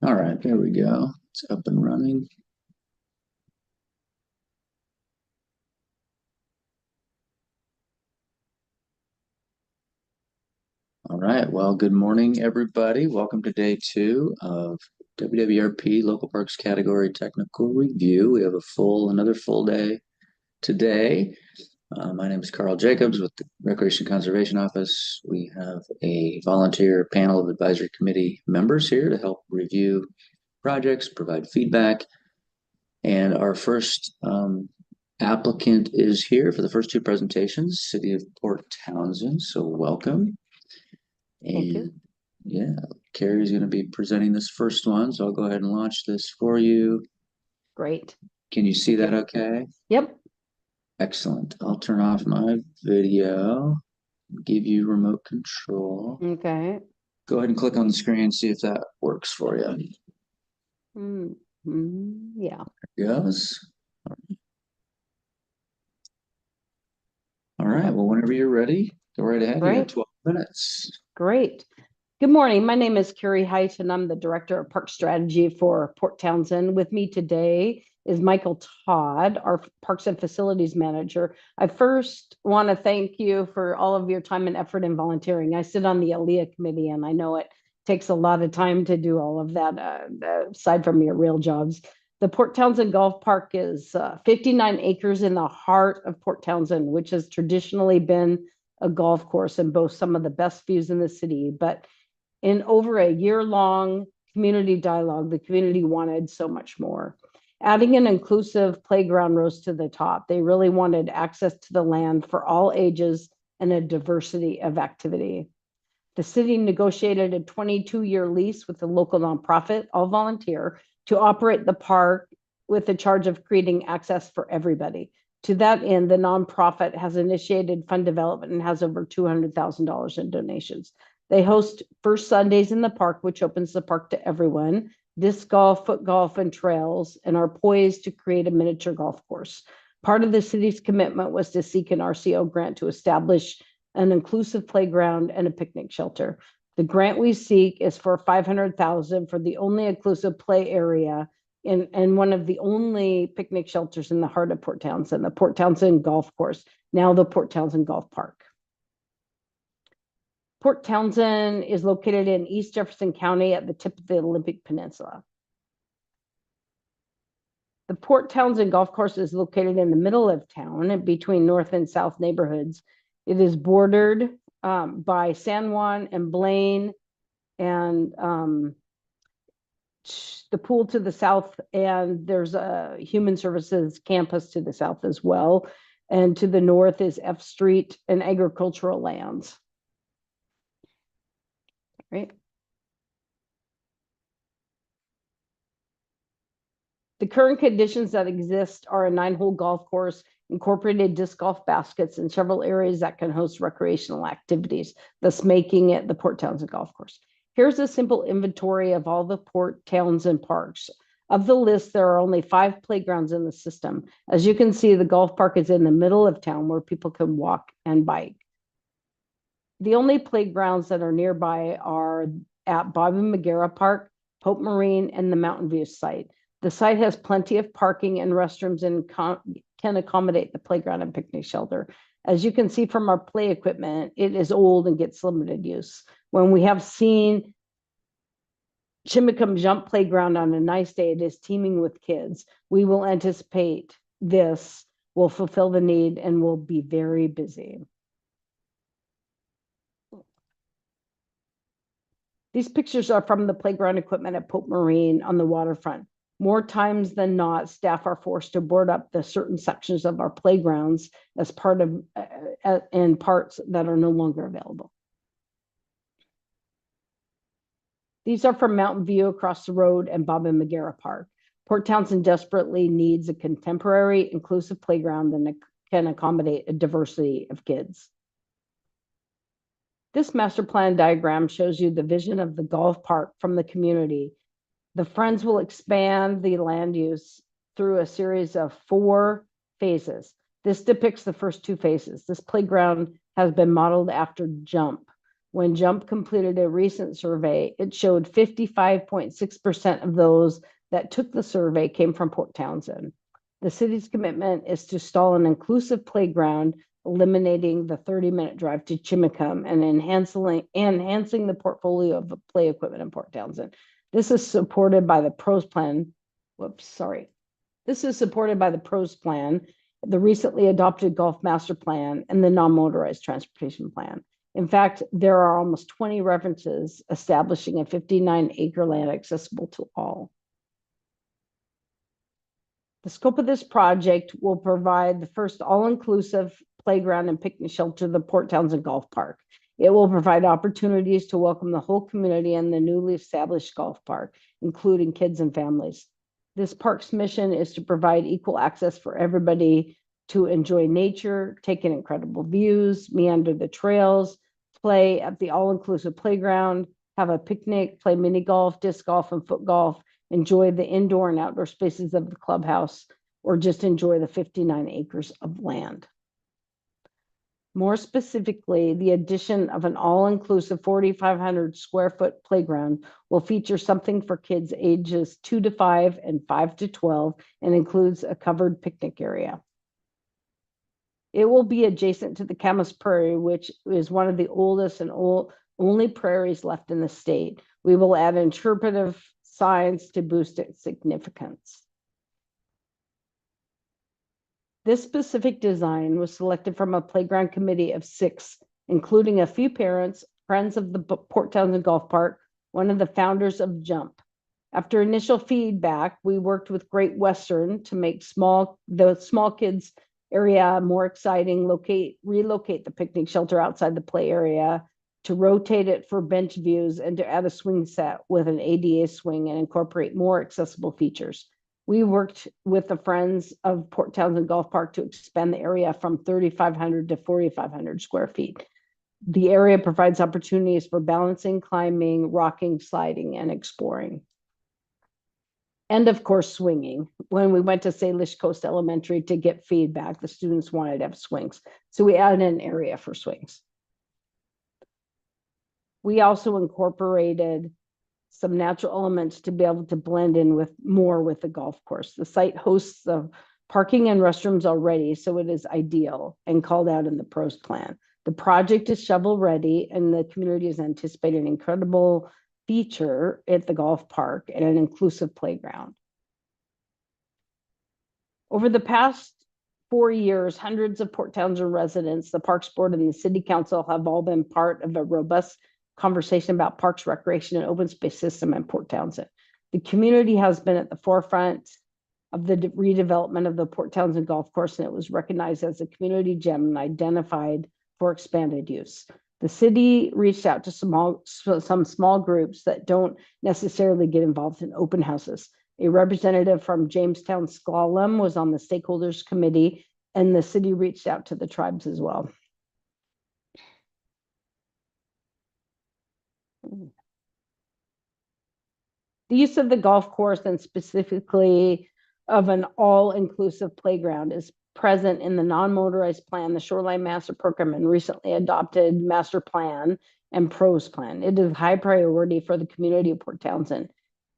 All right, there we go. It's up and running. All right, well, good morning, everybody. Welcome to day two of WWRP Local Parks Category Technical Review. We have another full day today. My name is Carl Jacobs with the Recreation Conservation Office. We have a volunteer panel of advisory committee members here to help review projects, provide feedback. And our first applicant is here for the first two presentations, City of Port Townsend. So welcome. Thank you. And yeah, Carrie's going to be presenting this first one. So I'll go ahead and launch this for you. Great. Can you see that okay? Yep. Excellent. I'll turn off my video, give you remote control. Okay. Go ahead and click on the screen and see if that works for you. Yeah. There it goes. All right. Well, whenever you're ready, go right ahead. You got 12 minutes. Great. Good morning. My name is Carrie Height, and I'm the Director of Park Strategy for Port Townsend. With me today is Michael Todd, our Parks and Facilities Manager. I first want to thank you for all of your time and effort in volunteering. I sit on the ALEA committee, and I know it takes a lot of time to do all of that, aside from your real jobs. The Port Townsend Golf Park is 59 acres in the heart of Port Townsend, which has traditionally been a golf course and boasts some of the best views in the city. But in over a year-long community dialogue, the community wanted so much more. Adding an inclusive playground rose to the top. They really wanted access to the land for all ages and a diversity of activity. The city negotiated a 22-year lease with a local nonprofit, all volunteer, to operate the park with the charge of creating access for everybody. To that end, the nonprofit has initiated fund development and has over $200,000 in donations. They host First Sundays in the park, which opens the park to everyone, disc golf, foot golf, and trails, and are poised to create a miniature golf course. Part of the city's commitment was to seek an RCO grant to establish an inclusive playground and a picnic shelter. The grant we seek is for $500,000 for the only inclusive play area and one of the only picnic shelters in the heart of Port Townsend, the Port Townsend Golf Course, now the Port Townsend Golf Park. Port Townsend is located in East Jefferson County at the tip of the Olympic Peninsula. The Port Townsend Golf Course is located in the middle of town between north and south neighborhoods. It is bordered by San Juan and Blaine and the pool to the south, and there's a human services campus to the south as well. And to the north is F Street and agricultural lands. Right. The current conditions that exist are a 9-hole golf course, incorporated disc golf baskets, and several areas that can host recreational activities, thus making it the Port Townsend Golf Course. Here's a simple inventory of all the Port Townsend parks. Of the list, there are only 5 playgrounds in the system. As you can see, the golf park is in the middle of town where people can walk and bike. The only playgrounds that are nearby are at Bobby McGarrah Park, Pope Marine, and the Mountain View site. The site has plenty of parking and restrooms and can accommodate the playground and picnic shelter. As you can see from our play equipment, it is old and gets limited use. When we have seen Chimicum Jump Playground on a nice day, it is teeming with kids. We will anticipate this will fulfill the need and will be very busy. These pictures are from the playground equipment at Pope Marine on the waterfront. More times than not, staff are forced to board up the certain sections of our playgrounds as part of and parts that are no longer available. These are from Mountain View across the road and Bob and McGarrah Park. Port Townsend desperately needs a contemporary, inclusive playground that can accommodate a diversity of kids. This master plan diagram shows you the vision of the golf park from the community. The Friends will expand the land use through a series of 4 phases. This depicts the first 2 phases. This playground has been modeled after Jump. When Jump completed a recent survey, it showed 55.6% of those that took the survey came from Port Townsend. The city's commitment is to install an inclusive playground, eliminating the 30-minute drive to Chimicum and enhancing the portfolio of play equipment in Port Townsend. This is supported by the PROS plan. This is supported by the PROS plan, the recently adopted Golf Master Plan, and the non-motorized transportation plan. In fact, there are almost 20 references establishing a 59-acre land accessible to all. The scope of this project will provide the first all-inclusive playground and picnic shelter to the Port Townsend Golf Park. It will provide opportunities to welcome the whole community in the newly established golf park, including kids and families. This park's mission is to provide equal access for everybody to enjoy nature, take in incredible views, meander the trails, play at the all-inclusive playground, have a picnic, play mini golf, disc golf, and foot golf, enjoy the indoor and outdoor spaces of the clubhouse, or just enjoy the 59 acres of land. More specifically, the addition of an all-inclusive 4,500 square foot playground will feature something for kids ages 2 to 5 and 5 to 12 and includes a covered picnic area. It will be adjacent to the Camas Prairie, which is one of the oldest and only prairies left in the state. We will add interpretive signs to boost its significance. This specific design was selected from a playground committee of 6, including a few parents, friends of the Port Townsend Golf Park, one of the founders of Jump. After initial feedback, we worked with Great Western to make the small kids area more exciting, relocate the picnic shelter outside the play area, to rotate it for bench views, and to add a swing set with an ADA swing and incorporate more accessible features. We worked with the Friends of Port Townsend Golf Park to expand the area from 3,500 to 4,500 square feet. The area provides opportunities for balancing, climbing, rocking, sliding, and exploring. And of course, swinging. When we went to Salish Coast Elementary to get feedback, the students wanted to have swings. So we added an area for swings. We also incorporated some natural elements to be able to blend in with the golf course. The site hosts the parking and restrooms already, so it is ideal and called out in the PROS plan. The project is shovel ready, and the community is anticipating an incredible feature at the golf park and an inclusive playground. Over the past 4 years, hundreds of Port Townsend residents, the Parks Board, and the City Council have all been part of a robust conversation about parks, recreation, and open space system in Port Townsend. The community has been at the forefront of the redevelopment of the Port Townsend Golf Course, and it was recognized as a community gem and identified for expanded use. The city reached out to some small groups that don't necessarily get involved in open houses. A representative from Jamestown Slalom was on the stakeholders committee, and the city reached out to the tribes as well. The use of the golf course, and specifically of an all-inclusive playground, is present in the non-motorized plan, the Shoreline Master Program, and recently adopted Master Plan and PROS Plan. It is high priority for the community of Port Townsend.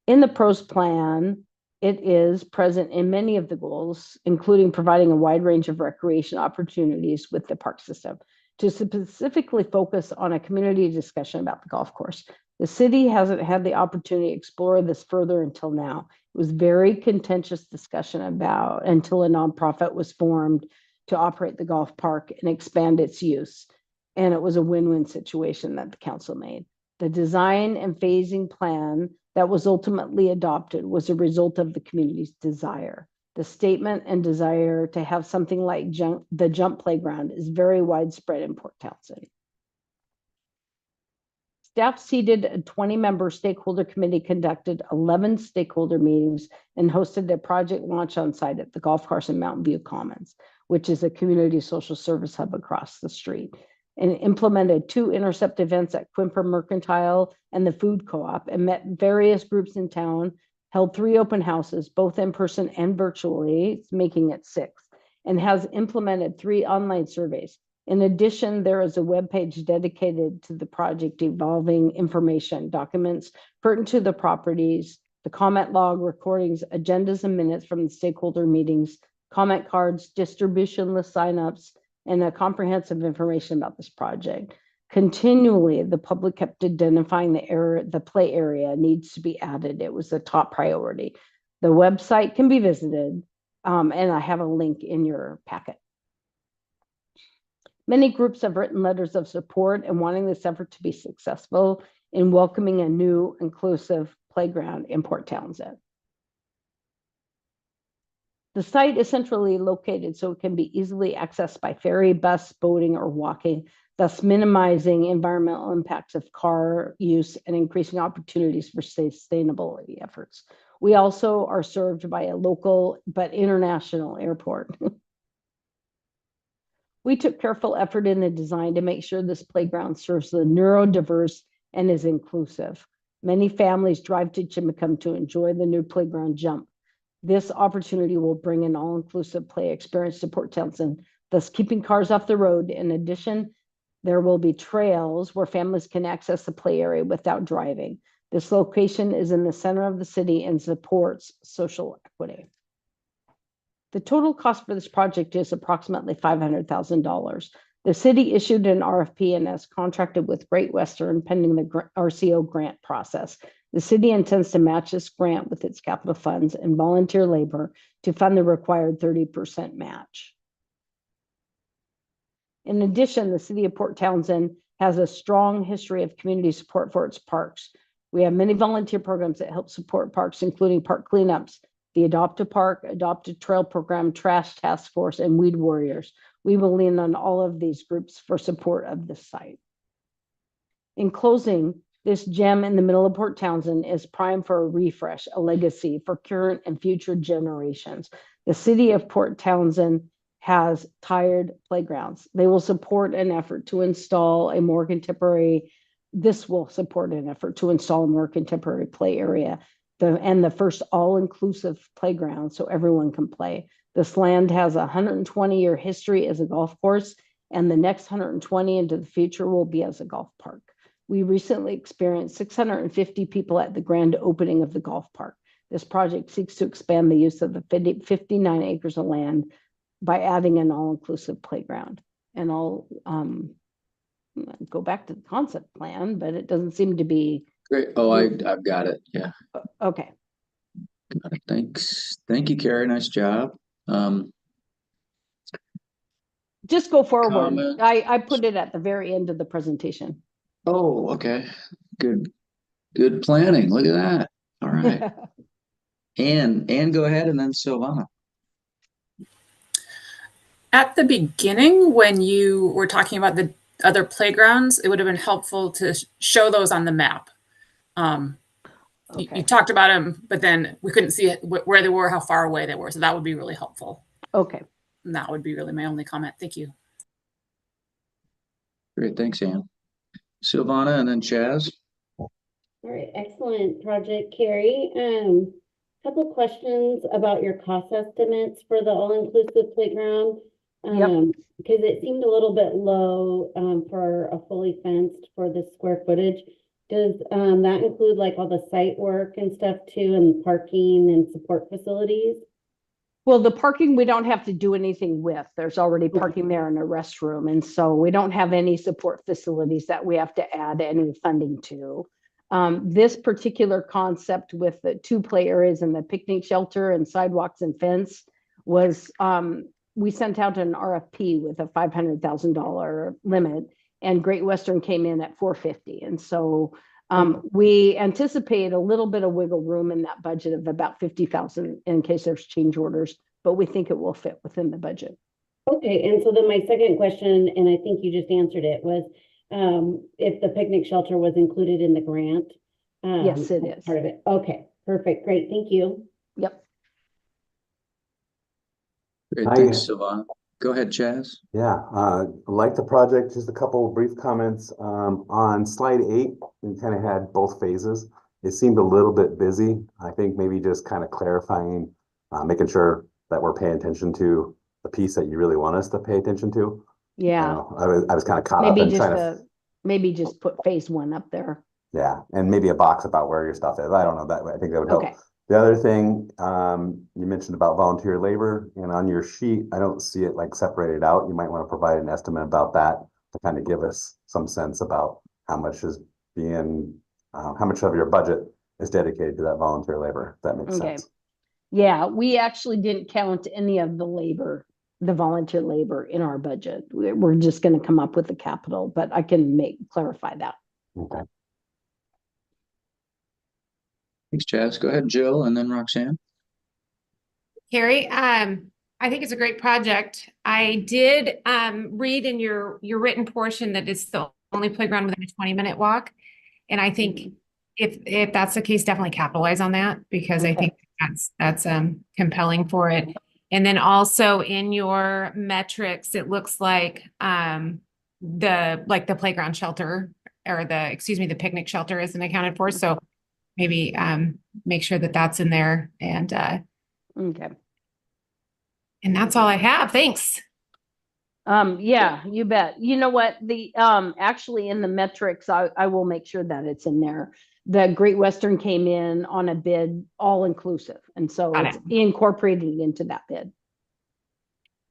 In the PROS Plan, it is present in many of the goals, including providing a wide range of recreation opportunities with the park system. To specifically focus on a community discussion about the golf course, the city hasn't had the opportunity to explore this further until now. It was very contentious discussion about until a nonprofit was formed to operate the golf park and expand its use. And it was a win-win situation that the council made. The design and phasing plan that was ultimately adopted was a result of the community's desire. The statement and desire to have something like the Jump Playground is very widespread in Port Townsend. Staff seated a 20-member stakeholder committee, conducted 11 stakeholder meetings, and hosted a project launch on site at the golf course in Mountain View Commons, which is a community social service hub across the street, and implemented 2 intercept events at Quimper Mercantile and the Food Co-op, and met various groups in town, held 3 open houses, both in person and virtually, making it 6, and has implemented 3 online surveys. In addition, there is a webpage dedicated to the project involving information, documents pertinent to the properties, the comment log, recordings, agendas and minutes from the stakeholder meetings, comment cards, distribution list signups, and a comprehensive information about this project. Continually, the public kept identifying the play area needs to be added. It was the top priority. The website can be visited, and I have a link in your packet. Many groups have written letters of support and wanting this effort to be successful in welcoming a new inclusive playground in Port Townsend. The site is centrally located so it can be easily accessed by ferry, bus, boating, or walking, thus minimizing environmental impacts of car use and increasing opportunities for sustainability efforts. We also are served by a local but international airport. We took careful effort in the design to make sure this playground serves the neurodiverse and is inclusive. Many families drive to Chimacum to enjoy the new playground jump. This opportunity will bring an all-inclusive play experience to Port Townsend, thus keeping cars off the road. In addition, there will be trails where families can access the play area without driving. This location is in the center of the city and supports social equity. The total cost for this project is approximately $500,000. The city issued an RFP and has contracted with Great Western pending the RCO grant process. The city intends to match this grant with its capital funds and volunteer labor to fund the required 30% match. In addition, the city of Port Townsend has a strong history of community support for its parks. We have many volunteer programs that help support parks, including park cleanups, the Adopt a Park, Adopt a Trail program, Trash Task Force, and Weed Warriors. We will lean on all of these groups for support of this site. In closing, this gem in the middle of Port Townsend is primed for a refresh, a legacy for current and future generations. The city of Port Townsend has tired playgrounds. They will support an effort to install a more contemporary, this will support an effort to install a more contemporary play area and the first all-inclusive playground so everyone can play. This land has a 120-year history as a golf course, and the next 120 into the future will be as a golf park. We recently experienced 650 people at the grand opening of the golf park. This project seeks to expand the use of the 59 acres of land by adding an all-inclusive playground. And I'll go back to the concept plan, but it doesn't seem to be. Great. Oh, I've got it. Yeah. Okay. Got it. Thanks. Thank you, Carrie. Nice job. Just go forward. Comments? I put it at the very end of the presentation. Oh, okay. Good planning. Look at that. All right. And go ahead, and then Silvana. At the beginning, when you were talking about the other playgrounds, it would have been helpful to show those on the map. You talked about them, but then we couldn't see where they were, how far away they were. So that would be really helpful. Okay. And that would be really my only comment. Thank you. Great. Thanks, Ann. Silvana and then Chaz. All right, excellent project, Carrie. Couple questions about your cost estimates for the all-inclusive playground. Because it seemed a little bit low for a fully fenced for the square footage. Does that include like all the site work and stuff too, and parking and support facilities? Well, the parking we don't have to do anything with. There's already parking there and a restroom. And so we don't have any support facilities that we have to add any funding to. This particular concept with the 2 play areas and the picnic shelter and sidewalks and fence was, we sent out an RFP with a $500,000 limit, and Great Western came in at $450,000. And so we anticipate a little bit of wiggle room in that budget of about $50,000 in case there's change orders, but we think it will fit within the budget. Okay, and so then my second question, and I think you just answered it, was if the picnic shelter was included in the grant. Yes, it is. Part of it. Okay, perfect, great, thank you. Yep. Great. Thanks, Silvana. Go ahead, Chaz. Yeah, like the project, just a couple of brief comments. On slide 8, we kind of had both phases. It seemed a little bit busy. I think maybe just kind of clarifying, making sure that we're paying attention to the piece that you really want us to pay attention to. Yeah, I was kind of caught up in trying to, maybe just put phase one up there. yeah, and maybe a box about where your stuff is. I don't know that. I think that would help. Okay. The other thing, you mentioned about volunteer labor, and on your sheet, I don't see it like separated out. You might want to provide an estimate about that to kind of give us some sense about how much is being, how much of your budget is dedicated to that volunteer labor. If that makes Okay. sense. Yeah, we actually didn't count any of the volunteer labor in our budget. We're just going to come up with the capital, but I can clarify that. Okay. Thanks, Chaz. Go ahead, Jill, and then Roxanne. Carrie, I think it's a great project. I did read in your written portion that it's the only playground within a 20-minute walk. And I think if that's the case, definitely capitalize on that, because I think that's compelling for it. And then also in your metrics, it looks like the playground shelter, or the picnic shelter isn't accounted for. So maybe make sure that that's in there. And Okay. and that's all I have. Thanks. Yeah, you bet. You know what? Actually in the metrics, I will make sure that it's in there. The Great Western came in on a bid all inclusive, and so Got it's it. incorporated into that bid.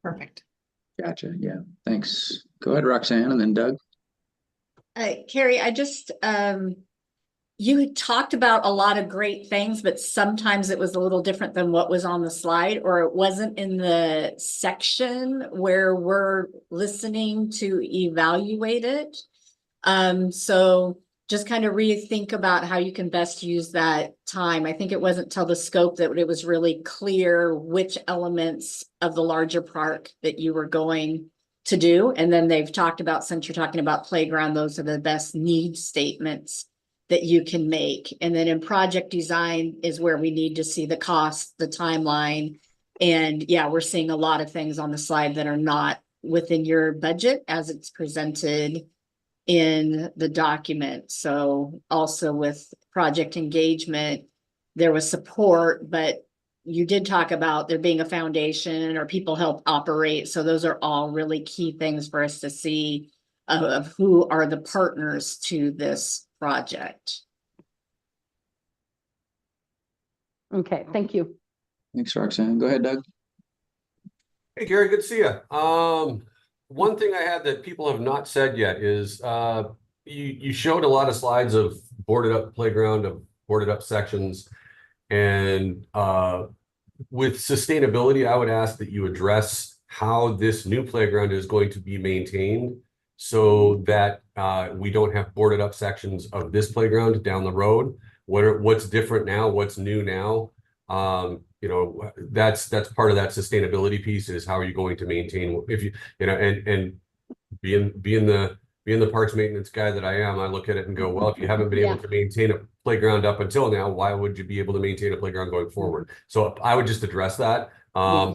Perfect. Gotcha. Yeah. Thanks. Go ahead, Roxanne, and then Doug. Carrie, I just, you had talked about a lot of great things, but sometimes it was a little different than what was on the slide, or it wasn't in the section where we're listening to evaluate it. So just kind of rethink about how you can best use that time. I think it wasn't till the scope that it was really clear which elements of the larger park that you were going to do. And then they've talked about, since you're talking about playground, those are the best need statements that you can make. And then in project design is where we need to see the cost, the timeline. And yeah, we're seeing a lot of things on the slide that are not within your budget as it's presented in the document. So also with project engagement, there was support, but you did talk about there being a foundation or people help operate. So those are all really key things for us to see of who are the partners to this project. Okay, thank you. Thanks, Roxanne. Go ahead, Doug. Hey, Gary, good to see you. One thing I had that people have not said yet is you showed a lot of slides of boarded up playground, of boarded up sections, and with sustainability, I would ask that you address how this new playground is going to be maintained so that we don't have boarded up sections of this playground down the road. What's different now? What's new now? You know, that's part of that sustainability piece, is how are you going to maintain, if you know, and being the parks maintenance guy that I am, I look at it and go, well, if you haven't been able to maintain a playground up until now, why would you be able to maintain a playground going forward? So I would just address that.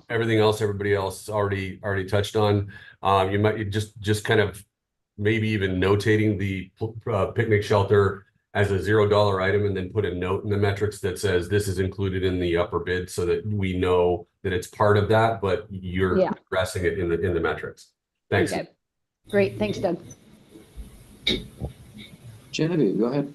Everything else, everybody else already touched on. You might just kind of maybe even notating the picnic shelter as a $0 item, and then put a note in the metrics that says this is included in the upper bid, so that we know that it's part of that, but you're addressing it in the metrics. Thanks. Okay. Great. Thanks, Doug. Genevieve, go ahead.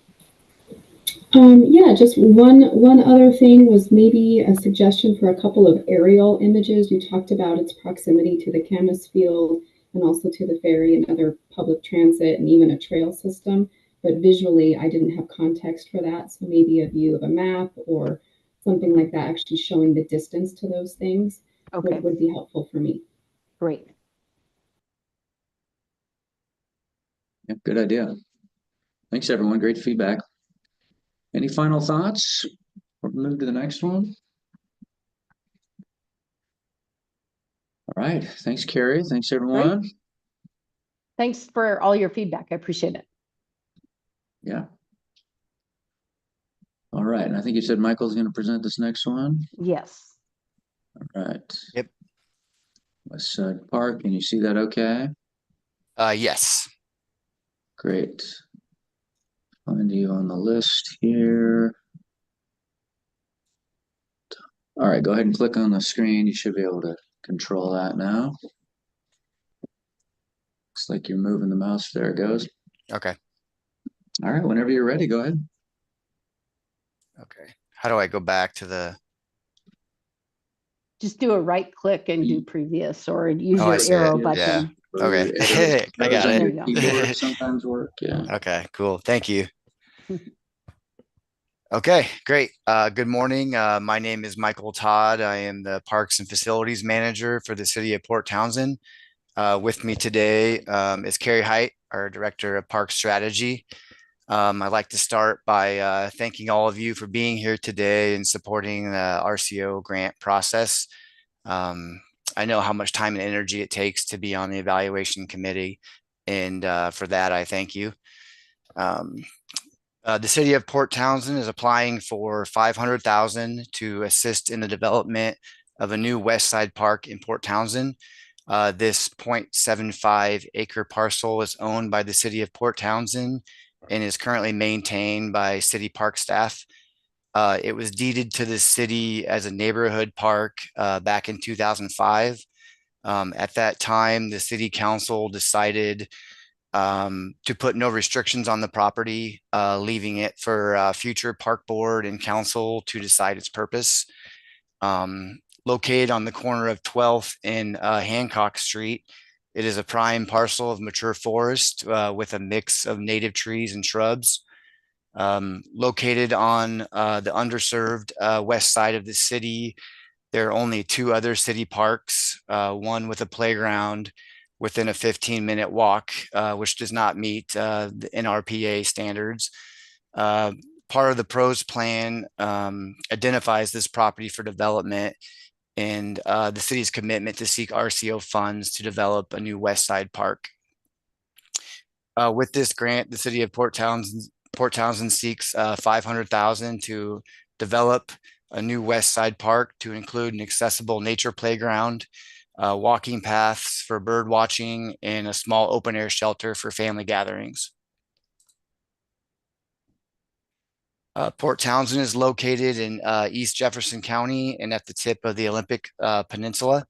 Yeah, just one other thing was maybe a suggestion for a couple of aerial images. You talked about its proximity to the Camas Field and also to the ferry and other public transit and even a trail system. But visually, I didn't have context for that. So maybe a view of a map or something like that, actually showing the distance to those things would be helpful for me. Great. Yeah, good idea. Thanks, everyone. Great feedback. Any final thoughts? Or move to the next one. All right. Thanks, Carrie. Thanks, everyone. Great. Thanks for all your feedback. I appreciate it. Yeah. All right. And I think you said Michael's going to present this next one. Yes. All right. Yep. West Side Park. Can you see that okay? Yes. Great. Find you on the list here. All right, go ahead and click on the screen. You should be able to control that now. Looks like you're moving the mouse. There it goes. Okay. All right, whenever you're ready, go ahead. Okay. How do I go back to the? Just do a right click and do previous, or use Oh, I your see it. arrow Yeah. button. Okay. I got on There your you go. keyboard sometimes work. Yeah. Okay, cool. Thank you. Okay, great. Good morning. My name is Michael Todd. I am the Parks and Facilities Manager for the City of Port Townsend. With me today is Carrie Height, our Director of Park Strategy. I'd like to start by thanking all of you for being here today and supporting the RCO grant process. I know how much time and energy it takes to be on the evaluation committee, and for that, I thank you. The city of Port Townsend is applying for $500,000 to assist in the development of a new West Side Park in Port Townsend. This 0.75 acre parcel is owned by the city of Port Townsend and is currently maintained by city park staff. It was deeded to the city as a neighborhood park back in 2005. At that time, the city council decided to put no restrictions on the property, leaving it for future park board and council to decide its purpose. Located on the corner of 12th and Hancock Street, it is a prime parcel of mature forest with a mix of native trees and shrubs. Located on the underserved west side of the city, there are only two other city parks, one with a playground within a 15-minute walk, which does not meet the NRPA standards. Part of the PROS plan identifies this property for development and the city's commitment to seek RCO funds to develop a new West Side Park. With this grant, the city of Port Townsend seeks $500,000 to develop a new West Side Park to include an accessible nature playground, walking paths for bird watching, and a small open air shelter for family gatherings. Port Townsend is located in East Jefferson County and at the tip of the Olympic Peninsula.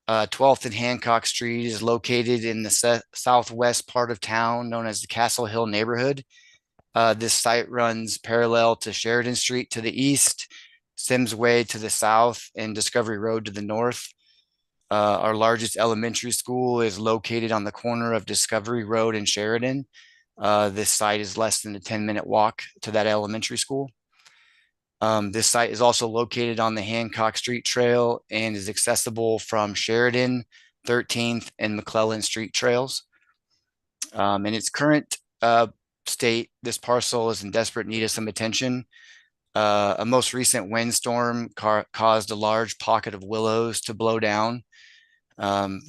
12th and Hancock Street is located in the southwest part of town known as the Castle Hill neighborhood. This site runs parallel to Sheridan Street to the east, Sims Way to the south, and Discovery Road to the north. Our largest elementary school is located on the corner of Discovery Road and Sheridan. This site is less than a 10-minute walk to that elementary school. This site is also located on the Hancock Street Trail and is accessible from Sheridan, 13th, and McClellan Street trails. In its current state, this parcel is in desperate need of some attention. A most recent windstorm caused a large pocket of willows to blow down.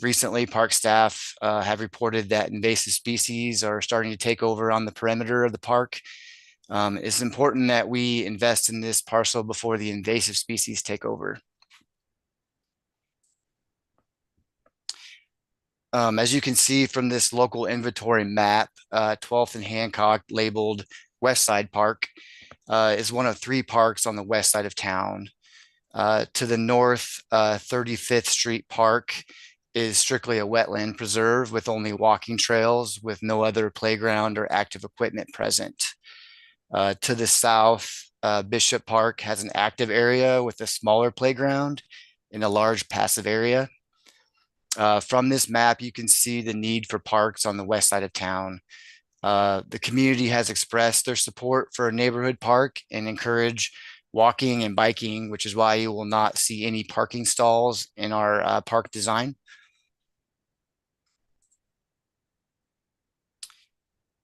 Recently, park staff have reported that invasive species are starting to take over on the perimeter of the park. It's important that we invest in this parcel before the invasive species take over. As you can see from this local inventory map, 12th and Hancock, labeled West Side Park, is one of three parks on the west side of town. To the north, 35th Street Park is strictly a wetland preserve with only walking trails with no other playground or active equipment present. To the south, Bishop Park has an active area with a smaller playground and a large passive area. From this map, you can see the need for parks on the west side of town. The community has expressed their support for a neighborhood park and encourage walking and biking, which is why you will not see any parking stalls in our park design.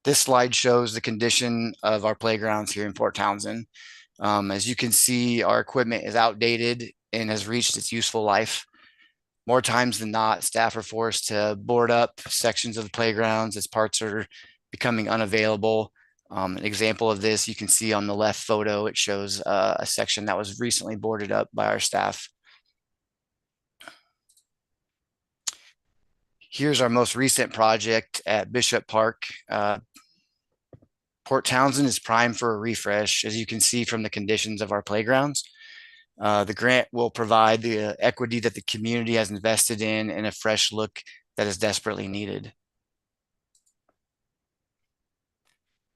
This slide shows the condition of our playgrounds here in Port Townsend. As you can see, our equipment is outdated and has reached its useful life. More times than not, staff are forced to board up sections of the playgrounds as parts are becoming unavailable. An example of this you can see on the left photo. It shows a section that was recently boarded up by our staff. Here's our most recent project at Bishop Park. Port Townsend is primed for a refresh, as you can see from the conditions of our playgrounds. The grant will provide the equity that the community has invested in and a fresh look that is desperately needed.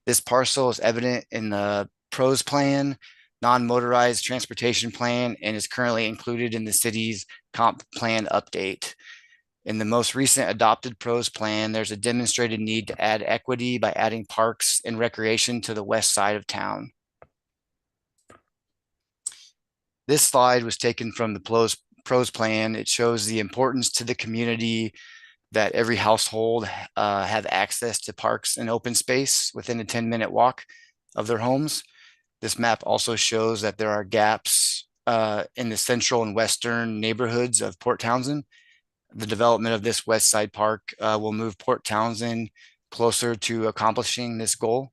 This parcel is evident in the PROS plan, non-motorized transportation plan, and is currently included in the city's comp plan update. In the most recent adopted PROS plan, there's a demonstrated need to add equity by adding parks and recreation to the west side of town. This slide was taken from the PROS plan. It shows the importance to the community that every household have access to parks and open space within a 10-minute walk of their homes. This map also shows that there are gaps in the central and western neighborhoods of Port Townsend. The development of this West Side Park will move Port Townsend closer to accomplishing this goal.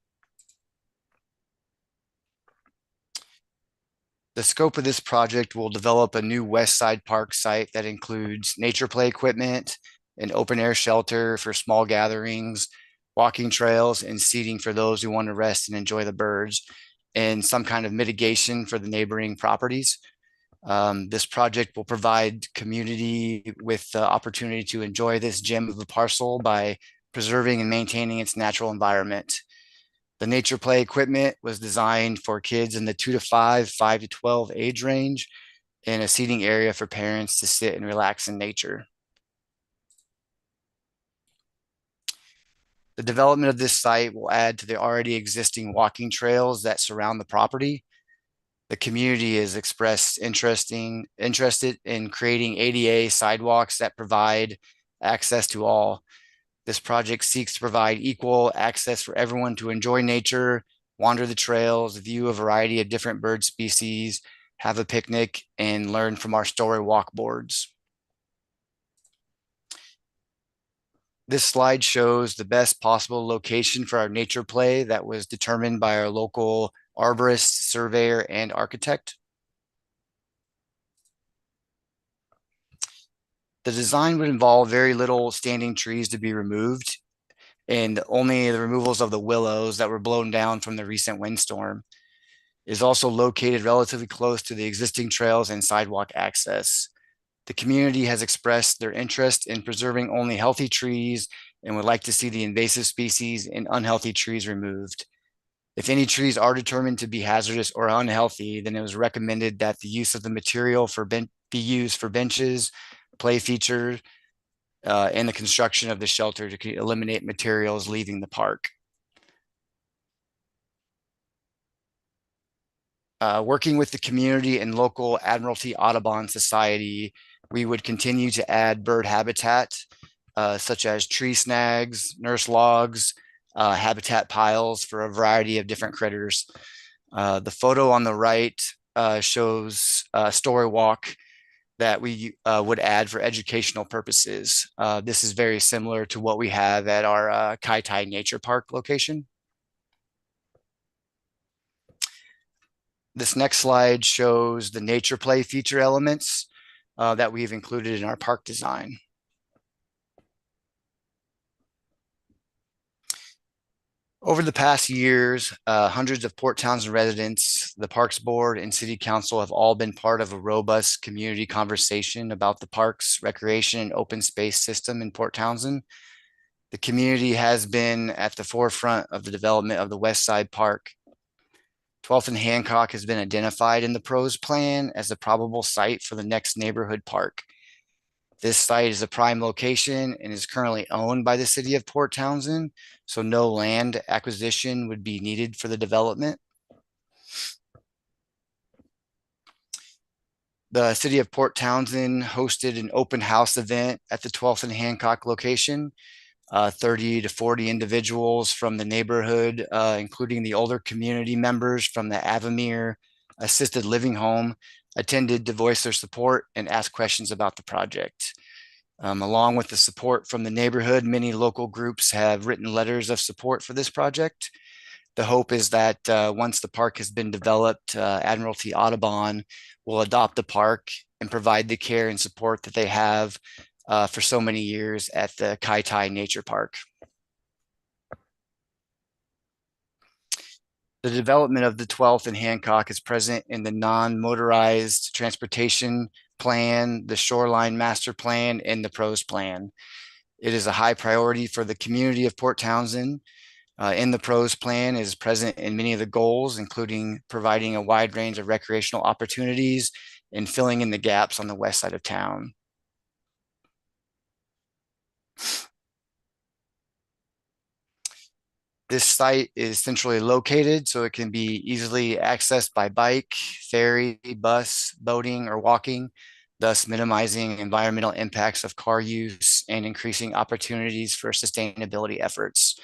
The scope of this project will develop a new West Side Park site that includes nature play equipment, an open air shelter for small gatherings, walking trails, and seating for those who want to rest and enjoy the birds, and some kind of mitigation for the neighboring properties. This project will provide community with the opportunity to enjoy this gem of a parcel by preserving and maintaining its natural environment. The nature play equipment was designed for kids in the 2 to 5, 5 to 12 age range, and a seating area for parents to sit and relax in nature. The development of this site will add to the already existing walking trails that surround the property. The community is interested in creating ADA sidewalks that provide access to all. This project seeks to provide equal access for everyone to enjoy nature, wander the trails, view a variety of different bird species, have a picnic, and learn from our story walk boards. This slide shows the best possible location for our nature play that was determined by our local arborist, surveyor, and architect. The design would involve very little standing trees to be removed, and only the removals of the willows that were blown down from the recent windstorm. It is also located relatively close to the existing trails and sidewalk access. The community has expressed their interest in preserving only healthy trees and would like to see the invasive species and unhealthy trees removed. If any trees are determined to be hazardous or unhealthy, then it was recommended that the use of the material be used for benches, play features, and the construction of the shelter to eliminate materials leaving the park. Working with the community and local Admiralty Audubon Society, we would continue to add bird habitat, such as tree snags, nurse logs, habitat piles for a variety of different critters. The photo on the right shows a story walk that we would add for educational purposes. This is very similar to what we have at our Kai Tai Nature Park location. This next slide shows the nature play feature elements that we've included in our park design. Over the past years, hundreds of Port Townsend residents, the Parks Board, and City Council have all been part of a robust community conversation about the parks, recreation, and open space system in Port Townsend. The community has been at the forefront of the development of the West Side Park. 12th and Hancock has been identified in the PROS plan as a probable site for the next neighborhood park. This site is a prime location and is currently owned by the city of Port Townsend, so no land acquisition would be needed for the development. The city of Port Townsend hosted an open house event at the 12th and Hancock location. 30 to 40 individuals from the neighborhood, including the older community members from the Avamere Assisted Living Home, attended to voice their support and ask questions about the project. Along with the support from the neighborhood, many local groups have written letters of support for this project. The hope is that once the park has been developed, Admiralty Audubon will adopt the park and provide the care and support that they have for so many years at the Kai Tai Nature Park. The development of the 12th and Hancock is present in the non-motorized transportation plan, the shoreline master plan, and the pros plan. It is a high priority for the community of Port Townsend. In the pros plan is present in many of the goals, including providing a wide range of recreational opportunities and filling in the gaps on the west side of town. This site is centrally located, so it can be easily accessed by bike, ferry, bus, boating, or walking, thus minimizing environmental impacts of car use and increasing opportunities for sustainability efforts.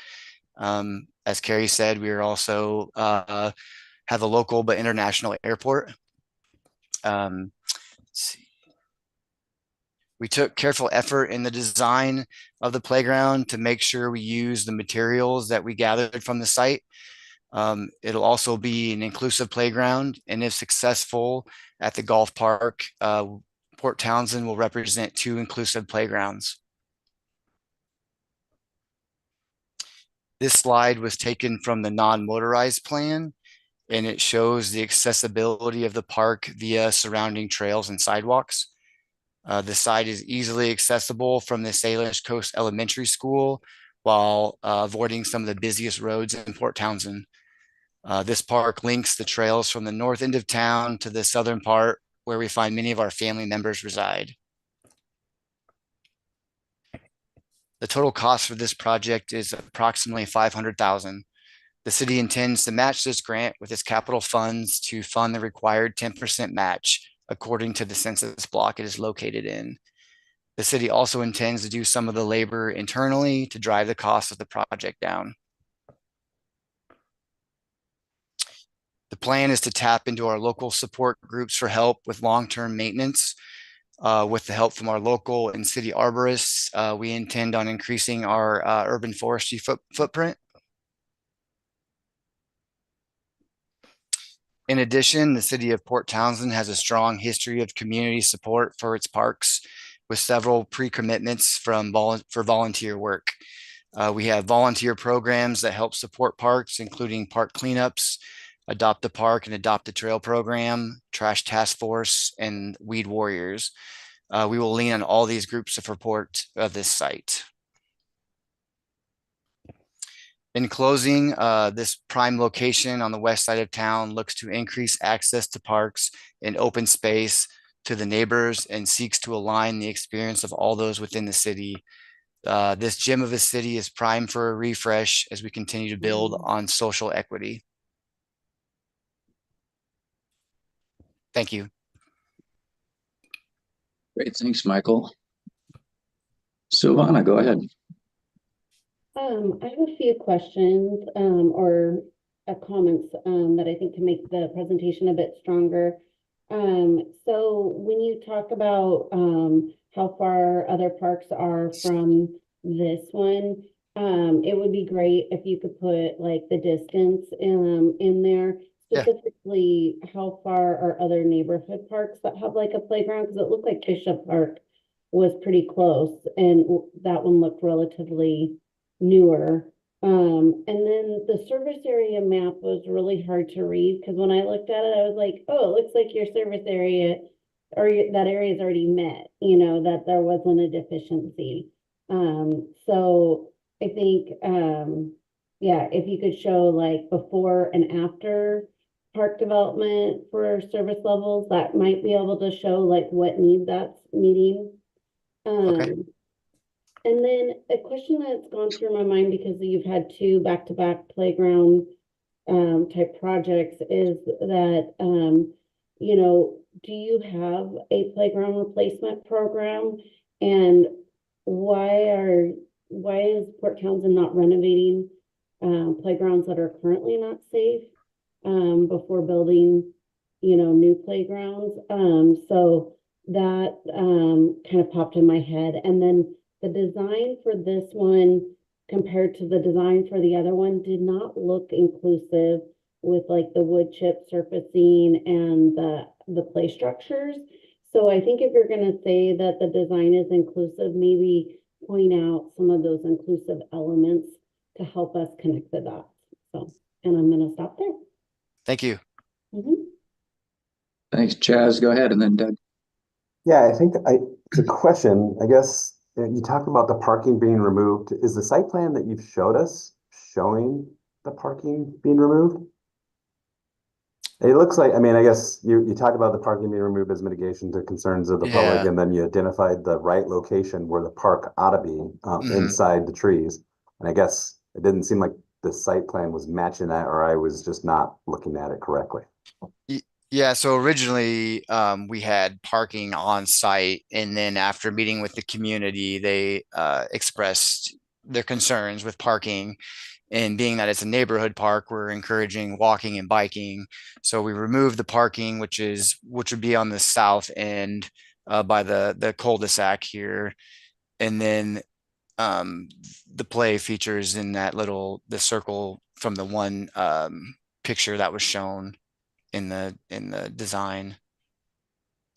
As Carrie said, we are also have a local but international airport. Let's see. We took careful effort in the design of the playground to make sure we use the materials that we gathered from the site. It'll also be an inclusive playground, and if successful at the golf park, Port Townsend will represent 2 inclusive playgrounds. This slide was taken from the non-motorized plan, and it shows the accessibility of the park via surrounding trails and sidewalks. The site is easily accessible from the Salish Coast Elementary School while avoiding some of the busiest roads in Port Townsend. This park links the trails from the north end of town to the southern part where we find many of our family members reside. The total cost for this project is approximately $500,000. The city intends to match this grant with its capital funds to fund the required 10% match according to the census block it is located in. The city also intends to do some of the labor internally to drive the cost of the project down. The plan is to tap into our local support groups for help with long-term maintenance. With the help from our local and city arborists, we intend on increasing our urban forestry footprint. In addition, the city of Port Townsend has a strong history of community support for its parks, with several pre-commitments for volunteer work. We have volunteer programs that help support parks, including park cleanups, Adopt a Park and Adopt a Trail program, Trash Task Force, and Weed Warriors. We will lean on all these groups to support this site. In closing, this prime location on the west side of town looks to increase access to parks and open space to the neighbors and seeks to align the experience of all those within the city. This gem of a city is primed for a refresh as we continue to build on social equity. Thank you. Great, thanks, Michael. Silvana, go ahead. I have a few questions or comments that I think can make the presentation a bit stronger. So when you talk about how far other parks are from this one, it would be great if you could put like the distance in there. Specifically, how far are other neighborhood parks that have like a playground? Because it looked like Bishop Park was pretty close, and that one looked relatively newer. And then the service area map was really hard to read because when I looked at it, I was like, oh, it looks like your service area or that area is already met, you know, that there wasn't a deficiency. So I think, yeah, if you could show like before and after park development for service levels, that might be able to show like what need that's meeting. Okay. And then a question that's gone through my mind because you've had 2 back-to-back playground type projects is that, you know, do you have a playground replacement program? And why is Port Townsend not renovating playgrounds that are currently not safe before building, you know, new playgrounds? So that kind of popped in my head. And then the design for this one compared to the design for the other one did not look inclusive with like the wood chip surfacing and the play structures. So I think if you're going to say that the design is inclusive, maybe point out some of those inclusive elements to help us connect the dots. So, and I'm going to stop there. Thank you. Thanks, Chaz. Go ahead, and then Doug. Yeah, it's a question, I guess. You talked about the parking being removed. Is the site plan that you've showed us showing the parking being removed? It looks like, I mean, I guess you talked about the parking being removed as mitigation to concerns of the public, Yeah. and then you identified the right location where the park ought to be inside the trees. And I guess it didn't seem like the site plan was matching that, or I was just not looking at it correctly. Yeah, so originally we had parking on site, and then after meeting with the community, they expressed their concerns with parking. And being that it's a neighborhood park, we're encouraging walking and biking. So we removed the parking, which would be on the south end by the cul-de-sac here. And then the play features in the circle from the one picture that was shown in the design.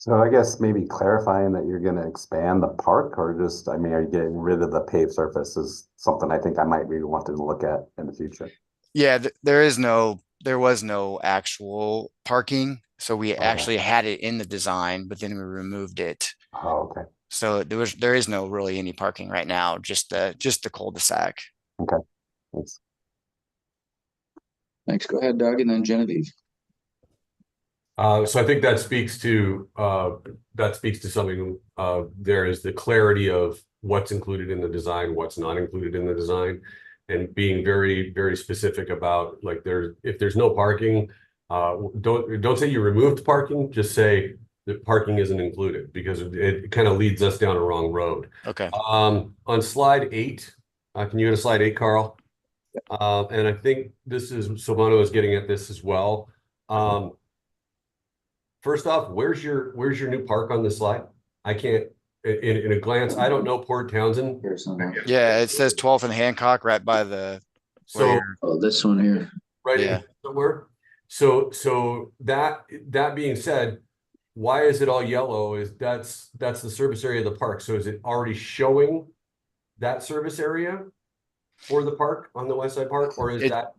So I guess maybe clarifying that you're going to expand the park, or just, I mean, are you getting rid of the paved surface is something I think I might be wanting to look at in the future. Yeah, there was no actual parking. So we actually had it in the design, but then we removed it. Oh, okay. So there is no really any parking right now, just the cul-de-sac. Okay. Thanks. Thanks. Go ahead, Doug, and then Genevieve. So I think that speaks to something. There is the clarity of what's included in the design, what's not included in the design, and being very, very specific about, like, if there's no parking, don't say you removed parking. Just say that parking isn't included, because it kind of leads us down a wrong road. Okay. On slide 8, can you go to slide 8, Carl? And I think Silvano is getting at this as well. First off, where's your new park on the slide? I can't, in a glance, I don't know Port Townsend. Yeah, it says 12th and Hancock right by the. So this one here, right in somewhere. So that being said, why is it all yellow? That's the service area of the park. So is it already showing that service area for the park on the West Side Park, or is that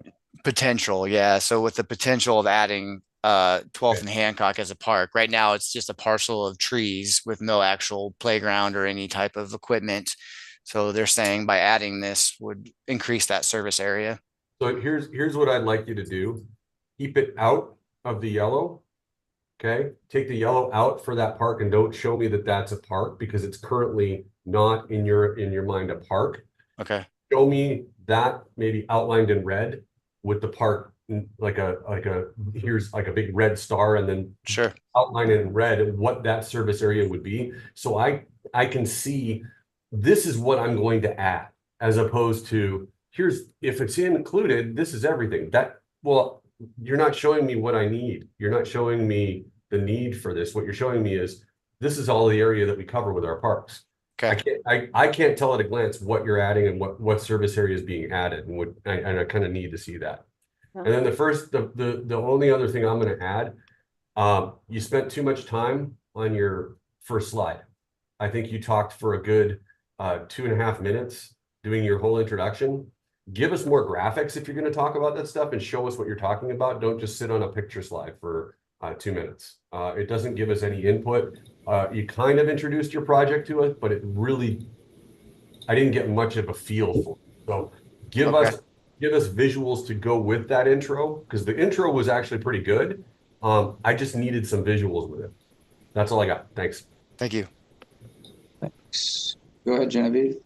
potential? Yeah. So with the potential of adding 12th and Hancock as a park, right now it's just a parcel of trees with no actual playground or any type of equipment. So they're saying by adding this would increase that service area. So here's what I'd like you to do. Keep it out of the yellow. Okay, take the yellow out for that park, and don't show me that that's a park, because it's currently not in your mind a park. Okay. Show me that maybe outlined in red with the park, like here's like a big red star, and then sure outline it in red what that service area would be. So I can see this is what I'm going to add, as opposed to if it's included, this is everything. Well, you're not showing me what I need. You're not showing me the need for this. What you're showing me is this is all the area that we cover with our parks. Okay. I can't tell at a glance what you're adding and what service area is being added, and I kind of need to see that. And then the only other thing I'm going to add, you spent too much time on your first slide. I think you talked for a good 2.5 minutes doing your whole introduction. Give us more graphics if you're going to talk about that stuff, and show us what you're talking about. Don't just sit on a picture slide for 2 minutes. It doesn't give us any input. You kind of introduced your project to us, but I didn't get much of a feel for it. So give us visuals to go with that intro, because the intro was actually pretty good. I just needed some visuals with it. That's all I got. Thanks. Thank you. Thanks. Go ahead, Genevieve.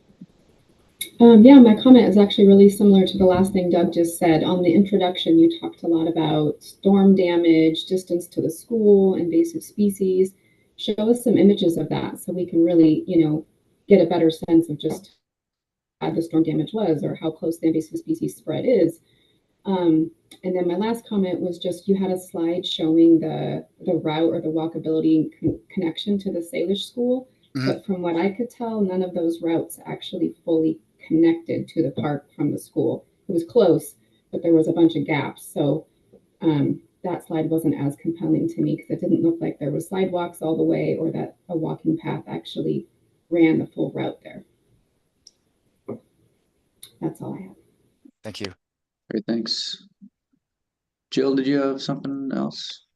Yeah, my comment is actually really similar to the last thing Doug just said. On the introduction, you talked a lot about storm damage, distance to the school, invasive species. Show us some images of that so we can really, get a better sense of just how the storm damage was, or how close the invasive species spread is. And then my last comment was just, you had a slide showing the route or the walkability connection to the Salish School. Mm-hmm. But from what I could tell, none of those routes actually fully connected to the park from the school. It was close, but there was a bunch of gaps. So that slide wasn't as compelling to me, because it didn't look like there was sidewalks all the way, or that a walking path actually ran the full route there. That's all I have. Thank you. Great, thanks. Jill, did you have something else?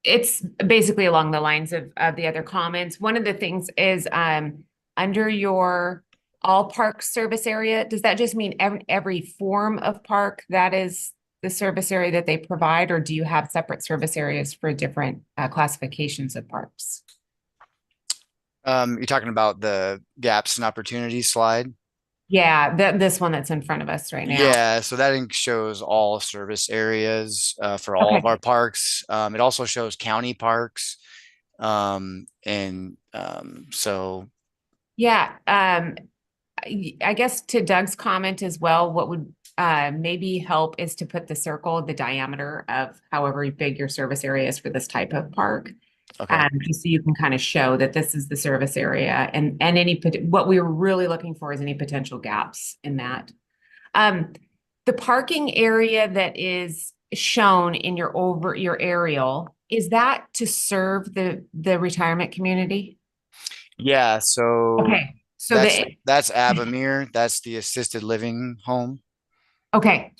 It's basically along the lines of the other comments. One of the things is under your all park service area, does that just mean every form of park that is the service area that they provide, or do you have separate service areas for different classifications of parks? You're talking about the gaps and opportunities slide? Yeah, this one that's in front of us right now. Yeah, so that shows all service areas for all of our parks. It also shows county parks. So yeah, I guess to Doug's comment as well, what would maybe help is to put the circle, the diameter of however big your service area is for this type of park. okay. Just so you can kind of show that this is the service area, and what we were really looking for is any potential gaps in that. The parking area that is shown in your aerial, is that to serve the retirement community? Yeah, so Okay, so that's Avamere. That's the assisted living home. okay,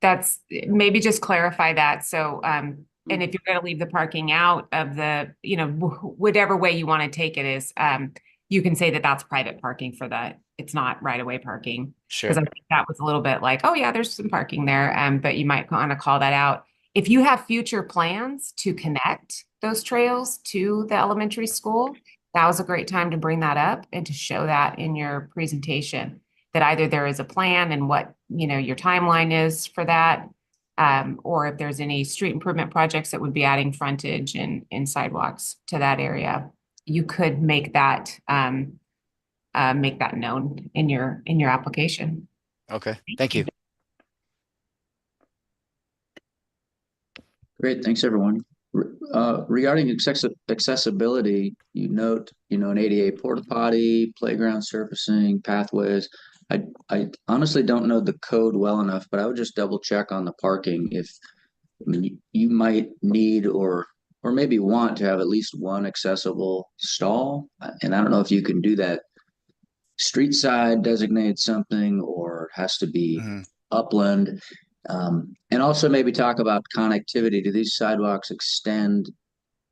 that's maybe just clarify that. So, and if you're going to leave the parking out of the, whatever way you want to take it is, you can say that that's private parking for that. It's not right away parking. Sure. Because I think that was a little bit like, oh yeah, there's some parking there. But you might want to call that out. If you have future plans to connect those trails to the elementary school, that was a great time to bring that up and to show that in your presentation, that either there is a plan and what, your timeline is for that, or if there's any street improvement projects that would be adding frontage and sidewalks to that area, you could make that known in your application. Okay, thank you. Great, thanks everyone. Regarding accessibility, you note, an ADA porta potty, playground surfacing, pathways. I honestly don't know the code well enough, but I would just double check on the parking you might need or maybe want to have at least one accessible stall. And I don't know if you can do that street side, designate something, or it has to be upland. And also maybe talk about connectivity. Do these sidewalks extend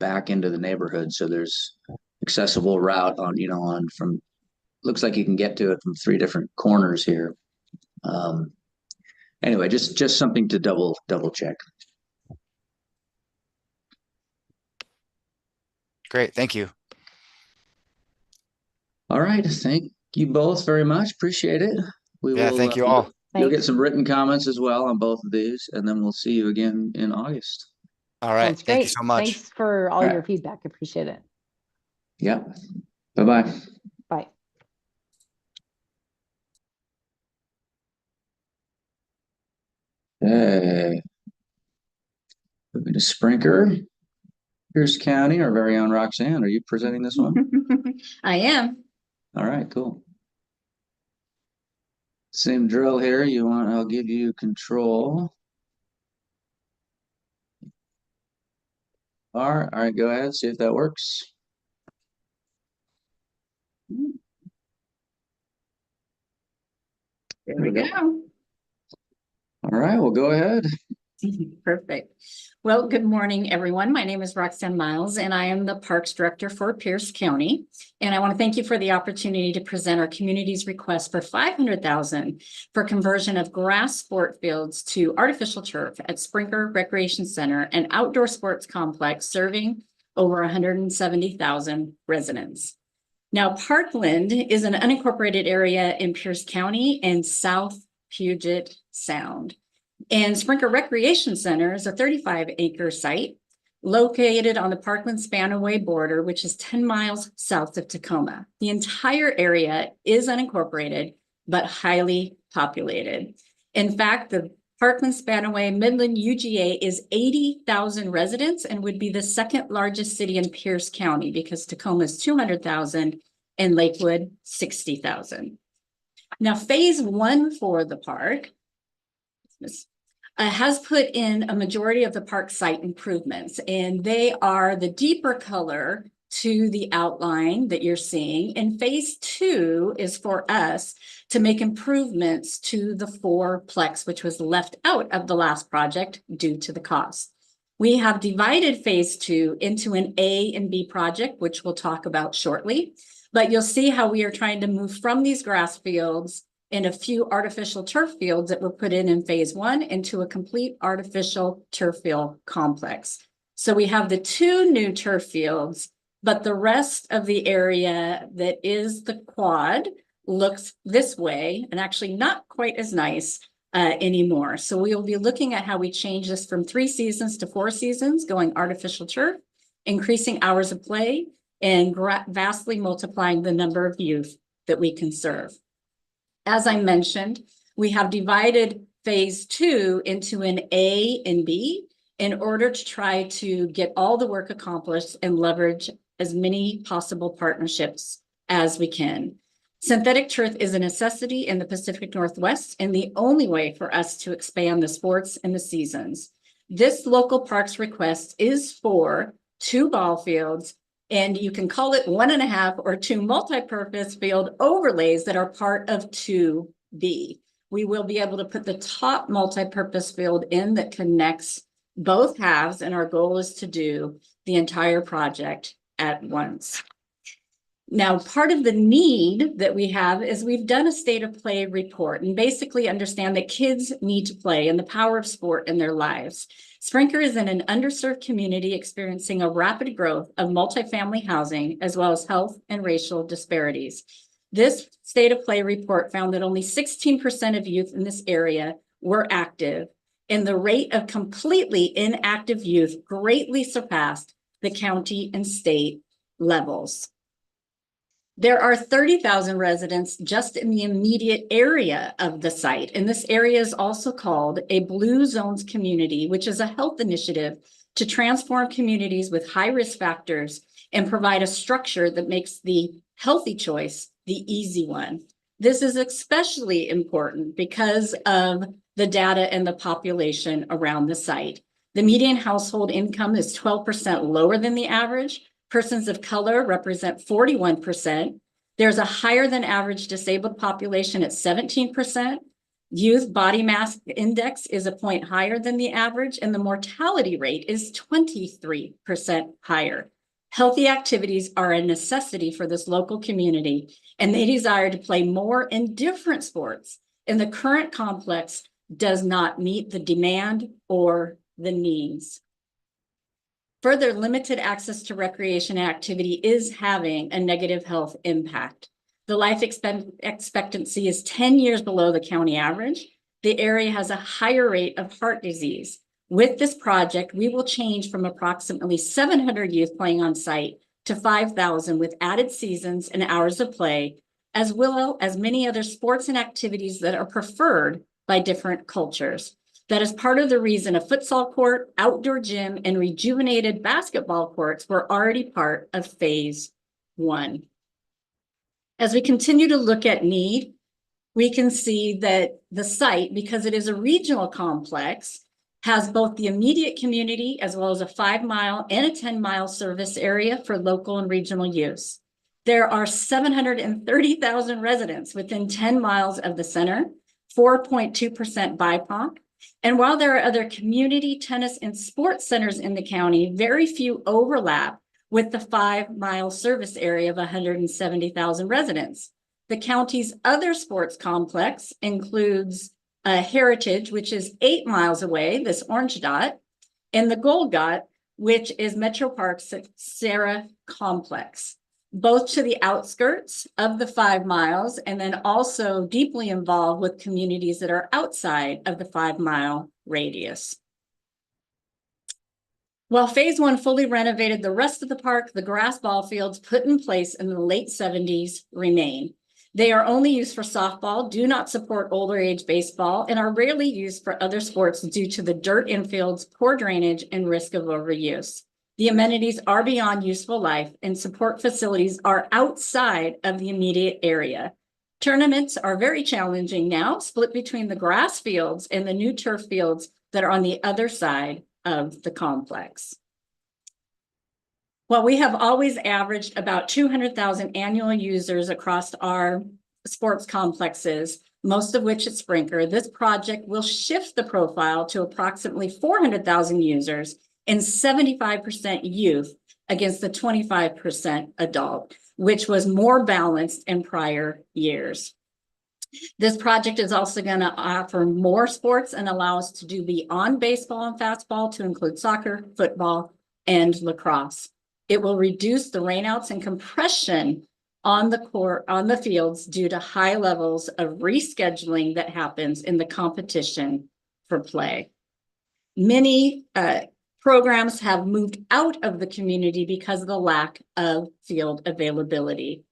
back into the neighborhood so there's accessible route on from, looks like you can get to it from 3 different corners here. Anyway, just something to double check. Great, thank you. All right, thank you both very much. Appreciate it. Thank you all. You'll get some written comments as well on both of these, and then we'll see you again in August. All right, Sounds thank great. you so much. Thanks for all your feedback. Appreciate it. Yep. Bye-bye. Bye. Hey. Moving to Sprinker, Pierce County, our very own Roxanne. Are you presenting this one? I am. All right, cool. Same drill here. I'll give you control. All right, go ahead, see if that works. There we go. All right, well, go ahead. Perfect. Well, good morning, everyone. My name is Roxanne Miles, and I am the Parks Director for Pierce County. And I want to thank you for the opportunity to present our community's request for $500,000 for conversion of grass sport fields to artificial turf at Sprinker Recreation Center, an outdoor sports complex serving over 170,000 residents. Now, Parkland is an unincorporated area in Pierce County and South Puget Sound. And Sprinker Recreation Center is a 35-acre site located on the Parkland-Spanaway border, which is 10 miles south of Tacoma. The entire area is unincorporated, but highly populated. In fact, the Parkland-Spanaway Midland UGA is 80,000 residents and would be the second largest city in Pierce County because Tacoma is 200,000 and Lakewood 60,000. Now, phase 1 for the park has put in a majority of the park site improvements, and they are the deeper color to the outline that you're seeing. And phase 2 is for us to make improvements to the 4-plex, which was left out of the last project due to the cost. We have divided phase 2 into an A and B project, which we'll talk about shortly. But you'll see how we are trying to move from these grass fields and a few artificial turf fields that were put in phase 1 into a complete artificial turf field complex. So we have the 2 new turf fields, but the rest of the area that is the quad looks this way and actually not quite as nice anymore. So we will be looking at how we change this from 3 seasons to 4 seasons, going artificial turf, increasing hours of play, and vastly multiplying the number of youth that we can serve. As I mentioned, we have divided phase 2 into an A and B in order to try to get all the work accomplished and leverage as many possible partnerships as we can. Synthetic turf is a necessity in the Pacific Northwest and the only way for us to expand the sports and the seasons. This local parks request is for 2 ball fields, and you can call it 1.5 or 2 multi-purpose field overlays that are part of 2B. We will be able to put the top multi-purpose field in that connects both halves, and our goal is to do the entire project at once. Now, part of the need that we have is we've done a state of play report and basically understand that kids need to play and the power of sport in their lives. Sprinker is in an underserved community experiencing a rapid growth of multifamily housing, as well as health and racial disparities. This state of play report found that only 16% of youth in this area were active, and the rate of completely inactive youth greatly surpassed the county and state levels. There are 30,000 residents just in the immediate area of the site. And this area is also called a Blue Zones community, which is a health initiative to transform communities with high risk factors and provide a structure that makes the healthy choice the easy one. This is especially important because of the data and the population around the site. The median household income is 12% lower than the average. Persons of color represent 41%. There's a higher than average disabled population at 17%. Youth body mass index is a point higher than the average, and the mortality rate is 23% higher. Healthy activities are a necessity for this local community, and they desire to play more and different sports. And the current complex does not meet the demand or the needs. Further, limited access to recreation activity is having a negative health impact. The life expectancy is 10 years below the county average. The area has a higher rate of heart disease. With this project, we will change from approximately 700 youth playing on site to 5,000 with added seasons and hours of play, as well as many other sports and activities that are preferred by different cultures. That is part of the reason a futsal court, outdoor gym, and rejuvenated basketball courts were already part of phase 1. As we continue to look at need, we can see that the site, because it is a regional complex, has both the immediate community as well as a 5-mile and a 10-mile service area for local and regional use. There are 730,000 residents within 10 miles of the center, 4.2% BIPOC. And while there are other community, tennis, and sports centers in the county, very few overlap with the 5-mile service area of 170,000 residents. The county's other sports complex includes Heritage, which is 8 miles away, this orange dot, and the gold dot, which is Metro Park's Sarah complex, both to the outskirts of the 5 miles and then also deeply involved with communities that are outside of the 5-mile radius. While phase 1 fully renovated the rest of the park, the grass ball fields put in place in the late 70s remain. They are only used for softball, do not support older age baseball, and are rarely used for other sports due to the dirt infields, poor drainage, and risk of overuse. The amenities are beyond useful life, and support facilities are outside of the immediate area. Tournaments are very challenging now, split between the grass fields and the new turf fields that are on the other side of the complex. While we have always averaged about 200,000 annual users across our sports complexes, most of which at Sprinker, this project will shift the profile to approximately 400,000 users and 75% youth against the 25% adult, which was more balanced in prior years. This project is also going to offer more sports and allow us to do beyond baseball and fastball to include soccer, football, and lacrosse. It will reduce the rainouts and compression on the court, on the fields, due to high levels of rescheduling that happens in the competition for play. Many programs have moved out of the community because of the lack of field availability.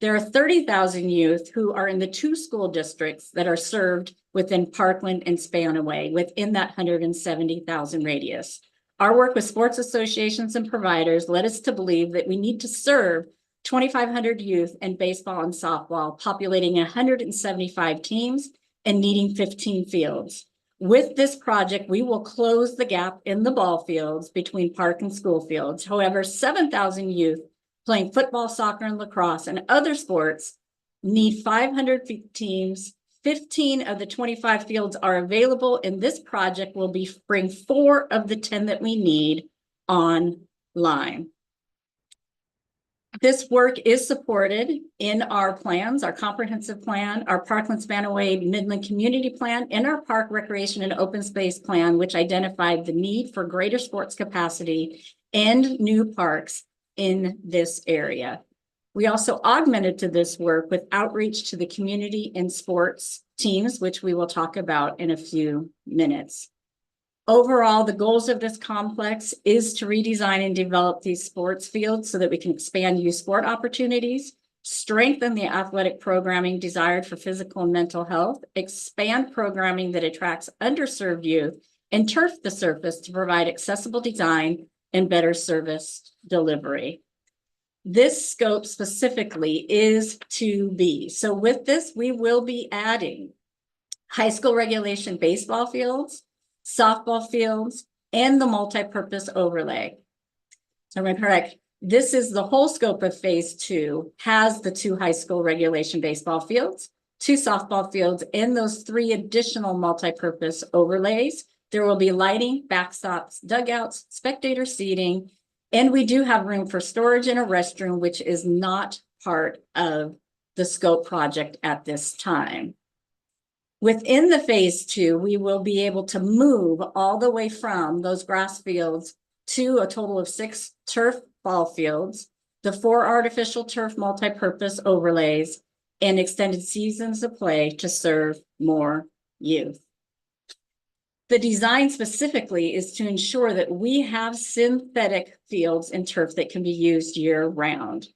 There are 30,000 youth who are in the 2 school districts that are served within Parkland and Spanaway, within that 170,000 radius. Our work with sports associations and providers led us to believe that we need to serve 2,500 youth in baseball and softball, populating 175 teams and needing 15 fields. With this project, we will close the gap in the ball fields between park and school fields. However, 7,000 youth playing football, soccer, and lacrosse and other sports need 500 teams. 15 of the 25 fields are available, and this project will bring 4 of the 10 that we need online. This work is supported in our plans, our comprehensive plan, our Parkland Spanaway Midland Community Plan, and our Park Recreation and Open Space Plan, which identified the need for greater sports capacity and new parks in this area. We also augmented to this work with outreach to the community and sports teams, which we will talk about in a few minutes. Overall, the goals of this complex is to redesign and develop these sports fields so that we can expand youth sport opportunities, strengthen the athletic programming desired for physical and mental health, expand programming that attracts underserved youth, and turf the surface to provide accessible design and better service delivery. This scope specifically is 2B. So with this, we will be adding high school regulation baseball fields, softball fields, and the multi-purpose overlay. So I'm going to correct. This is the whole scope of phase 2, has the 2 high school regulation baseball fields, 2 softball fields, and those 3 additional multi-purpose overlays. There will be lighting, backstops, dugouts, spectator seating, and we do have room for storage and a restroom, which is not part of the scope project at this time. Within the phase 2, we will be able to move all the way from those grass fields to a total of 6 turf ball fields, the 4 artificial turf multi-purpose overlays, and extended seasons of play to serve more youth. The design specifically is to ensure that we have synthetic fields and turf that can be used year-round.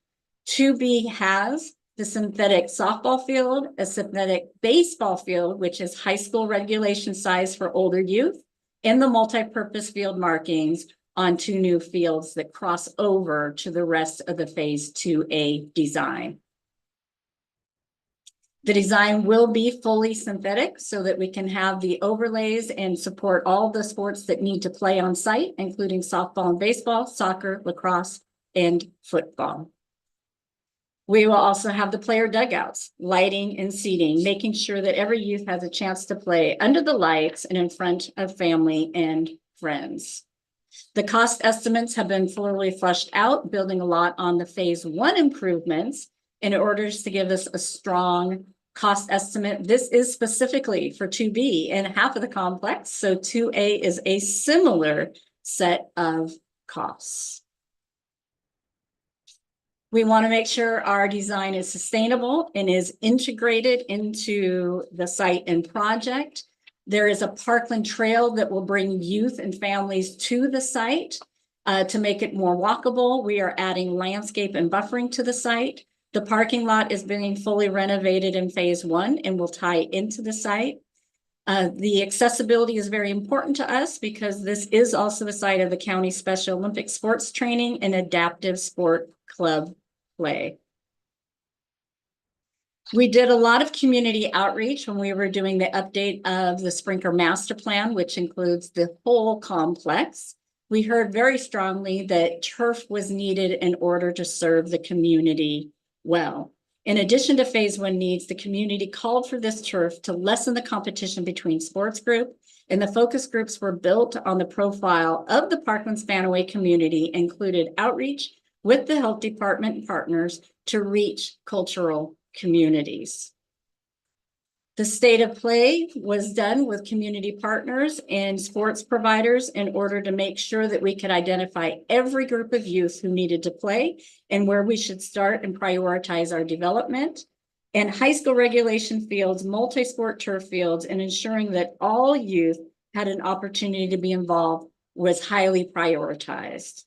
2B has the synthetic softball field, a synthetic baseball field, which is high school regulation size for older youth, and the multi-purpose field markings on 2 new fields that cross over to the rest of the phase 2A design. The design will be fully synthetic so that we can have the overlays and support all the sports that need to play on site, including softball and baseball, soccer, lacrosse, and football. We will also have the player dugouts, lighting and seating, making sure that every youth has a chance to play under the lights and in front of family and friends. The cost estimates have been fully fleshed out, building a lot on the phase 1 improvements in order to give us a strong cost estimate. This is specifically for 2B and half of the complex, so 2A is a similar set of costs. We want to make sure our design is sustainable and is integrated into the site and project. There is a Parkland trail that will bring youth and families to the site to make it more walkable. We are adding landscape and buffering to the site. The parking lot is being fully renovated in phase 1 and will tie into the site. The accessibility is very important to us because this is also the site of the County Special Olympics Sports Training and Adaptive Sport Club play. We did a lot of community outreach when we were doing the update of the Sprinker Master Plan, which includes the whole complex. we heard very strongly that turf was needed in order to serve the community well. In addition to phase one needs, the community called for this turf to lessen the competition between sports group, and the focus groups were built on the profile of the Parkland-Spanaway community, included outreach with the health department partners to reach cultural communities. The state of play was done with community partners and sports providers in order to make sure that we could identify every group of youth who needed to play and where we should start and prioritize our development. And high school regulation fields, multi-sport turf fields, and ensuring that all youth had an opportunity to be involved was highly prioritized.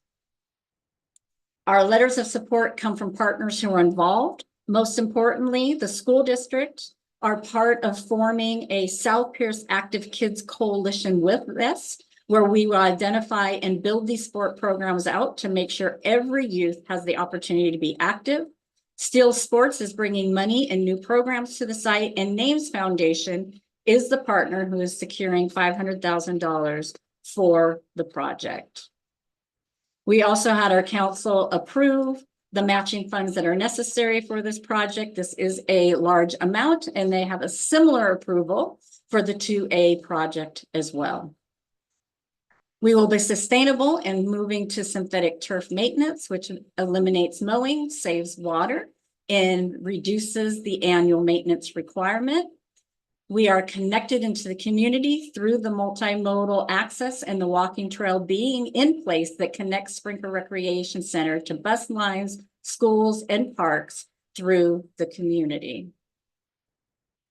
Our letters of support come from partners who are involved. Most importantly, the school district are part of forming a South Pierce Active Kids Coalition with this, where we will identify and build these sport programs out to make sure every youth has the opportunity to be active. Steel Sports is bringing money and new programs to the site, and Names Foundation is the partner who is securing $500,000 for the project. We also had our council approve the matching funds that are necessary for this project. This is a large amount, and they have a similar approval for the 2A project as well. We will be sustainable and moving to synthetic turf maintenance, which eliminates mowing, saves water, and reduces the annual maintenance requirement. We are connected into the community through the multimodal access and the walking trail being in place that connects Sprinkler Recreation Center to bus lines, schools, and parks through the community.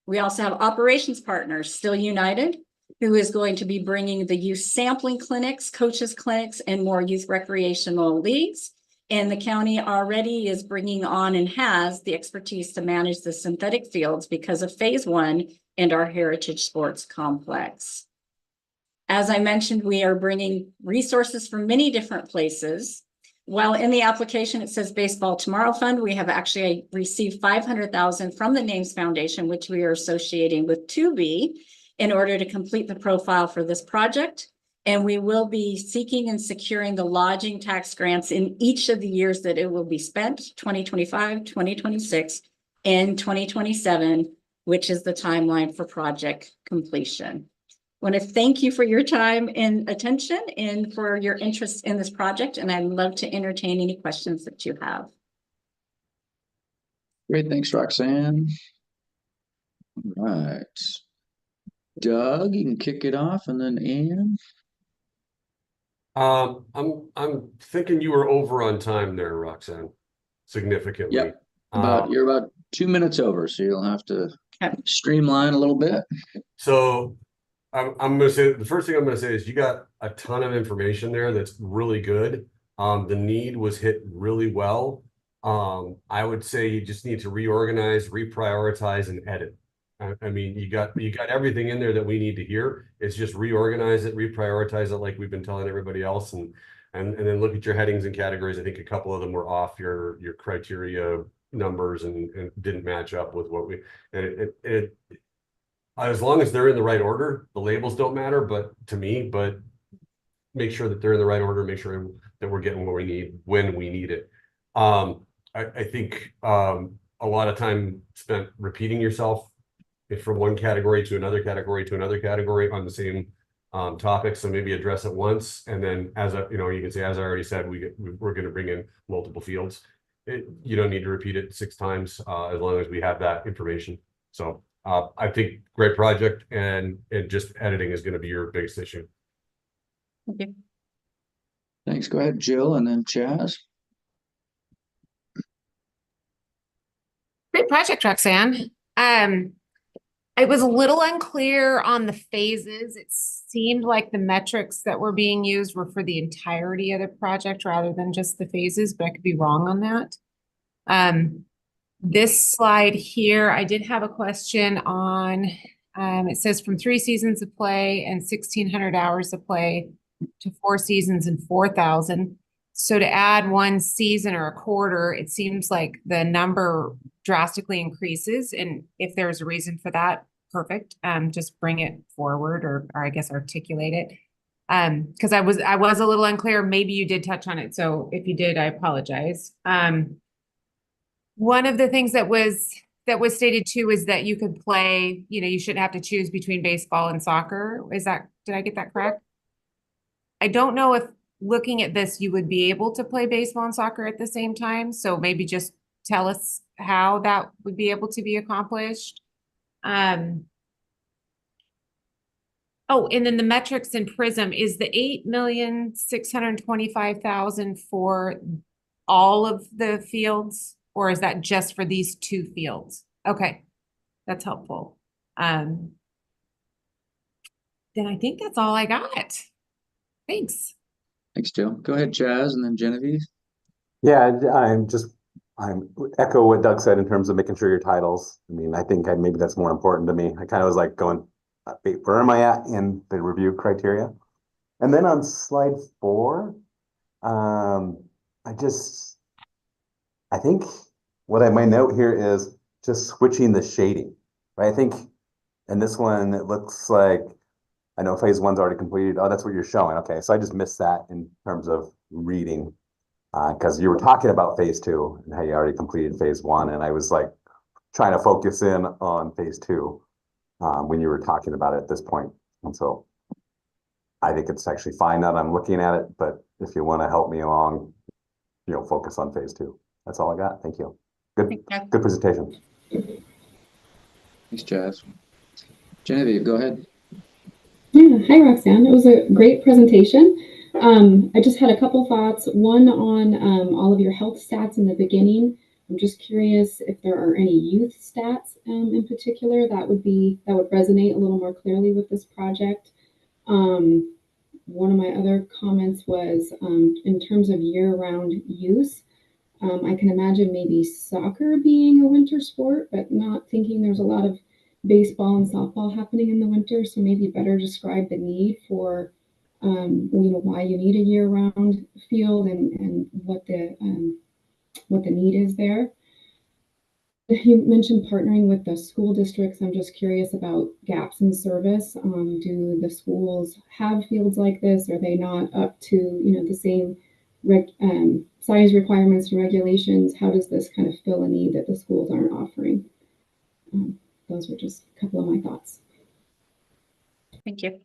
We also have operations partners, Still United, who is going to be bringing the youth sampling clinics, coaches clinics, and more youth recreational leagues. And the county already is bringing on and has the expertise to manage the synthetic fields because of phase one and our heritage sports complex. As I mentioned, we are bringing resources from many different places. While in the application, it says Baseball Tomorrow Fund, we have actually received $500,000 from the Names Foundation, which we are associating with 2B in order to complete the profile for this project. And we will be seeking and securing the lodging tax grants in each of the years that it will be spent, 2025, 2026, and 2027, which is the timeline for project completion. I want to thank you for your time and attention and for your interest in this project, and I'd love to entertain any questions that you have. Great, thanks, Roxanne. All right. Doug, you can kick it off, and then Ann. I'm thinking you were over on time there, Roxanne, significantly. Yep. You're about 2 minutes over, so you'll have to Okay. streamline a little bit. So I'm gonna say the first thing I'm gonna say is you got a ton of information there that's really good. The need was hit really well. I would say you just need to reorganize, reprioritize, and edit. I mean, you got everything in there that we need to hear. It's just reorganize it, reprioritize it, like we've been telling everybody else, and then look at your headings and categories. I think a couple of them were off your criteria numbers and didn't match up with what we. As long as they're in the right order, the labels don't matter, but to me, but make sure that they're in the right order, make sure that we're getting what we need when we need it. I think a lot of time spent repeating yourself from one category to another category to another category on the same topic. So maybe address it once, and then you can say, as I already said, we're going to bring in multiple fields. You don't need to repeat it 6 times as long as we have that information. So I think great project, and just editing is going to be your biggest issue. Okay. Thanks. Go ahead, Jill, and then Chaz. Great project, Roxanne. It was a little unclear on the phases. It seemed like the metrics that were being used were for the entirety of the project rather than just the phases, but I could be wrong on that. This slide here, I did have a question on, it says from 3 seasons of play and 1,600 hours of play to 4 seasons and 4,000. So to add 1 season or a quarter, it seems like the number drastically increases. And if there's a reason for that, perfect. Just bring it forward or I guess articulate it. Because I was a little unclear. Maybe you did touch on it. So if you did, I apologize. One of the things that was stated too is that you could play, you shouldn't have to choose between baseball and soccer. Did I get that correct? I don't know if looking at this, you would be able to play baseball and soccer at the same time. So maybe just tell us how that would be able to be accomplished. Oh, and then the metrics in Prism is the 8,625,000 for all of the fields, or is that just for these 2 fields? Okay, that's helpful. Then I think that's all I got. Thanks. Thanks, Jill. Go ahead, Chaz, and then Genevieve. Yeah, I'm echo what Doug said in terms of making sure your titles. I mean, I think maybe that's more important to me. I kind of was like going, wait, where am I at in the review criteria? And then on slide 4, I think what I might note here is just switching the shading, right? I think in this one, it looks like, I know phase 1's already completed. Oh, that's what you're showing. Okay, so I just missed that in terms of reading. Because you were talking about phase 2 and how you already completed phase 1, and I was like trying to focus in on phase 2 when you were talking about it at this point. And so I think it's actually fine that I'm looking at it, but if you want to help me along, focus on phase 2. That's all I got. Thank you. Good presentation. Thanks, Chaz. Genevieve, go ahead. Yeah, hi Roxanne. It was a great presentation. I just had a couple thoughts. One on all of your health stats in the beginning. I'm just curious if there are any youth stats in particular that would resonate a little more clearly with this project. One of my other comments was in terms of year-round use. I can imagine maybe soccer being a winter sport, but not thinking there's a lot of baseball and softball happening in the winter. So maybe better describe the need for, why you need a year-round field and what the need is there. You mentioned partnering with the school districts. I'm just curious about gaps in service. Do the schools have fields like this? Are they not up to, the same size requirements and regulations? How does this kind of fill a need that the schools aren't offering? Those were just a couple of my thoughts. Thank you.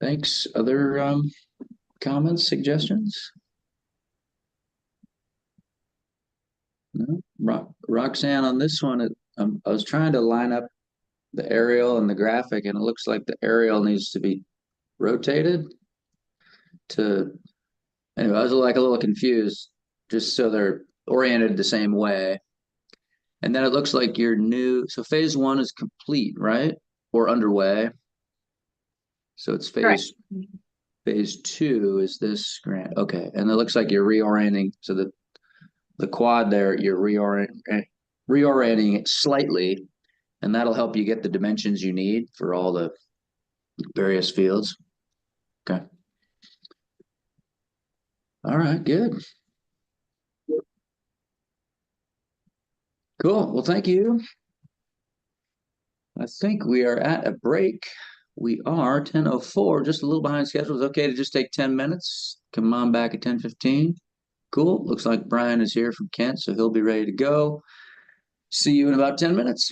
Thanks. Other comments, suggestions? No? Roxanne, on this one, I was trying to line up the aerial and the graphic, and it looks like the aerial needs to be rotated to, anyway, I was like a little confused, just so they're oriented the same way. And then it looks like so phase 1 is complete, right? Or underway. So it's phase 2 is this grant. Okay. And it looks like you're reorienting. So the quad there, you're reorienting it slightly, and that'll help you get the dimensions you need for all the various fields. Okay. All right, good. Cool. Well, thank you. I think we are at a break. We are 10:04, just a little behind schedule. It's okay to just take 10 minutes. Come on back at 10:15. Cool. Looks like Brian is here from Kent, so he'll be ready to go. See you in about 10 minutes.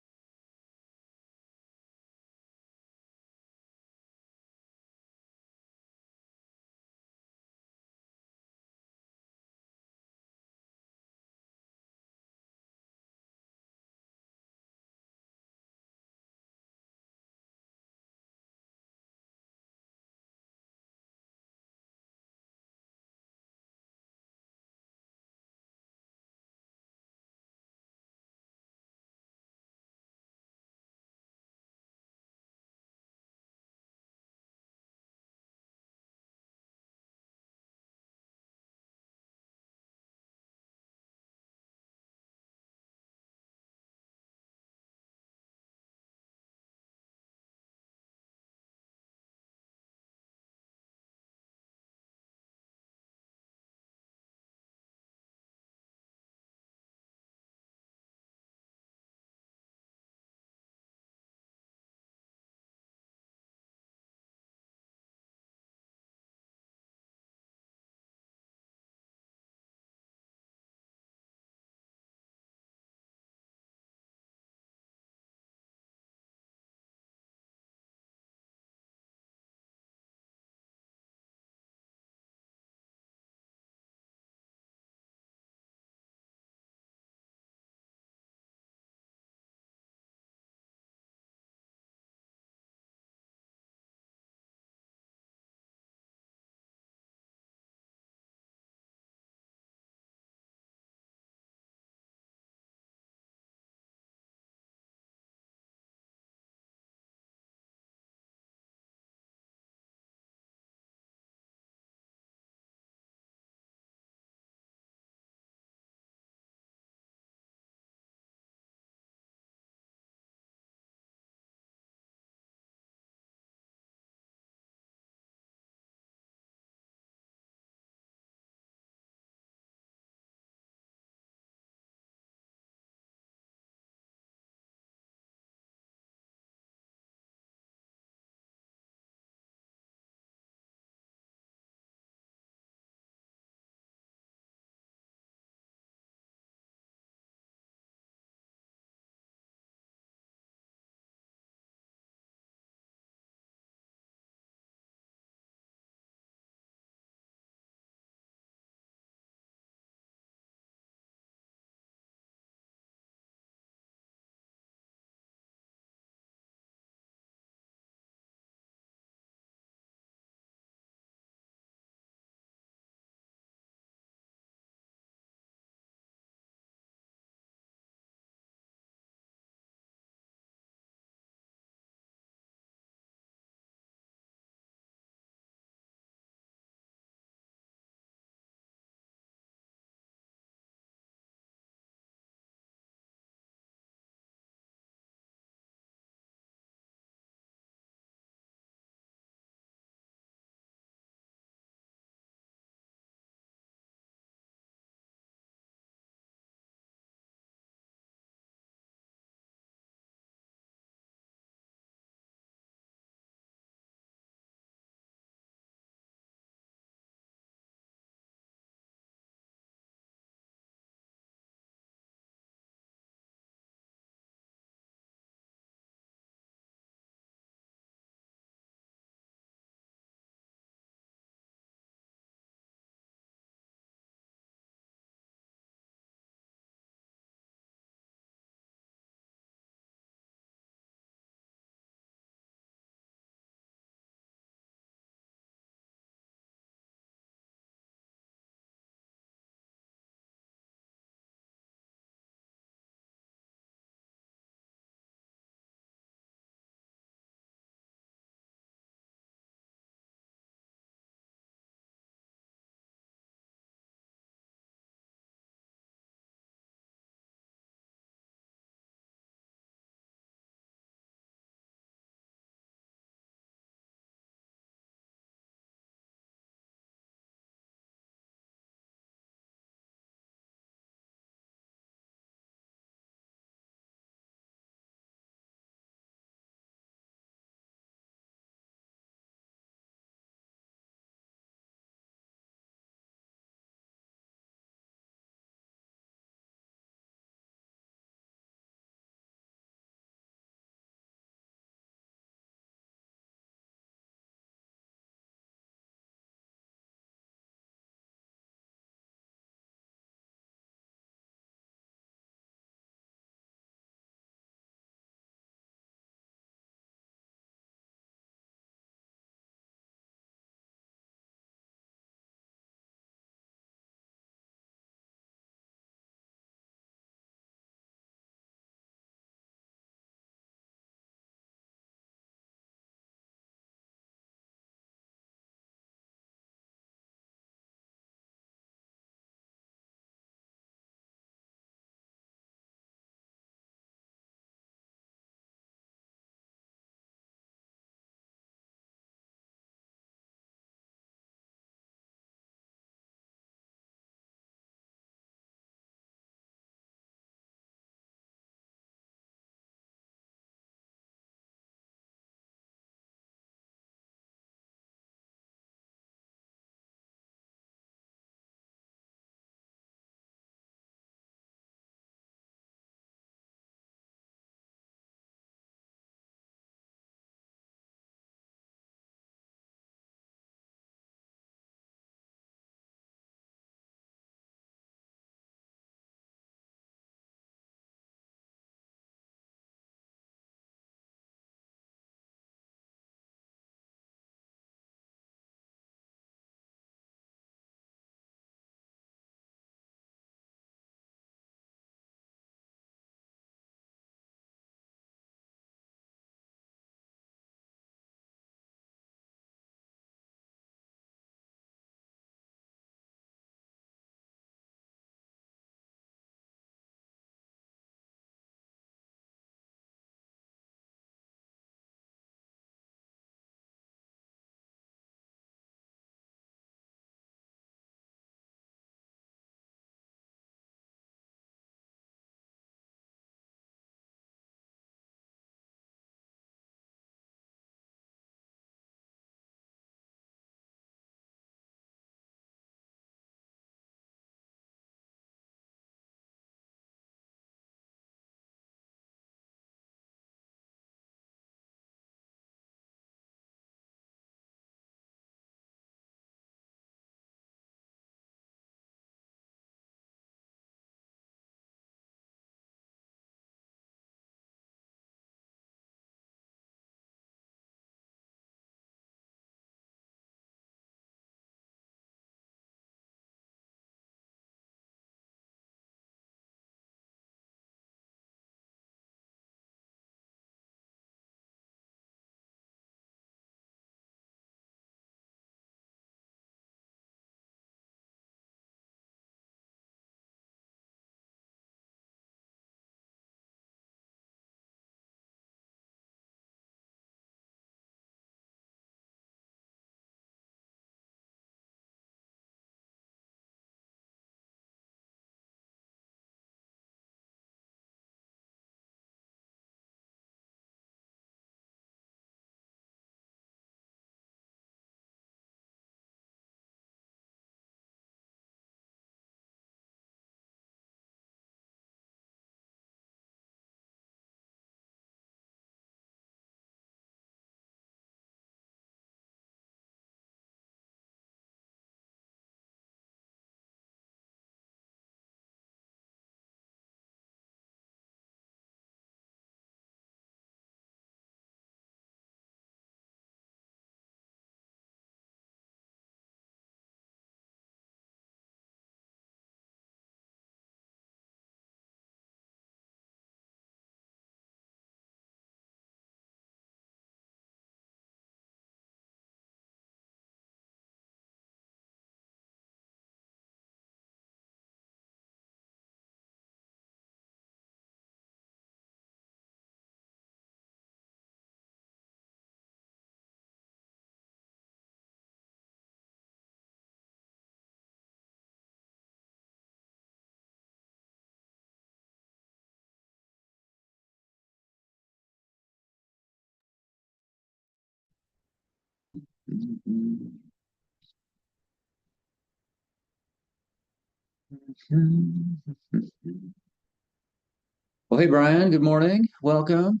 Well, hey, Brian, good morning. Welcome.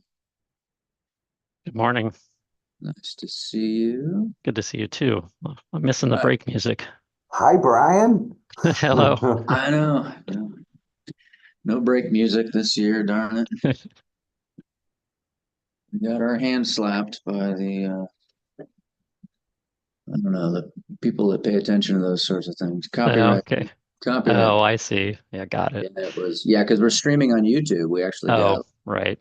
Good morning. Nice to see you. Good to see you too. I'm missing the break music. Hi, Brian. Hello. I know. No break music this year, darn it. We got our hands slapped by the I don't know, the people that pay attention to those sorts of things. Copyright. Okay. Copyright. Oh, I see. Yeah, got it. Yeah, because we're streaming on YouTube. We actually Oh, got right.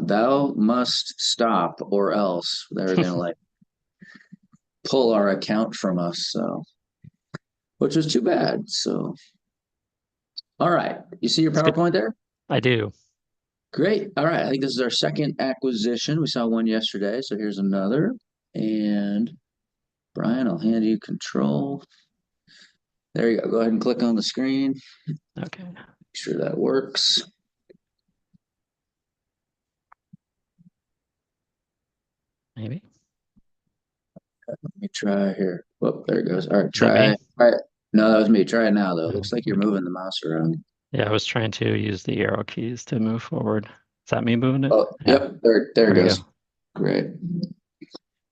thou must stop or else they're gonna like pull our account from us. So, which is too bad. So, all right. You see your It's good. PowerPoint there? I do. Great. All right. I think this is our second acquisition. We saw one yesterday, so here's another. And Brian, I'll hand you control. There you go. Go ahead and click on the screen. Okay. Make sure that works. Maybe. Let me try here. Whoop, there it goes. All right, Is that me? try it. No, that was me. Try it now, though. It Oh, looks like you're okay. moving the mouse around. Yeah, I was trying to use the arrow keys to move forward. Is that me moving it? Oh, Yeah. yep. There it we goes. go. Great.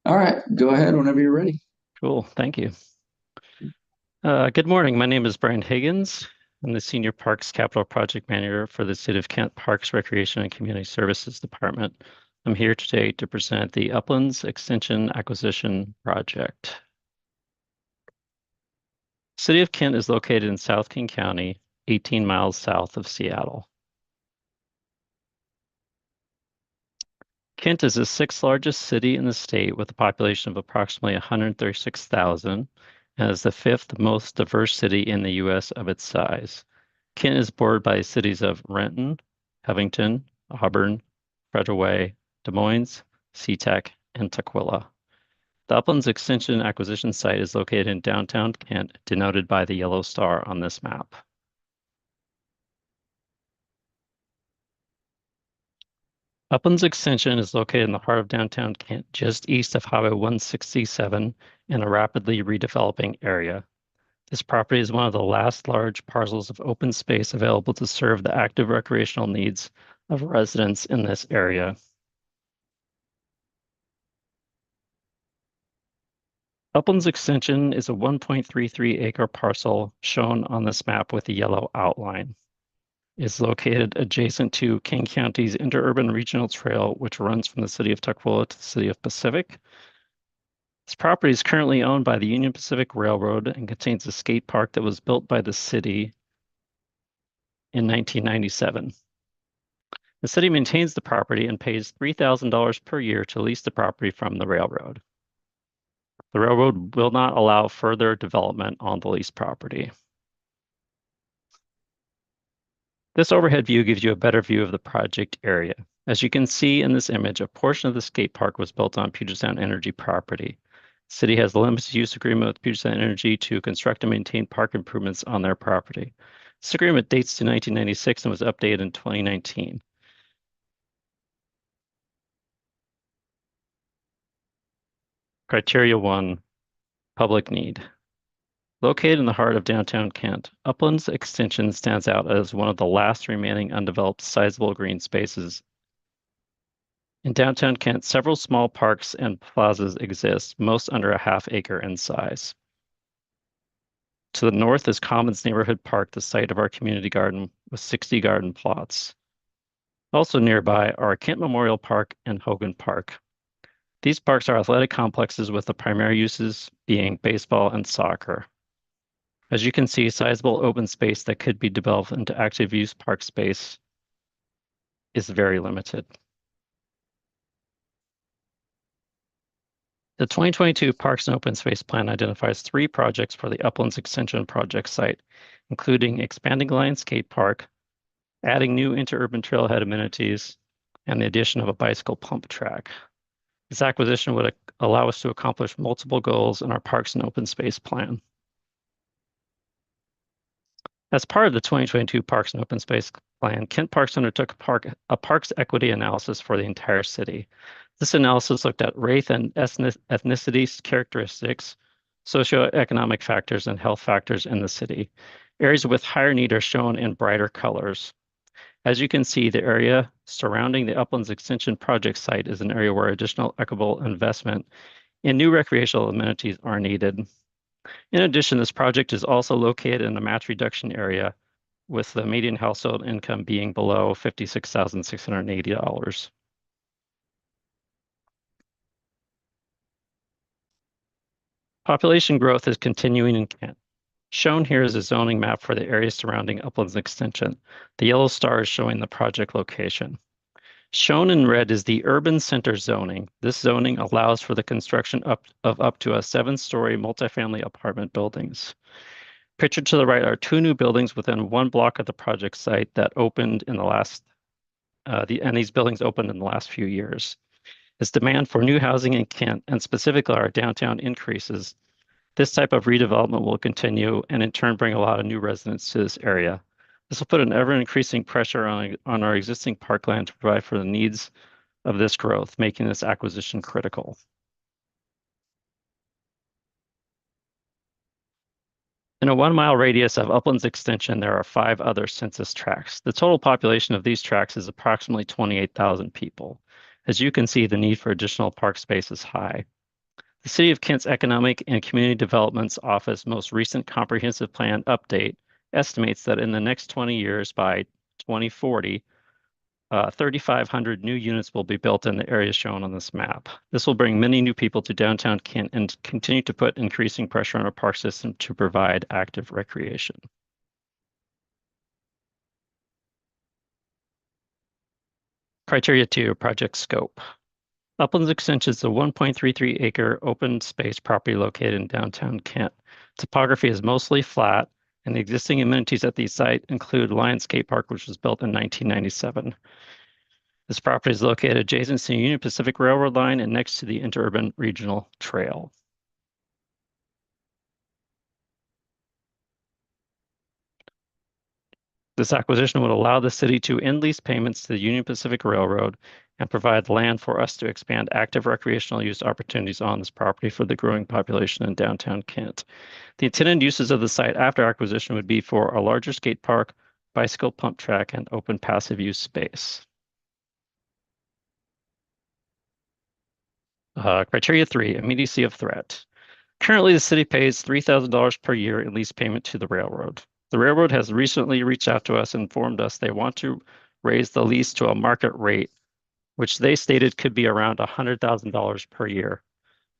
All right, go ahead whenever you're ready. Cool. Thank you. Good morning. My name is Brian Higgins. I'm the Senior Parks Capital Project Manager for the City of Kent Parks, Recreation, and Community Services Department. I'm here today to present the Uplands Extension Acquisition Project. City of Kent is located in South King County, 18 miles south of Seattle. Kent is the sixth largest city in the state with a population of approximately 136,000 and is the fifth most diverse city in the U.S. of its size. Kent is bordered by the cities of Renton, Covington, Auburn, Federal Way, Des Moines, SeaTac, and Tukwila. The Uplands Extension acquisition site is located in downtown Kent, denoted by the yellow star on this map. Uplands Extension is located in the heart of downtown Kent, just east of Highway 167 in a rapidly redeveloping area. This property is one of the last large parcels of open space available to serve the active recreational needs of residents in this area. Uplands Extension is a 1.33 acre parcel shown on this map with a yellow outline. Is located adjacent to King County's Interurban Regional Trail, which runs from the city of Tukwila to the city of Pacific. This property is currently owned by the Union Pacific Railroad and contains a skate park that was built by the city in 1997. The city maintains the property and pays $3,000 per year to lease the property from the railroad. The railroad will not allow further development on the leased property. This overhead view gives you a better view of the project area. As you can see in this image, a portion of the skate park was built on Puget Sound Energy property. The city has a limited use agreement with Puget Sound Energy to construct and maintain park improvements on their property. This agreement dates to 1996 and was updated in 2019. Criteria 1, public need. Located in the heart of downtown Kent, Uplands Extension stands out as one of the last remaining undeveloped sizable green spaces. In downtown Kent, several small parks and plazas exist, most under a half acre in size. To the north is Commons Neighborhood Park, the site of our community garden with 60 garden plots. Also nearby are Kent Memorial Park and Hogan Park. These parks are athletic complexes with the primary uses being baseball and soccer. As you can see, sizable open space that could be developed into active use park space is very limited. The 2022 Parks and Open Space Plan identifies 3 projects for the Uplands Extension project site, including expanding Lion Skate Park, adding new interurban trailhead amenities, and the addition of a bicycle pump track. This acquisition would allow us to accomplish multiple goals in our Parks and Open Space Plan. As part of the 2022 Parks and Open Space Plan, Kent Parks undertook a parks equity analysis for the entire city. This analysis looked at race and ethnicity characteristics, socioeconomic factors, and health factors in the city. Areas with higher need are shown in brighter colors. As you can see, the area surrounding the Uplands Extension project site is an area where additional equitable investment in new recreational amenities are needed. In addition, this project is also located in a match reduction area, with the median household income being below $56,680. Population growth is continuing in Kent. Shown here is a zoning map for the area surrounding Uplands Extension. The yellow star is showing the project location. Shown in red is the urban center zoning. This zoning allows for the construction of up to a 7-story multifamily apartment buildings. Pictured to the right are 2 new buildings within 1 block of the project site that opened in the last, and these buildings opened in the last few years. As demand for new housing in Kent, and specifically our downtown, increases, this type of redevelopment will continue and in turn bring a lot of new residents to this area. This will put an ever-increasing pressure on our existing parkland to provide for the needs of this growth, making this acquisition critical. In a 1-mile radius of Uplands Extension, there are 5 other census tracts. The total population of these tracts is approximately 28,000 people. As you can see, the need for additional park space is high. The City of Kent's Economic and Community Development's Office most recent comprehensive plan update estimates that in the next 20 years, by 2040, 3,500 new units will be built in the areas shown on this map. This will bring many new people to downtown Kent and continue to put increasing pressure on our park system to provide active recreation. Criteria 2, project scope. Uplands Extension is a 1.33-acre open space property located in downtown Kent. Topography is mostly flat, and the existing amenities at the site include Lion Skate Park, which was built in 1997. This property is located adjacent to the Union Pacific Railroad line and next to the Interurban Regional Trail. This acquisition would allow the city to end lease payments to the Union Pacific Railroad and provide land for us to expand active recreational use opportunities on this property for the growing population in downtown Kent. The intended uses of the site after acquisition would be for a larger skate park, bicycle pump track, and open passive use space. Criteria 3, immediacy of threat. Currently, the city pays $3,000 per year in lease payment to the railroad. The railroad has recently reached out to us and informed us they want to raise the lease to a market rate, which they stated could be around $100,000 per year.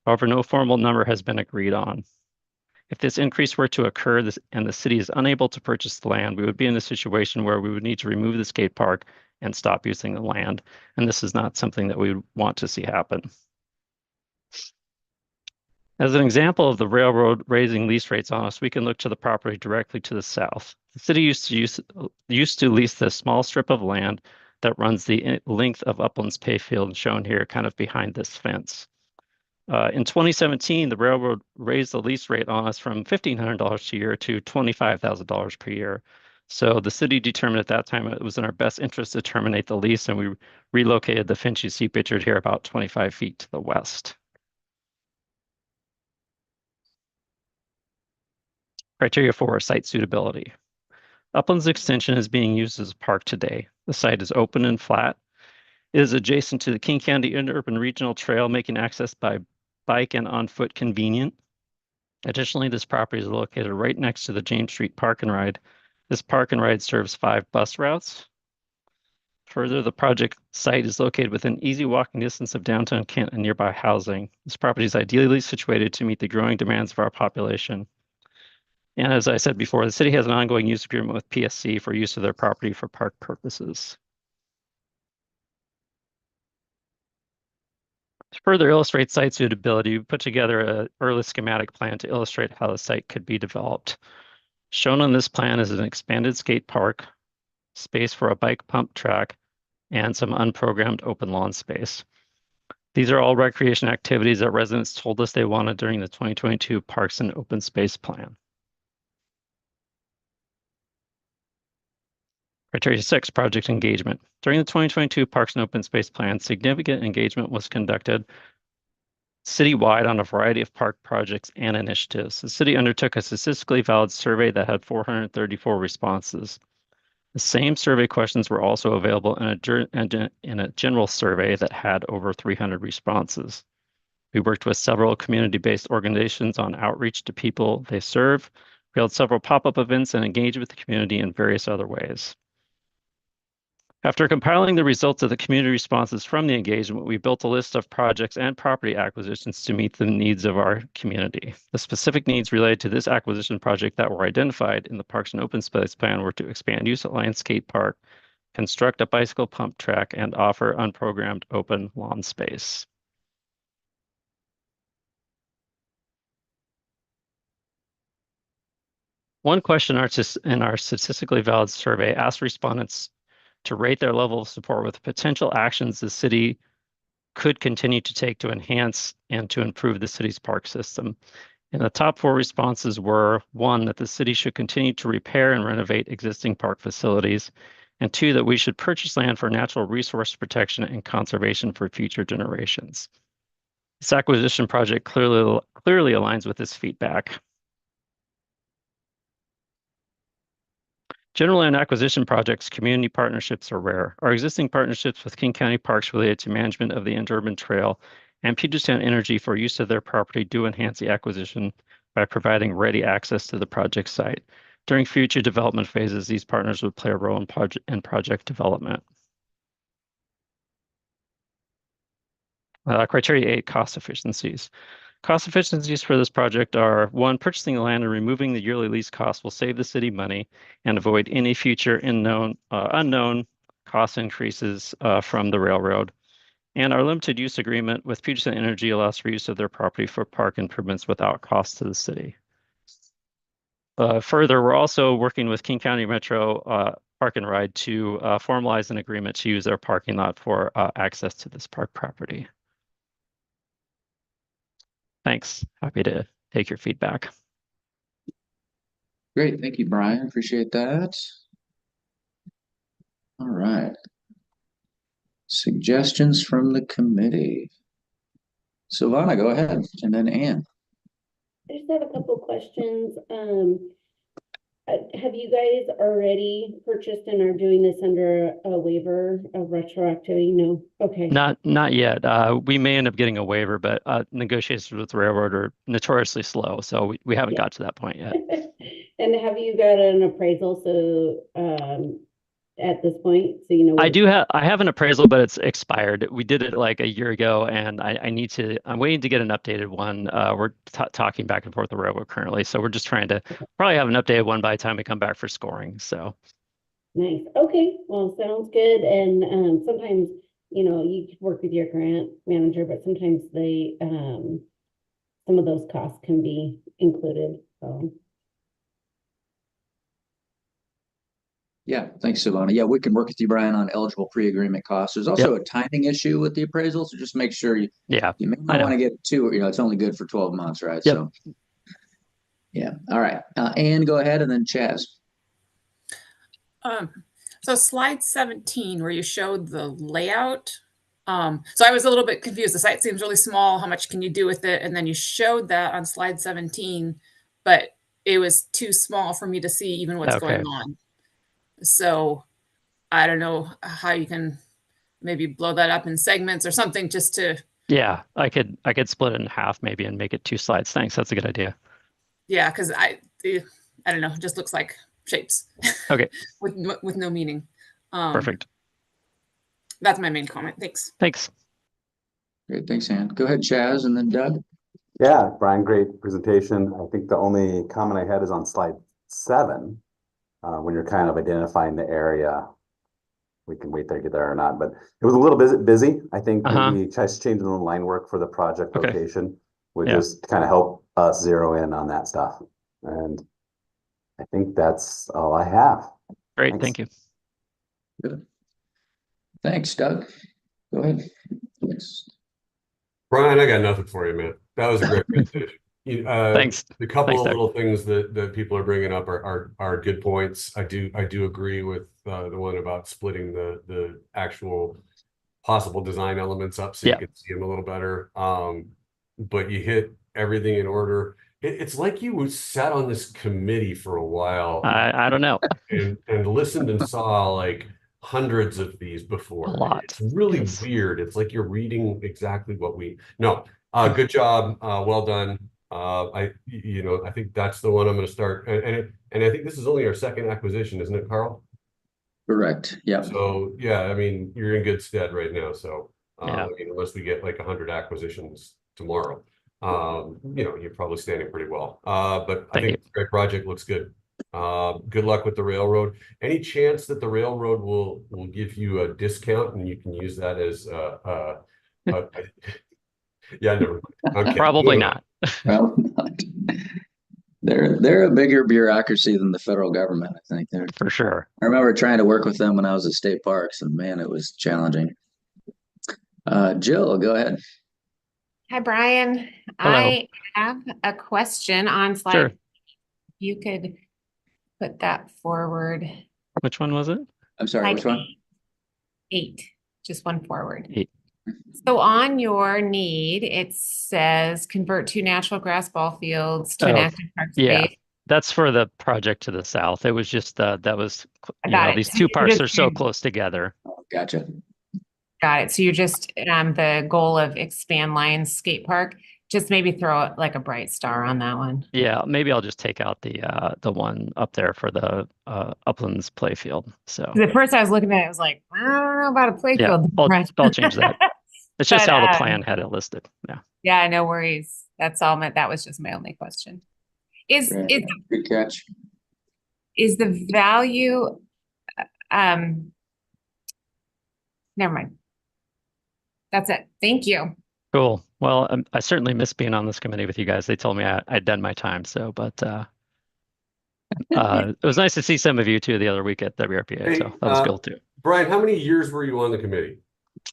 However, no formal number has been agreed on. If this increase were to occur and the city is unable to purchase the land, we would be in a situation where we would need to remove the skate park and stop using the land. And this is not something that we would want to see happen. As an example of the railroad raising lease rates on us, we can look to the property directly to the south. The city used to lease this small strip of land that runs the length of Uplands Payfield, shown here kind of behind this fence. In 2017, the railroad raised the lease rate on us from $1,500 a year to $25,000 per year. So the city determined at that time it was in our best interest to terminate the lease, and we relocated the fence you see pictured here about 25 feet to the west. Criteria 4, site suitability. Uplands Extension is being used as a park today. The site is open and flat. It is adjacent to the King County Interurban Regional Trail, making access by bike and on foot convenient. Additionally, this property is located right next to the James Street Park and Ride. This park and ride serves 5 bus routes. Further, the project site is located within easy walking distance of downtown Kent and nearby housing. This property is ideally situated to meet the growing demands of our population. And as I said before, the city has an ongoing use agreement with PSC for use of their property for park purposes. To further illustrate site suitability, we put together an early schematic plan to illustrate how the site could be developed. Shown on this plan is an expanded skate park, space for a bike pump track, and some unprogrammed open lawn space. These are all recreation activities that residents told us they wanted during the 2022 Parks and Open Space Plan. Criteria 6, project engagement. During the 2022 Parks and Open Space Plan, significant engagement was conducted citywide on a variety of park projects and initiatives. The city undertook a statistically valid survey that had 434 responses. The same survey questions were also available in a general survey that had over 300 responses. We worked with several community-based organizations on outreach to people they serve. We held several pop-up events and engaged with the community in various other ways. After compiling the results of the community responses from the engagement, we built a list of projects and property acquisitions to meet the needs of our community. The specific needs related to this acquisition project that were identified in the Parks and Open Space Plan were to expand use at Landscape Park, construct a bicycle pump track, and offer unprogrammed open lawn space. One question in our statistically valid survey asked respondents to rate their level of support with potential actions the city could continue to take to enhance and to improve the city's park system. And the top 4 responses were 1, that the city should continue to repair and renovate existing park facilities, and 2, that we should purchase land for natural resource protection and conservation for future generations. This acquisition project clearly aligns with this feedback. General land acquisition projects, community partnerships are rare. Our existing partnerships with King County Parks related to management of the Interurban Trail and Puget Sound Energy for use of their property do enhance the acquisition by providing ready access to the project site. During future development phases, these partners would play a role in project development. Criteria 8, cost efficiencies. Cost efficiencies for this project are 1, purchasing the land and removing the yearly lease cost will save the city money and avoid any future unknown cost increases from the railroad. And our limited use agreement with Puget Sound Energy allows for use of their property for park improvements without cost to the city. Further, we're also working with King County Metro Park and Ride to formalize an agreement to use their parking lot for access to this park property. Thanks. Happy to take your feedback. Great. Thank you, Brian. Appreciate that. All right. Suggestions from the committee. Silvana, go ahead. And then Ann. I just have a couple questions. Have you guys already purchased and are doing this under a waiver of retroactivity? No. Okay. Not yet. We may end up getting a waiver, but negotiations with the railroad are notoriously slow, so we haven't got to that point yet. And have you got an appraisal? So at this point, so you know. I have an appraisal, but it's expired. We did it like a year ago, and I'm waiting to get an updated one. We're talking back and forth with the railroad currently, so we're just trying to probably have an updated one by the time we come back for scoring. So nice. Okay. Well, sounds good. And sometimes, you know, you could work with your grant manager, but sometimes they some of those costs can be included. So. Yeah, thanks, Silvana. Yeah, we can work with you, Brian, on eligible pre-agreement costs. There's also a timing issue with the appraisal, so just make sure you may not want to get too, it's only good for 12 months, right? Yep. So, yeah. All right. Ann, go ahead, and then Chaz. So slide 17, where you showed the layout. So I was a little bit confused. The site seems really small. How much can you do with it? And then you showed that on slide 17, but it was too small for me to see even what's going on. So I don't know how you can maybe blow that up in segments or something just to. Yeah, I could split it in half maybe and make it 2 slides. Thanks. That's a good idea. Yeah, because I don't know, it just looks like shapes. Okay. with no meaning. Perfect. That's my main comment. Thanks. Thanks. Great. Thanks, Ann. Go ahead, Chaz, and then Doug. Yeah, Brian, great presentation. I think the only comment I had is on slide 7. When you're kind of identifying the area, we can wait to get there or not, but it was a little bit busy. I think maybe just changing the line work for the project location would just kind of help us zero in on that stuff. And I think that's all I have. Great. Thank you. Good. Thanks, Doug. Go ahead. Yes. Brian, I got nothing for you, man. That was a great presentation. Thanks. The couple Thanks, of Doug. little things that people are bringing up are good points. I do agree with the one about splitting the actual possible design elements up so you Yeah. can see them a little better. But you hit everything in order. It's like you sat on this committee for a while I don't know. and listened and saw like hundreds of these before. A lot. It's really Yes. weird. It's like you're reading exactly what we no. Good job. Well done. I think that's the one I'm going to start. And I think this is only our second acquisition, isn't it, Carl? Correct. Yeah. So yeah, I mean, you're in good stead right now. So Yeah. I mean, unless we get like 100 acquisitions tomorrow, you're probably standing pretty well. But I Thank think you. it's a great project. Looks good. Good luck with the railroad. Any chance that the railroad will give you a discount and you can use that as yeah, never mind. Okay. Probably not. Well, they're a bigger bureaucracy than the federal government, I think. They're For sure. I remember trying to work with them when I was at state parks, and man, it was challenging. Jill, go ahead. Hi, Brian. Hello. I have a question on slide. Sure. You could put that forward. Which one was it? I'm sorry, Slide which one? 8, just one forward. 8. So on your need, it says convert 2 natural grass ball fields to an Oh, active park yeah. space. That's for the project to the south. It was just that was, I got it. these So two you parks just are so did- close together. Oh, gotcha. Got it. So you're just the goal of expand Lions Skate Park. Just maybe throw like a bright star on that one. Yeah, maybe I'll just take out the one up there for the Uplands playfield. So 'Cause at first I was looking at it, I was like, I don't know about a yeah, playfield. I'll change that. It's just But, how the plan had it listed. Yeah. Yeah, no worries. That's all that was just my only question. Is Great. Good catch. the value never mind. That's it. Thank you. Cool. Well, I certainly miss being on this committee with you guys. They told me I'd done my time. So, but it was nice to see some of you too the other week at WRPA. Hey, So that was cool too. Brian, how many years were you on the committee?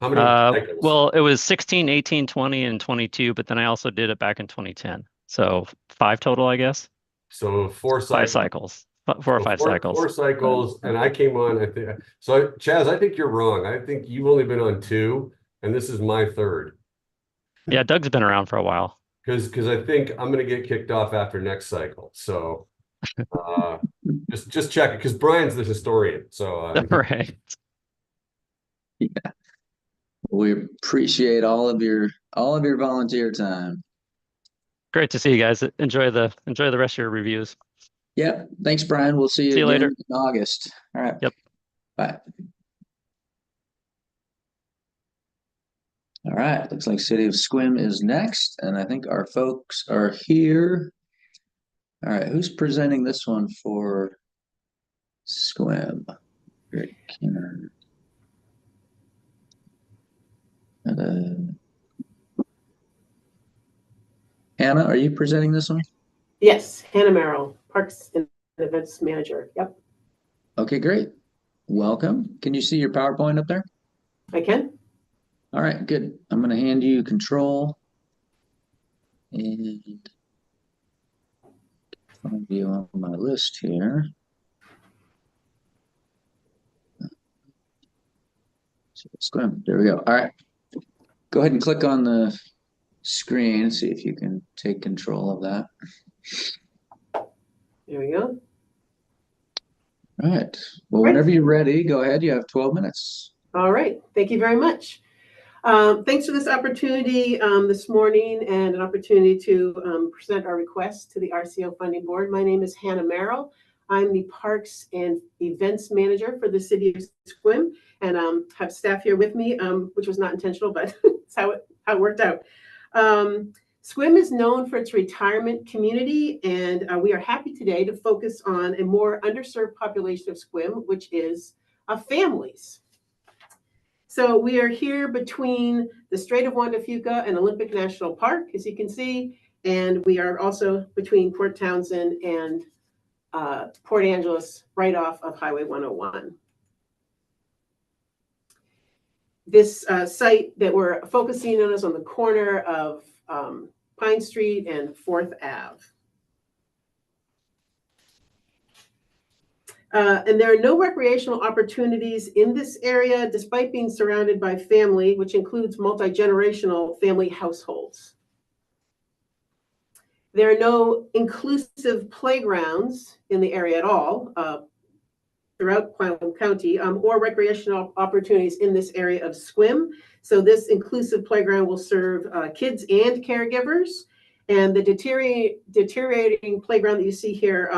How many cycles? Well, it was 16, 18, 20, and 22, but then I also did it back in 2010. So 5 total, I guess. So 4 5 cycles. cycles. 4 or 5 cycles. 4 cycles, and I came on. I think so. Chaz, I think you're wrong. I think you've only been on 2, and this is my 3rd. Yeah, Doug's been around for a while. Because I think I'm going to get kicked off after next cycle. So just check it, because Brian's the historian. So Right. Yeah. We appreciate all of your volunteer time. Great to see you guys. Enjoy the rest of your reviews. Yep. Thanks, Brian. We'll see you again later. in August. All right. Yep. Bye. All right. Looks like City of Sequim is next, and I think our folks are here. All right. Who's presenting this one for Sequim? Rick Kinner. Hannah, are you presenting this one? Yes, Hannah Merrill, Parks and Events Manager. Yep, Okay, great. Welcome. Can you see your PowerPoint up there? I can. All right, good. I'm going to hand you control and find you on my list here. So Sequim, there we go. All right. Go ahead and click on the screen and see if you can take control of that. There we go. All right. Well, Right. whenever you're ready, go ahead. You have 12 minutes. All right, thank you very much. Thanks for this opportunity this morning and an opportunity to present our request to the RCO Funding Board. My name is Hannah Merrill. I'm the Parks and Events Manager for the City of Sequim, and have staff here with me, which was not intentional, but it's how it worked out. Sequim is known for its retirement community, and we are happy today to focus on a more underserved population of Sequim, which is families. So we are here between the Strait of Juan de Fuca and Olympic National Park, as you can see, and we are also between Port Townsend and Port Angeles, right off of Highway 101. This site that we're focusing on is on the corner of Pine Street and 4th Ave. And there are no recreational opportunities in this area, despite being surrounded by family, which includes multi-generational family households. There are no inclusive playgrounds in the area at all throughout Clallam County, or recreational opportunities in this area of swim. So this inclusive playground will serve kids and caregivers. And the deteriorating playground that you see here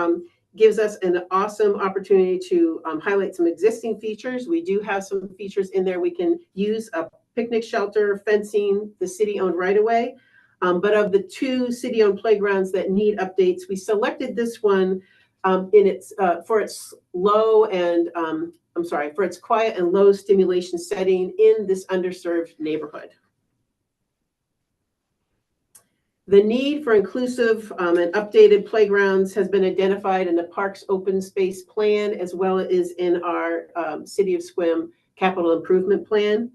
gives us an awesome opportunity to highlight some existing features. We do have some features in there. We can use a picnic shelter, fencing, the city-owned right-of-way. But of the 2 city-owned playgrounds that need updates, we selected this one for its low and for its quiet and low stimulation setting in this underserved neighborhood. The need for inclusive and updated playgrounds has been identified in the Parks Open Space Plan, as well as in our City of Sequim Capital Improvement Plan.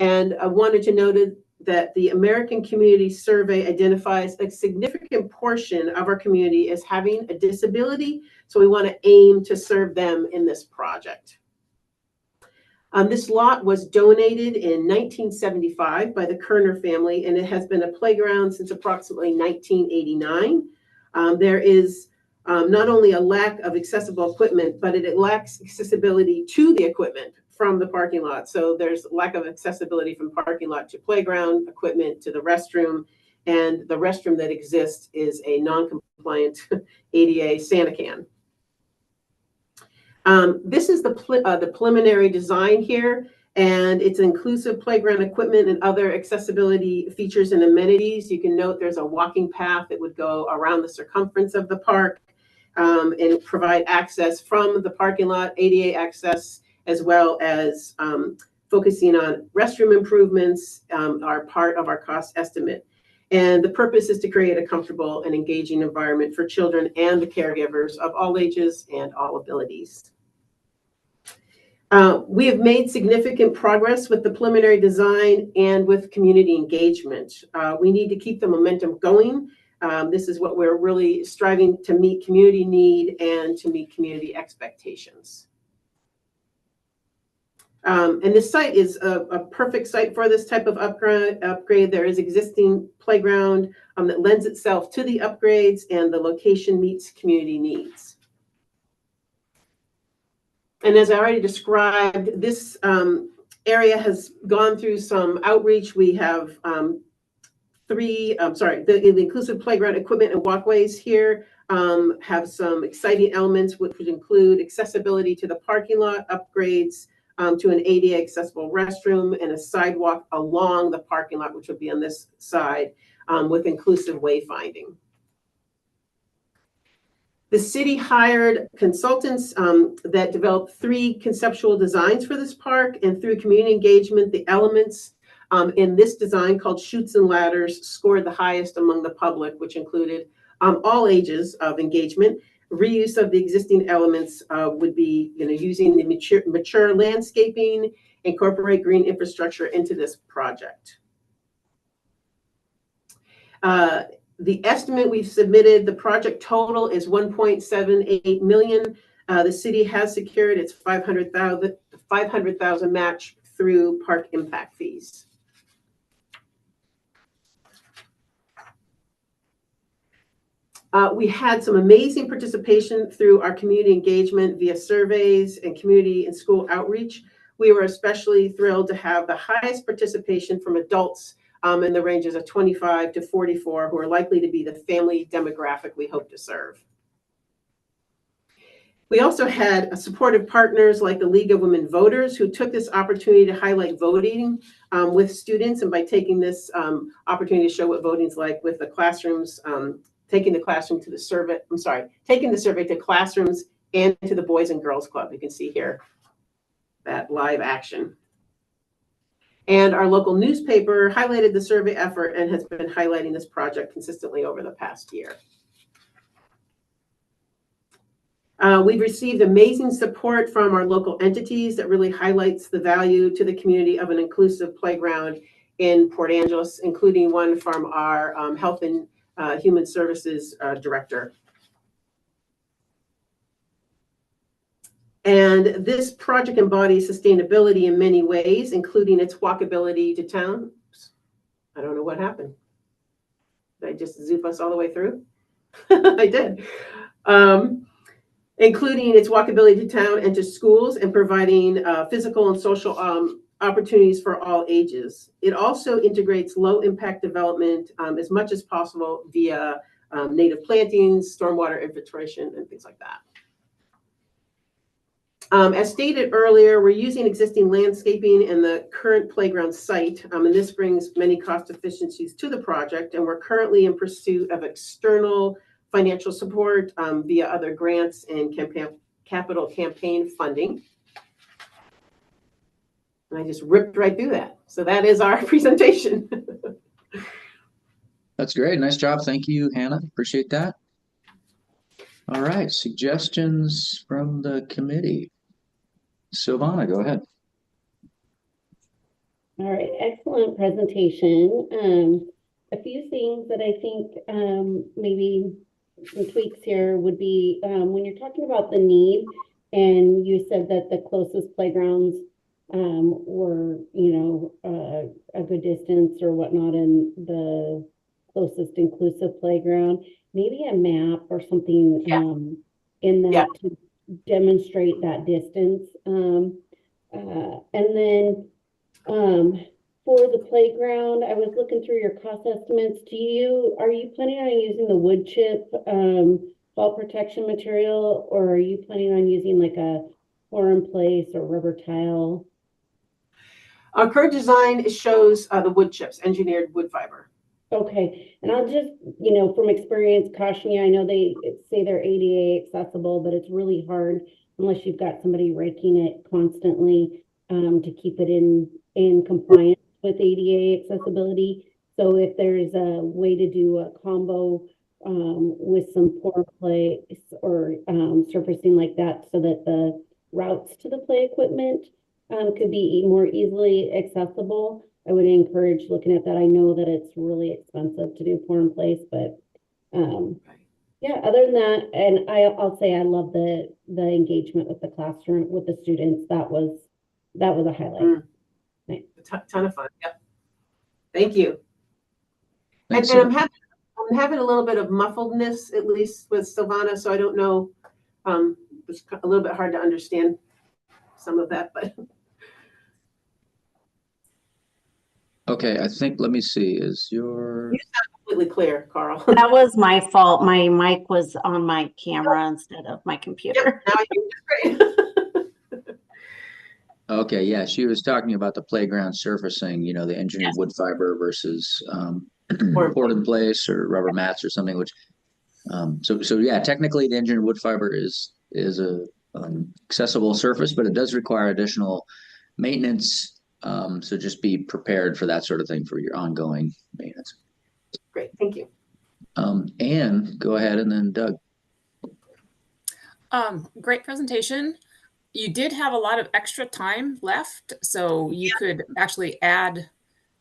And I wanted to note that the American Community Survey identifies a significant portion of our community as having a disability. So we want to aim to serve them in this project. This lot was donated in 1975 by the Kerner family, and it has been a playground since approximately 1989. There is not only a lack of accessible equipment, but it lacks accessibility to the equipment from the parking lot. So there's lack of accessibility from parking lot to playground, equipment to the restroom, and the restroom that exists is a non-compliant ADA Santa can. This is the preliminary design here, and it's inclusive playground equipment and other accessibility features and amenities. You can note there's a walking path that would go around the circumference of the park and provide access from the parking lot, ADA access, as well as focusing on restroom improvements are part of our cost estimate. And the purpose is to create a comfortable and engaging environment for children and the caregivers of all ages and all abilities. We have made significant progress with the preliminary design and with community engagement. We need to keep the momentum going. This is what we're really striving to meet community need and to meet community expectations. And this site is a perfect site for this type of upgrade. There is existing playground that lends itself to the upgrades, and the location meets community needs. And as I already described, this area has gone through some outreach. We have the inclusive playground equipment and walkways here have some exciting elements, which would include accessibility to the parking lot, upgrades to an ADA accessible restroom, and a sidewalk along the parking lot, which would be on this side, with inclusive wayfinding. The city hired consultants that developed 3 conceptual designs for this park, and through community engagement, the elements in this design, called Chutes and Ladders, scored the highest among the public, which included all ages of engagement. Reuse of the existing elements would be using the mature landscaping, incorporate green infrastructure into this project. The estimate we've submitted, the project total is $1.78 million. The city has secured its $500,000 match through park impact fees. We had some amazing participation through our community engagement via surveys and community and school outreach. We were especially thrilled to have the highest participation from adults in the ranges of 25 to 44, who are likely to be the family demographic we hope to serve. We also had supportive partners like the League of Women Voters, who took this opportunity to highlight voting with students, and by taking this opportunity to show what voting's like with the classrooms, taking the survey to classrooms and to the Boys and Girls Club. You can see here that live action. And our local newspaper highlighted the survey effort and has been highlighting this project consistently over the past year. We've received amazing support from our local entities that really highlights the value to the community of an inclusive playground in Port Angeles, including one from our Health and Human Services Director. And this project embodies sustainability in many ways, including its walkability to town. I don't know what happened. Did I just zoop us all the way through? I did. Including its walkability to town and to schools, and providing physical and social opportunities for all ages. It also integrates low impact development as much as possible via native plantings, stormwater infiltration, and things like that. As stated earlier, we're using existing landscaping in the current playground site, and this brings many cost efficiencies to the project, and we're currently in pursuit of external financial support via other grants and capital campaign funding. And I just ripped right through that. So that is our presentation. That's great. Nice job. Thank you, Hannah. Appreciate that. All right, suggestions from the committee. Silvana, go ahead. All right, excellent presentation. A few things that I think maybe some tweaks here would be when you're talking about the need, and you said that the closest playgrounds were, a good distance or whatnot, and the closest inclusive playground, maybe a map or something in that to demonstrate that distance. And then for the playground, I was looking through your cost estimates. Are you planning on using the wood chip fall protection material, or are you planning on using like a pour in place or rubber tile? Our current design shows the wood chips, engineered wood fiber. Okay, and I'll just, from experience, caution you. I know they say they're ADA accessible, but it's really hard unless you've got somebody raking it constantly to keep it in compliance with ADA accessibility. So if there's a way to do a combo with some pour place or surfacing like that, so that the routes to the play equipment could be more easily accessible, I would encourage looking at that. I know that it's really expensive to do pour in place, but yeah, other than that, and I'll say I love the engagement with the classroom, with the students. That was a highlight. A ton of fun. Yep. Thank you. Thanks, and I'm having a little bit of muffledness, at least with Silvana, so I don't know. It's a little bit hard to understand some of that, but. Okay, I think, let me see, is your... You sound completely clear, Carl. That was my fault. My mic was on my camera instead of my computer. Yep, now I think it's great. Okay, yeah, she was talking about the playground surfacing, the engineered wood fiber versus poured in place or rubber mats or something, which, so yeah, technically the engineered wood fiber is a accessible surface, but it does require additional maintenance. So just be prepared for that sort of thing for your ongoing maintenance. Great, thank you. Anne, go ahead, and then Doug. Great presentation. You did have a lot of extra time left, so you could actually add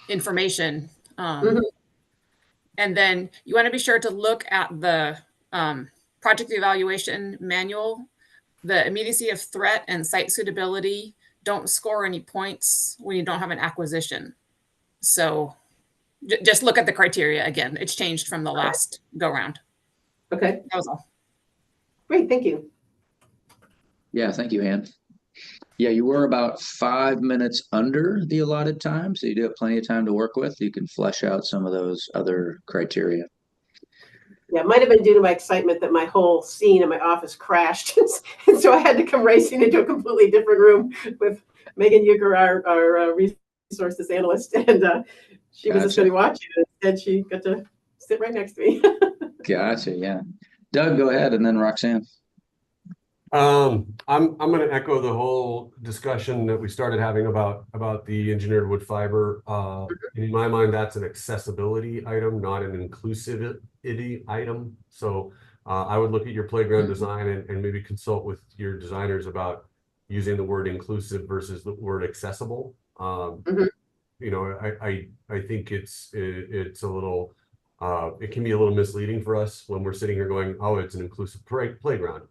information. And then you want to be sure to look at the project evaluation manual. The immediacy of threat and site suitability don't score any points when you don't have an acquisition. So just look at the criteria again. It's changed from the last go round. Okay. That was all. Great, thank you. Yeah, thank you, Anne. Yeah, you were about 5 minutes under the allotted time, so you do have plenty of time to work with. You can flesh out some of those other criteria. Yeah, it might have been due to my excitement that my whole scene in my office crashed. And so I had to come racing into a completely different room with Megan Euchre, our resources analyst. And she was just going to be watching it. And she got to sit right next to me. Gotcha, yeah. Doug, go ahead, and then Roxanne. I'm going to echo the whole discussion that we started having about the engineered wood fiber. In my mind, that's an accessibility item, not an inclusivity item. So I would look at your playground design and maybe consult with your designers about using the word inclusive versus the word accessible. I think it's a little, it can be a little misleading for us when we're sitting here going, oh, it's an inclusive playground.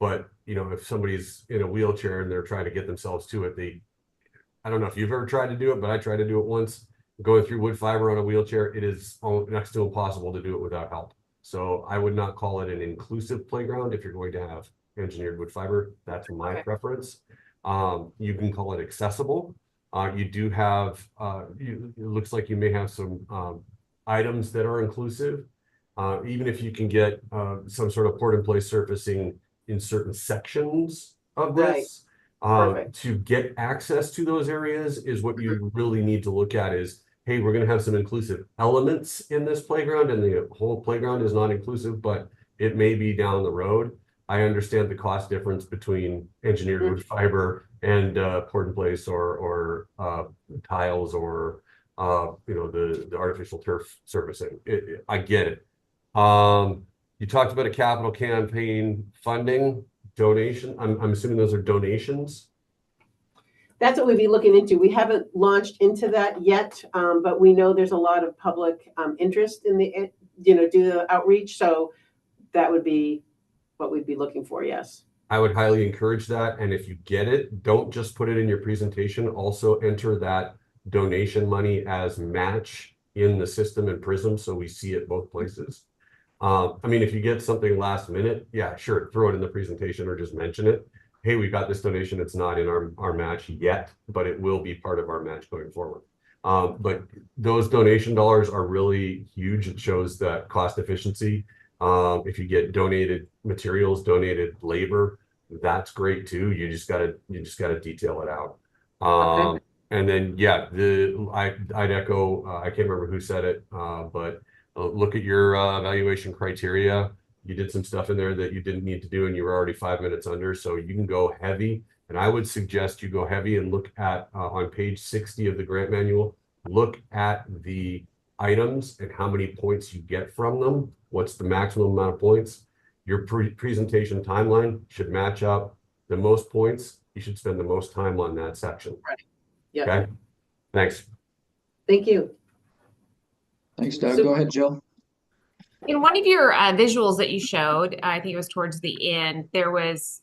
But, if somebody's in a wheelchair and they're trying to get themselves to it, I don't know if you've ever tried to do it, but I tried to do it once. Going through wood fiber on a wheelchair, it is next to impossible to do it without help. So I would not call it an inclusive playground if you're going to have engineered wood fiber. That's my preference. You can call it accessible. You do have, it looks like you may have some items that are inclusive. Even if you can get some sort of port in place surfacing in certain sections of this. To get access to those areas is what you really need to look at is, hey, we're going to have some inclusive elements in this playground, and the whole playground is not inclusive, but it may be down the road. I understand the cost difference between engineered wood fiber and port in place or tiles or the artificial turf surfacing. I get it. You talked about a capital campaign funding donation. I'm assuming those are donations. That's what we'd be looking into. We haven't launched into that yet, but we know there's a lot of public interest in the, do the outreach. So that would be what we'd be looking for. Yes. I would highly encourage that. And if you get it, don't just put it in your presentation. Also enter that donation money as match in the system and Prism, so we see it both places. If you get something last minute, yeah, sure, throw it in the presentation or just mention it. Hey, we got this donation. It's not in our match yet, but it will be part of our match going forward. But those donation dollars are really huge. It shows that cost efficiency. If you get donated materials, donated labor, that's great too. You just gotta detail it out. And then yeah, I'd echo. I can't remember who said it, but look at your evaluation criteria. You did some stuff in there that you didn't need to do, and you were already 5 minutes under. So you can go heavy, and I would suggest you go heavy and look at on page 60 of the grant manual. Look at the items and how many points you get from them. What's the maximum amount of points? Your presentation timeline should match up. The most points, you should spend the most time on that section. Right. Yeah. Okay. Thanks. Thank you. Thanks, Doug. Go ahead, Jill. In one of your visuals that you showed, I think it was towards the end, there was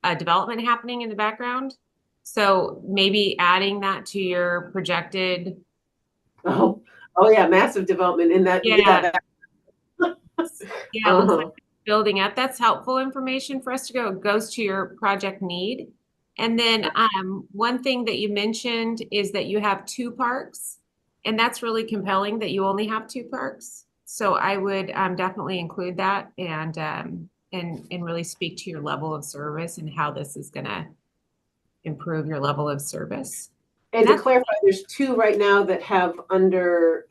a development happening in the background. So maybe adding that to your projected. Oh yeah, massive development in that. Yeah. Yeah, it looks like building up. That's helpful information for us to go. It goes to your project need. And then one thing that you mentioned is that you have 2 parks, and that's really compelling that you only have 2 parks. So I would definitely include that and really speak to your level of service and how this is going to improve your level of service. And to clarify, there's 2 right now that have under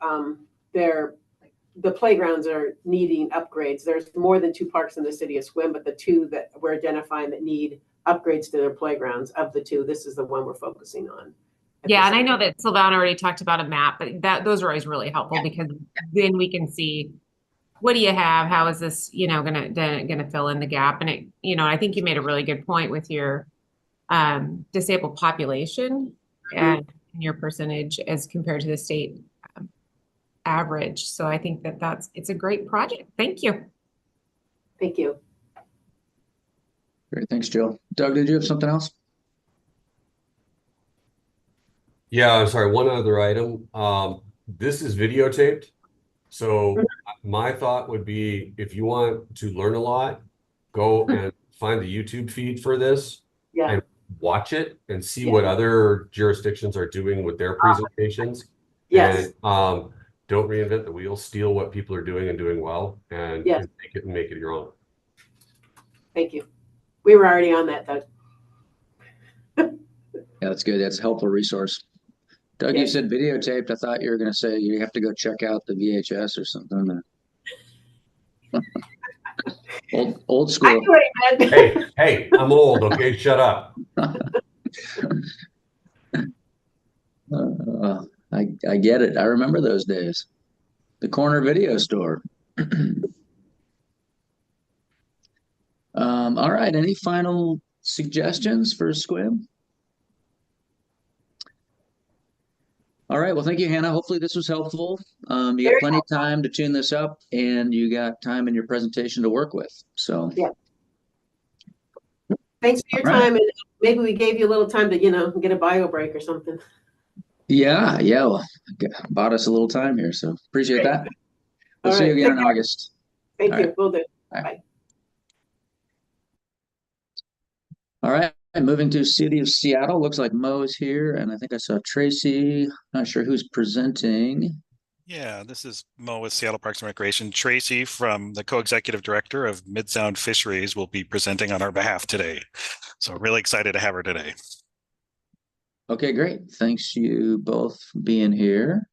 the playgrounds are needing upgrades. There's more than 2 parks in the city of Sequim, but the 2 that we're identifying that need upgrades to their playgrounds, of the 2, this is the one we're focusing on. Yeah, and I know that Sylvana already talked about a map, but those are always really helpful because then we can see, what do you have? How is this, gonna fill in the gap? And it, I think you made a really good point with your disabled population and your percentage as compared to the state average. So I think it's a great project. Thank you. Thank you. Great, thanks, Jill. Doug, did you have something else? Yeah, I'm sorry. One other item. This is videotaped. So my thought would be, if you want to learn a lot, go and find the YouTube feed for this and watch it and see what other jurisdictions are doing with their presentations. Yes. And don't reinvent the wheel. Steal what people are doing and doing well, and make it your own. Thank you. We were already on that, Doug. Yeah, that's good. That's a helpful resource. Doug, you said videotaped. I thought you were going to say you have to go check out the VHS or something. Old school. Hey, I'm old. Okay, shut up. I get it. I remember those days. The corner video store. All right. Any final suggestions for Squib? All right. Well, thank you, Hannah. Hopefully this was helpful. You got Very plenty of time to tune this up, and you got time in your presentation to work with. So, Yeah. Thanks for your all right. time, and maybe we gave you a little time to, get a bio break or something. Yeah. Well, bought us a little time here, so appreciate Great. that. We'll All see you right. again Take in care. August. Thank All you. right. Will do. Bye. Bye. All right. Moving to City of Seattle. Looks like Mo's here, and I think I saw Tracy. Not sure who's presenting. Yeah, this is Mo with Seattle Parks and Recreation. Tracy from the co-executive director of Mid-Sound Fisheries will be presenting on our behalf today. So really excited to have her today. Okay, great. Thanks you both for being here.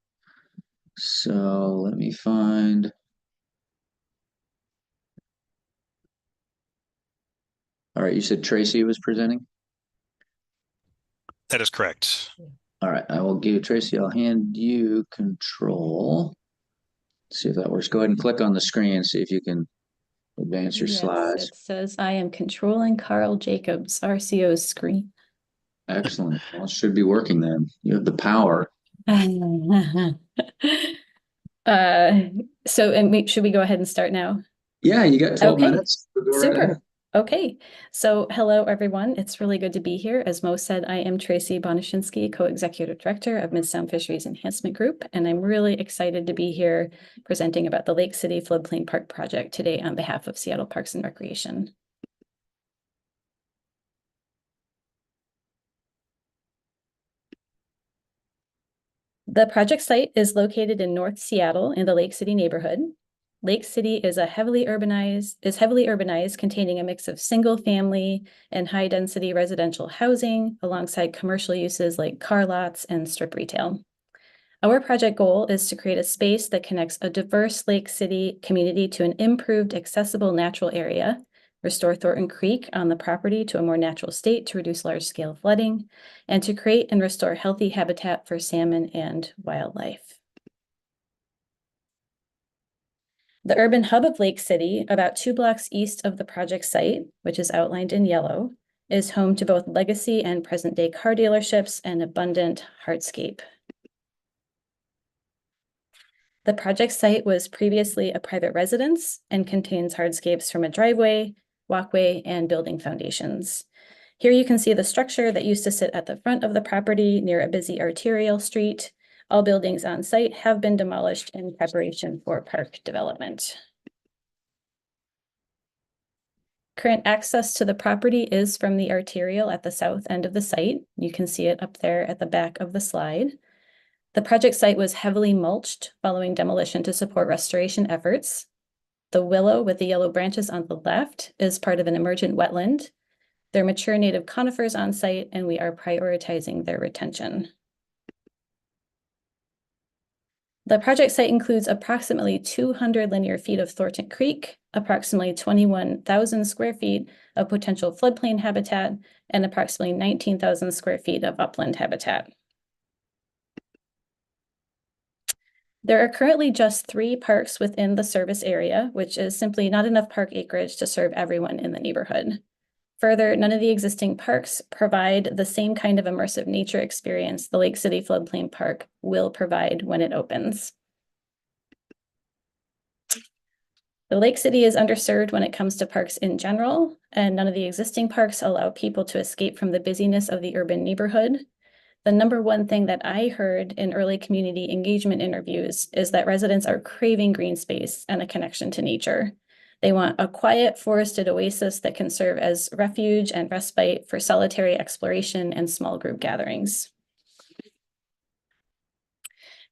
So let me find. All right, you said Tracy was presenting? That is correct. All right, I will give Tracy, I'll hand you control. See if that works. Go ahead and click on the screen, see if you can advance your Yes, slides. it says I am controlling Carl Jacobs, RCO's screen. Excellent. Well, it should be working then. You have the power. So should we go ahead and start now? Yeah, you got 12 Okay, minutes. Go right super. ahead. Okay, so hello everyone. It's really good to be here. As Mo said, I am Tracy Bonashinsky, co-executive director of Mid-Sound Fisheries Enhancement Group, and I'm really excited to be here presenting about the Lake City Floodplain Park project today on behalf of Seattle Parks and Recreation. The project site is located in North Seattle in the Lake City neighborhood. Lake City is heavily urbanized, containing a mix of single-family and high-density residential housing alongside commercial uses like car lots and strip retail. Our project goal is to create a space that connects a diverse Lake City community to an improved, accessible natural area, restore Thornton Creek on the property to a more natural state to reduce large-scale flooding, and to create and restore healthy habitat for salmon and wildlife. The urban hub of Lake City, about 2 blocks east of the project site, which is outlined in yellow, is home to both legacy and present-day car dealerships and abundant hardscape. The project site was previously a private residence and contains hardscapes from a driveway, walkway, and building foundations. Here you can see the structure that used to sit at the front of the property near a busy arterial street. All buildings on site have been demolished in preparation for park development. Current access to the property is from the arterial at the south end of the site. You can see it up there at the back of the slide. The project site was heavily mulched following demolition to support restoration efforts. The willow with the yellow branches on the left is part of an emergent wetland. There are mature native conifers on site, and we are prioritizing their retention. The project site includes approximately 200 linear feet of Thornton Creek, approximately 21,000 square feet of potential floodplain habitat, and approximately 19,000 square feet of upland habitat. There are currently just 3 parks within the service area, which is simply not enough park acreage to serve everyone in the neighborhood. Further, none of the existing parks provide the same kind of immersive nature experience the Lake City Floodplain Park will provide when it opens. The Lake City is underserved when it comes to parks in general, and none of the existing parks allow people to escape from the busyness of the urban neighborhood. The number one thing that I heard in early community engagement interviews is that residents are craving green space and a connection to nature. They want a quiet forested oasis that can serve as refuge and respite for solitary exploration and small group gatherings.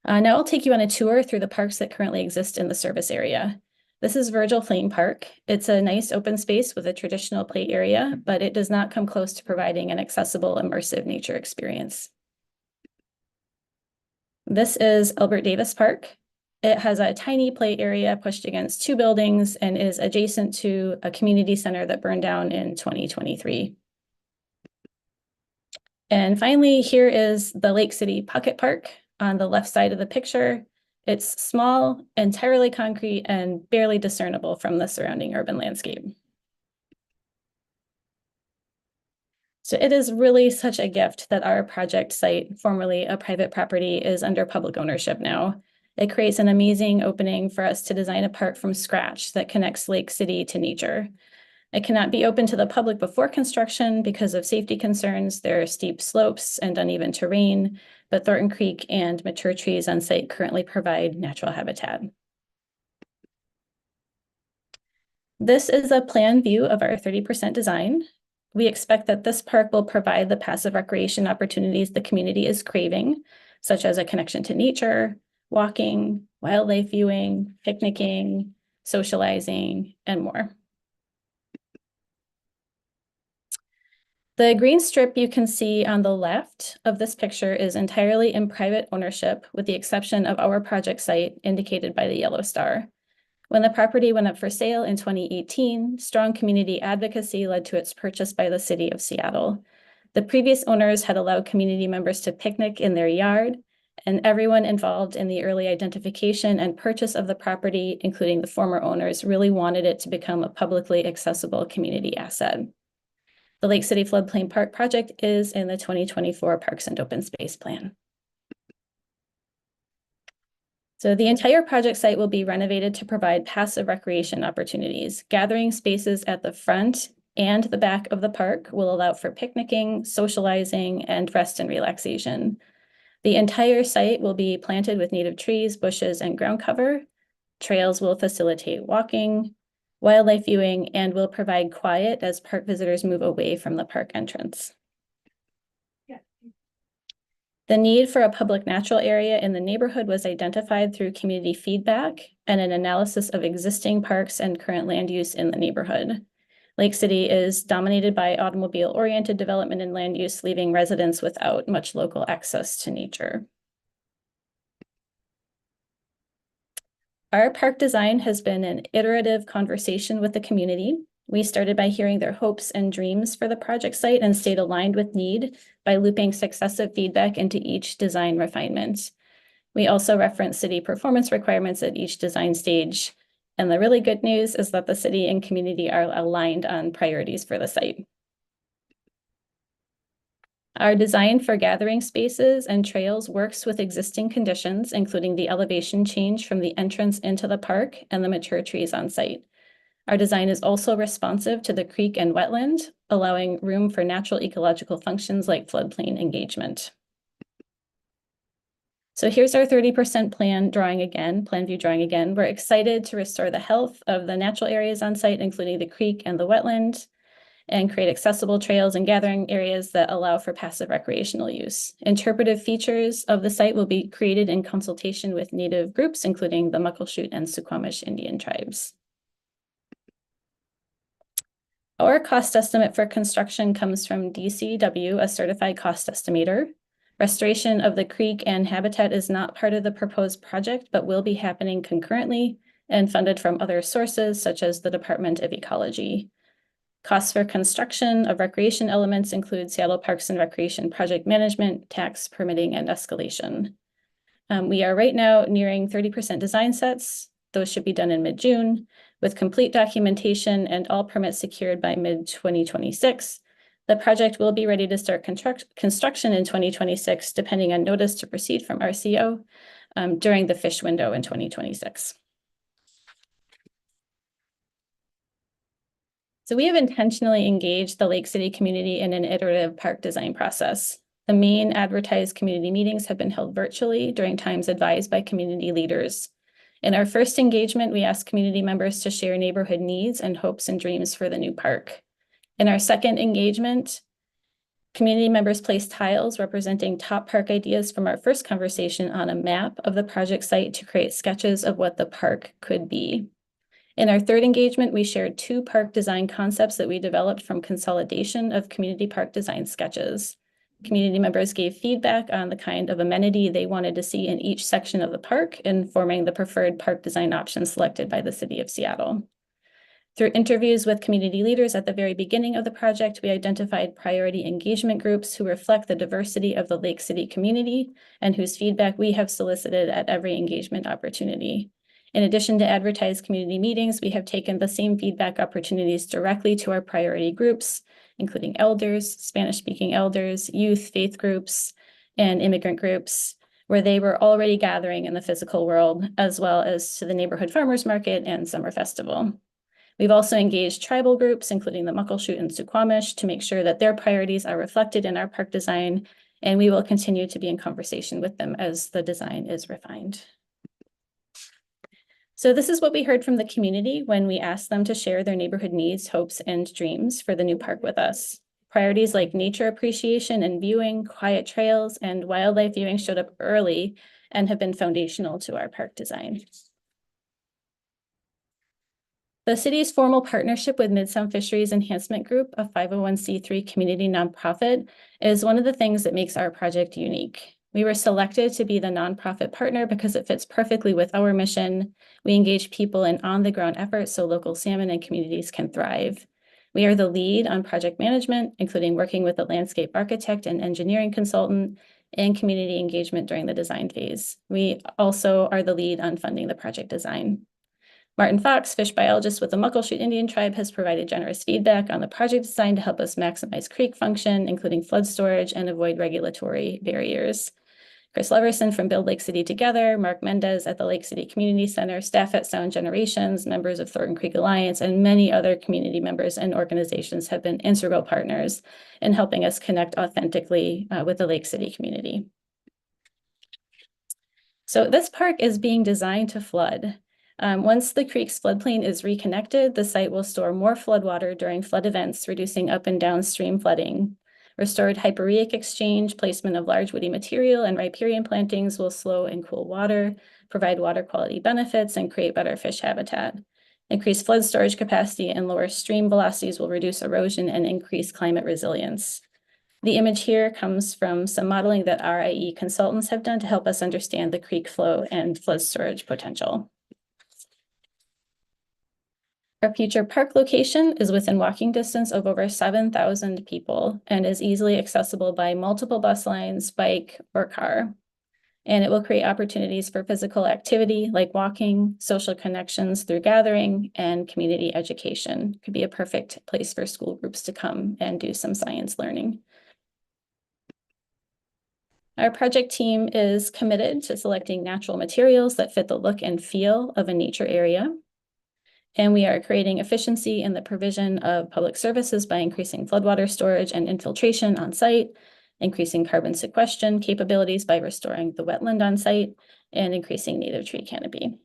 Now I'll take you on a tour through the parks that currently exist in the service area. This is Virgil Flame Park. It's a nice open space with a traditional play area, but it does not come close to providing an accessible, immersive nature experience. This is Albert Davis Park. It has a tiny play area pushed against 2 buildings and is adjacent to a community center that burned down in 2023. And finally, here is the Lake City Pocket Park on the left side of the picture. It's small, entirely concrete, and barely discernible from the surrounding urban landscape. So it is really such a gift that our project site, formerly a private property, is under public ownership now. It creates an amazing opening for us to design a park from scratch that connects Lake City to nature. It cannot be open to the public before construction because of safety concerns. There are steep slopes and uneven terrain, but Thornton Creek and mature trees on site currently provide natural habitat. This is a plan view of our 30% design. We expect that this park will provide the passive recreation opportunities the community is craving, such as a connection to nature, walking, wildlife viewing, picnicking, socializing, and more. The green strip you can see on the left of this picture is entirely in private ownership, with the exception of our project site indicated by the yellow star. When the property went up for sale in 2018, strong community advocacy led to its purchase by the city of Seattle. The previous owners had allowed community members to picnic in their yard, and everyone involved in the early identification and purchase of the property, including the former owners, really wanted it to become a publicly accessible community asset. The Lake City Floodplain Park project is in the 2024 Parks and Open Space Plan. So the entire project site will be renovated to provide passive recreation opportunities. Gathering spaces at the front and the back of the park will allow for picnicking, socializing, and rest and relaxation. The entire site will be planted with native trees, bushes, and ground cover. Trails will facilitate walking, wildlife viewing, and will provide quiet as park visitors move away from the park entrance. The need for a public natural area in the neighborhood was identified through community feedback and an analysis of existing parks and current land use in the neighborhood. Lake City is dominated by automobile-oriented development and land use, leaving residents without much local access to nature. Our park design has been an iterative conversation with the community. We started by hearing their hopes and dreams for the project site and stayed aligned with need by looping successive feedback into each design refinement. We also reference city performance requirements at each design stage. And the really good news is that the city and community are aligned on priorities for the site. Our design for gathering spaces and trails works with existing conditions, including the elevation change from the entrance into the park and the mature trees on site. Our design is also responsive to the creek and wetland, allowing room for natural ecological functions like floodplain engagement. So here's our 30% plan view drawing again. We're excited to restore the health of the natural areas on site, including the creek and the wetland, and create accessible trails and gathering areas that allow for passive recreational use. Interpretive features of the site will be created in consultation with Native groups, including the Muckleshoot and Suquamish Indian tribes. Our cost estimate for construction comes from DCW, a certified cost estimator. Restoration of the creek and habitat is not part of the proposed project, but will be happening concurrently and funded from other sources, such as the Department of Ecology. Costs for construction of recreation elements include Seattle Parks and Recreation project management, tax, permitting, and escalation. We are right now nearing 30% design sets. Those should be done in mid-June, with complete documentation and all permits secured by mid-2026. The project will be ready to start construction in 2026, depending on notice to proceed from RCO during the fish window in 2026. So we have intentionally engaged the Lake City community in an iterative park design process. The main advertised community meetings have been held virtually during times advised by community leaders. In our first engagement, we asked community members to share neighborhood needs and hopes and dreams for the new park. In our second engagement, community members placed tiles representing top park ideas from our first conversation on a map of the project site to create sketches of what the park could be. In our third engagement, we shared 2 park design concepts that we developed from consolidation of community park design sketches. Community members gave feedback on the kind of amenity they wanted to see in each section of the park, informing the preferred park design option selected by the City of Seattle. Through interviews with community leaders at the very beginning of the project, we identified priority engagement groups who reflect the diversity of the Lake City community and whose feedback we have solicited at every engagement opportunity. In addition to advertised community meetings, we have taken the same feedback opportunities directly to our priority groups, including elders, Spanish-speaking elders, youth, faith groups, and immigrant groups, where they were already gathering in the physical world, as well as to the neighborhood farmers market and summer festival. We've also engaged tribal groups, including the Muckleshoot and Suquamish, to make sure that their priorities are reflected in our park design, and we will continue to be in conversation with them as the design is refined. So this is what we heard from the community when we asked them to share their neighborhood needs, hopes, and dreams for the new park with us. Priorities like nature appreciation and viewing, quiet trails, and wildlife viewing showed up early and have been foundational to our park design. The city's formal partnership with Mid-Sound Fisheries Enhancement Group, a 501c3 community nonprofit, is one of the things that makes our project unique. We were selected to be the nonprofit partner because it fits perfectly with our mission. We engage people in on-the-ground efforts so local salmon and communities can thrive. We are the lead on project management, including working with a landscape architect and engineering consultant, and community engagement during the design phase. We also are the lead on funding the project design. Martin Fox, fish biologist with the Muckleshoot Indian Tribe, has provided generous feedback on the project design to help us maximize creek function, including flood storage, and avoid regulatory barriers. Chris Leverson from Build Lake City Together, Mark Mendez at the Lake City Community Center, staff at Sound Generations, members of Thornton Creek Alliance, and many other community members and organizations have been integral partners in helping us connect authentically with the Lake City community. So this park is being designed to flood. Once the creek's floodplain is reconnected, the site will store more floodwater during flood events, reducing up and downstream flooding. Restored hyporheic exchange, placement of large woody material, and riparian plantings will slow and cool water, provide water quality benefits, and create better fish habitat. Increased flood storage capacity and lower stream velocities will reduce erosion and increase climate resilience. The image here comes from some modeling that RIE consultants have done to help us understand the creek flow and flood storage potential. Our future park location is within walking distance of over 7,000 people and is easily accessible by multiple bus lines, bike, or car. And it will create opportunities for physical activity like walking, social connections through gathering, and community education. Could be a perfect place for school groups to come and do some science learning. Our project team is committed to selecting natural materials that fit the look and feel of a nature area. And we are creating efficiency in the provision of public services by increasing floodwater storage and infiltration on site, increasing carbon sequestration capabilities by restoring the wetland on site, and increasing native tree canopy.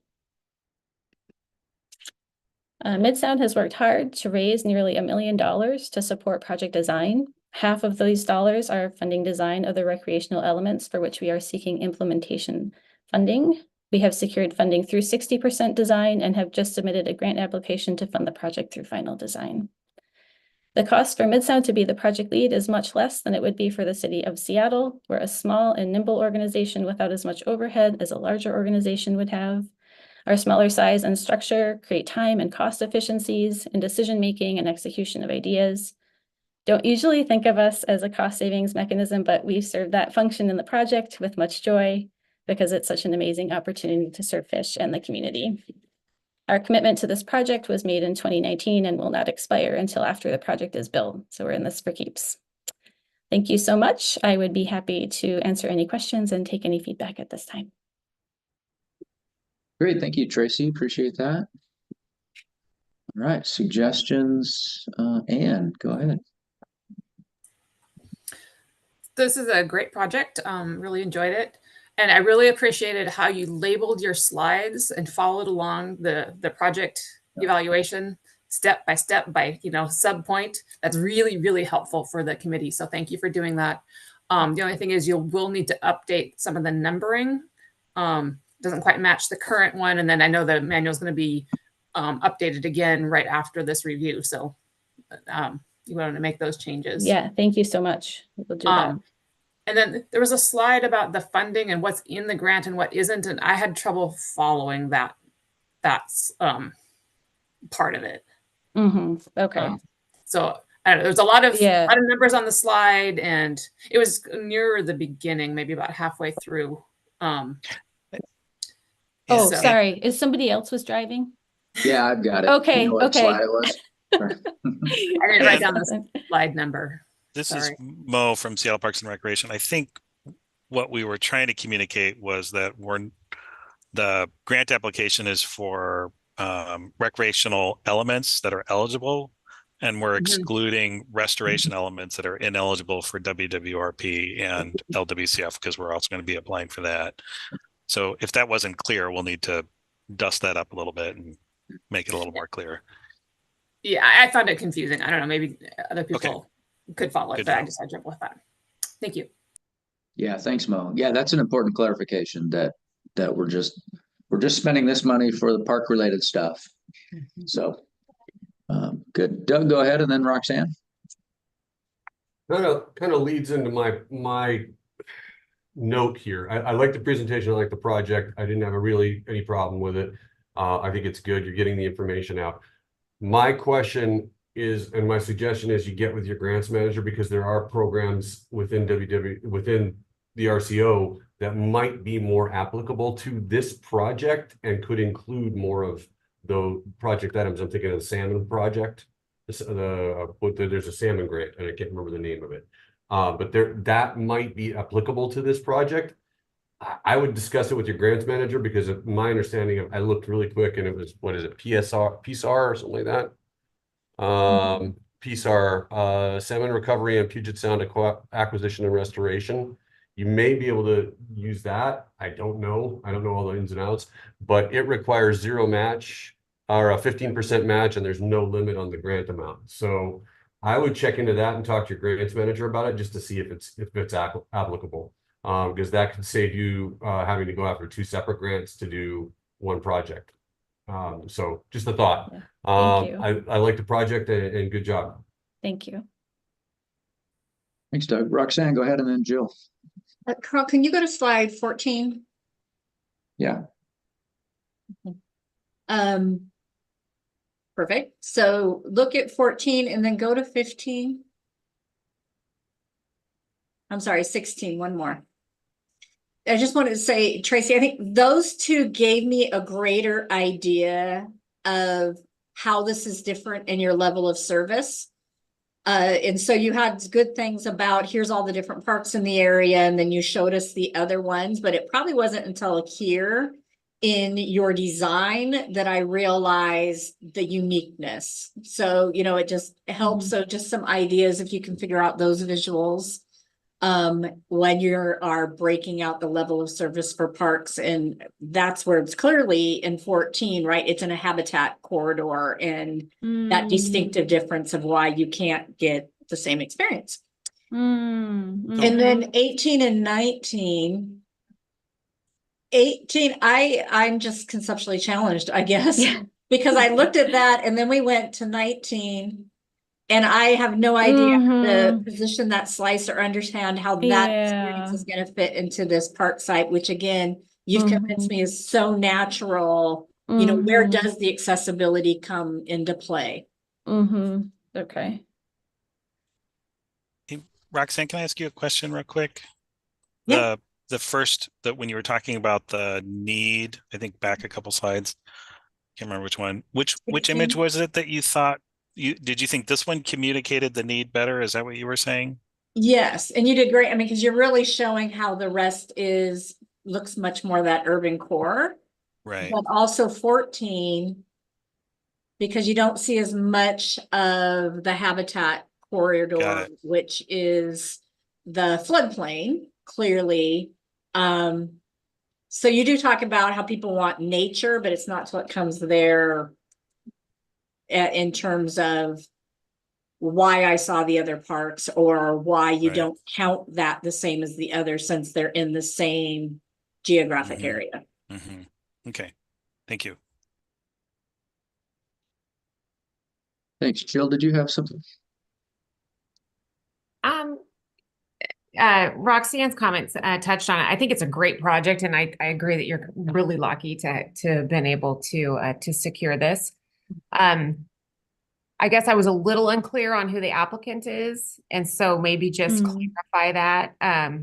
Mid-Sound has worked hard to raise nearly $1 million to support project design. Half of these dollars are funding design of the recreational elements for which we are seeking implementation funding. We have secured funding through 60% design and have just submitted a grant application to fund the project through final design. The cost for Mid-Sound to be the project lead is much less than it would be for the city of Seattle. We're a small and nimble organization without as much overhead as a larger organization would have. Our smaller size and structure create time and cost efficiencies in decision-making and execution of ideas. Don't usually think of us as a cost savings mechanism, but we serve that function in the project with much joy, because it's such an amazing opportunity to serve fish and the community. Our commitment to this project was made in 2019 and will not expire until after the project is built. So we're in this for keeps. Thank you so much. I would be happy to answer any questions and take any feedback at this time. Great, thank you, Tracy. Appreciate that. All right, suggestions, Anne, go ahead. This is a great project. Really enjoyed it. And I really appreciated how you labeled your slides and followed along the project evaluation step by sub point. That's really, really helpful for the committee. So thank you for doing that. The only thing is you will need to update some of the numbering. Doesn't quite match the current one. And then I know the manual is going to be updated again right after this review. So you want to make those changes. Yeah, thank you so much. We'll do that. And then there was a slide about the funding and what's in the grant and what isn't. And I had trouble following that's part of it. Okay. So I don't know, there's a lot of numbers on the slide, and it was near the beginning, maybe about halfway through. Sorry. Is somebody else was driving? Yeah, I've got it. Okay. You know what slide it was? I didn't write down the slide number. This Sorry. is Mo from Seattle Parks and Recreation. I think what we were trying to communicate was that the grant application is for recreational elements that are eligible, and we're excluding restoration elements that are ineligible for WWRP and LWCF because we're also going to be applying for that. So if that wasn't clear, we'll need to dust that up a little bit and make it a little more clear. Yeah, I found it confusing. I don't know, maybe other people could follow it, Good but I job. just had trouble with that. Thank you. Yeah, thanks, Mo. Yeah, that's an important clarification that we're just spending this money for the park related stuff. So good. Doug, go ahead, and then Roxanne. Kind of leads into my note here. I like the presentation. I like the project. I didn't have any problem with it. I think it's good. You're getting the information out. My question is, and my suggestion is, you get with your grants manager, because there are programs within within the RCO that might be more applicable to this project and could include more of the project items. I'm thinking of the salmon project. There's a salmon grant, and I can't remember the name of it. But that might be applicable to this project. I would discuss it with your grants manager, because of my understanding of, I looked really quick and it was, what is it, PSR or something like that? PSR, salmon recovery and Puget Sound acquisition and restoration. You may be able to use that. I don't know all the ins and outs, but it requires zero match or a 15% match, and there's no limit on the grant amount. So I would check into that and talk to your grants manager about it, just to see if it's applicable. Because that could save you having to go after 2 separate grants to do one project. So just a thought. Yeah. Thank you. I like the project, and good job. Thank you. Thanks, Doug. Roxanne, go ahead, and then Jill. Carl, can you go to slide 14? Yeah. Perfect. So look at 14 and then go to 15. I'm sorry, 16, one more. I just wanted to say, Tracy, I think those two gave me a greater idea of how this is different in your level of service. And so you had good things about, here's all the different parks in the area, and then you showed us the other ones, but it probably wasn't until here in your design that I realized the uniqueness. So, it just helps. So just some ideas, if you can figure out those visuals when you are breaking out the level of service for parks. And that's where it's clearly in 14, right? It's in a habitat corridor, and that distinctive difference of why you can't get the same experience. And then 18 and 19. 18, I'm just conceptually challenged, I guess, because I looked at that and then we went to 19. And I have no idea the position that slice or understand how that experience is going to fit into this park site, which again, you've convinced me is so natural. Where does the accessibility come into play? Okay. Hey, Roxanne, can I ask you a question real quick? Yeah. When you were talking about the need, I think back a couple slides, can't remember which one. Which image was it that you thought? Did you think this one communicated the need better? Is that what you were saying? Yes, and you did great. I mean, because you're really showing how the rest looks much more that urban core. Right. But also 14, because you don't see as much of the habitat corridor, which is the floodplain, clearly. So you do talk about how people want nature, but it's not what comes there in terms of why I saw the other parks, or why you don't count that the same as the other, since they're in the same geographic area. Okay, thank you. Thanks. Jill, did you have something? Roxanne's comments touched on it. I think it's a great project, and I agree that you're really lucky to have been able to secure this. I guess I was a little unclear on who the applicant is, and so maybe just clarify that. I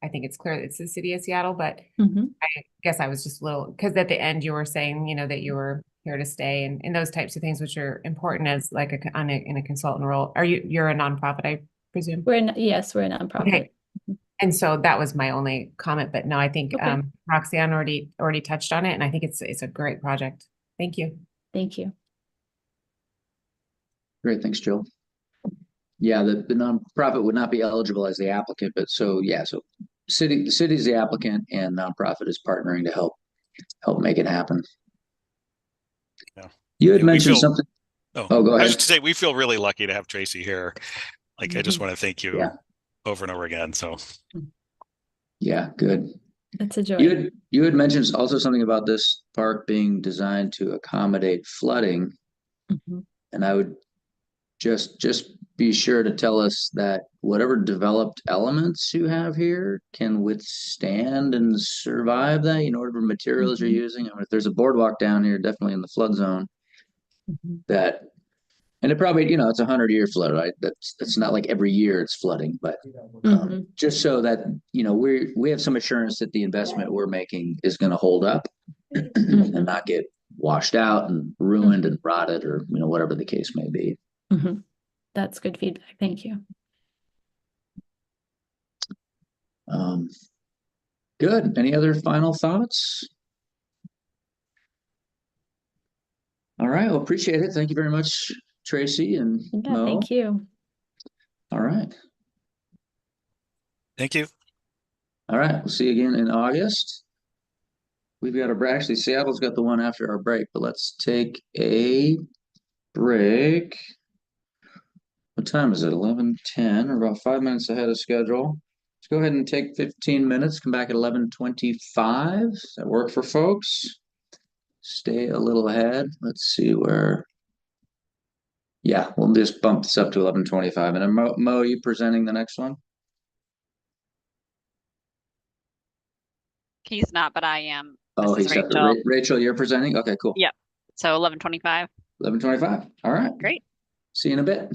think it's clear that it's the city of Seattle, but I guess I was just a little, because at the end you were saying, that you were here to stay and those types of things, which are important as like in a consultant role. You're a nonprofit, I presume? Yes, we're a nonprofit. Okay. And so that was my only comment, but no, I think Roxanne already touched on it, and I think it's a great project. Thank you. Thank you. Great, thanks, Jill. Yeah, the nonprofit would not be eligible as the applicant, but so the city is the applicant and nonprofit is partnering to help make it happen. Yeah. You had mentioned something. Oh, go ahead. I was just say we feel really lucky to have Tracy here. Like, I just want to thank you over and over again. So yeah, good. It's a joy. You had mentioned also something about this park being designed to accommodate flooding. And I would just be sure to tell us that whatever developed elements you have here can withstand and survive that, whatever materials you're using. I mean, if there's a boardwalk down here, definitely in the flood zone, and it probably, it's 100-year flood, right? That's not like every year it's flooding, but just so that, we have some assurance that the investment we're making is going to hold up and not get washed out and ruined and rotted or, whatever the case may be. That's good feedback. Thank you. Good. Any other final thoughts? All right. Well, appreciate it. Thank you very much, Tracy and Mo. Thank you. All right. thank you. All right. We'll see you again in August. We've got actually, Seattle's got the one after our break, but let's take a break. What time is it? 11:10. We're about 5 minutes ahead of schedule. Let's go ahead and take 15 minutes, come back at 11:25. Does that work for folks? Stay a little ahead. Let's see where. Yeah, we'll just bump this up to 11:25. And then Mo, you presenting the next one? He's not, but I am. Oh, This is he's Rachel. Rachel, you're presenting? Okay, cool. Yep. So 11:25. 11:25. All right. Great. See you in a bit.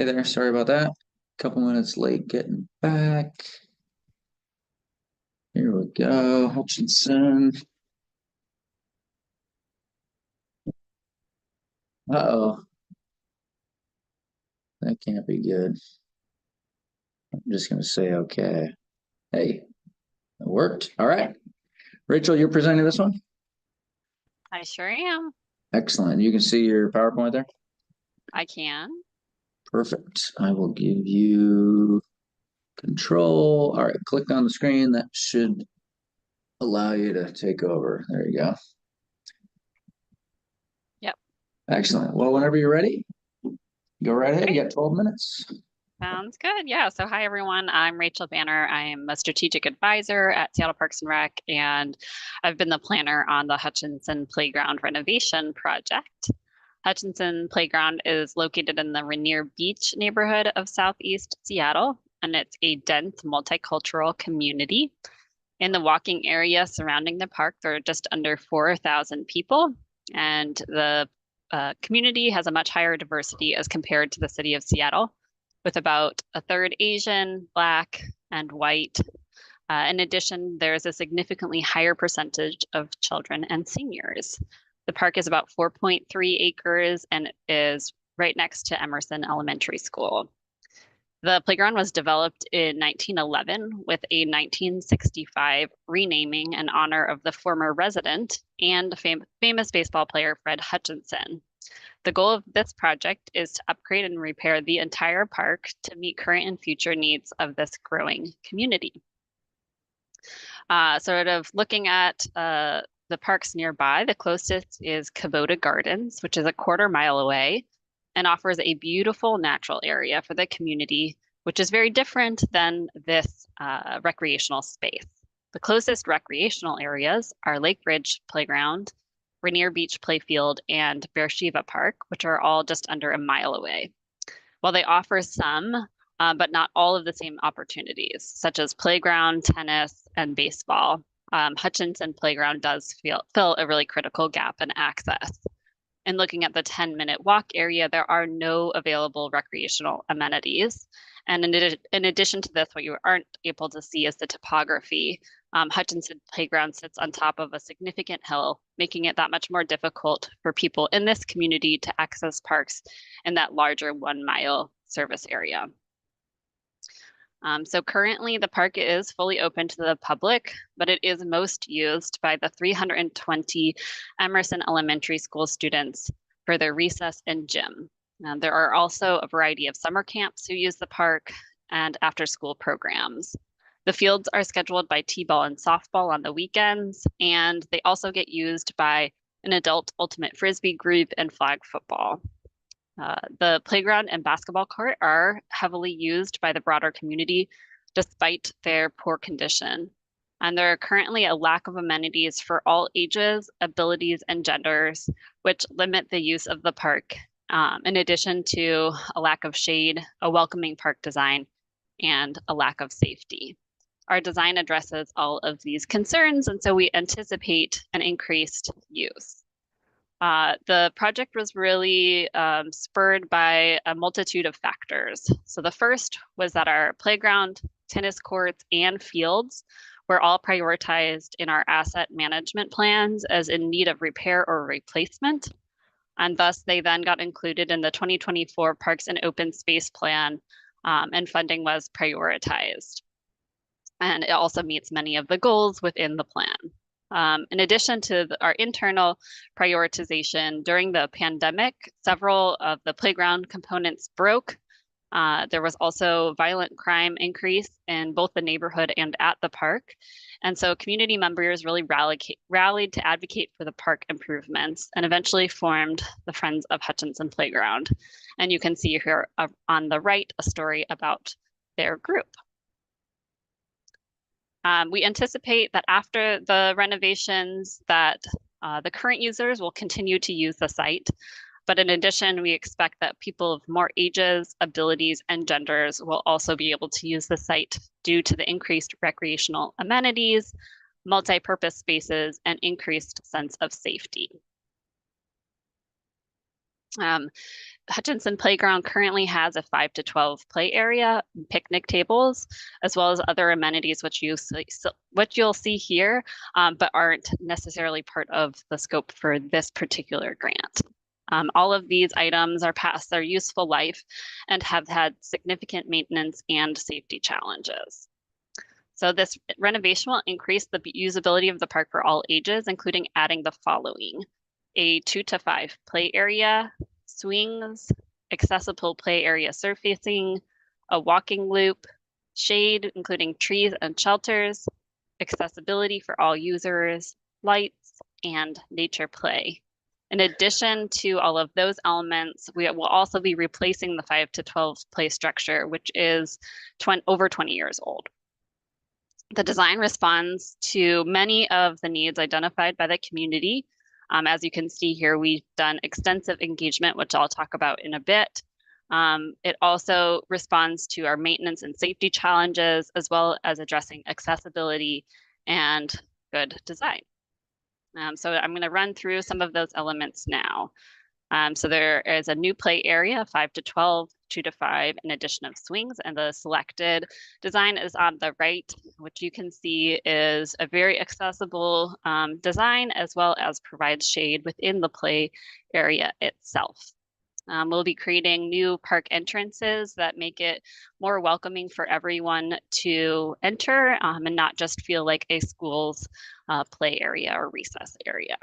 Hey there, sorry about that. Couple minutes late getting back. Here we go, Hutchinson. Uh-oh. That can't be good. I'm just gonna say okay. Hey, it worked. All right. Rachel, you're presenting this one? I sure am. Excellent. You can see your PowerPoint there? I can. Perfect. I will give you control. All right, click on the screen. That should allow you to take over. There you go. Yep. Excellent. Well, whenever you're ready, go right ahead. You got 12 minutes. Sounds good. Yeah. So, hi, everyone. I'm Rachel Banner. I'm a strategic advisor at Seattle Parks and Rec, and I've been the planner on the Hutchinson Playground renovation project. Hutchinson Playground is located in the Rainier Beach neighborhood of Southeast Seattle, and it's a dense multicultural community. In the walking area surrounding the park, there are just under 4,000 people, and the community has a much higher diversity as compared to the city of Seattle, with about a third Asian, Black, and white. In addition, there's a significantly higher percentage of children and seniors. The park is about 4.3 acres and is right next to Emerson Elementary School. The playground was developed in 1911 with a 1965 renaming in honor of the former resident and famous baseball player Fred Hutchinson. The goal of this project is to upgrade and repair the entire park to meet current and future needs of this growing community. Sort of looking at the parks nearby, the closest is Kubota Gardens, which is a quarter-mile away and offers a beautiful natural area for the community, which is very different than this recreational space. The closest recreational areas are Lake Ridge Playground, Rainier Beach Playfield, and Beersheba Park, which are all just under a mile away. While they offer some, but not all of the same opportunities, such as playground, tennis, and baseball, Hutchinson Playground does fill a really critical gap in access. And looking at the 10-minute walk area, there are no available recreational amenities. And in addition to this, what you aren't able to see is the topography. Hutchinson Playground sits on top of a significant hill, making it that much more difficult for people in this community to access parks in that larger 1-mile service area. So currently the park is fully open to the public, but it is most used by the 320 Emerson Elementary School students for their recess and gym. There are also a variety of summer camps who use the park and after-school programs. The fields are scheduled by T-ball and softball on the weekends, and they also get used by an adult ultimate frisbee group and flag football. The playground and basketball court are heavily used by the broader community despite their poor condition. And there are currently a lack of amenities for all ages, abilities, and genders, which limit the use of the park, in addition to a lack of shade, a welcoming park design, and a lack of safety. Our design addresses all of these concerns, and so we anticipate an increased use. The project was really spurred by a multitude of factors. So the first was that our playground, tennis courts, and fields were all prioritized in our asset management plans as in need of repair or replacement. And thus they then got included in the 2024 Parks and Open Space Plan, and funding was prioritized. And it also meets many of the goals within the plan. In addition to our internal prioritization during the pandemic, several of the playground components broke. There was also violent crime increase in both the neighborhood and at the park. And so community members really rallied to advocate for the park improvements and eventually formed the Friends of Hutchinson Playground. And you can see here on the right a story about their group. We anticipate that after the renovations that the current users will continue to use the site. But in addition, we expect that people of more ages, abilities, and genders will also be able to use the site due to the increased recreational amenities, multi-purpose spaces, and increased sense of safety. Hutchinson Playground currently has a 5 to 12 play area, picnic tables, as well as other amenities which you'll see here, but aren't necessarily part of the scope for this particular grant. All of these items are past their useful life and have had significant maintenance and safety challenges. So this renovation will increase the usability of the park for all ages, including adding the following: a 2 to 5 play area, swings, accessible play area surfacing, a walking loop, shade, including trees and shelters, accessibility for all users, lights, and nature play. In addition to all of those elements, we will also be replacing the 5 to 12 play structure, which is over 20 years old. The design responds to many of the needs identified by the community. As you can see here, we've done extensive engagement, which I'll talk about in a bit. It also responds to our maintenance and safety challenges, as well as addressing accessibility and good design. So I'm going to run through some of those elements now. So there is a new play area, 5 to 12, 2 to 5, an addition of swings, and the selected design is on the right, which you can see is a very accessible design, as well as provides shade within the play area itself. We'll be creating new park entrances that make it more welcoming for everyone to enter and not just feel like a school's play area or recess area.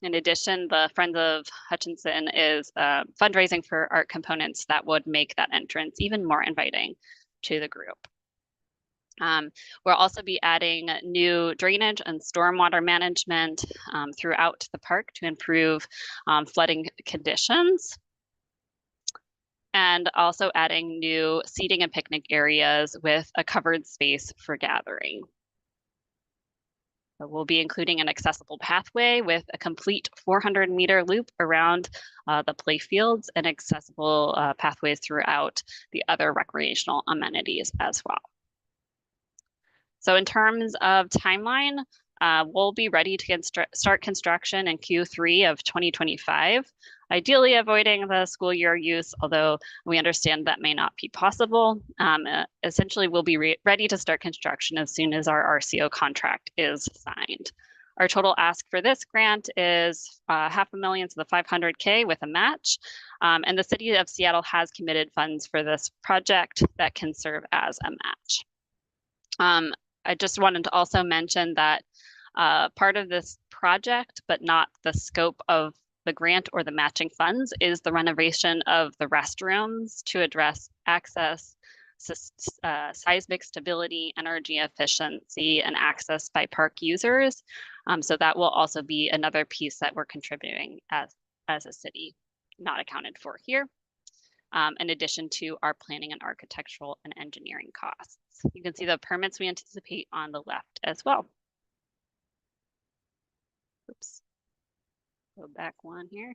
In addition, the Friends of Hutchinson is fundraising for art components that would make that entrance even more inviting to the group. We'll also be adding new drainage and stormwater management throughout the park to improve flooding conditions. And also adding new seating and picnic areas with a covered space for gathering. We'll be including an accessible pathway with a complete 400-meter loop around the play fields and accessible pathways throughout the other recreational amenities as well. So in terms of timeline, we'll be ready to start construction in Q3 of 2025, ideally avoiding the school year use, although we understand that may not be possible. Essentially, we'll be ready to start construction as soon as our RCO contract is signed. Our total ask for this grant is $500,000 to the $500K with a match. And the city of Seattle has committed funds for this project that can serve as a match. I just wanted to also mention that part of this project, but not the scope of the grant or the matching funds, is the renovation of the restrooms to address access, seismic stability, energy efficiency, and access by park users. So that will also be another piece that we're contributing as a city, not accounted for here, in addition to our planning and architectural and engineering costs. You can see the permits we anticipate on the left as well. Oops. Go back one here.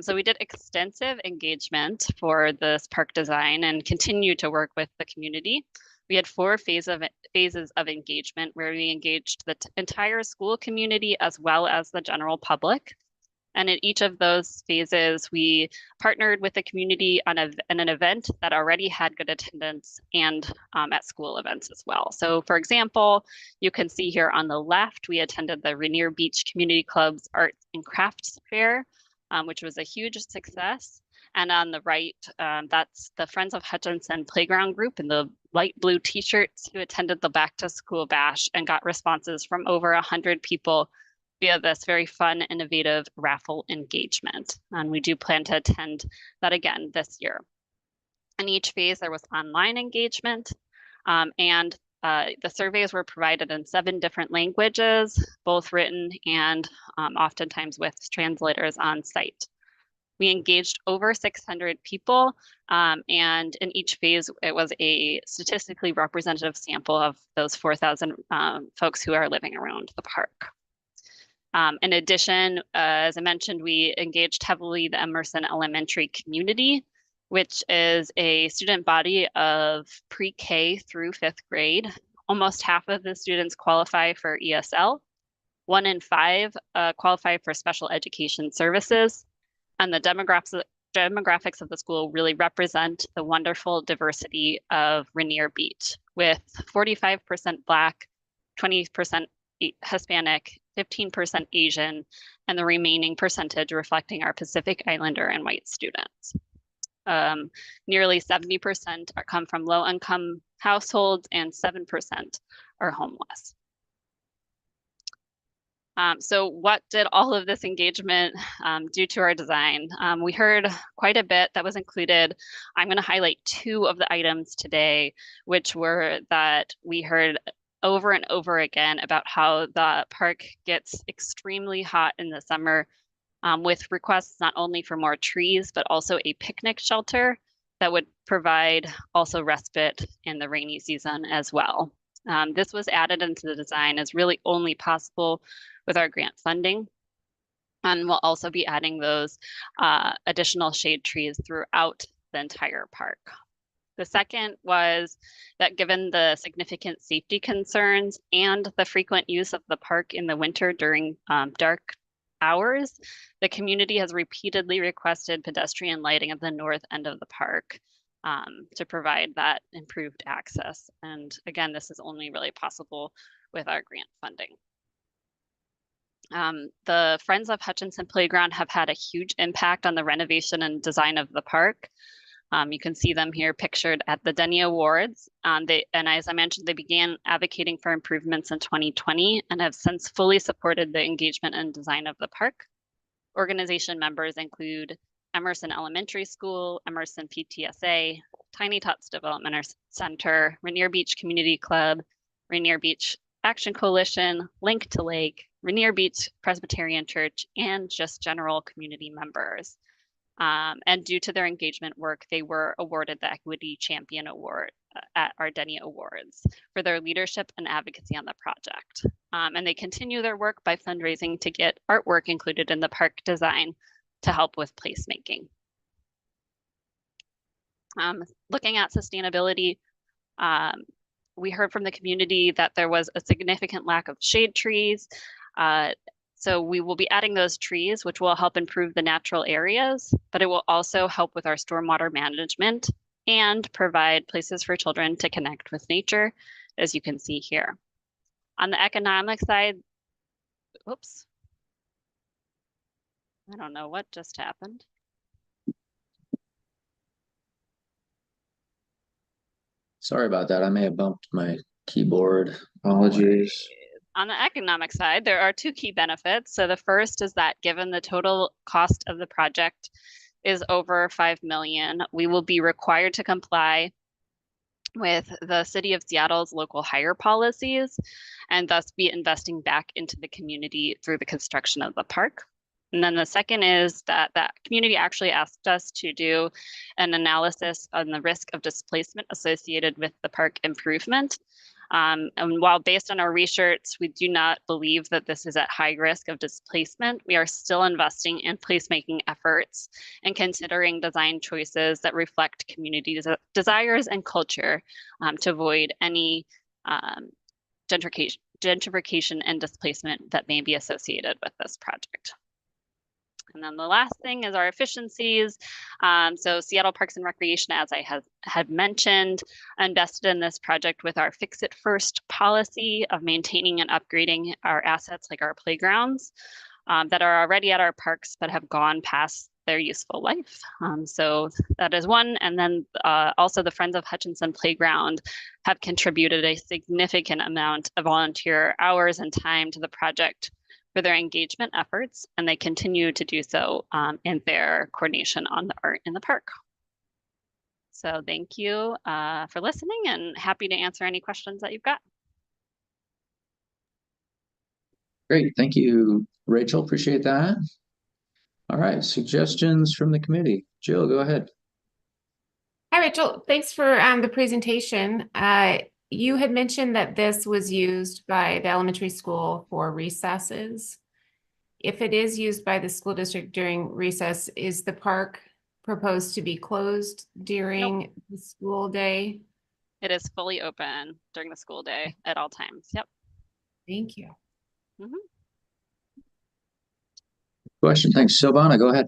So we did extensive engagement for this park design and continue to work with the community. We had 4 phases of engagement where we engaged the entire school community as well as the general public. And in each of those phases, we partnered with the community on an event that already had good attendance and at school events as well. So for example, you can see here on the left, we attended the Rainier Beach Community Club's Arts and Crafts Fair, which was a huge success. And on the right, that's the Friends of Hutchinson Playground Group in the light blue t-shirts who attended the Back to School Bash and got responses from over 100 people via this very fun, innovative raffle engagement. And we do plan to attend that again this year. In each phase, there was online engagement, and the surveys were provided in 7 different languages, both written and oftentimes with translators on site. We engaged over 600 people, and in each phase, it was a statistically representative sample of those 4,000 folks who are living around the park. In addition, as I mentioned, we engaged heavily the Emerson Elementary community, which is a student body of pre-K through 5th grade. Almost half of the students qualify for ESL. 1 in 5 qualify for special education services. And the demographics of the school really represent the wonderful diversity of Rainier Beach, with 45% Black, 20% Hispanic, 15% Asian, and the remaining percentage reflecting our Pacific Islander and white students. Nearly 70% come from low-income households and 7% are homeless. So what did all of this engagement do to our design? We heard quite a bit that was included. I'm going to highlight 2 of the items today, which were that we heard over and over again about how the park gets extremely hot in the summer, with requests not only for more trees, but also a picnic shelter that would provide also respite in the rainy season as well. This was added into the design as really only possible with our grant funding. And we'll also be adding those additional shade trees throughout the entire park. The second was that given the significant safety concerns and the frequent use of the park in the winter during dark hours, the community has repeatedly requested pedestrian lighting at the north end of the park to provide that improved access. And again, this is only really possible with our grant funding. The Friends of Hutchinson Playground have had a huge impact on the renovation and design of the park. You can see them here pictured at the Denny Awards. And as I mentioned, they began advocating for improvements in 2020 and have since fully supported the engagement and design of the park. Organization members include Emerson Elementary School, Emerson PTSA, Tiny Tots Development Center, Rainier Beach Community Club, Rainier Beach Action Coalition, Link to Lake, Rainier Beach Presbyterian Church, and just general community members. And due to their engagement work, they were awarded the Equity Champion Award at our Denny Awards for their leadership and advocacy on the project. And they continue their work by fundraising to get artwork included in the park design to help with placemaking. Looking at sustainability, we heard from the community that there was a significant lack of shade trees. So we will be adding those trees, which will help improve the natural areas, but it will also help with our stormwater management and provide places for children to connect with nature, as you can see here. On the economic side, oops, I don't know what just happened. Sorry about that. I may have bumped my keyboard. Apologies. On the economic side, there are 2 key benefits. So the first is that given the total cost of the project is over $5 million, we will be required to comply with the City of Seattle's local hire policies and thus be investing back into the community through the construction of the park. And then the second is that that community actually asked us to do an analysis on the risk of displacement associated with the park improvement. And while based on our research, we do not believe that this is at high risk of displacement, we are still investing in placemaking efforts and considering design choices that reflect community desires and culture to avoid any gentrification and displacement that may be associated with this project. And then the last thing is our efficiencies. So Seattle Parks and Recreation, as I had mentioned, invested in this project with our Fix It First policy of maintaining and upgrading our assets like our playgrounds that are already at our parks but have gone past their useful life. So that is one. And then also the Friends of Hutchinson Playground have contributed a significant amount of volunteer hours and time to the project for their engagement efforts, and they continue to do so in their coordination on the art in the park. So thank you for listening and happy to answer any questions that you've got. Great, thank you, Rachel, appreciate that. All right, suggestions from the committee. Jill, go ahead. Hi, Rachel, thanks for the presentation. You had mentioned that this was used by the elementary school for recesses. If it is used by the school district during recess, is the park proposed to be closed during the school day? It is fully open during the school day at all times. Yep. Thank you. Question, thanks. Silvana, go ahead.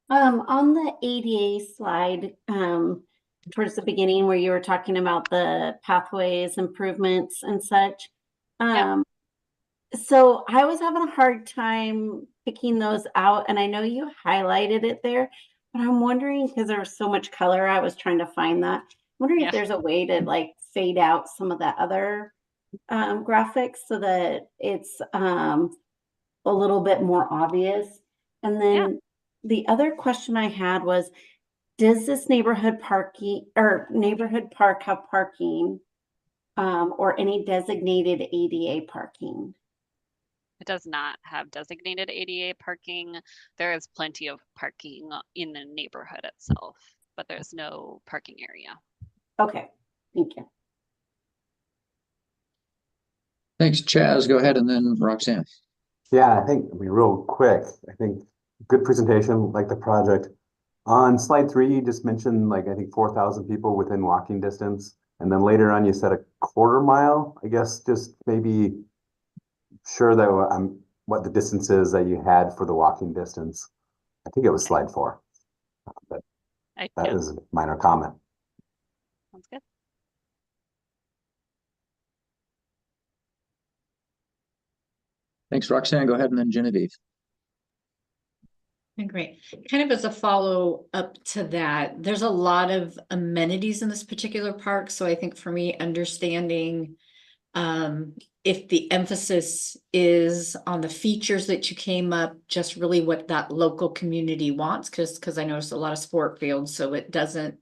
On the ADA slide, towards the beginning where you were talking about the pathways improvements and such. So I was having a hard time picking those out, and I know you highlighted it there, but I'm wondering, because there was so much color, I was trying to find that. I'm wondering if there's a way to like fade out some of the other graphics so that it's a little bit more obvious. And then the other question I had was, does this neighborhood parking or neighborhood park have parking or any designated ADA parking? It does not have designated ADA parking. There is plenty of parking in the neighborhood itself, but there's no parking area. Okay, thank you. Thanks, Chaz. Go ahead and then Roxanne. Yeah, I think real quick. I think good presentation, like the project. On slide 3, you just mentioned like I think 4,000 people within walking distance, and then later on you said a quarter mile. I guess just maybe sure that what the distance is that you had for the walking distance. I think it was slide 4, but that is a minor comment. Sounds good. Thanks, Roxanne. Go ahead and then Genevieve. Great. Kind of as a follow up to that, there's a lot of amenities in this particular park. So I think for me, understanding if the emphasis is on the features that you came up, just really what that local community wants, because I noticed a lot of sport fields, so it doesn't,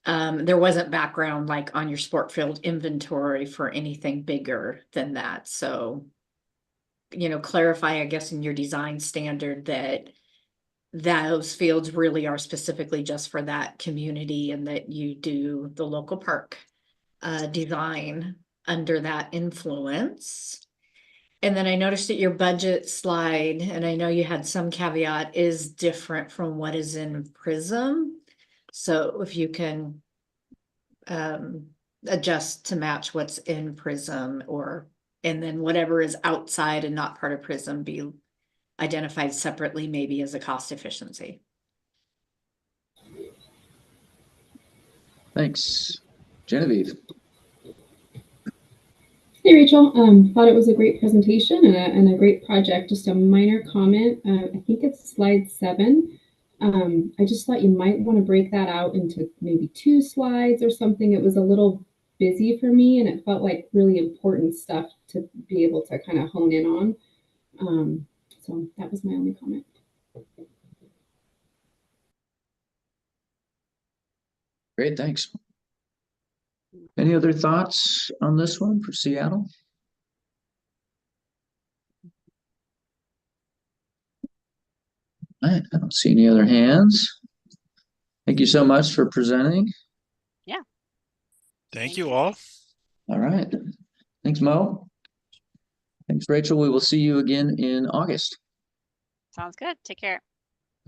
there wasn't background like on your sport field inventory for anything bigger than that. So, you know, clarify, I guess, in your design standard that those fields really are specifically just for that community and that you do the local park design under that influence. And then I noticed that your budget slide, and I know you had some caveat, is different from what is in Prism. So if you can adjust to match what's in Prism, and then whatever is outside and not part of Prism be identified separately, maybe as a cost efficiency. Thanks. Genevieve. Hey, Rachel. Thought it was a great presentation and a great project. Just a minor comment. I think it's slide 7. I just thought you might want to break that out into maybe 2 slides or something. It was a little busy for me, and it felt like really important stuff to be able to kind of hone in on. So that was my only comment. Great, thanks. Any other thoughts on this one for Seattle? All right, I don't see any other hands. Thank you so much for presenting. Yeah. Thank you all. All right. Thanks, Mo. Thanks, Rachel. We will see you again in August. Sounds good. Take care.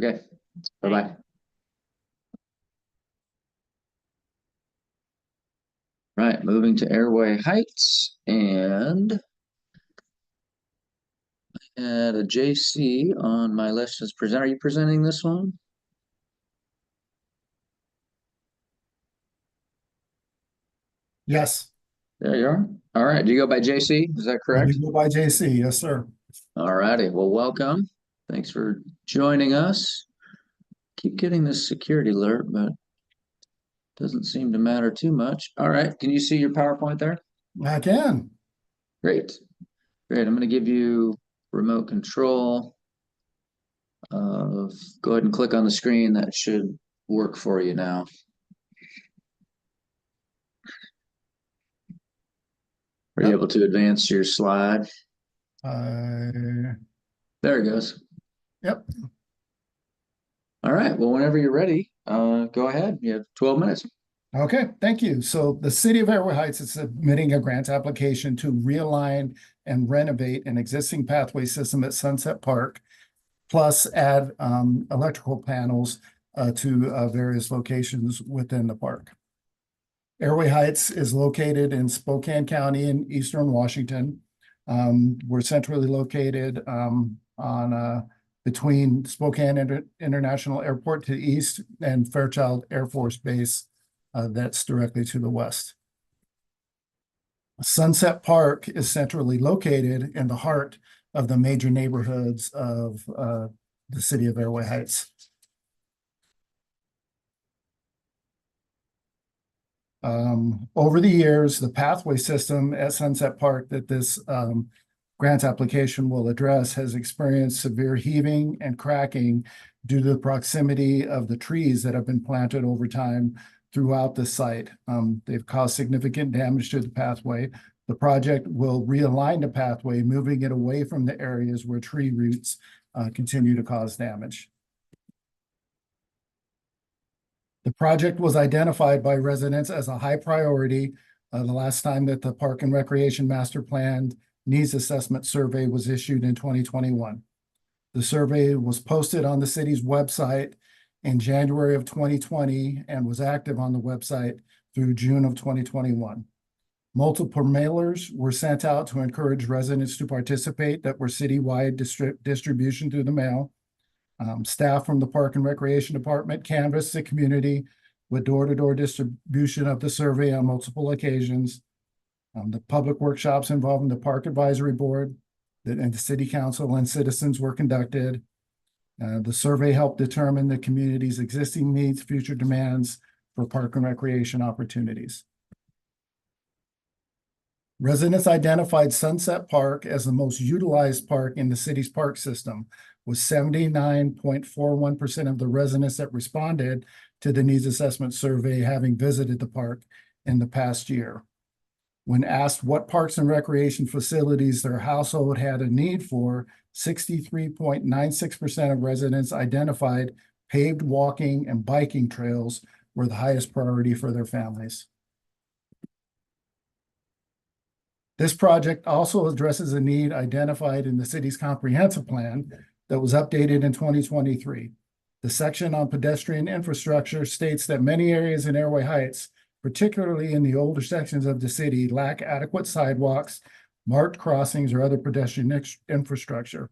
Okay. Bye-bye. Right, moving to Airway Heights, and I had a JC on my list as presenter. Are you presenting this one? Yes. There you are. All right. Do you go by JC? Is that correct? I do go by JC. Yes, sir. All righty. Well, welcome. Thanks for joining us. Keep getting this security alert, but doesn't seem to matter too much. All right. Can you see your PowerPoint there? I can. Great. Great. I'm going to give you remote control. Go ahead and click on the screen. That should work for you now. Are you able to advance your slide? There it goes. Yep. All right. Well, whenever you're ready, go ahead. You have 12 minutes. Okay, thank you. So the City of Airway Heights is submitting a grant application to realign and renovate an existing pathway system at Sunset Park, plus add electrical panels to various locations within the park. Airway Heights is located in Spokane County in eastern Washington. We're centrally located on between Spokane International Airport to the east and Fairchild Air Force Base that's directly to the west. Sunset Park is centrally located in the heart of the major neighborhoods of the city of Airway Heights. Over the years, the pathway system at Sunset Park that this grant application will address has experienced severe heaving and cracking due to the proximity of the trees that have been planted over time throughout the site. They've caused significant damage to the pathway. The project will realign the pathway, moving it away from the areas where tree roots continue to cause damage. The project was identified by residents as a high priority the last time that the Park and Recreation Master Plan Needs Assessment Survey was issued in 2021. The survey was posted on the city's website in January of 2020 and was active on the website through June of 2021. Multiple mailers were sent out to encourage residents to participate that were citywide distribution through the mail. Staff from the Park and Recreation Department canvassed the community with door-to-door distribution of the survey on multiple occasions. The public workshops involving the Park Advisory Board and the City Council and citizens were conducted. The survey helped determine the community's existing needs, future demands for park and recreation opportunities. Residents identified Sunset Park as the most utilized park in the city's park system, with 79.41% of the residents that responded to the needs assessment survey having visited the park in the past year. When asked what parks and recreation facilities their household had a need for, 63.96% of residents identified paved walking and biking trails were the highest priority for their families. This project also addresses a need identified in the city's comprehensive plan that was updated in 2023. The section on pedestrian infrastructure states that many areas in Airway Heights, particularly in the older sections of the city, lack adequate sidewalks, marked crossings, or other pedestrian infrastructure.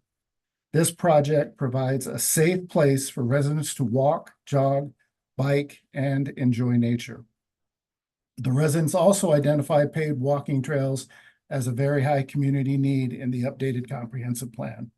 This project provides a safe place for residents to walk, jog, bike, and enjoy nature. The residents also identified paved walking trails as a very high community need in the updated comprehensive plan.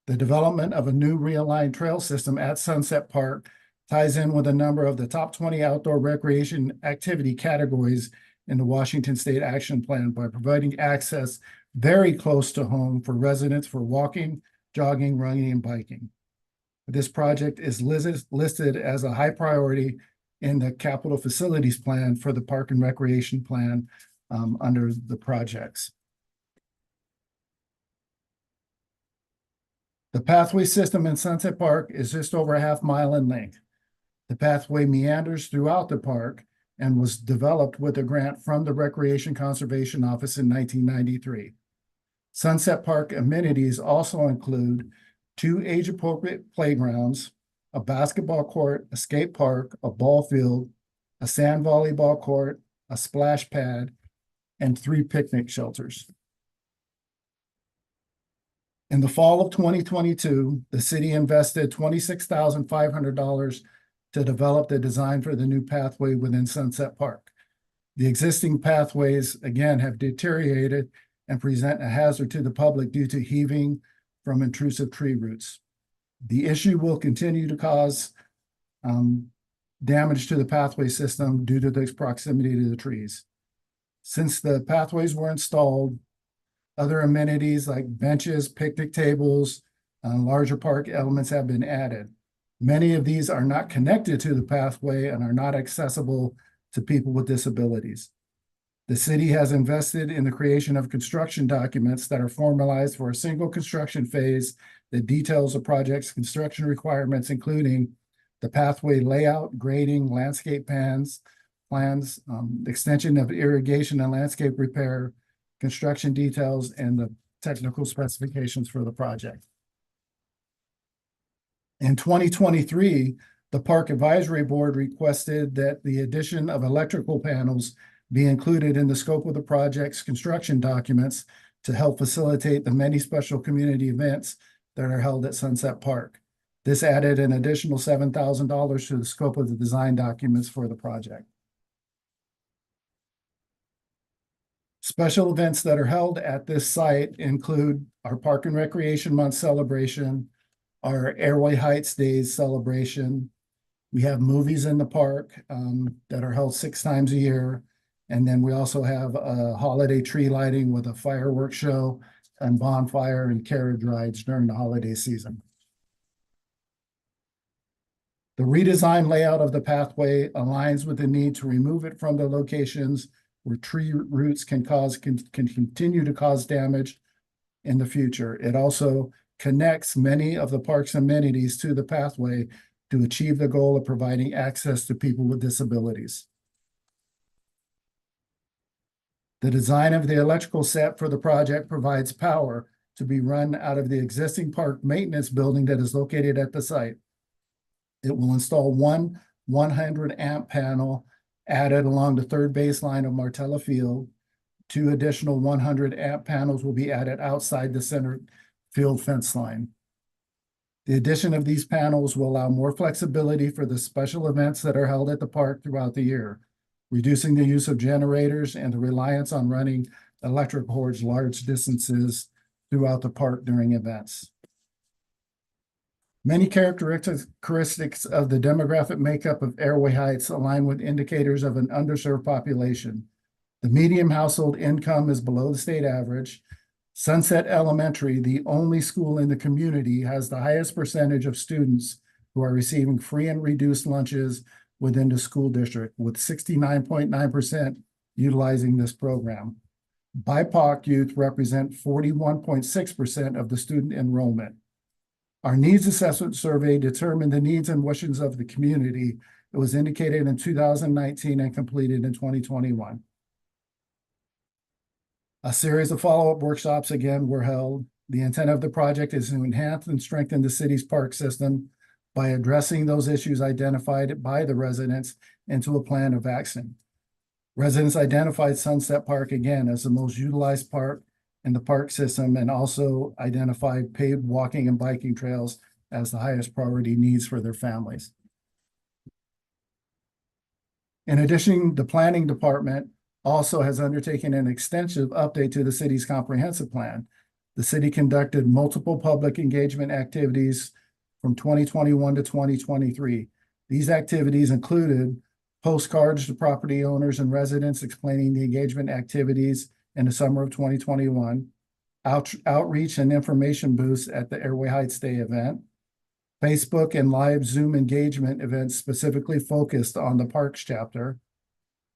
The development of a new realigned trail system at Sunset Park ties in with a number of the top 20 outdoor recreation activity categories in the Washington State Action Plan by providing access very close to home for residents for walking, jogging, running, and biking. This project is listed as a high priority in the capital facilities plan for the Park and Recreation Plan under the projects. The pathway system in Sunset Park is just over a half mile in length. The pathway meanders throughout the park and was developed with a grant from the Recreation Conservation Office in 1993. Sunset Park amenities also include 2 age-appropriate playgrounds, a basketball court, a skate park, a ball field, a sand volleyball court, a splash pad, and 3 picnic shelters. In the fall of 2022, the city invested $26,500 to develop the design for the new pathway within Sunset Park. The existing pathways, again, have deteriorated and present a hazard to the public due to heaving from intrusive tree roots. The issue will continue to cause damage to the pathway system due to its proximity to the trees. Since the pathways were installed, other amenities like benches, picnic tables, larger park elements have been added. Many of these are not connected to the pathway and are not accessible to people with disabilities. The city has invested in the creation of construction documents that are formalized for a single construction phase that details the project's construction requirements, including the pathway layout, grading, landscape plans, extension of irrigation and landscape repair, construction details, and the technical specifications for the project. In 2023, the Park Advisory Board requested that the addition of electrical panels be included in the scope of the project's construction documents to help facilitate the many special community events that are held at Sunset Park. This added an additional $7,000 to the scope of the design documents for the project. Special events that are held at this site include our Park and Recreation Month celebration, our Airway Heights Days celebration. We have movies in the park that are held 6 times a year. And then we also have a holiday tree lighting with a fireworks show and bonfire and carriage rides during the holiday season. The redesigned layout of the pathway aligns with the need to remove it from the locations where tree roots can continue to cause damage in the future. It also connects many of the park's amenities to the pathway to achieve the goal of providing access to people with disabilities. The design of the electrical set for the project provides power to be run out of the existing park maintenance building that is located at the site. It will install one 100 amp panel added along the third baseline of Martella Field. 2 additional 100 amp panels will be added outside the center field fence line. The addition of these panels will allow more flexibility for the special events that are held at the park throughout the year, reducing the use of generators and the reliance on running electric cords large distances throughout the park during events. Many characteristics of the demographic makeup of Airway Heights align with indicators of an underserved population. The median household income is below the state average. Sunset Elementary, the only school in the community, has the highest percentage of students who are receiving free and reduced lunches within the school district, with 69.9% utilizing this program. BIPOC youth represent 41.6% of the student enrollment. Our needs assessment survey determined the needs and wishes of the community. It was indicated in 2019 and completed in 2021. A series of follow-up workshops again were held. The intent of the project is to enhance and strengthen the city's park system by addressing those issues identified by the residents into a plan of action. Residents identified Sunset Park again as the most utilized park in the park system and also identified paved walking and biking trails as the highest priority needs for their families. In addition, the planning department also has undertaken an extensive update to the city's comprehensive plan. The city conducted multiple public engagement activities from 2021 to 2023. These activities included postcards to property owners and residents explaining the engagement activities in the summer of 2021, outreach and information booths at the Airway Heights Day event, Facebook and live Zoom engagement events specifically focused on the parks chapter,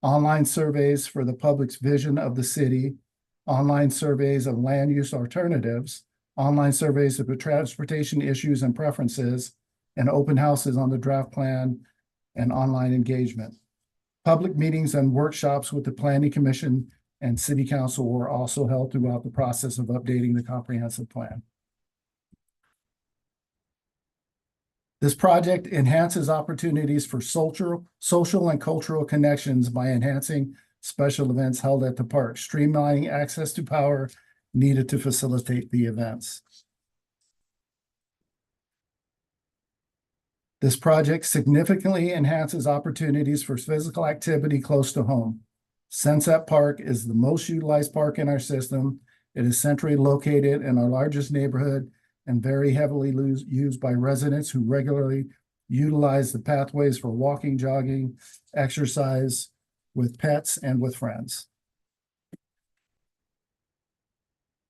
online surveys for the public's vision of the city, online surveys of land use alternatives, online surveys of the transportation issues and preferences, and open houses on the draft plan and online engagement. Public meetings and workshops with the Planning Commission and City Council were also held throughout the process of updating the comprehensive plan. This project enhances opportunities for social and cultural connections by enhancing special events held at the park, streamlining access to power needed to facilitate the events. This project significantly enhances opportunities for physical activity close to home. Sunset Park is the most utilized park in our system. It is centrally located in our largest neighborhood and very heavily used by residents who regularly utilize the pathways for walking, jogging, exercise with pets and with friends.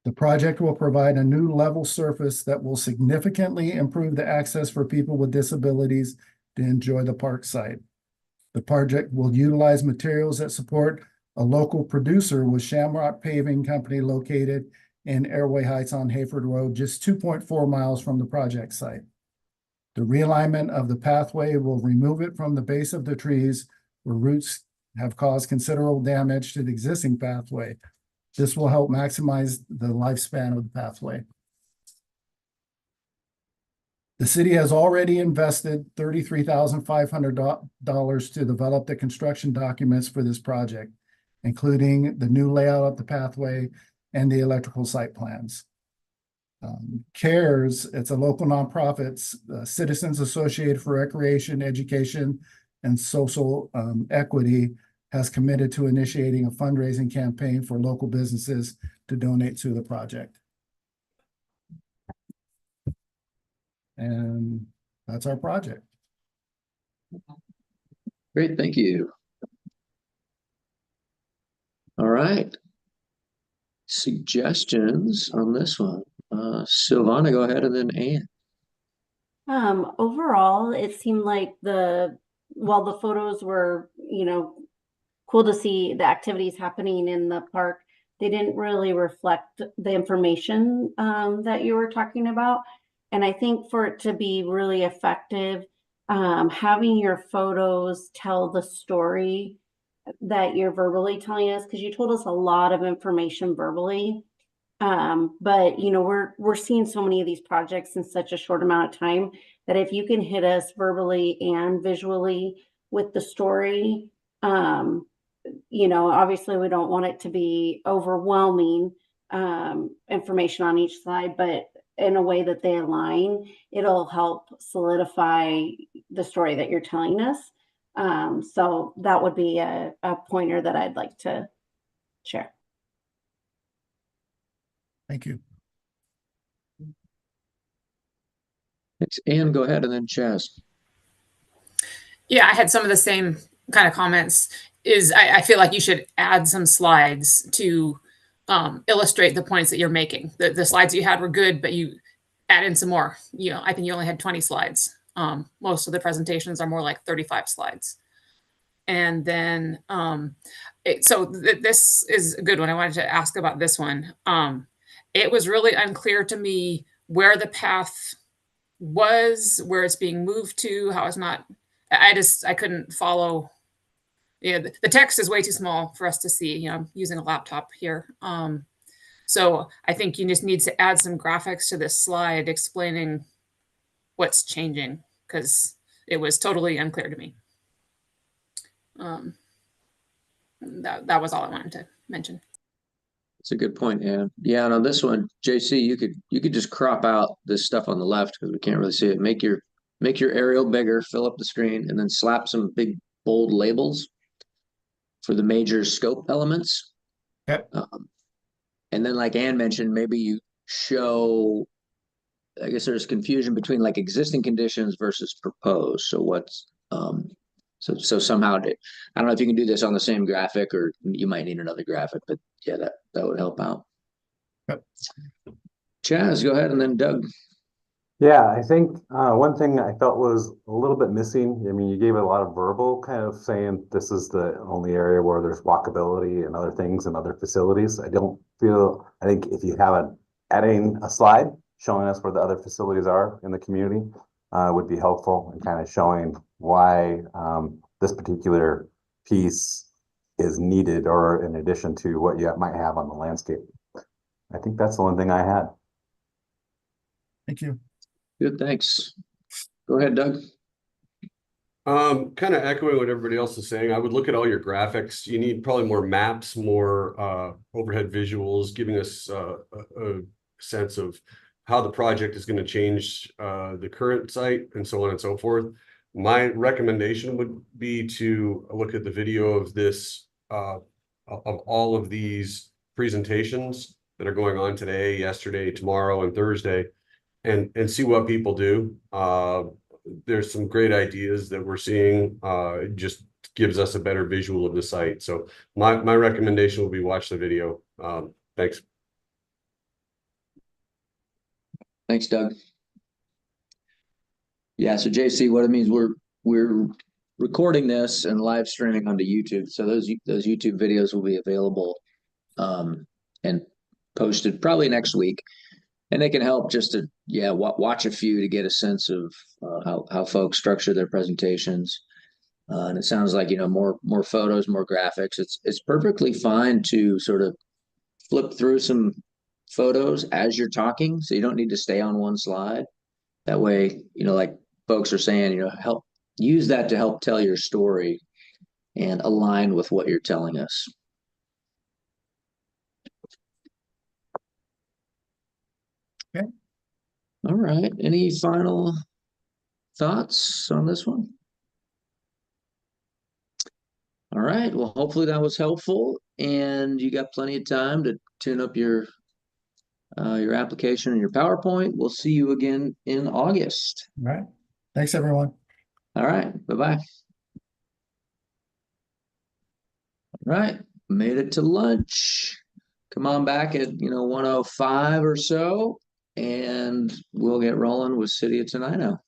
The project will provide a new level surface that will significantly improve the access for people with disabilities to enjoy the park site. The project will utilize materials that support a local producer with Shamrock Paving Company located in Airway Heights on Hayford Road, just 2.4 miles from the project site. The realignment of the pathway will remove it from the base of the trees where roots have caused considerable damage to the existing pathway. This will help maximize the lifespan of the pathway. The city has already invested $33,500 to develop the construction documents for this project, including the new layout of the pathway and the electrical site plans. CARES, it's a local nonprofit, Citizens Associated for Recreation, Education, and Social Equity, has committed to initiating a fundraising campaign for local businesses to donate to the project. And that's our project. Great, thank you. All right. Suggestions on this one. Silvana, go ahead, and then Ann. Overall, it seemed like while the photos were, cool to see the activities happening in the park, they didn't really reflect the information that you were talking about. And I think for it to be really effective, having your photos tell the story that you're verbally telling us, because you told us a lot of information verbally. But we're seeing so many of these projects in such a short amount of time that if you can hit us verbally and visually with the story, obviously we don't want it to be overwhelming information on each slide, but in a way that they align, it'll help solidify the story that you're telling us. So that would be a pointer that I'd like to share. Thank you. Thanks, Ann, go ahead, and then Chaz. Yeah, I had some of the same kind of comments. I feel like you should add some slides to illustrate the points that you're making. The slides you had were good, but you add in some more. I think you only had 20 slides. Most of the presentations are more like 35 slides. And then, this is a good one. I wanted to ask about this one. It was really unclear to me where the path was, where it's being moved to, how it's not. I couldn't follow. Yeah, the text is way too small for us to see. I'm using a laptop here. So I think you just need to add some graphics to this slide explaining what's changing, because it was totally unclear to me. That was all I wanted to mention. It's a good point, Ann. Yeah, and on this one, JC, you could just crop out this stuff on the left because we can't really see it. Make your aerial bigger, fill up the screen, and then slap some big bold labels for the major scope elements. Yep. And then, like Ann mentioned, maybe you show, I guess there's confusion between like existing conditions versus proposed. So what's so somehow I don't know if you can do this on the same graphic, or you might need another graphic, but yeah, that would help out. Yep. Chaz, go ahead, and then Doug. Yeah, I think one thing I felt was a little bit missing. I mean, you gave it a lot of verbal, kind of saying this is the only area where there's walkability and other things and other facilities. I think if you have adding a slide showing us where the other facilities are in the community would be helpful, and kind of showing why this particular piece is needed, or in addition to what you might have on the landscape. I think that's the one thing I had. Thank you. Good, thanks. Go ahead, Doug. Kind of echoing what everybody else is saying, I would look at all your graphics. You need probably more maps, more overhead visuals, giving us a sense of how the project is going to change the current site and so on and so forth. My recommendation would be to look at the video of this, of all of these presentations that are going on today, yesterday, tomorrow, and Thursday, and see what people do. There's some great ideas that we're seeing. It just gives us a better visual of the site. So my recommendation will be watch the video. Thanks. Thanks, Doug. Yeah, so JC, what it means, we're recording this and live streaming onto YouTube. So those YouTube videos will be available and posted probably next week. And they can help just to, watch a few to get a sense of how folks structure their presentations. And it sounds like, more photos, more graphics. It's perfectly fine to sort of flip through some photos as you're talking, so you don't need to stay on one slide. That way, like folks are saying, help use that to help tell your story and align with what you're telling us. Okay. All right. Any final thoughts on this one? All right. Well, hopefully that was helpful, and you got plenty of time to tune up your application and your PowerPoint. We'll see you again in August. All right. Thanks, everyone. All right. Bye-bye. All right. Made it to lunch. Come on back at 1:05 or so, and we'll get rolling with City of Tenino.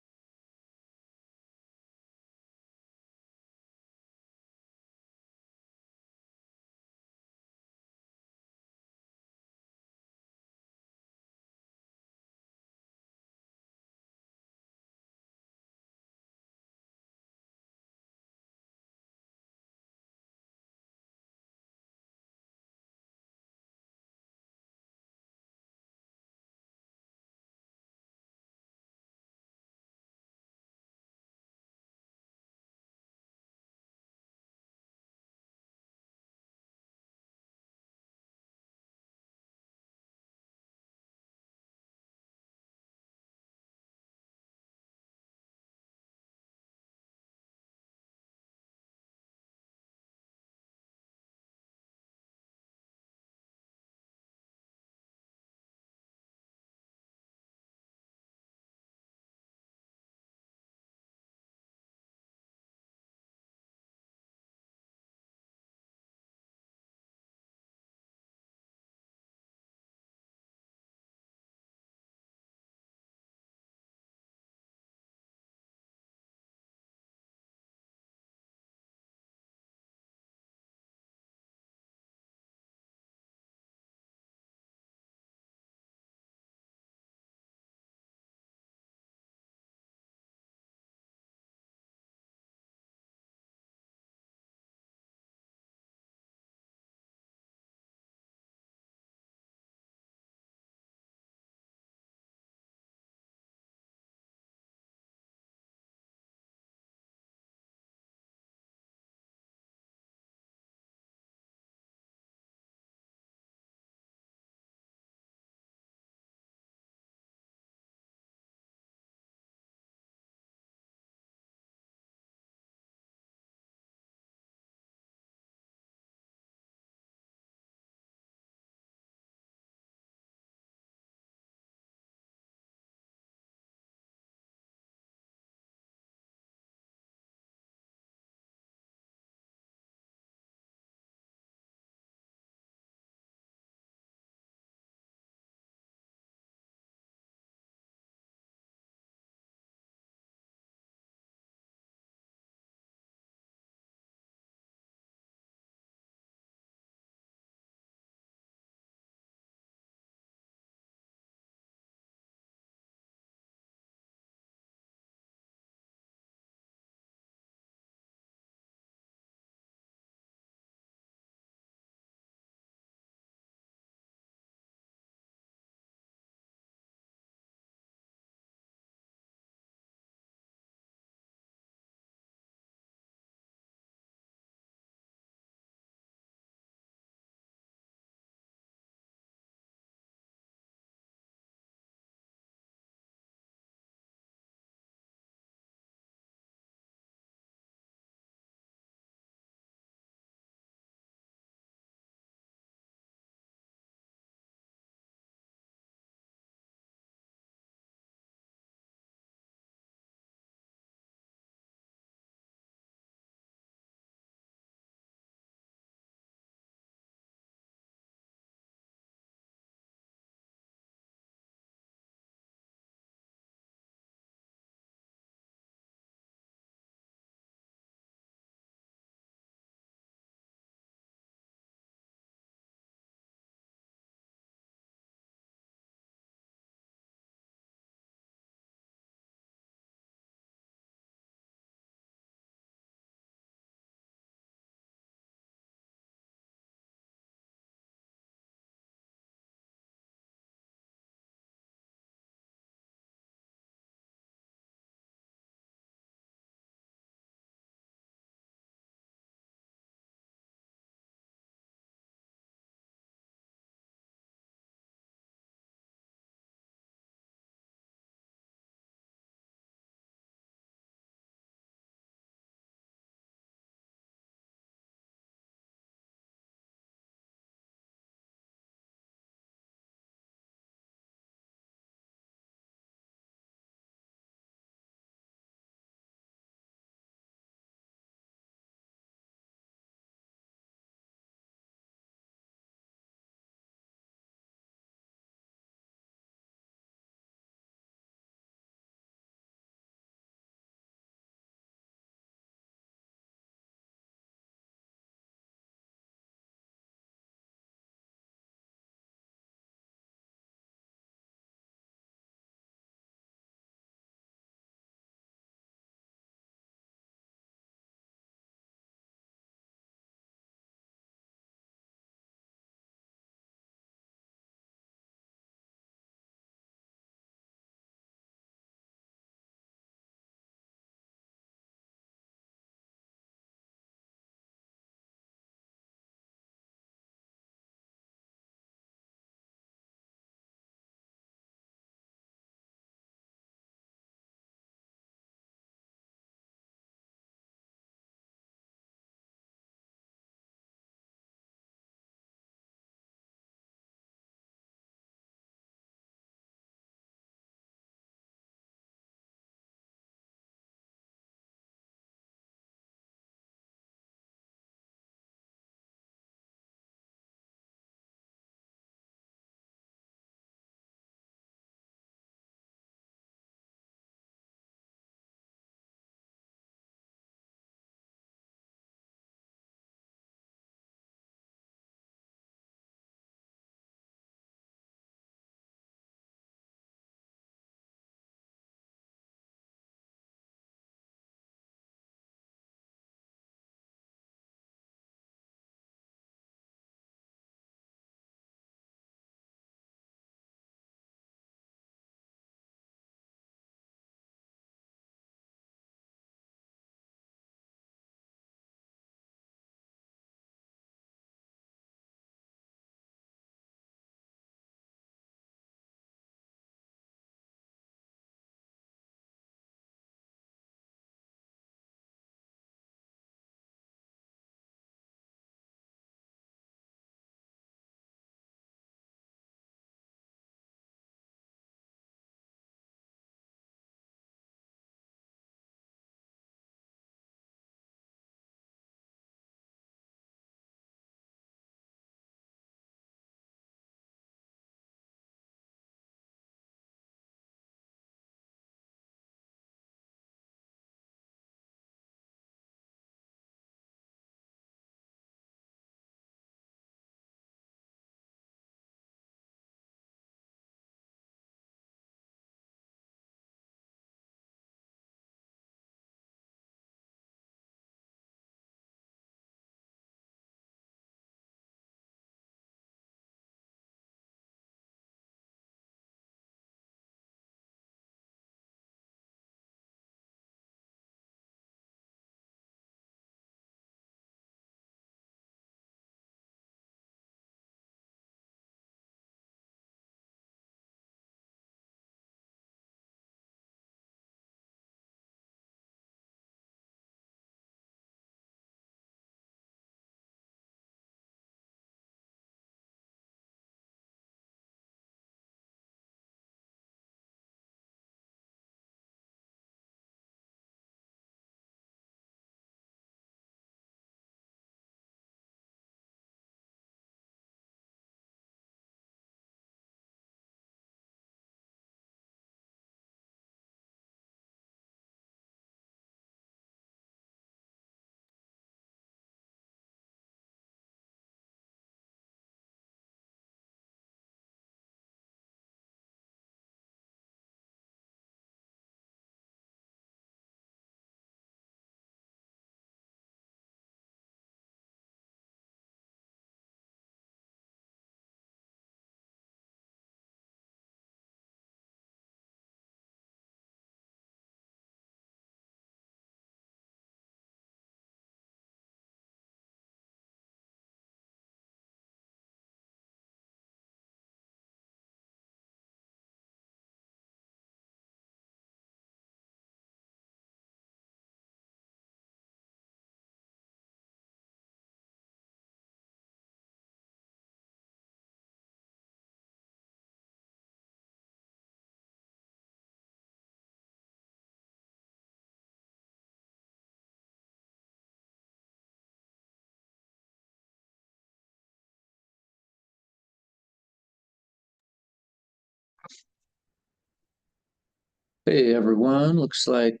Hey everyone, looks like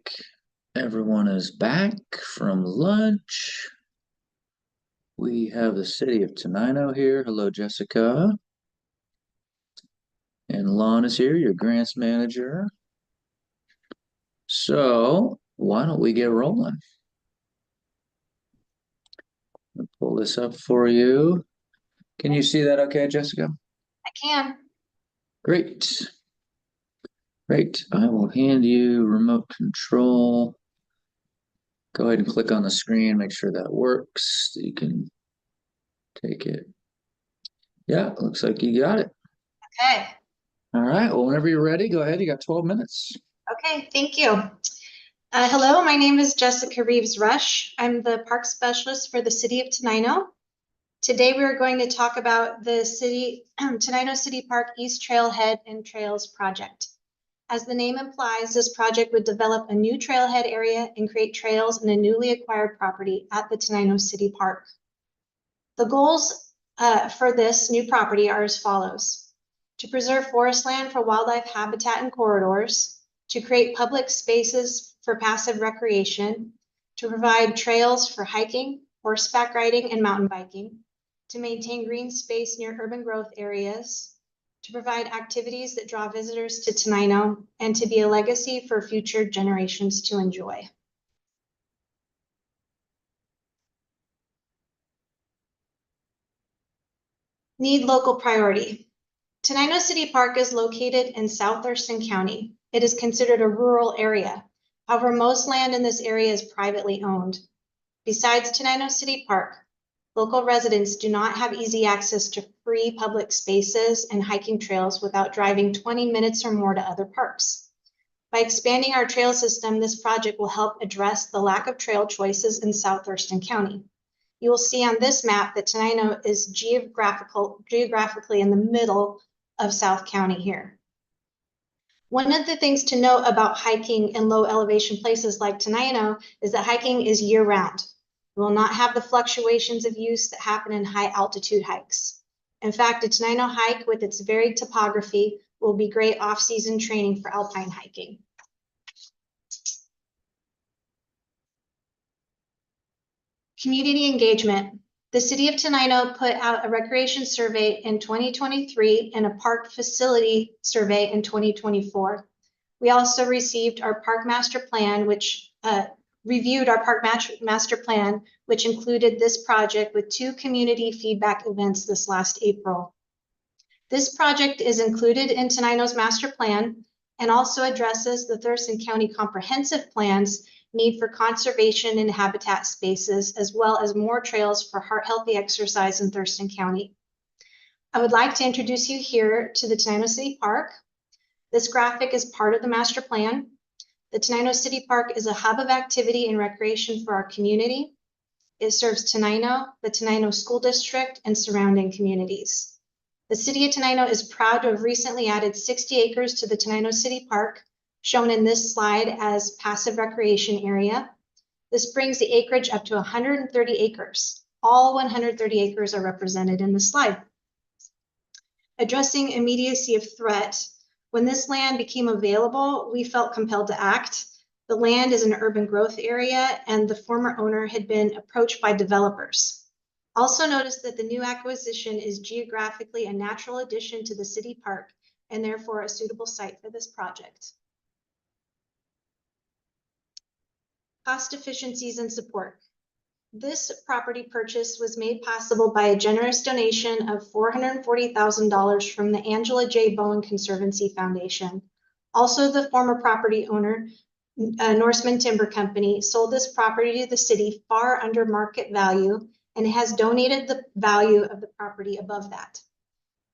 everyone is back from lunch. We have the city of Tenino here. Hello, Jessica. And Lon is here, your grants manager. So why don't we get rolling? I'll pull this up for you. Can you see that okay, Jessica? I can. Great. Great. I will hand you remote control. Go ahead and click on the screen, make sure that works. So you can take it. Yeah, looks like you got it. Okay. All right. Well, whenever you're ready, go ahead. You got 12 minutes. Okay, thank you. Hello, my name is Jessica Reeves Rush. I'm the park specialist for the city of Tenino. Today we are going to talk about the Tenino City Park East Trailhead and Trails project. As the name implies, this project would develop a new trailhead area and create trails in a newly acquired property at the Tenino City Park. The goals for this new property are as follows: to preserve forest land for wildlife habitat and corridors, to create public spaces for passive recreation, to provide trails for hiking, horseback riding, and mountain biking, to maintain green space near urban growth areas, to provide activities that draw visitors to Tenino, and to be a legacy for future generations to enjoy. Need local priority. Tenino City Park is located in South Thurston County. It is considered a rural area. However, most land in this area is privately owned. Besides Tenino City Park, local residents do not have easy access to free public spaces and hiking trails without driving 20 minutes or more to other parks. By expanding our trail system, this project will help address the lack of trail choices in South Thurston County. You will see on this map that Tenino is geographically in the middle of South County here. One of the things to note about hiking in low elevation places like Tenino is that hiking is year round. It will not have the fluctuations of use that happen in high altitude hikes. In fact, a Tenino hike with its varied topography will be great off-season training for alpine hiking. Community engagement. The city of Tenino put out a recreation survey in 2023 and a park facility survey in 2024. We also received our park master plan, which reviewed our park master plan, which included this project with 2 community feedback events this last April. This project is included in Tenino's master plan and also addresses the Thurston County Comprehensive Plan's need for conservation and habitat spaces, as well as more trails for heart-healthy exercise in Thurston County. I would like to introduce you here to the Tenino City Park. This graphic is part of the master plan. The Tenino City Park is a hub of activity and recreation for our community. It serves Tenino, the Tenino School District, and surrounding communities. The city of Tenino is proud to have recently added 60 acres to the Tenino City Park, shown in this slide as passive recreation area. This brings the acreage up to 130 acres. All 130 acres are represented in the slide. Addressing immediacy of threat. When this land became available, we felt compelled to act. The land is an urban growth area, and the former owner had been approached by developers. Also notice that the new acquisition is geographically a natural addition to the city park and therefore a suitable site for this project. Cost efficiencies and support. This property purchase was made possible by a generous donation of $440,000 from the Angela J. Bowen Conservancy Foundation. Also, the former property owner, Norseman Timber Company, sold this property to the city far under market value and has donated the value of the property above that.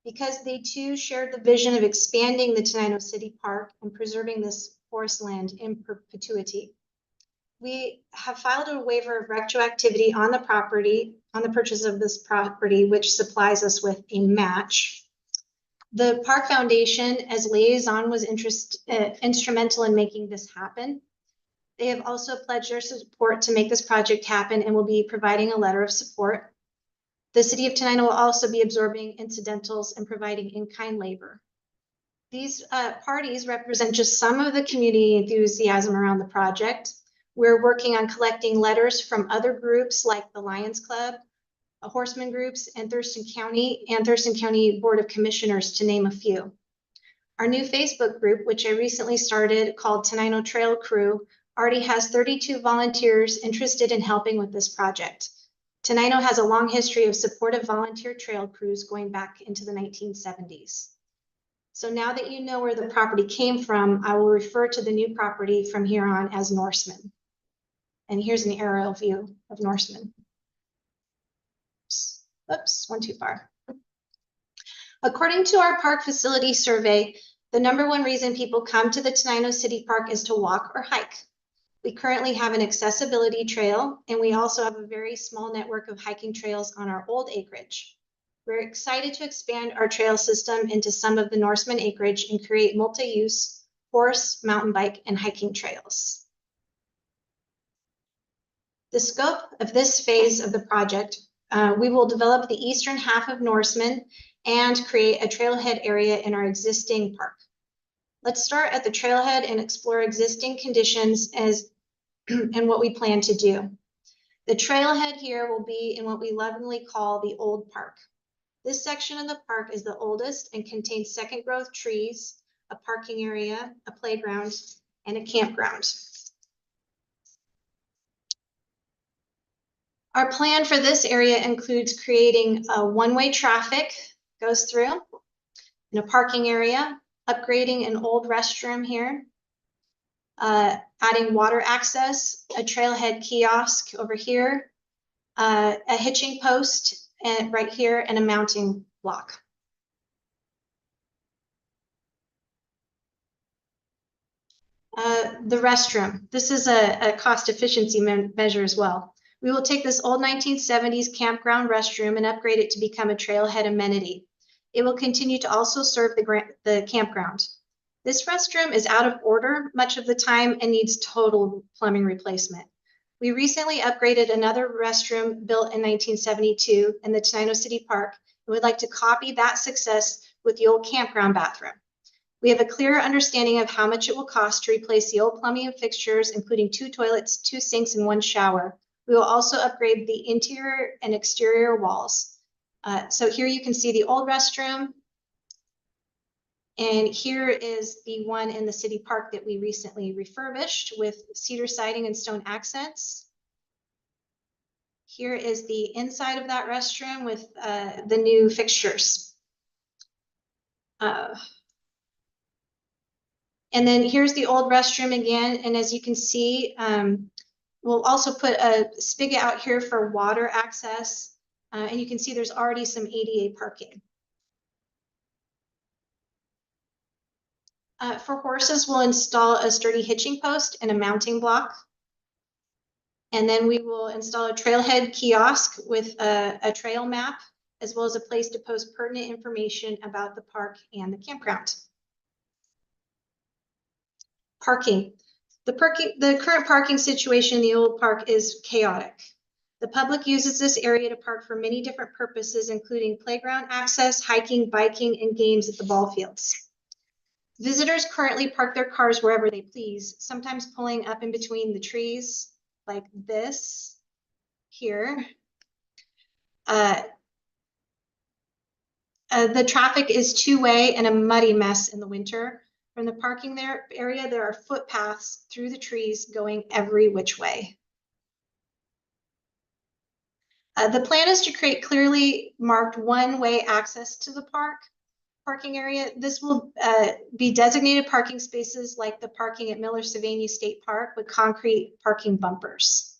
Because they too shared the vision of expanding the Tenino City Park and preserving this forest land in perpetuity. We have filed a waiver of retroactivity on the property, on the purchase of this property, which supplies us with a match. The Park Foundation, as liaison, was instrumental in making this happen. They have also pledged their support to make this project happen and will be providing a letter of support. The city of Tenino will also be absorbing incidentals and providing in-kind labor. These parties represent just some of the community enthusiasm around the project. We're working on collecting letters from other groups like the Lions Club, Horseman groups, and Thurston County Board of Commissioners, to name a few. Our new Facebook group, which I recently started, called Tenino Trail Crew, already has 32 volunteers interested in helping with this project. Tenino has a long history of supportive volunteer trail crews going back into the 1970s. So now that you know where the property came from, I will refer to the new property from here on as Norseman. And here's an aerial view of Norseman. Oops, went too far. According to our park facility survey, the #1 reason people come to the Tenino City Park is to walk or hike. We currently have an accessibility trail, and we also have a very small network of hiking trails on our old acreage. We're excited to expand our trail system into some of the Norseman acreage and create multi-use horse, mountain bike, and hiking trails. The scope of this phase of the project, we will develop the eastern half of Norseman and create a trailhead area in our existing park. Let's start at the trailhead and explore existing conditions and what we plan to do. The trailhead here will be in what we lovingly call the old park. This section of the park is the oldest and contains second growth trees, a parking area, a playground, and a campground. Our plan for this area includes creating a one-way traffic goes through in a parking area, upgrading an old restroom here, adding water access, a trailhead kiosk over here, a hitching post and right here, and a mounting block. The restroom. This is a cost efficiency measure as well. We will take this old 1970s campground restroom and upgrade it to become a trailhead amenity. It will continue to also serve the campground. This restroom is out of order much of the time and needs total plumbing replacement. We recently upgraded another restroom built in 1972 in the Tenino City Park and would like to copy that success with the old campground bathroom. We have a clear understanding of how much it will cost to replace the old plumbing and fixtures, including 2 toilets, 2 sinks, and 1 shower. We will also upgrade the interior and exterior walls. So here you can see the old restroom. And here is the one in the city park that we recently refurbished with cedar siding and stone accents. Here is the inside of that restroom with the new fixtures. And then here's the old restroom again. And as you can see, we'll also put a spigot out here for water access. And you can see there's already some ADA parking. For horses, we'll install a sturdy hitching post and a mounting block. And then we will install a trailhead kiosk with a trail map, as well as a place to post pertinent information about the park and the campground. Parking. The current parking situation in the old park is chaotic. The public uses this area to park for many different purposes, including playground access, hiking, biking, and games at the ball fields. Visitors currently park their cars wherever they please, sometimes pulling up in between the trees like this here. The traffic is two-way and a muddy mess in the winter. From the parking area, there are footpaths through the trees going every which way. The plan is to create clearly marked one-way access to the parking area. This will be designated parking spaces like the parking at Miller-Sylvania State Park with concrete parking bumpers.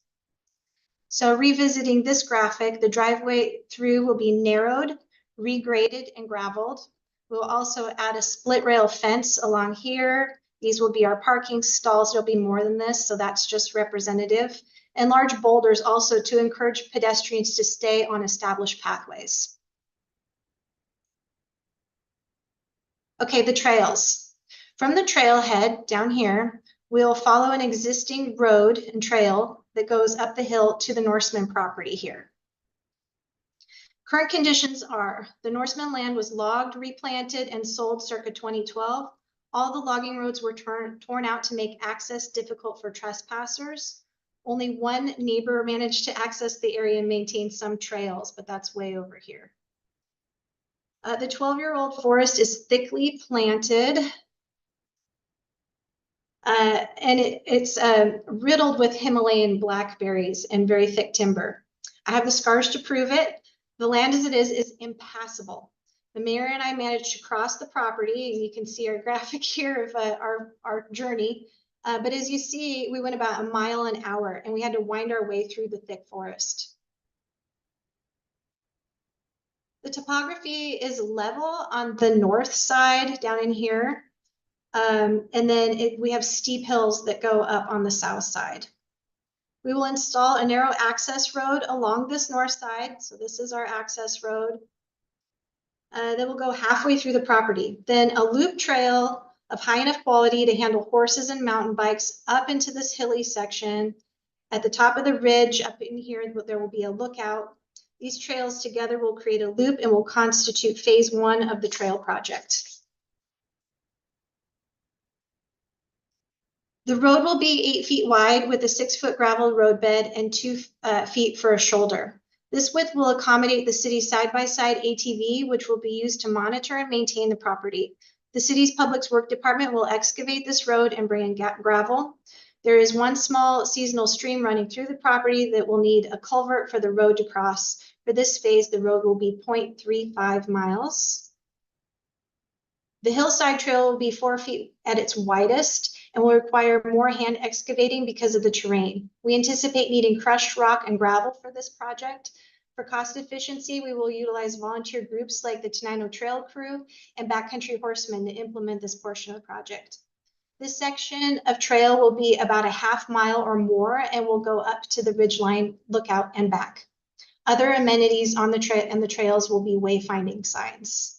So revisiting this graphic, the driveway through will be narrowed, regraded, and graveled. We'll also add a split rail fence along here. These will be our parking stalls. There'll be more than this, so that's just representative. And large boulders also to encourage pedestrians to stay on established pathways. Okay, the trails. From the trailhead down here, we'll follow an existing road and trail that goes up the hill to the Norseman property here. Current conditions are the Norseman land was logged, replanted, and sold circa 2012. All the logging roads were torn out to make access difficult for trespassers. Only one neighbor managed to access the area and maintain some trails, but that's way over here. The 12-year-old forest is thickly planted, and it's riddled with Himalayan blackberries and very thick timber. I have the scars to prove it. The land as it is impassable. The mayor and I managed to cross the property, and you can see our graphic here of our journey. But as you see, we went about a mile an hour, and we had to wind our way through the thick forest. The topography is level on the north side down in here. And then we have steep hills that go up on the south side. We will install a narrow access road along this north side. So this is our access road. Then we'll go halfway through the property. Then a loop trail of high enough quality to handle horses and mountain bikes up into this hilly section. At the top of the ridge up in here, there will be a lookout. These trails together will create a loop and will constitute phase 1 of the trail project. The road will be 8 feet wide with a 6-foot gravel roadbed and 2 feet for a shoulder. This width will accommodate the city's side-by-side ATV, which will be used to monitor and maintain the property. The city's Public Works Department will excavate this road and bring in gravel. There is one small seasonal stream running through the property that will need a culvert for the road to cross. For this phase, the road will be 0.35 miles. The hillside trail will be 4 feet at its widest and will require more hand excavating because of the terrain. We anticipate needing crushed rock and gravel for this project. For cost efficiency, we will utilize volunteer groups like the Tenino Trail Crew and Backcountry Horsemen to implement this portion of the project. This section of trail will be about a half mile or more and will go up to the ridgeline lookout and back. Other amenities on the trail and the trails will be wayfinding signs.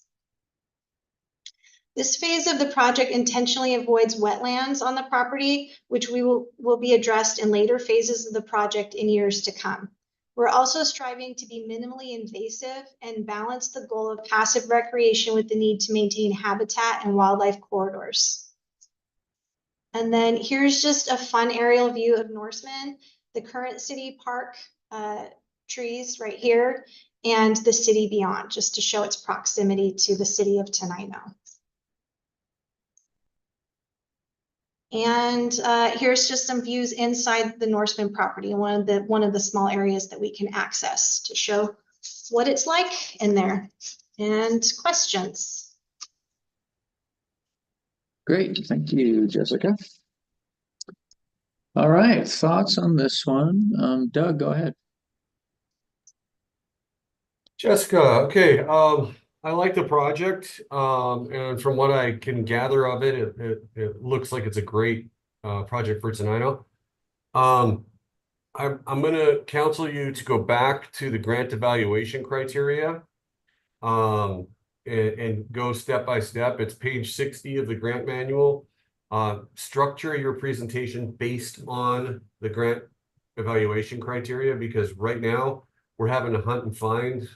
This phase of the project intentionally avoids wetlands on the property, which will be addressed in later phases of the project in years to come. We're also striving to be minimally invasive and balance the goal of passive recreation with the need to maintain habitat and wildlife corridors. And then here's just a fun aerial view of Norseman, the current city park trees right here, and the city beyond, just to show its proximity to the city of Tenino. And here's just some views inside the Norseman property, one of the small areas that we can access to show what it's like in there. And questions? Great, thank you, Jessica. All right, thoughts on this one? Doug, go ahead. Jessica, okay. I like the project, and from what I can gather of it, it looks like it's a great project for Tenino. I'm going to counsel you to go back to the grant evaluation criteria and go step by step. It's page 60 of the grant manual. Structure your presentation based on the grant evaluation criteria, because right now we're having to hunt and find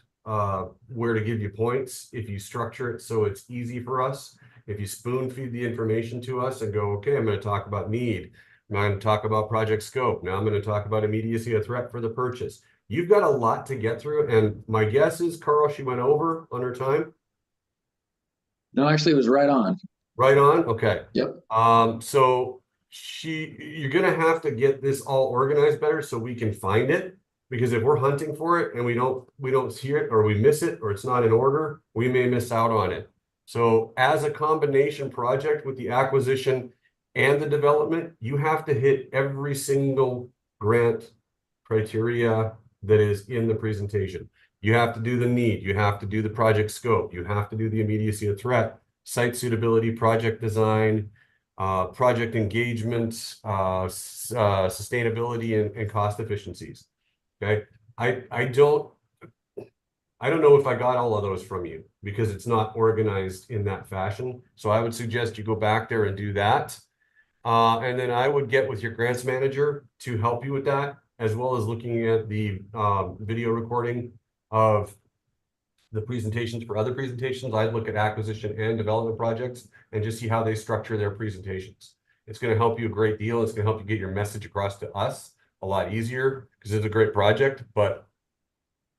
where to give you points. If you structure it so it's easy for us, if you spoon feed the information to us and go, okay, I'm going to talk about need, I'm going to talk about project scope, now I'm going to talk about immediacy of threat for the purchase. You've got a lot to get through, and my guess is, Carl, she went over on her time. No, actually, it was right on. Right on? Okay. Yep. So you're gonna have to get this all organized better so we can find it, because if we're hunting for it and we don't see it, or we miss it, or it's not in order, we may miss out on it. So as a combination project with the acquisition and the development, you have to hit every single grant criteria that is in the presentation. You have to do the need, you have to do the project scope, you have to do the immediacy of threat, site suitability, project design, project engagement, sustainability, and cost efficiencies. Okay, I don't know if I got all of those from you, because it's not organized in that fashion. So I would suggest you go back there and do that. And then I would get with your grants manager to help you with that, as well as looking at the video recording of the presentations for other presentations. I'd look at acquisition and development projects and just see how they structure their presentations. It's going to help you a great deal. It's going to help you get your message across to us a lot easier because it's a great project, but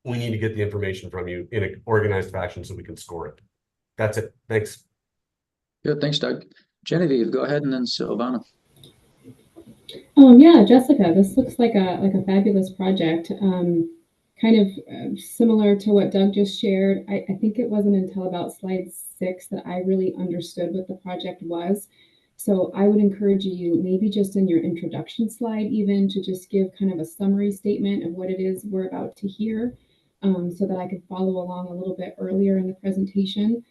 we need to get the information from you in an organized fashion so we can score it. That's it. Thanks. Good. Thanks, Doug. Genevieve, go ahead, and then Silvana. Yeah, Jessica, this looks like a fabulous project. Kind of similar to what Doug just shared. I think it wasn't until about slide 6 that I really understood what the project was. So I would encourage you, maybe just in your introduction slide, even to just give kind of a summary statement of what it is we're about to hear, so that I could follow along a little bit earlier in the presentation.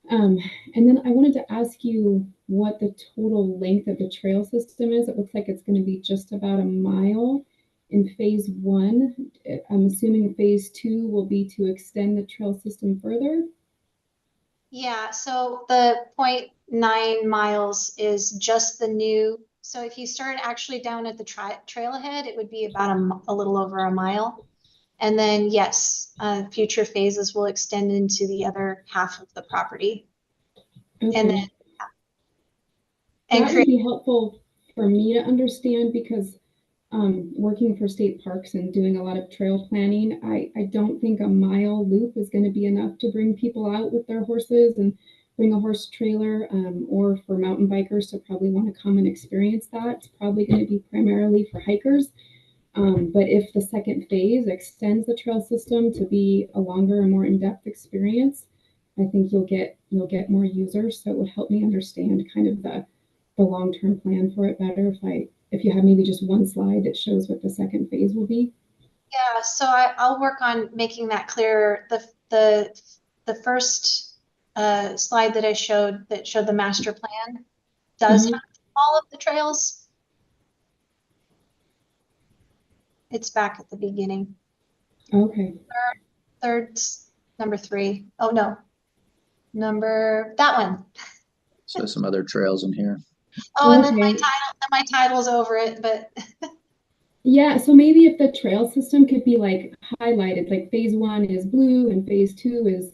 And then I wanted to ask you what the total length of the trail system is. It looks like it's going to be just about a mile in phase 1. I'm assuming phase 2 will be to extend the trail system further. Yeah, so the 0.9 miles is just the new. So if you start actually down at the trailhead, it would be about a little over a mile. And then, yes, future phases will extend into the other half of the property. Okay. And then, that would be helpful for me to understand because working for state parks and doing a lot of trail planning, I don't think a mile loop is going to be enough to bring people out with their horses and bring a horse trailer, or for mountain bikers to probably want to come and experience that. It's probably going to be primarily for hikers. But if the second phase extends the trail system to be a longer and more in-depth experience, I think you'll get more users. So it would help me understand kind of the long-term plan for it better if you have maybe just one slide that shows what the second phase will be. Yeah, so I'll work on making that clearer. The first slide that I showed that showed the master plan does have all of the trails. It's back at the beginning. Okay. Third, number 3. Oh no, that one. So some other trails in here. Oh, and then my title's over it, but yeah, so maybe if the trail system could be like highlighted, like phase 1 is blue and phase 2 is,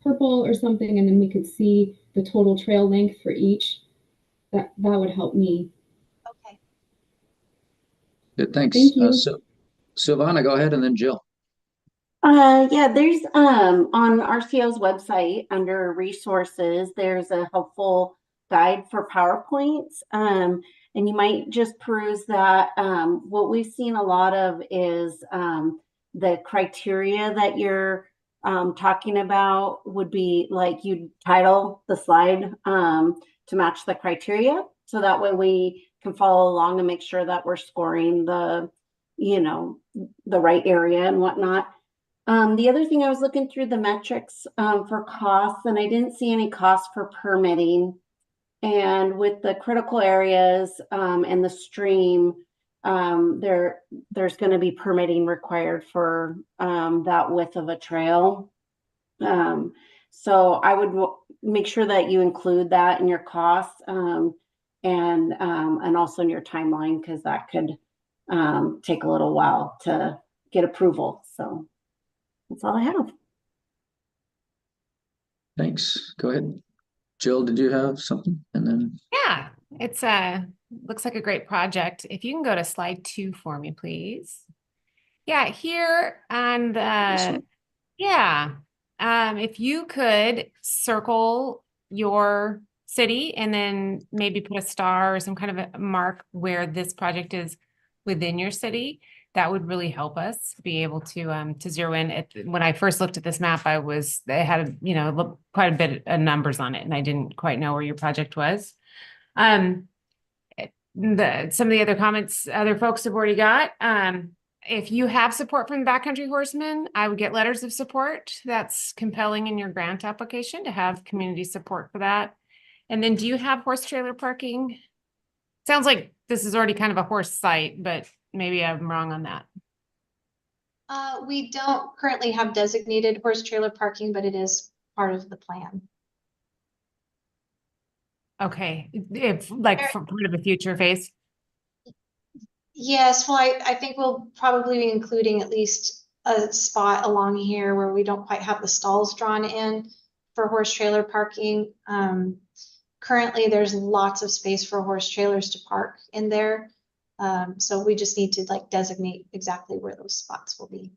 purple or something, and then we could see the total trail length for each. That would help me. Okay. Good, thanks. Thank you. Silvana, go ahead, and then Jill. Yeah, there's on RCO's website under resources, there's a helpful guide for PowerPoints. And you might just peruse that. What we've seen a lot of is the criteria that you're talking about would be like you'd title the slide to match the criteria. So that way we can follow along and make sure that we're scoring the right area and whatnot. The other thing, I was looking through the metrics for costs, and I didn't see any costs for permitting. And with the critical areas and the stream, there's going to be permitting required for that width of a trail. So I would make sure that you include that in your costs and also in your timeline, because that could take a little while to get approval. So that's all I have. Thanks. Go ahead. Jill, did you have something? And then Yeah, it's looks like a great project. If you can go to slide 2 for me, please. Yeah, here on the if you could circle your city and then maybe put a star or some kind of a mark where this project is within your city, that would really help us be able to zero in. When I first looked at this map, they had quite a bit of numbers on it, and I didn't quite know where your project was. Some of the other comments other folks have already got. If you have support from the Backcountry Horsemen, I would get letters of support. That's compelling in your grant application to have community support for that. And then, do you have horse trailer parking? Sounds like this is already kind of a horse site, but maybe I'm wrong on that. We don't currently have designated horse trailer parking, but it is part of the plan. Okay, if like for part of a future phase. Yes, well, I think we'll probably be including at least a spot along here where we don't quite have the stalls drawn in for horse trailer parking. Currently, there's lots of space for horse trailers to park in there. So we just need to like designate exactly where those spots will be.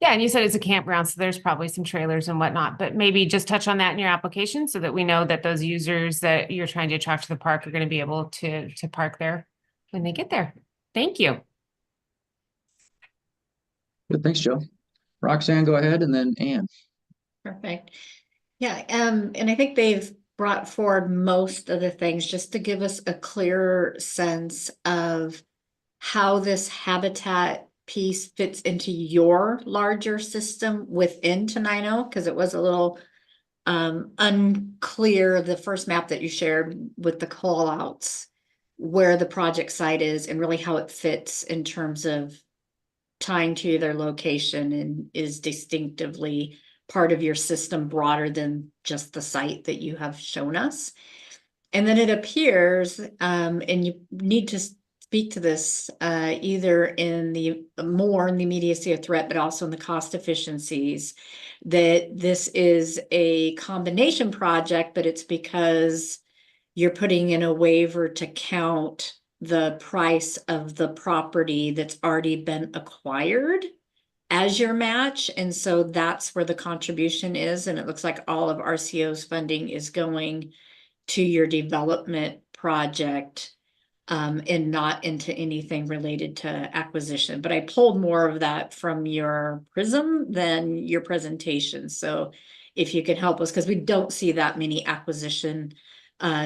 Yeah, and you said it's a campground, so there's probably some trailers and whatnot, but maybe just touch on that in your application so that we know that those users that you're trying to attract to the park are going to be able to park there when they get there. Thank you. Good, thanks, Joe. Roxanne, go ahead, and then Ann. Perfect. Yeah, and I think they've brought forward most of the things just to give us a clearer sense of how this habitat piece fits into your larger system within Tenino, because it was a little unclear, the first map that you shared with the call outs, where the project site is and really how it fits in terms of tying to their location and is distinctively part of your system broader than just the site that you have shown us. And then it appears, and you need to speak to this either in the immediacy of threat, but also in the cost efficiencies, that this is a combination project, but it's because you're putting in a waiver to count the price of the property that's already been acquired as your match. And so that's where the contribution is. And it looks like all of RCO's funding is going to your development project and not into anything related to acquisition. But I pulled more of that from your prism than your presentation. So if you can help us, because we don't see that many acquisition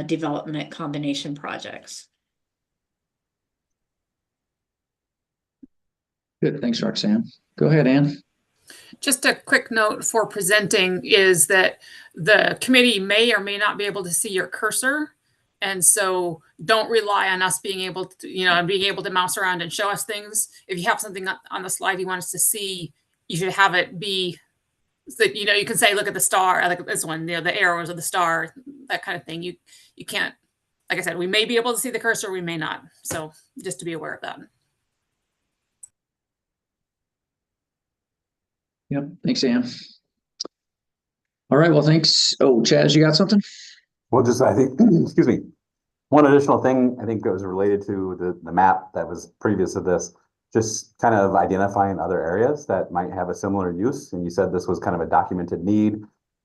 development combination projects. Good, thanks, Roxanne. Go ahead, Ann. Just a quick note for presenting is that the committee may or may not be able to see your cursor. And so don't rely on us being able to, being able to mouse around and show us things. If you have something on the slide you want us to see, you should have it be so that, you can say, look at the star, like this one, the arrows of the star, that kind of thing. You can't, like I said, we may be able to see the cursor, we may not. So just to be aware of that. Yep, thanks, Ann. All right, well, thanks. Oh, Chaz, you got something? Well, just, I think, excuse me. One additional thing, I think it was related to the map that was previous to this, just kind of identifying other areas that might have a similar use. And you said this was kind of a documented need.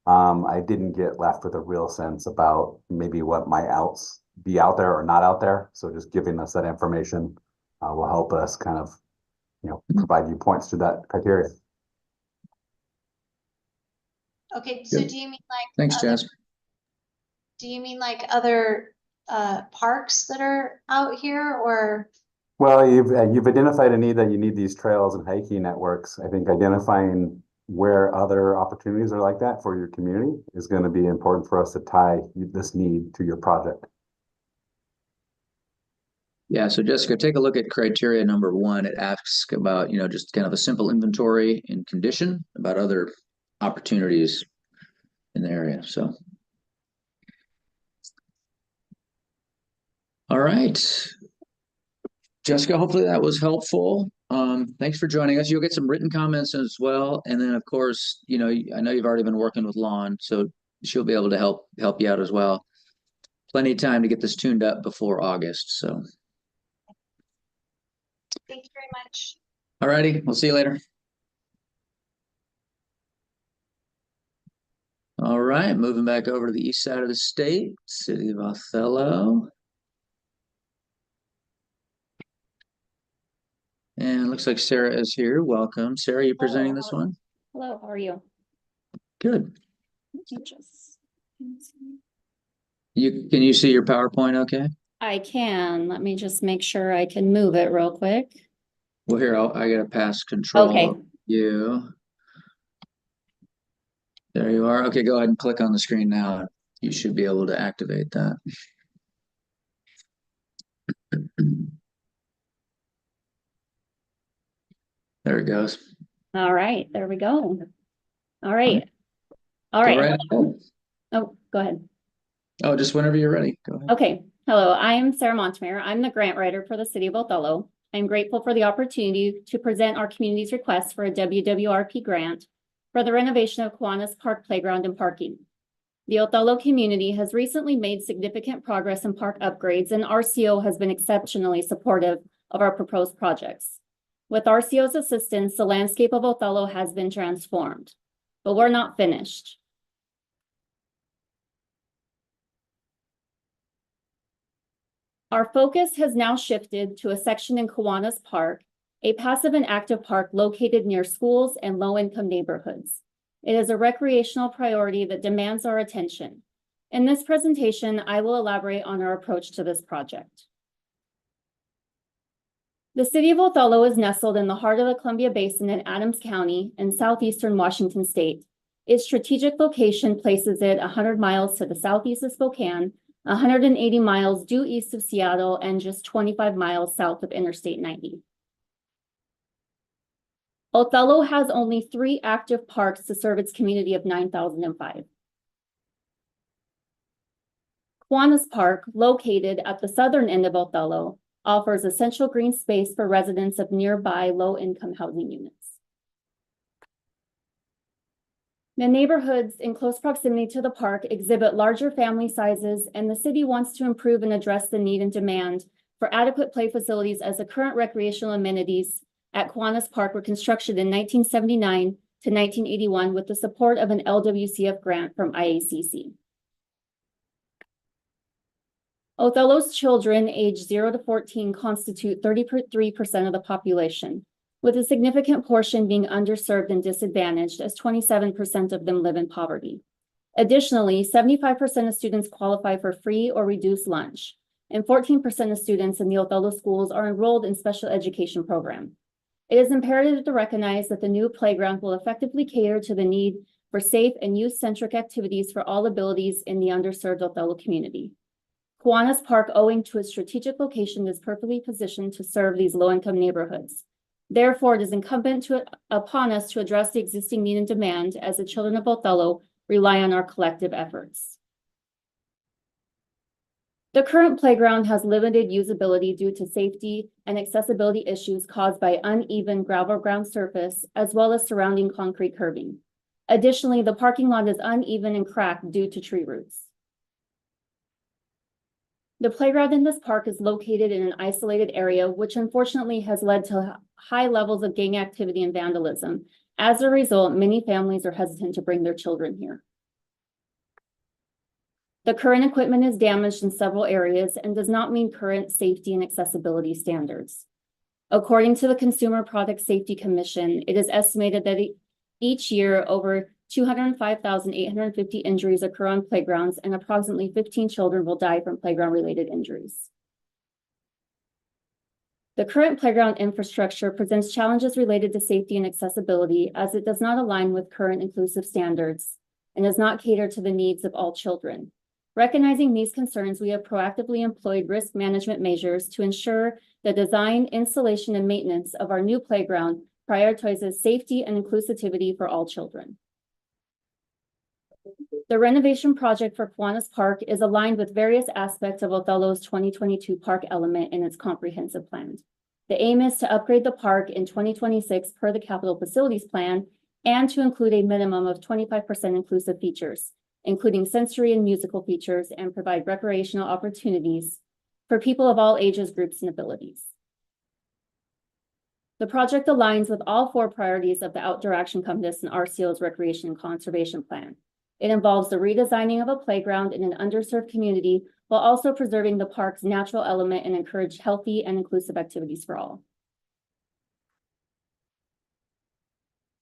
I didn't get left with a real sense about maybe what might else be out there or not out there. So just giving us that information will help us kind of, provide you points to that criteria. Okay, so Good. do you mean like Thanks, Chaz. Do you mean like other parks that are out here, or? Well, you've identified a need that you need these trails and hiking networks. I think identifying where other opportunities are like that for your community is going to be important for us to tie this need to your project. Yeah, so Jessica, take a look at criteria number 1. It asks about, just kind of a simple inventory and condition about other opportunities in the area. So, all right, Jessica, hopefully that was helpful. Thanks for joining us. You'll get some written comments as well. And then, of course, I know you've already been working with Lon, so she'll be able to help you out as well. Plenty of time to get this tuned up before August. So, Thank you very much. all righty, we'll see you later. All right, moving back over to the east side of the state, city of Othello. And looks like Sarah is here. Welcome. Sarah, you presenting this one? Hello, how are you? Good. Can you see your PowerPoint okay? I can. Let me just make sure I can move it real quick. Well, here, I gotta pass control. Okay. You. There you are. Okay, go ahead and click on the screen now. You should be able to activate that. There it goes. All right, there we go. All right. All Go right. right ahead. Oh, go ahead. Oh, just whenever you're ready. Go ahead. Okay. Hello, I'm Sarah Montemayor. I'm the grant writer for the city of Othello. I'm grateful for the opportunity to present our community's request for a WWRP grant for the renovation of Kiwanis Park Playground and parking. The Othello community has recently made significant progress in park upgrades, and RCO has been exceptionally supportive of our proposed projects. With RCO's assistance, the landscape of Othello has been transformed, but we're not finished. Our focus has now shifted to a section in Kiwanis Park, a passive and active park located near schools and low-income neighborhoods. It is a recreational priority that demands our attention. In this presentation, I will elaborate on our approach to this project. The city of Othello is nestled in the heart of the Columbia Basin in Adams County in southeastern Washington state. Its strategic location places it 100 miles to the southeast of Spokane, 180 miles due east of Seattle, and just 25 miles south of Interstate 90. Othello has only 3 active parks to serve its community of 9,005. Kiwanis Park, located at the southern end of Othello, offers essential green space for residents of nearby low-income housing units. The neighborhoods in close proximity to the park exhibit larger family sizes, and the city wants to improve and address the need and demand for adequate play facilities as the current recreational amenities at Kiwanis Park were constructed in 1979 to 1981 with the support of an LWCF grant from IACC. Othello's children aged 0 to 14 constitute 33% of the population, with a significant portion being underserved and disadvantaged, as 27% of them live in poverty. Additionally, 75% of students qualify for free or reduced lunch, and 14% of students in the Othello schools are enrolled in special education program. It is imperative to recognize that the new playground will effectively cater to the need for safe and youth-centric activities for all abilities in the underserved Othello community. Kiwanis Park, owing to its strategic location, is perfectly positioned to serve these low-income neighborhoods. Therefore, it is incumbent upon us to address the existing need and demand as the children of Othello rely on our collective efforts. The current playground has limited usability due to safety and accessibility issues caused by uneven gravel ground surface, as well as surrounding concrete curbing. Additionally, the parking lot is uneven and cracked due to tree roots. The playground in this park is located in an isolated area, which unfortunately has led to high levels of gang activity and vandalism. As a result, many families are hesitant to bring their children here. The current equipment is damaged in several areas and does not meet current safety and accessibility standards. According to the Consumer Product Safety Commission, it is estimated that each year over 205,850 injuries occur on playgrounds, and approximately 15 children will die from playground-related injuries. The current playground infrastructure presents challenges related to safety and accessibility, as it does not align with current inclusive standards and does not cater to the needs of all children. Recognizing these concerns, we have proactively employed risk management measures to ensure the design, installation, and maintenance of our new playground prioritizes safety and inclusivity for all children. The renovation project for Kiwanis Park is aligned with various aspects of Othello's 2022 park element in its comprehensive plan. The aim is to upgrade the park in 2026 per the capital facilities plan and to include a minimum of 25% inclusive features, including sensory and musical features, and provide recreational opportunities for people of all ages, groups, and abilities. The project aligns with all 4 priorities of the Outdoor Action Compass and RCO's Recreation and Conservation Plan. It involves the redesigning of a playground in an underserved community while also preserving the park's natural element and encourage healthy and inclusive activities for all.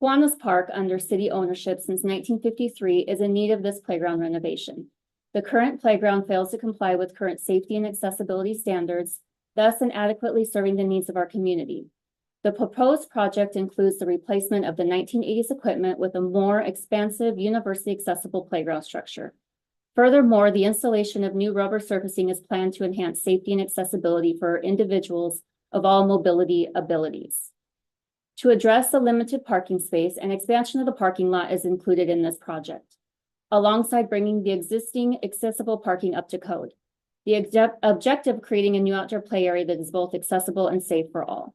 Kiwanis Park, under city ownership since 1953, is in need of this playground renovation. The current playground fails to comply with current safety and accessibility standards, thus inadequately serving the needs of our community. The proposed project includes the replacement of the 1980s equipment with a more expansive, university-accessible playground structure. Furthermore, the installation of new rubber surfacing is planned to enhance safety and accessibility for individuals of all mobility abilities. To address the limited parking space, an expansion of the parking lot is included in this project, alongside bringing the existing accessible parking up to code. The objective, creating a new outdoor play area that is both accessible and safe for all.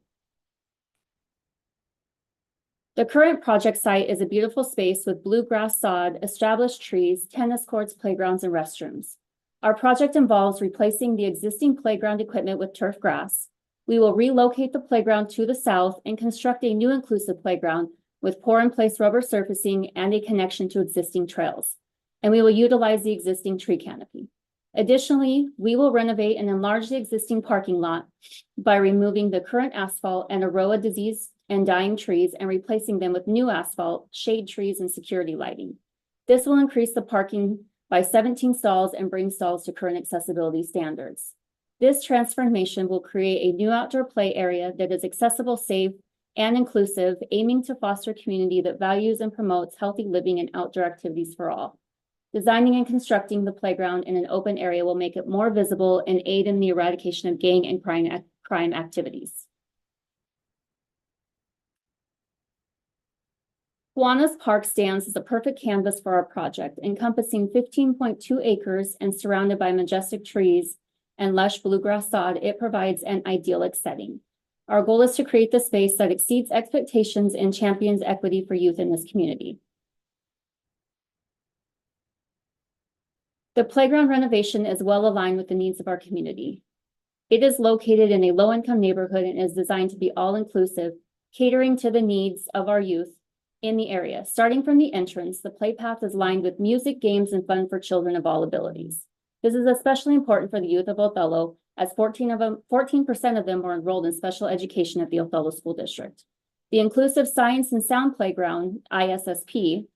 The current project site is a beautiful space with bluegrass sod, established trees, tennis courts, playgrounds, and restrooms. Our project involves replacing the existing playground equipment with turf grass. We will relocate the playground to the south and construct a new inclusive playground with pour-in-place rubber surfacing and a connection to existing trails. And we will utilize the existing tree canopy. Additionally, we will renovate and enlarge the existing parking lot by removing the current asphalt and a row of diseased and dying trees and replacing them with new asphalt, shade trees, and security lighting. This will increase the parking by 17 stalls and bring stalls to current accessibility standards. This transformation will create a new outdoor play area that is accessible, safe, and inclusive, aiming to foster a community that values and promotes healthy living and outdoor activities for all. Designing and constructing the playground in an open area will make it more visible and aid in the eradication of gang and crime activities. Kiwanis Park stands as a perfect canvas for our project, encompassing 15.2 acres and surrounded by majestic trees and lush bluegrass sod. It provides an idyllic setting. Our goal is to create the space that exceeds expectations and champions equity for youth in this community. The playground renovation is well aligned with the needs of our community. It is located in a low-income neighborhood and is designed to be all-inclusive, catering to the needs of our youth in the area. Starting from the entrance, the play path is lined with music, games, and fun for children of all abilities. This is especially important for the youth of Othello, as 14% of them were enrolled in special education at the Othello School District. The Inclusive Science and Sound Playground, ISSP,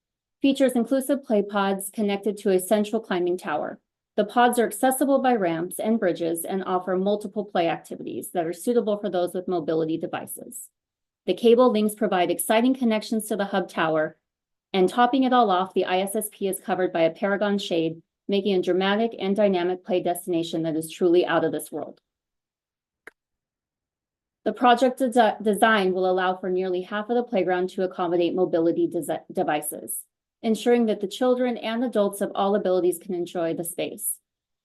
features inclusive play pods connected to a central climbing tower. The pods are accessible by ramps and bridges and offer multiple play activities that are suitable for those with mobility devices. The cable links provide exciting connections to the hub tower, and topping it all off, the ISSP is covered by a Paragon shade, making a dramatic and dynamic play destination that is truly out of this world. The project design will allow for nearly half of the playground to accommodate mobility devices, ensuring that the children and adults of all abilities can enjoy the space.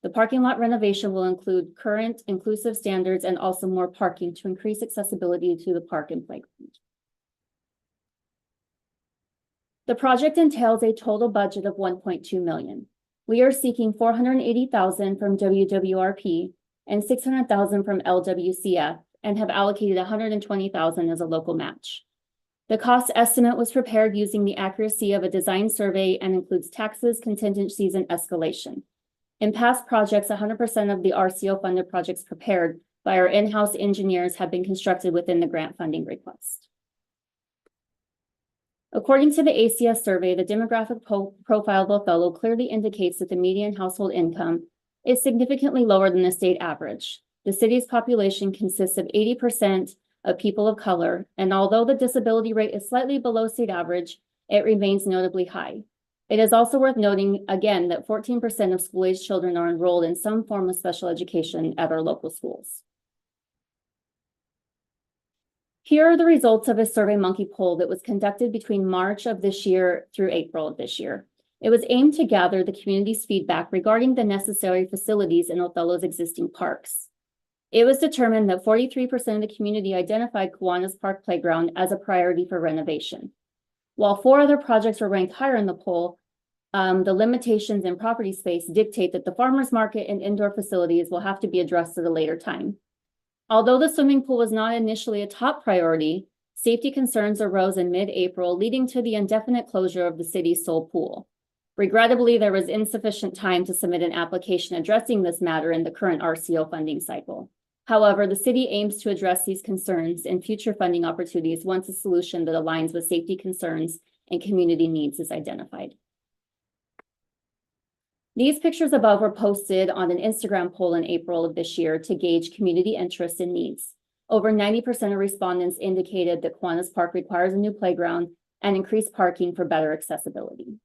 The parking lot renovation will include current inclusive standards and also more parking to increase accessibility to the park and playground. The project entails a total budget of $1.2 million. We are seeking $480,000 from WWRP and $600,000 from LWCF and have allocated $120,000 as a local match. The cost estimate was prepared using the accuracy of a design survey and includes taxes, contingencies, and escalation. In past projects, 100% of the RCO funded projects prepared by our in-house engineers have been constructed within the grant funding request. According to the ACS survey, the demographic profile of Othello clearly indicates that the median household income is significantly lower than the state average. The city's population consists of 80% of people of color, and although the disability rate is slightly below state average, it remains notably high. It is also worth noting, again, that 14% of school-aged children are enrolled in some form of special education at our local schools. Here are the results of a SurveyMonkey poll that was conducted between March of this year through April of this year. It was aimed to gather the community's feedback regarding the necessary facilities in Othello's existing parks. It was determined that 43% of the community identified Kiwanis Park Playground as a priority for renovation. While 4 other projects were ranked higher in the poll, the limitations in property space dictate that the farmers market and indoor facilities will have to be addressed at a later time. Although the swimming pool was not initially a top priority, safety concerns arose in mid-April, leading to the indefinite closure of the city's sole pool. Regrettably, there was insufficient time to submit an application addressing this matter in the current RCO funding cycle. However, the city aims to address these concerns in future funding opportunities once a solution that aligns with safety concerns and community needs is identified. These pictures above were posted on an Instagram poll in April of this year to gauge community interest and needs. Over 90% of respondents indicated that Kiwanis Park requires a new playground and increased parking for better accessibility.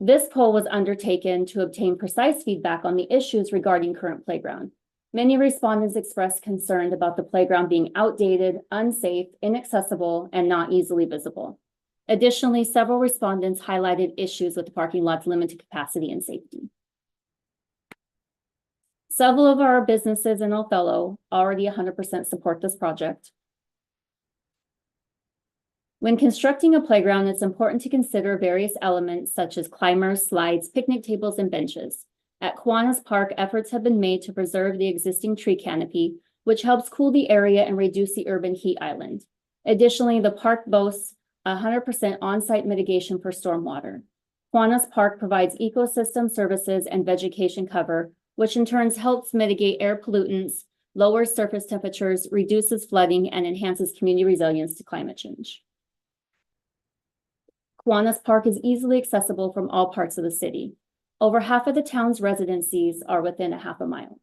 This poll was undertaken to obtain precise feedback on the issues regarding current playground. Many respondents expressed concern about the playground being outdated, unsafe, inaccessible, and not easily visible. Additionally, several respondents highlighted issues with the parking lot's limited capacity and safety. Several of our businesses in Othello already 100% support this project. When constructing a playground, it's important to consider various elements such as climbers, slides, picnic tables, and benches. At Kiwanis Park, efforts have been made to preserve the existing tree canopy, which helps cool the area and reduce the urban heat island. Additionally, the park boasts 100% on-site mitigation for stormwater. Kiwanis Park provides ecosystem services and vegetation cover, which in turn helps mitigate air pollutants, lowers surface temperatures, reduces flooding, and enhances community resilience to climate change. Kiwanis Park is easily accessible from all parts of the city. Over half of the town's residencies are within a half a mile.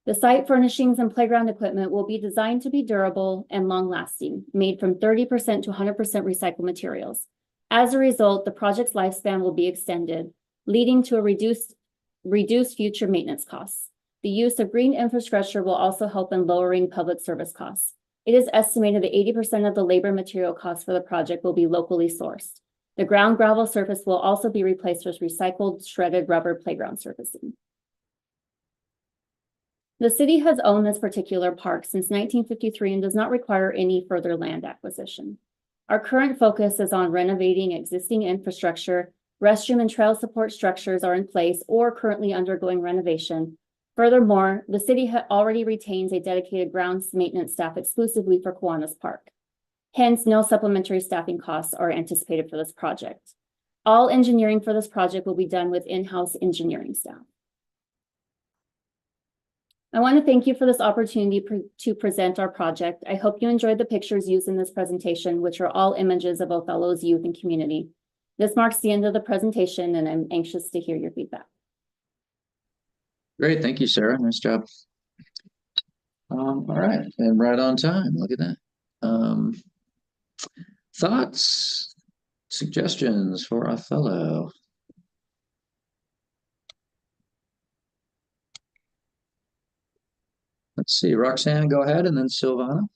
The site furnishings and playground equipment will be designed to be durable and long-lasting, made from 30% to 100% recycled materials. As a result, the project's lifespan will be extended, leading to a reduced future maintenance costs. The use of green infrastructure will also help in lowering public service costs. It is estimated that 80% of the labor and material costs for the project will be locally sourced. The ground gravel surface will also be replaced with recycled shredded rubber playground surfacing. The city has owned this particular park since 1953 and does not require any further land acquisition. Our current focus is on renovating existing infrastructure. Restroom and trail support structures are in place or currently undergoing renovation. Furthermore, the city already retains a dedicated grounds maintenance staff exclusively for Kiwanis Park. Hence, no supplementary staffing costs are anticipated for this project. All engineering for this project will be done with in-house engineering staff. I want to thank you for this opportunity to present our project. I hope you enjoyed the pictures used in this presentation, which are all images of Othello's youth and community. This marks the end of the presentation, and I'm anxious to hear your feedback. Great, thank you, Sarah. Nice job. All right, and right on time. Look at that. Thoughts, suggestions for Othello? Let's see, Roxanne, go ahead, and then Silvana.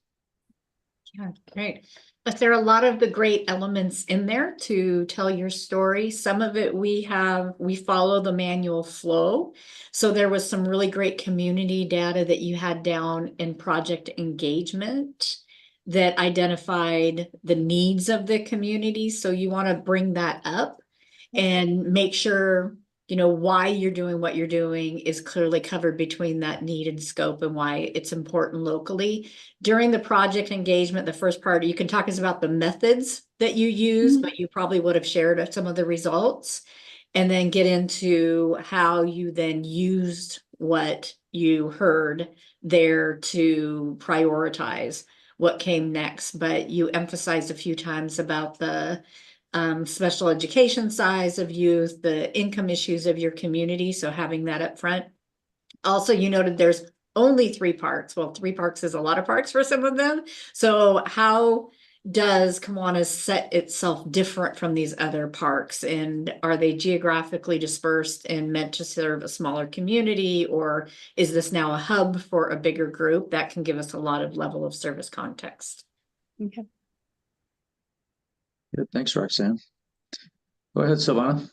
Yeah, great. But there are a lot of the great elements in there to tell your story. Some of it we follow the manual flow. So there was some really great community data that you had down in project engagement that identified the needs of the community. So you want to bring that up and make sure why you're doing what you're doing is clearly covered between that need and scope and why it's important locally. During the project engagement, the first part, you can talk about the methods that you use, but you probably would have shared some of the results, and then get into how you then used what you heard there to prioritize what came next. But you emphasized a few times about the special education size of youth, the income issues of your community. So having that up front. Also, you noted there's only 3 parks. Well, 3 parks is a lot of parks for some of them. So how does Kiwanis set itself different from these other parks? And are they geographically dispersed and meant to serve a smaller community? Or is this now a hub for a bigger group? That can give us a lot of level of service context. Okay. Good, thanks, Roxanne. Go ahead, Silvana.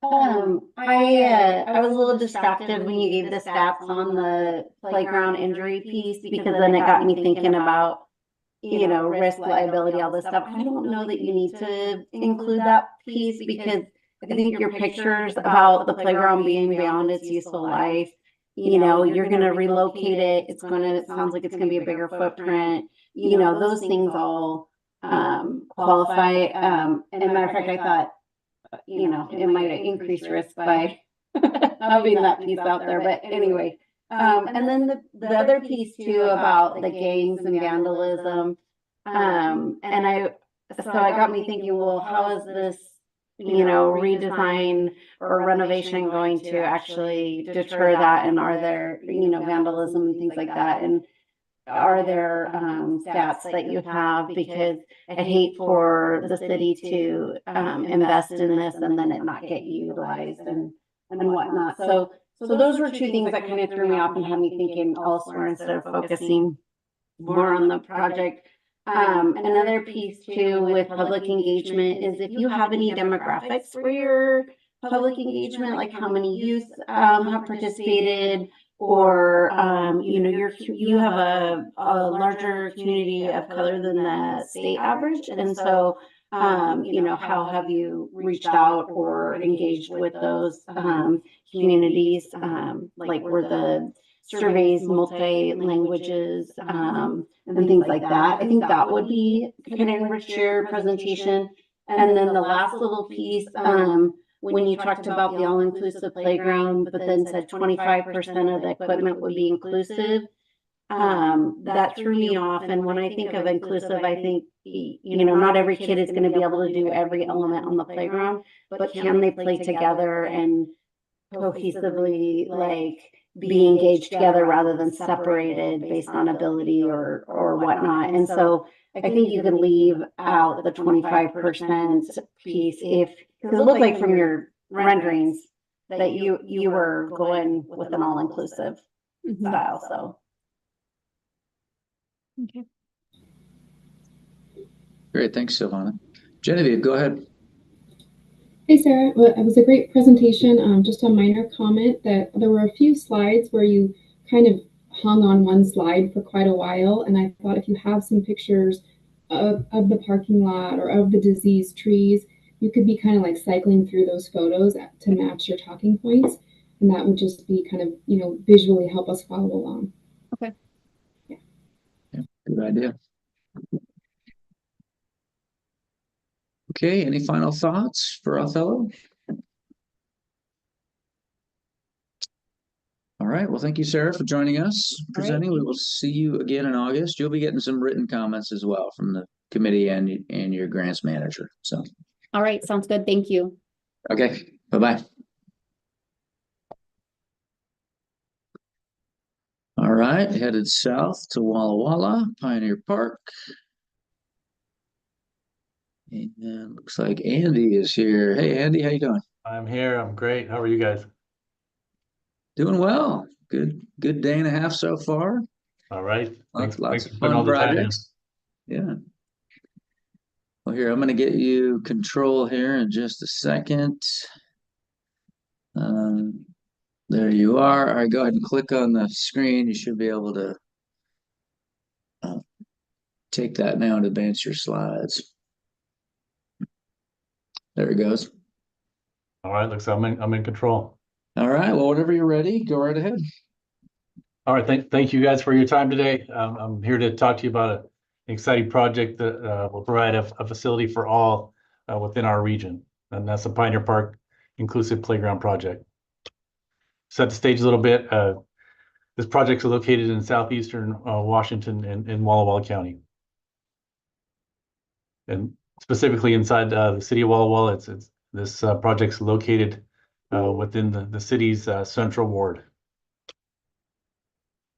I was a little distracted when you gave the stats on the playground injury piece, because then it got me thinking about, risk, liability, all this stuff. I don't know that you need to include that piece, because I think your pictures about the playground being beyond its useful life, you're going to relocate it. It sounds like it's going to be a bigger footprint. Those things all qualify. And matter of fact, I thought, it might increase risk by having that piece out there. But anyway, and then the other piece too about the gangs and vandalism. And it got me thinking, well, how is this, redesign or renovation going to actually deter that? And are there, vandalism and things like that? And are there stats that you have? Because I hate for the city to invest in this and then it not get utilized and whatnot. So those were 2 things that kind of threw me off and had me thinking elsewhere instead of focusing more on the project. Another piece too with public engagement is if you have any demographics for your public engagement, like how many youth have participated, or you have a larger community of color than the state average, and so how have you reached out or engaged with those communities? Like were the surveys multi-languages and things like that? I think that would be kind of enrich your presentation. And then the last little piece, when you talked about the all-inclusive playground, but then said 25% of the equipment would be inclusive, that threw me off. And when I think of inclusive, I think, not every kid is going to be able to do every element on the playground, but can they play together and cohesively, like, be engaged together rather than separated based on ability or whatnot? And so I think you could leave out the 25% piece because it looked like from your renderings that you were going with an all-inclusive style. So. Okay. Great, thanks, Silvana. Genevieve, go ahead. Hey, Sarah. Well, it was a great presentation. Just a minor comment that there were a few slides where you kind of hung on one slide for quite a while, and I thought if you have some pictures of the parking lot or of the diseased trees, you could be kind of like cycling through those photos to match your talking points, and that would just be kind of, visually help us follow along. Okay. Yeah, good idea. Okay, any final thoughts for Othello? All right, well, thank you, Sarah, for joining us, presenting. We will see you again in August. You'll be getting some written comments as well from the committee and your grants manager. So. All right, sounds good. Thank you. Okay, bye-bye. All right, headed south to Walla Walla, Pioneer Park. And looks like Andy is here. Hey, Andy, how you doing? I'm here. I'm great. How are you guys? Doing well. Good day and a half so far. All right. Lots Thanks of for putting all fun the time in. projects. Yeah. Well, here, I'm going to get you control here in just a second. There you are. All right, go ahead and click on the screen. You should be able to take that now and advance your slides. There it goes. All right. Looks like I'm in control. All right. Well, whenever you're ready, go right ahead. All right. Thank you guys for your time today. I'm here to talk to you about an exciting project that will provide a facility for all within our region. And that's the Pioneer Park Inclusive Playground Project. Set the stage a little bit. This project is located in southeastern Washington in Walla Walla County. And specifically inside the city of Walla Walla, this project's located within the city's central ward.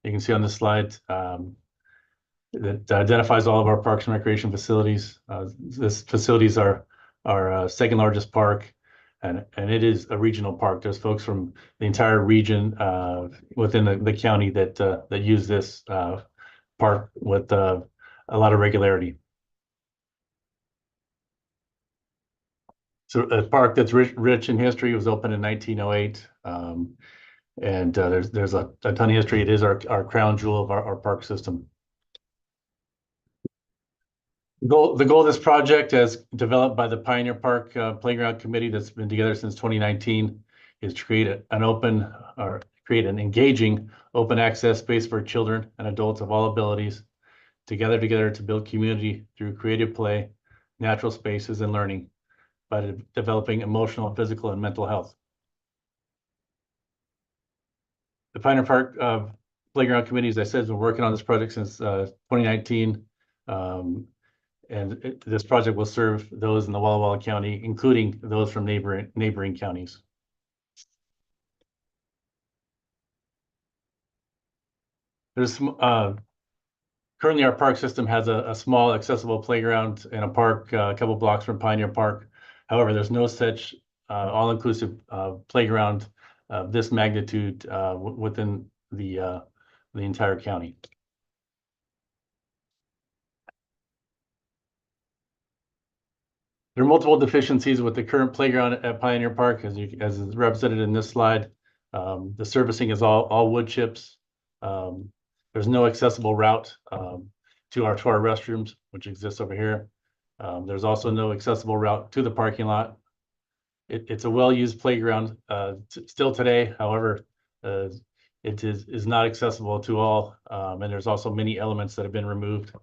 You can see on this slide that identifies all of our parks and recreation facilities. This facility is our second largest park, and it is a regional park. There's folks from the entire region within the county that use this park with a lot of regularity. So a park that's rich in history. It was opened in 1908, and there's a ton of history. It is our crown jewel of our park system. The goal of this project, as developed by the Pioneer Park Playground Committee that's been together since 2019, is to create an engaging open access space for children and adults of all abilities to gather together to build community through creative play, natural spaces, and learning by developing emotional, physical, and mental health. The Pioneer Park Playground Committee, as I said, has been working on this project since 2019. And this project will serve those in the Walla Walla County, including those from neighboring counties. There's currently our park system has a small accessible playground in a park a couple blocks from Pioneer Park. However, there's no such all-inclusive playground of this magnitude within the entire county. There are multiple deficiencies with the current playground at Pioneer Park, as is represented in this slide. The surfacing is all wood chips. There's no accessible route to our restrooms, which exists over here. There's also no accessible route to the parking lot. It's a well-used playground still today. However, it is not accessible to all, and there's also many elements that have been removed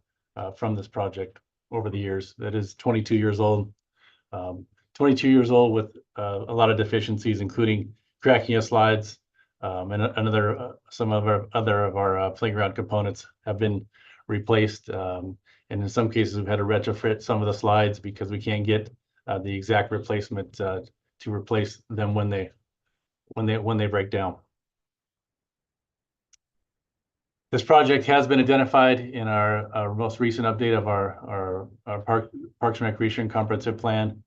from this project over the years. That is 22 years old. 22 years old with a lot of deficiencies, including cracking of slides, and some of our playground components have been replaced. And in some cases, we've had to retrofit some of the slides because we can't get the exact replacement to replace them when they break down. This project has been identified in our most recent update of our Parks and Recreation Comprehensive Plan,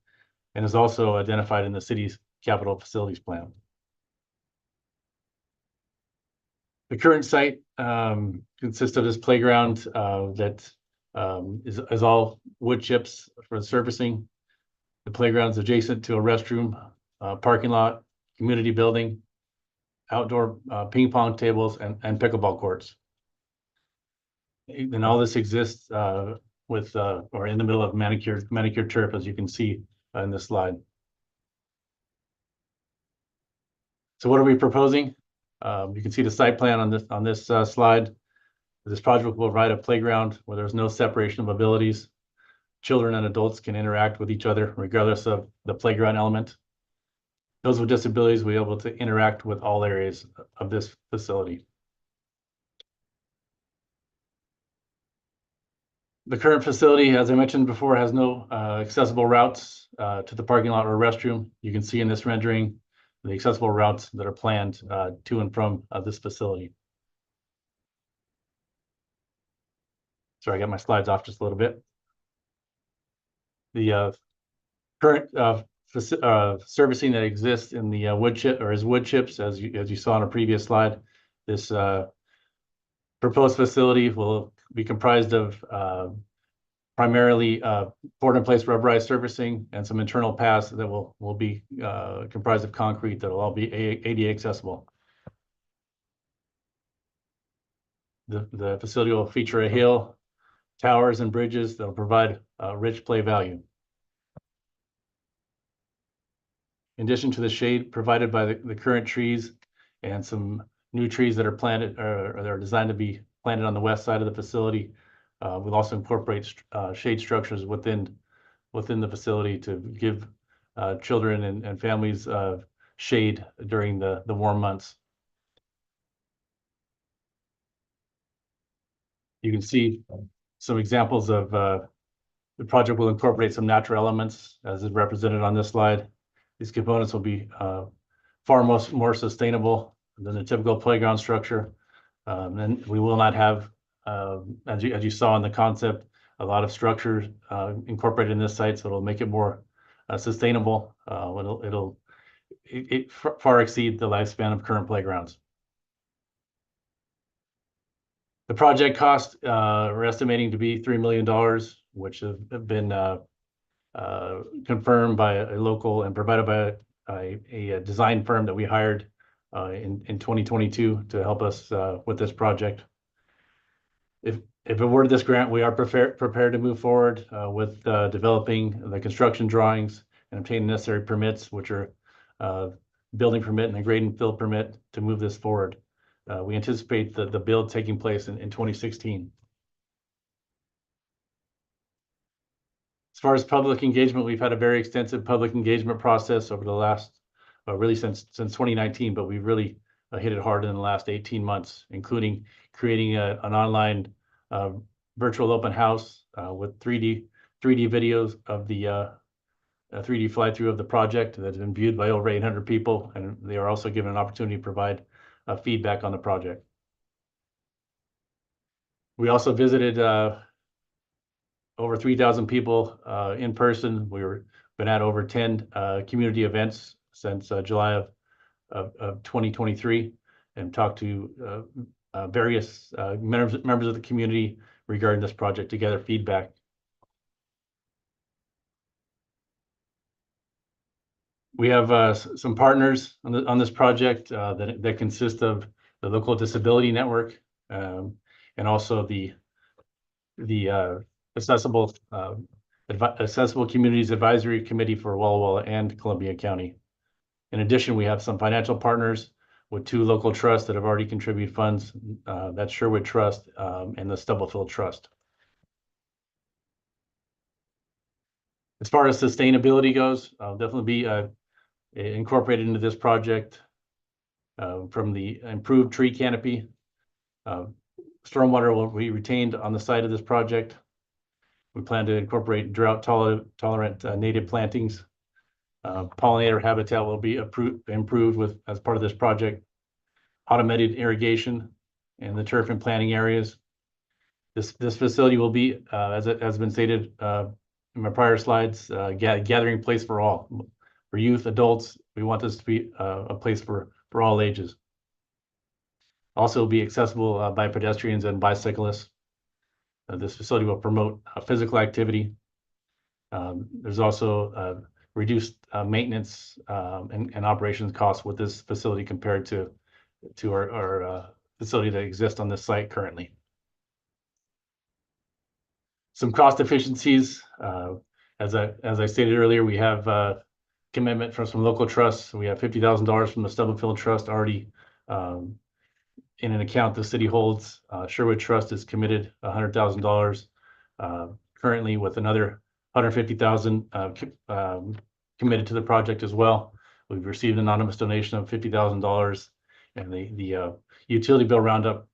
and is also identified in the city's capital facilities plan. The current site consists of this playground that is all wood chips for the surfacing. The playground is adjacent to a restroom, parking lot, community building, outdoor ping pong tables, and pickleball courts. And all this exists with or in the middle of manicured turf, as you can see in this slide. So what are we proposing? You can see the site plan on this slide. This project will provide a playground where there's no separation of abilities. Children and adults can interact with each other regardless of the playground element. Those with disabilities will be able to interact with all areas of this facility. The current facility, as I mentioned before, has no accessible routes to the parking lot or restroom. You can see in this rendering the accessible routes that are planned to and from this facility. Sorry, I got my slides off just a little bit. The current servicing that exists in the wood chips, as you saw on a previous slide. This proposed facility will be comprised of primarily poured-in-place rubberized surfacing and some internal paths that will be comprised of concrete that will all be ADA accessible. The facility will feature a hill, towers, and bridges that will provide rich play value. In addition to the shade provided by the current trees and some new trees that are planted or that are designed to be planted on the west side of the facility, we'll also incorporate shade structures within the facility to give children and families shade during the warm months. You can see some examples of the project will incorporate some natural elements as is represented on this slide. These components will be far more sustainable than the typical playground structure. And we will not have, as you saw in the concept, a lot of structures incorporated in this site, so it'll make it more sustainable. It'll far exceed the lifespan of current playgrounds. The project cost we're estimating to be $3 million, which have been confirmed by a local and provided by a design firm that we hired in 2022 to help us with this project. If awarded this grant, we are prepared to move forward with developing the construction drawings and obtaining necessary permits, which are building permit and a grade and fill permit to move this forward. We anticipate the build taking place in 2016. As far as public engagement, we've had a very extensive public engagement process over the last, really since 2019, but we've really hit it hard in the last 18 months, including creating an online virtual open house with 3D videos of the 3D fly-through of the project that has been viewed by over 800 people, and they are also given an opportunity to provide feedback on the project. We also visited over 3,000 people in person. We've been at over 10 community events since July of 2023, and talked to various members of the community regarding this project to gather feedback. We have some partners on this project that consist of the local disability network and also the accessible communities advisory committee for Walla Walla and Columbia County. In addition, we have some financial partners with 2 local trusts that have already contributed funds. That's Sherwood Trust and the Stubblefield Trust. As far as sustainability goes, I'll definitely be incorporated into this project from the improved tree canopy. Stormwater will be retained on the site of this project. We plan to incorporate drought tolerant native plantings. Pollinator habitat will be improved as part of this project. Automated irrigation in the turf and planting areas. This facility will be, as it has been stated in my prior slides, gathering place for all. For youth, adults, we want this to be a place for all ages. Also be accessible by pedestrians and bicyclists. This facility will promote physical activity. There's also reduced maintenance and operations costs with this facility compared to our facility that exists on this site currently. Some cost efficiencies. As I stated earlier, we have commitment from some local trusts. We have $50,000 from the Stubblefield Trust already in an account the city holds. Sherwood Trust is committed $100,000 currently, with another $150,000 committed to the project as well. We've received an anonymous donation of $50,000, and the utility bill roundup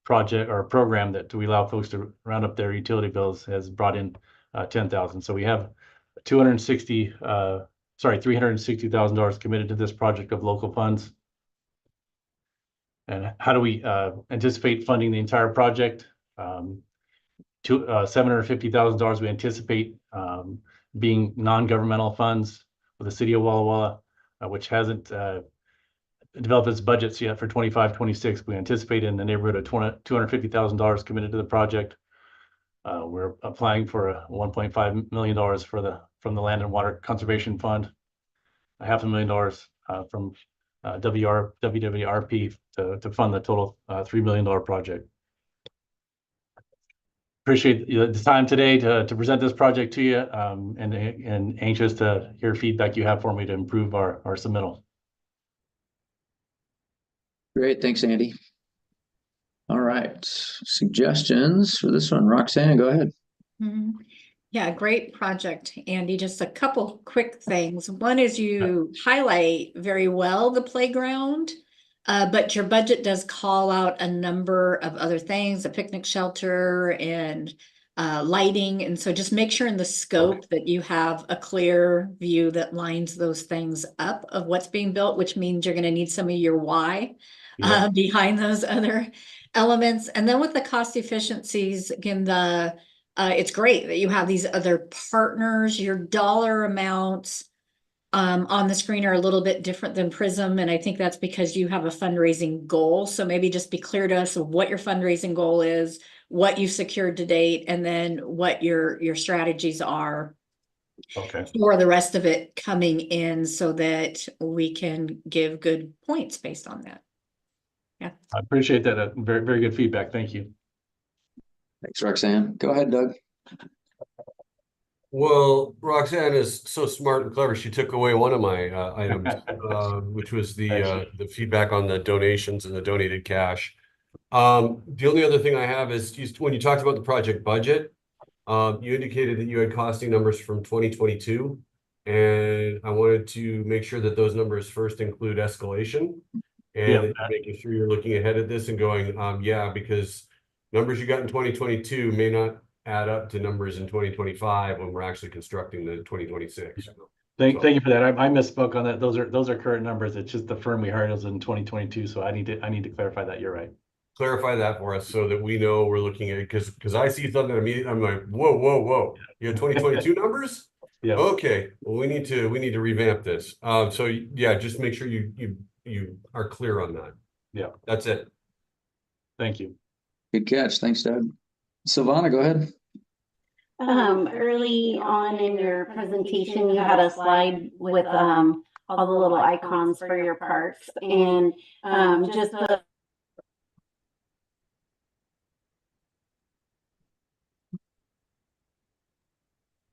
project or program that we allow folks to round up their utility bills has brought in $10,000. So we have $360,000 committed to this project of local funds. And how do we anticipate funding the entire project? $750,000 we anticipate being non-governmental funds with the city of Walla Walla, which hasn't developed its budgets yet for 25-26. We anticipate in the neighborhood of $250,000 committed to the project. We're applying for $1.5 million from the Land and Water Conservation Fund, $500,000 from WWRP to fund the total $3 million project. Appreciate the time today to present this project to you, and anxious to hear feedback you have for me to improve our submittal. Great, thanks, Andy. All right, suggestions for this one. Roxanne, go ahead. Yeah, great project, Andy. Just a couple quick things. One is you highlight very well the playground, but your budget does call out a number of other things, a picnic shelter and lighting. And so just make sure in the scope that you have a clear view that lines those things up of what's being built, which means you're going to need some of your why behind those other elements. And then with the cost efficiencies, again, it's great that you have these other partners. Your dollar amounts on the screen are a little bit different than Prism, and I think that's because you have a fundraising goal. So maybe just be clear to us of what your fundraising goal is, what you've secured to date, and then what your strategies are for the rest of it coming in, so that we can give good points based on that. Yeah, I appreciate that. Very, very good feedback. Thank you. Thanks, Roxanne. Go ahead, Doug. Well, Roxanne is so smart and clever. She took away one of my items, which was the feedback on the donations and the donated cash. The only other thing I have is when you talked about the project budget, you indicated that you had costing numbers from 2022, and I wanted to make sure that those numbers first include escalation, and making sure you're looking ahead at this and going, yeah, because numbers you got in 2022 may not add up to numbers in 2025 when we're actually constructing the 2026. Thank you for that. I misspoke on that. Those are current numbers. It's just the firm we hired was in 2022. So I need to clarify that. You're right. Clarify that for us so that we know we're looking at it, because I see something immediately. I'm like, whoa. You have 2022 numbers? Yeah. Okay. Well, we need to revamp this. So yeah, just make sure you are clear on that. Yeah. That's it. Thank you. Good catch. Thanks, Doug. Silvana, go ahead. Early on in your presentation, you had a slide with all the little icons for your parks, and just the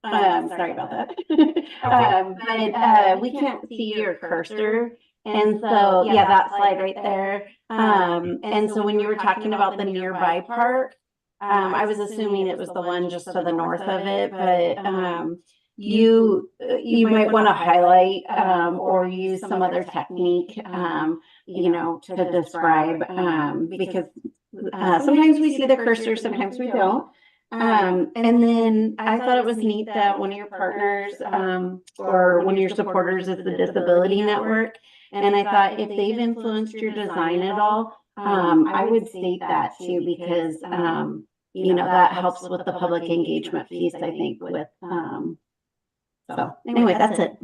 sorry about that. But we can't see your cursor. And so, yeah, that slide right there. And so when you were talking about the nearby park, I was assuming it was the one just to the north of it, but you might want to highlight or use some other technique, to describe, because sometimes we see the cursor, sometimes we don't. And then I thought it was neat that one of your partners, or one of your supporters is the Disability Network. And I thought if they've influenced your design at all, I would state that too, because, that helps with the public engagement piece, I think, with, so anyway, that's it.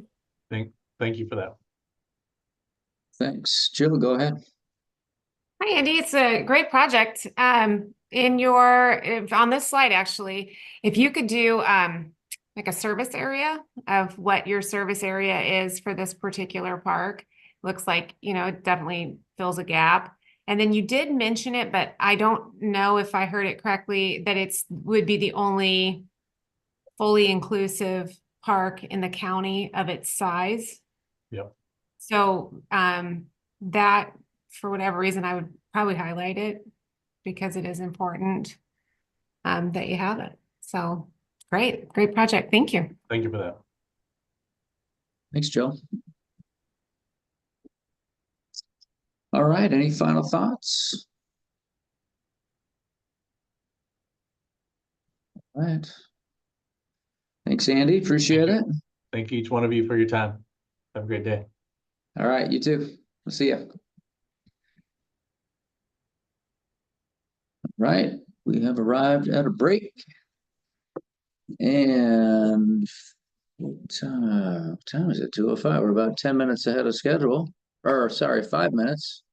Thank you for that. Thanks. Jill, go ahead. Hi, Andy. It's a great project. On this slide, actually, if you could do like a service area of what your service area is for this particular park, looks like, it definitely fills a gap. And then you did mention it, but I don't know if I heard it correctly, that would be the only fully inclusive park in the county of its size. Yep. So that, for whatever reason, I would probably highlight it because it is important that you have it. So great project. Thank you. Thank you for that. Thanks, Jill. All right, any final thoughts? All right. Thanks, Andy. Appreciate it. Thank each one of you for your time. Have a great day. All right, you too. We'll see you. Right, we have arrived at a break. And what time is it? 2:05. We're about 10 minutes ahead of schedule. Or sorry, 5 minutes.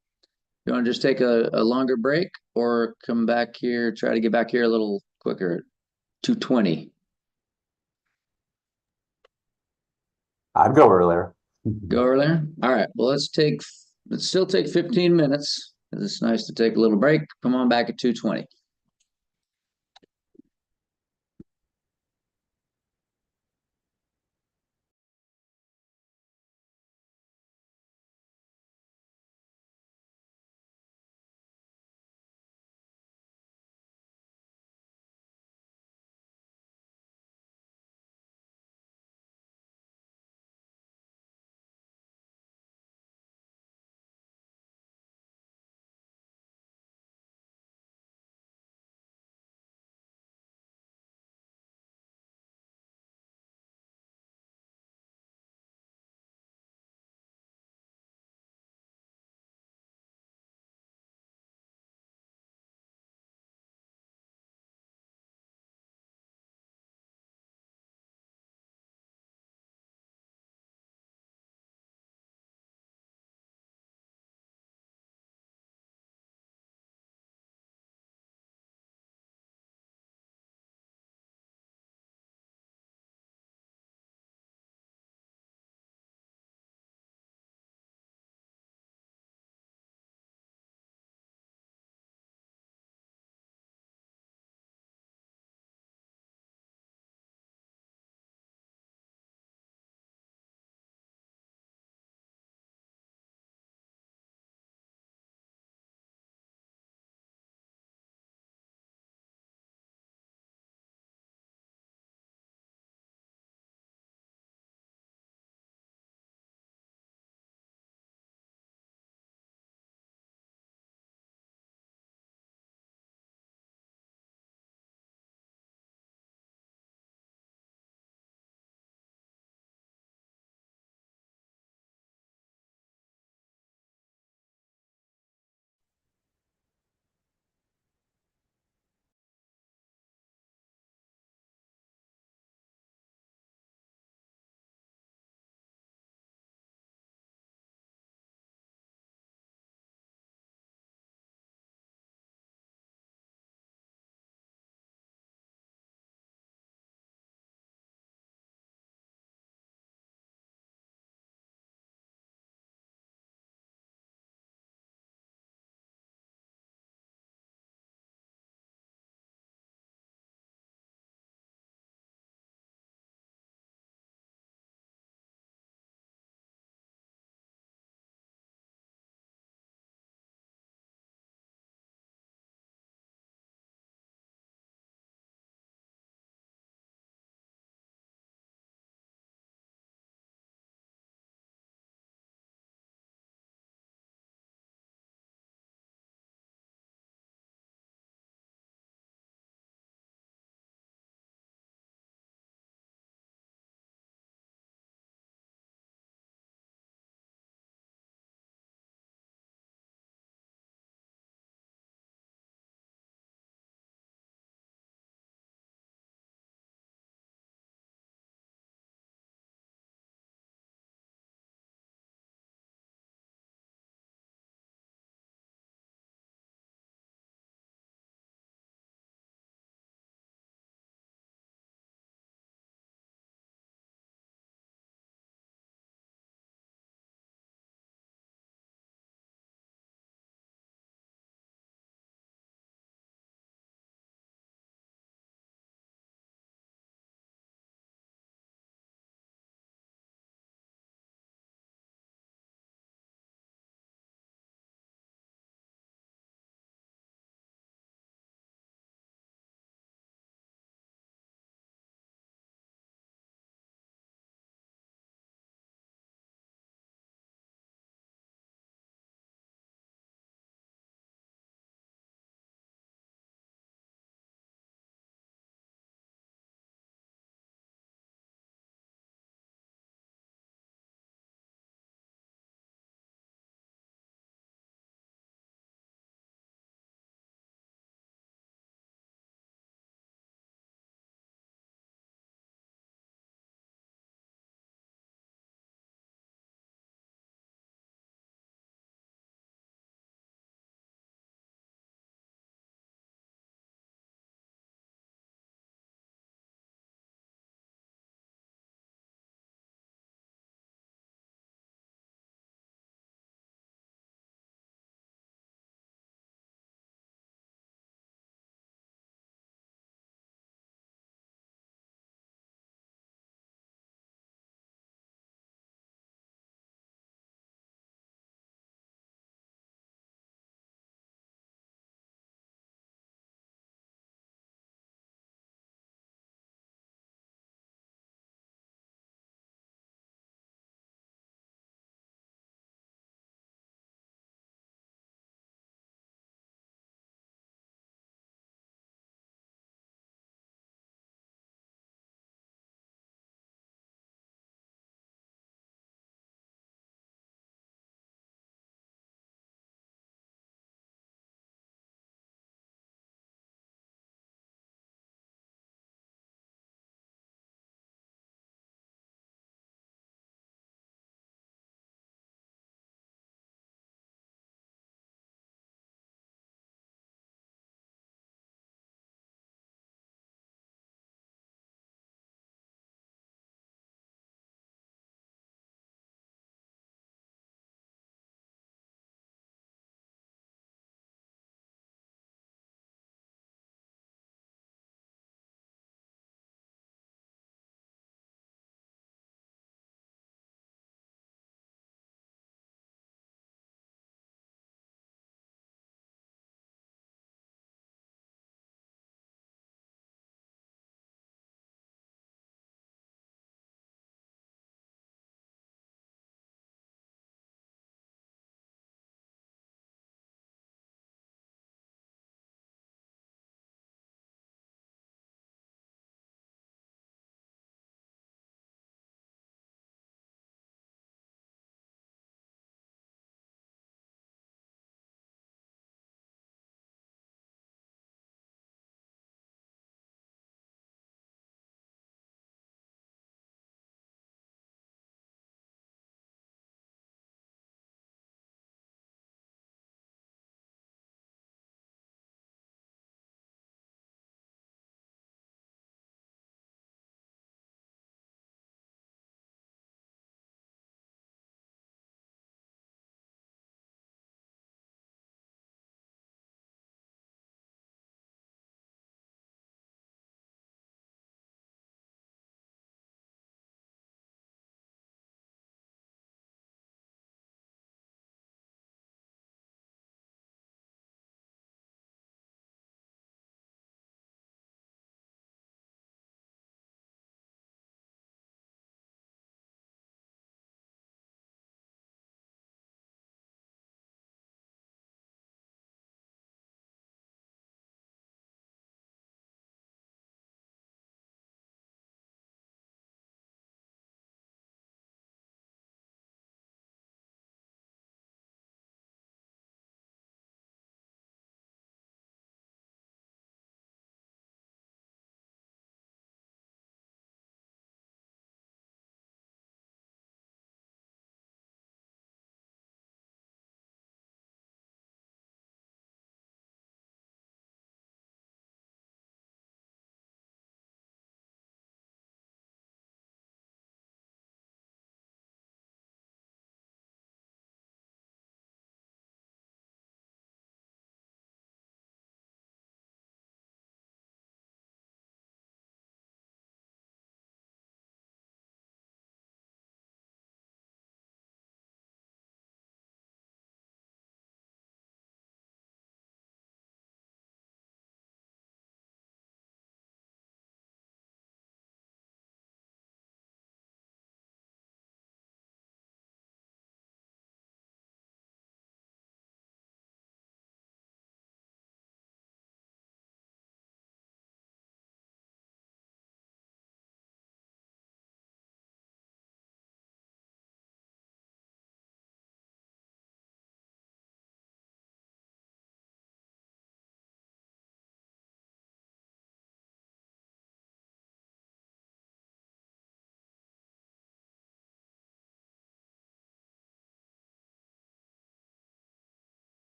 You want to just take a longer break or come back here, try to get back here a little quicker at 2:20? I'd go earlier. Go earlier? All right. Well, let's still take 15 minutes. It's nice to take a little break. Come on back at 2:20.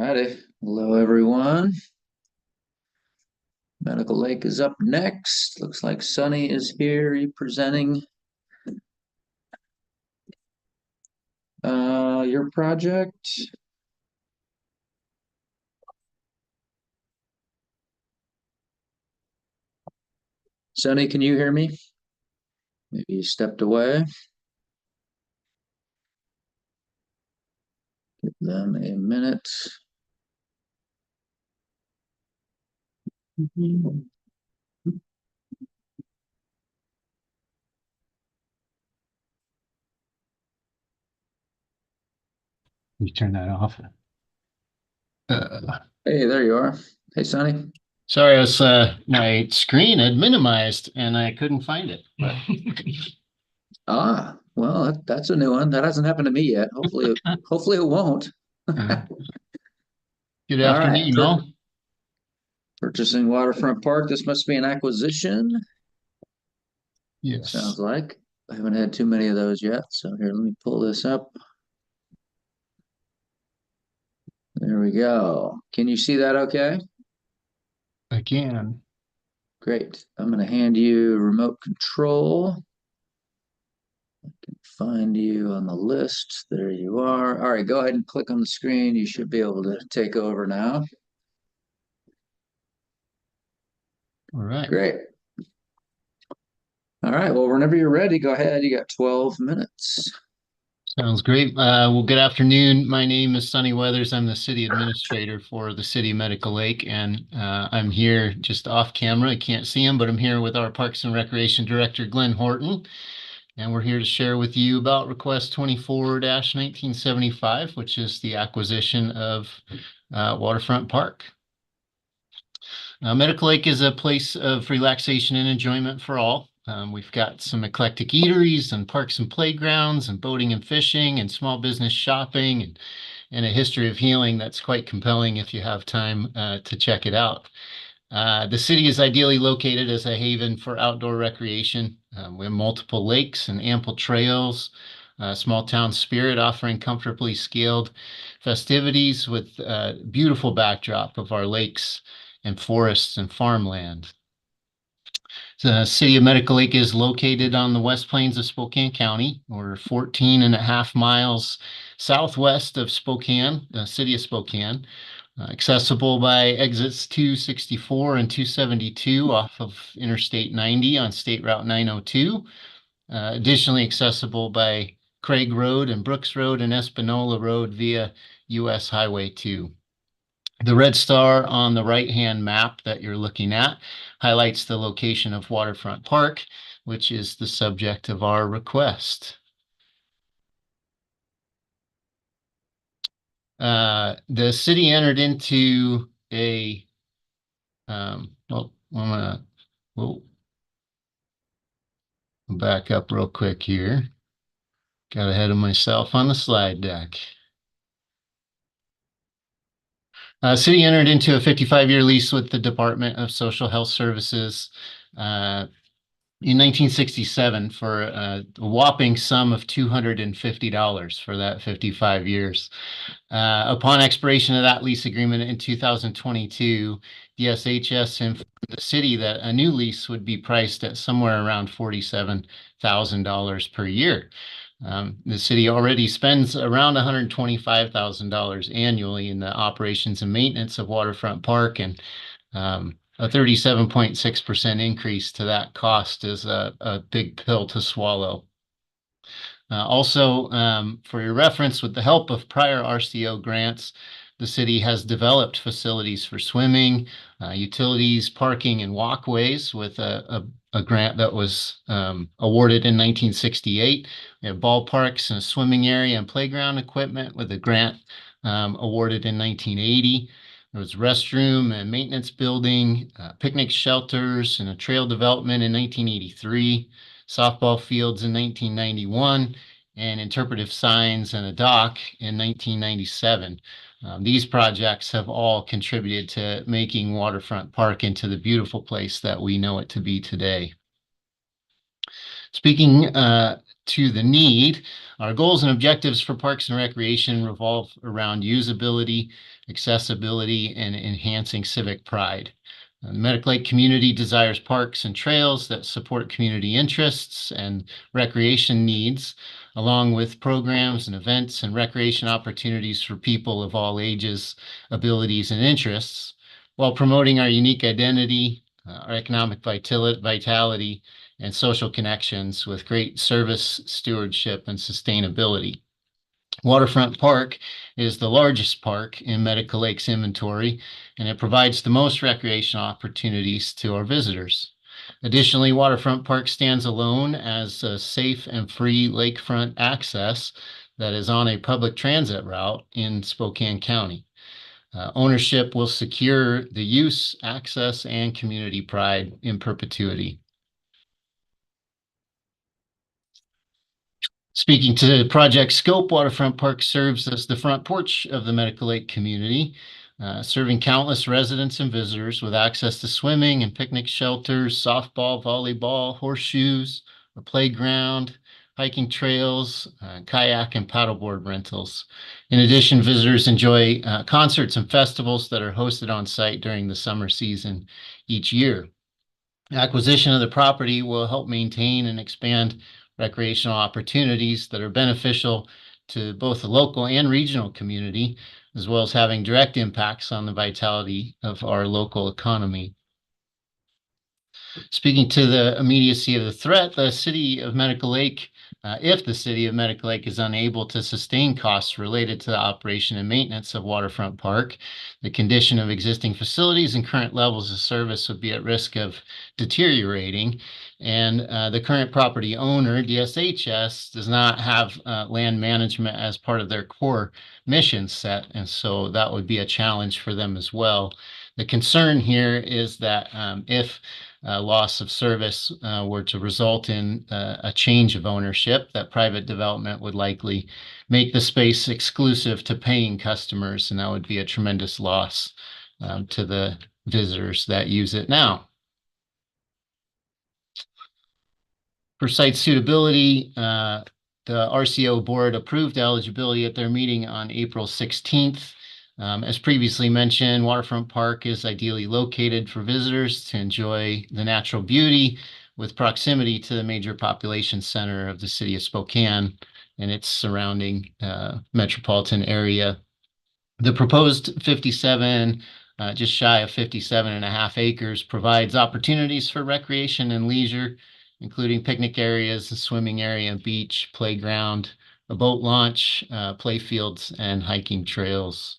Howdy. Hello, everyone. Medical Lake is up next. Looks like Sunny is here representing your project. Sunny, can you hear me? Maybe you stepped away. Give them a minute. You turn that off. Hey, there you are. Hey, Sonny. Sorry, I was my screen had minimized and I couldn't find it. But Well, that's a new one. That hasn't happened to me yet. Hopefully it won't. Good afternoon, all. Purchasing Waterfront Park. This must be an acquisition. Yes. Sounds like. I haven't had too many of those yet. So here, let me pull this up. There we go. Can you see that okay? I can. Great. I'm going to hand you remote control. I can find you on the list. There you are. All right, go ahead and click on the screen. You should be able to take over now. All right. Great. All right. Well, whenever you're ready, go ahead. You got 12 minutes. Sounds great. Well, good afternoon. My name is Sonny Weathers. I'm the city administrator for the city of Medical Lake, and I'm here just off camera. I can't see him, but I'm here with our Parks and Recreation Director, Glenn Horton, and we're here to share with you about Request 24-1975, which is the acquisition of Waterfront Park. Medical Lake is a place of relaxation and enjoyment for all. We've got some eclectic eateries and parks and playgrounds and boating and fishing and small business shopping and a history of healing that's quite compelling if you have time to check it out. The city is ideally located as a haven for outdoor recreation. We have multiple lakes and ample trails, small town spirit offering comfortably scaled festivities with a beautiful backdrop of our lakes and forests and farmland. The city of Medical Lake is located on the West Plains of Spokane County. We're 14.5 miles southwest of Spokane, the city of Spokane, accessible by exits 264 and 272 off of Interstate 90 on State Route 902. Additionally accessible by Craig Road and Brooks Road and Espanola Road via US Highway 2. The red star on the right-hand map that you're looking at highlights the location of Waterfront Park, which is the subject of our request. The city entered into a, we'll back up real quick here. Got ahead of myself on the slide deck. City entered into a 55-year lease with the Department of Social Health Services in 1967 for a whopping sum of $250 for that 55 years. Upon expiration of that lease agreement in 2022, DSHS informed the city that a new lease would be priced at somewhere around $47,000 per year. The city already spends around $125,000 annually in the operations and maintenance of Waterfront Park, and a 37.6% increase to that cost is a big pill to swallow. Also, for your reference, with the help of prior RCO grants, the city has developed facilities for swimming, utilities, parking, and walkways with a grant that was awarded in 1968. We have ballparks and a swimming area and playground equipment with a grant awarded in 1980. There was restroom and maintenance building, picnic shelters, and a trail development in 1983, softball fields in 1991, and interpretive signs and a dock in 1997. These projects have all contributed to making Waterfront Park into the beautiful place that we know it to be today. Speaking to the need. Our goals and objectives for Parks and Recreation revolve around usability, accessibility, and enhancing civic pride. The Medical Lake community desires parks and trails that support community interests and recreation needs, along with programs and events and recreation opportunities for people of all ages, abilities, and interests, while promoting our unique identity, our economic vitality, and social connections with great service, stewardship, and sustainability. Waterfront Park is the largest park in Medical Lake's inventory, and it provides the most recreation opportunities to our visitors. Additionally, Waterfront Park stands alone as a safe and free lakefront access that is on a public transit route in Spokane County. Ownership will secure the use, access, and community pride in perpetuity. Speaking to the project scope, Waterfront Park serves as the front porch of the Medical Lake community, serving countless residents and visitors with access to swimming and picnic shelters, softball, volleyball, horseshoes, a playground, hiking trails, kayak and paddleboard rentals. In addition, visitors enjoy concerts and festivals that are hosted on site during the summer season each year. Acquisition of the property will help maintain and expand recreational opportunities that are beneficial to both the local and regional community, as well as having direct impacts on the vitality of our local economy. Speaking to the immediacy of the threat, the city of Medical Lake, if the city of Medical Lake is unable to sustain costs related to the operation and maintenance of Waterfront Park, the condition of existing facilities and current levels of service would be at risk of deteriorating. And the current property owner, DSHS, does not have land management as part of their core mission set. And so that would be a challenge for them as well. The concern here is that if loss of service were to result in a change of ownership, that private development would likely make the space exclusive to paying customers, and that would be a tremendous loss to the visitors that use it now. For site suitability, the RCO board approved eligibility at their meeting on April 16th. As previously mentioned, Waterfront Park is ideally located for visitors to enjoy the natural beauty with proximity to the major population center of the city of Spokane and its surrounding metropolitan area. The proposed 57, just shy of 57.5 acres, provides opportunities for recreation and leisure, including picnic areas, a swimming area, beach, playground, a boat launch, play fields, and hiking trails.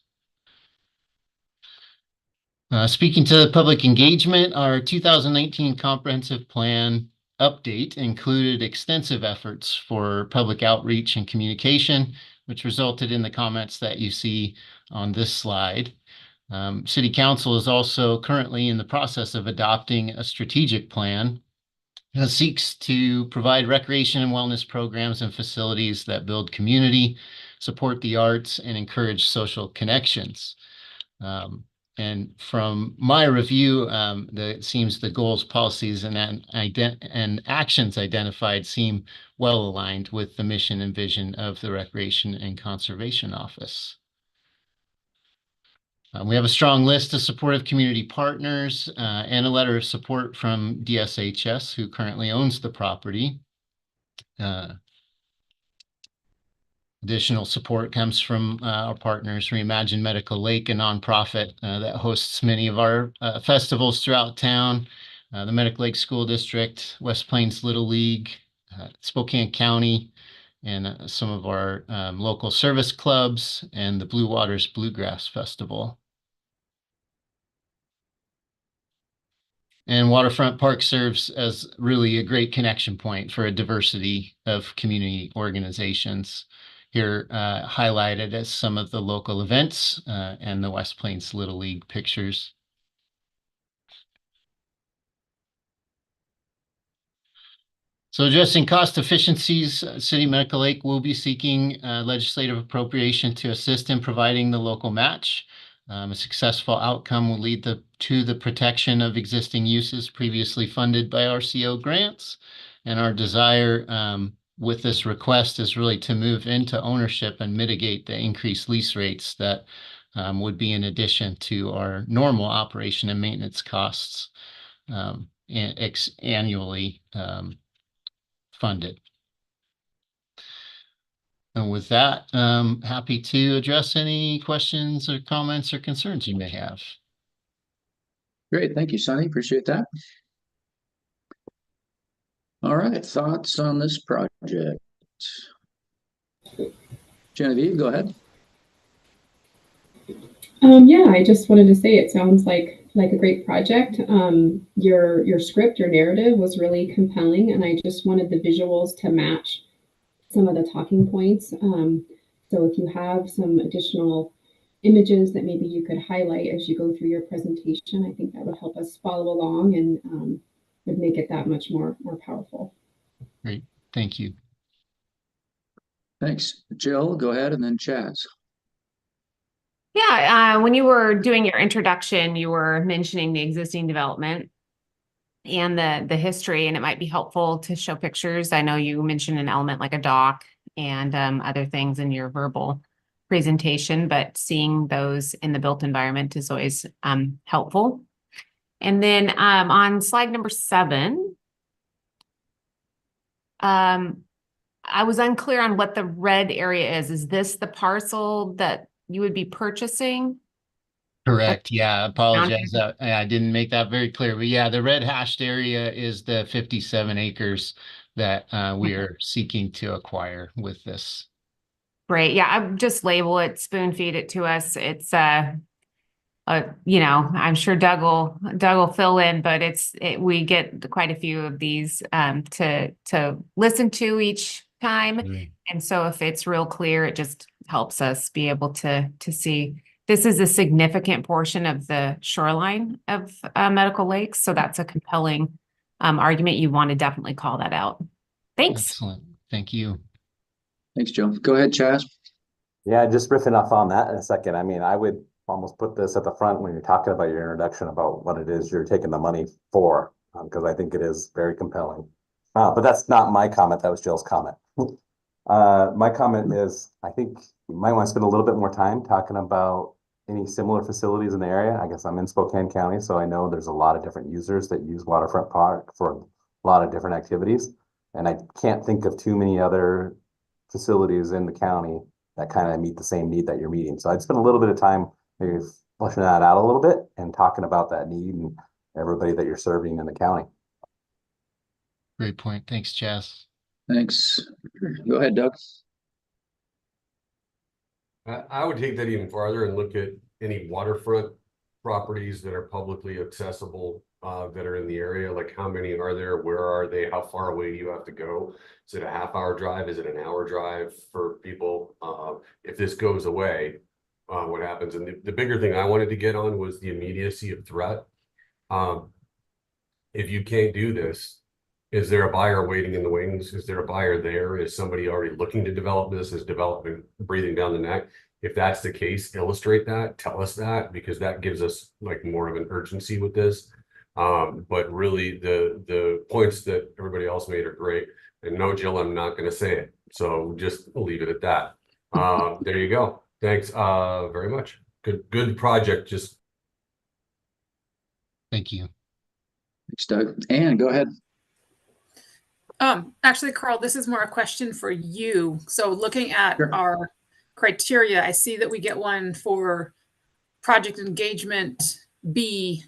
Speaking to public engagement, our 2019 comprehensive plan update included extensive efforts for public outreach and communication, which resulted in the comments that you see on this slide. City Council is also currently in the process of adopting a strategic plan that seeks to provide recreation and wellness programs and facilities that build community, support the arts, and encourage social connections. And from my review, it seems the goals, policies, and actions identified seem well aligned with the mission and vision of the Recreation and Conservation Office. We have a strong list of supportive community partners and a letter of support from DSHS, who currently owns the property. Additional support comes from our partners, Reimagine Medical Lake, a nonprofit that hosts many of our festivals throughout town, the Medical Lake School District, West Plains Little League, Spokane County, and some of our local service clubs, and the Blue Waters Bluegrass Festival. And Waterfront Park serves as really a great connection point for a diversity of community organizations. Here highlighted as some of the local events and the West Plains Little League pictures. So addressing cost efficiencies, City Medical Lake will be seeking legislative appropriation to assist in providing the local match. A successful outcome will lead to the protection of existing uses previously funded by RCO grants, and our desire with this request is really to move into ownership and mitigate the increased lease rates that would be in addition to our normal operation and maintenance costs and annually funded. And with that, happy to address any questions or comments or concerns you may have. Great, thank you, Sonny. Appreciate that. All right, thoughts on this project? Genevieve, go ahead. Yeah, I just wanted to say it sounds like a great project. Your script, your narrative was really compelling, and I just wanted the visuals to match some of the talking points. So if you have some additional images that maybe you could highlight as you go through your presentation, I think that would help us follow along and would make it that much more powerful. Great, thank you. Thanks. Jill, go ahead, and then Chaz. Yeah, when you were doing your introduction, you were mentioning the existing development and the history, and it might be helpful to show pictures. I know you mentioned an element like a dock and other things in your verbal presentation, but seeing those in the built environment is always helpful. And then on slide number 7, I was unclear on what the red area is. Is this the parcel that you would be purchasing? Correct. Yeah, I apologize. I didn't make that very clear. But yeah, the red hashed area is the 57 acres that we are seeking to acquire with this. Great. Yeah, I just label it, spoon feed it to us. It's you know, I'm sure Doug will fill in, but we get quite a few of these to listen to each time. Mm-hmm. And so if it's real clear, it just helps us be able to see. This is a significant portion of the shoreline of Medical Lakes, so that's a compelling argument. You want to definitely call that out. Thanks. Excellent. Thank you. Thanks, Jill. Go ahead, Chaz. Yeah, just riffing off on that in a second. I mean, I would almost put this at the front when you're talking about your introduction about what it is you're taking the money for, because I think it is very compelling. But that's not my comment. That was Jill's comment. My comment is, I think you might want to spend a little bit more time talking about any similar facilities in the area. I guess I'm in Spokane County, so I know there's a lot of different users that use Waterfront Park for a lot of different activities. And I can't think of too many other facilities in the county that kind of meet the same need that you're meeting. So I'd spend a little bit of time maybe fleshing that out a little bit and talking about that need and everybody that you're serving in the county. Great point. Thanks, Chaz. Thanks. Go ahead, Doug. I would take that even farther and look at any waterfront properties that are publicly accessible that are in the area. Like, how many are there? Where are they? How far away do you have to go? Is it a half-hour drive? Is it an hour drive for people? If this goes away, what happens? And the bigger thing I wanted to get on was the immediacy of threat. If you can't do this, is there a buyer waiting in the wings? Is there a buyer there? Is somebody already looking to develop this? Is development breathing down the neck? If that's the case, illustrate that, tell us that, because that gives us like more of an urgency with this. But really the points that everybody else made are great. And no, Jill, I'm not going to say it. So just leave it at that. There you go. Thanks very much. Good project. Just Thank you. Thanks, Doug. Ann, go ahead. Actually, Carl, this is more a question for you. So looking at our criteria, I see that we get one for project engagement B,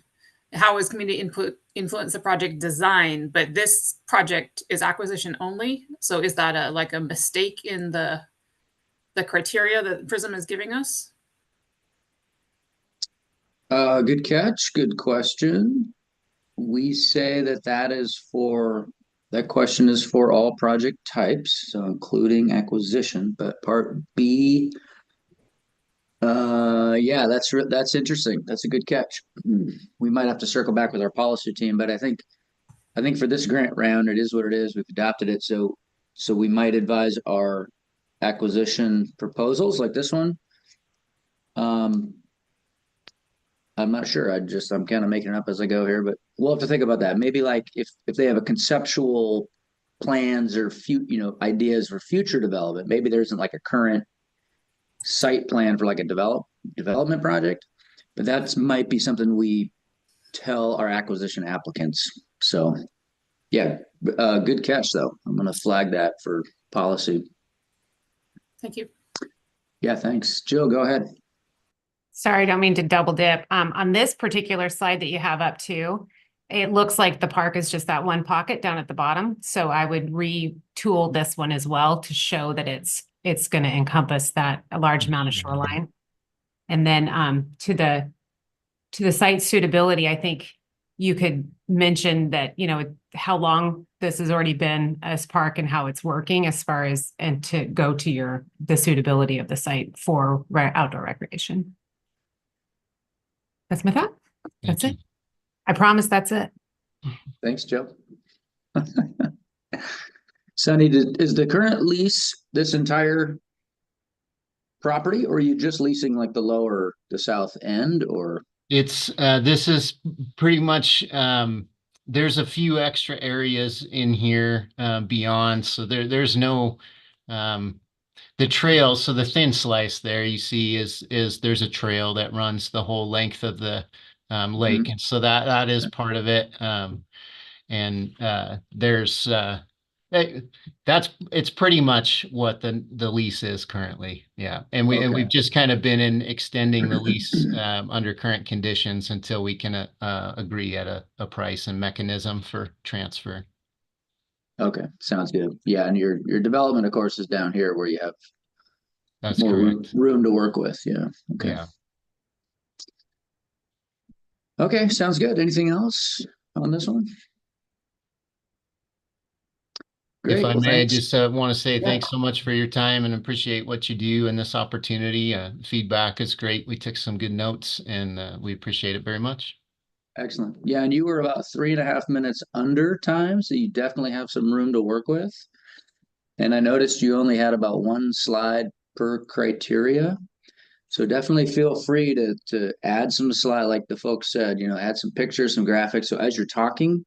how is community input influence the project design, but this project is acquisition only. So is that like a mistake in the criteria that Prism is giving us? Good catch. Good question. We say that question is for all project types, so including acquisition, but part B, yeah, that's interesting. That's a good catch. We might have to circle back with our policy team, but I think for this grant round, it is what it is. We've adopted it, so we might advise our acquisition proposals like this one. I'm not sure. I'm kind of making it up as I go here, but we'll have to think about that. Maybe like if they have a conceptual plans or ideas for future development. Maybe there isn't like a current site plan for like a development project, but that might be something we tell our acquisition applicants. So yeah, good catch though. I'm going to flag that for policy. Thank you. Yeah, thanks. Jill, go ahead. Sorry, I don't mean to double dip. On this particular slide that you have up too, it looks like the park is just that one pocket down at the bottom. So I would retool this one as well to show that it's going to encompass that a large amount of shoreline. And then to the site suitability, I think you could mention that, how long this has already been as park and how it's working as far as, and to go to the suitability of the site for outdoor recreation. That's my thought. That's it. I promise that's it. Thanks, Joe. Sunny, is the current lease this entire property, or are you just leasing like the south end, or? It's this is pretty much there's a few extra areas in here beyond, so there's no the trail. So the thin slice there you see is there's a trail that runs the whole length of the lake, and so that is part of it. And there's it's pretty much what the lease is currently. Yeah. And we've just kind of been extending the lease under current conditions until we can agree at a price and mechanism for transfer. Okay, sounds good. Yeah, and your development, of course, is down here where you have more room to work with. Yeah. Okay. Yeah. Okay, sounds good. Anything else on this one? Great. If I Well, may, I thanks. just want to say thanks so much for your time and appreciate what you do and this opportunity. Feedback is great. We took some good notes and we appreciate it very much. Excellent. Yeah, and you were about 3.5 minutes under time, so you definitely have some room to work with. And I noticed you only had about one slide per criteria. So definitely feel free to add some slide, like the folks said, add some pictures, some graphics. So as you're talking,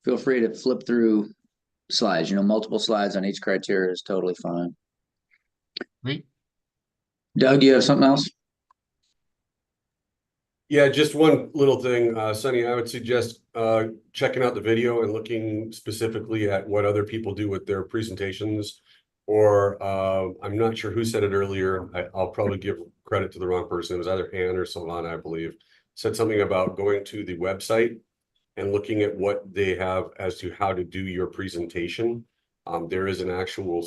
feel free to flip through slides. Multiple slides on each criteria is totally fine. Great. Doug, you have something else? Yeah, just one little thing, Sunny, I would suggest checking out the video and looking specifically at what other people do with their presentations. Or I'm not sure who said it earlier. I'll probably give credit to the wrong person. It was either Ann or Silvana, I believe, said something about going to the website and looking at what they have as to how to do your presentation. There is an actual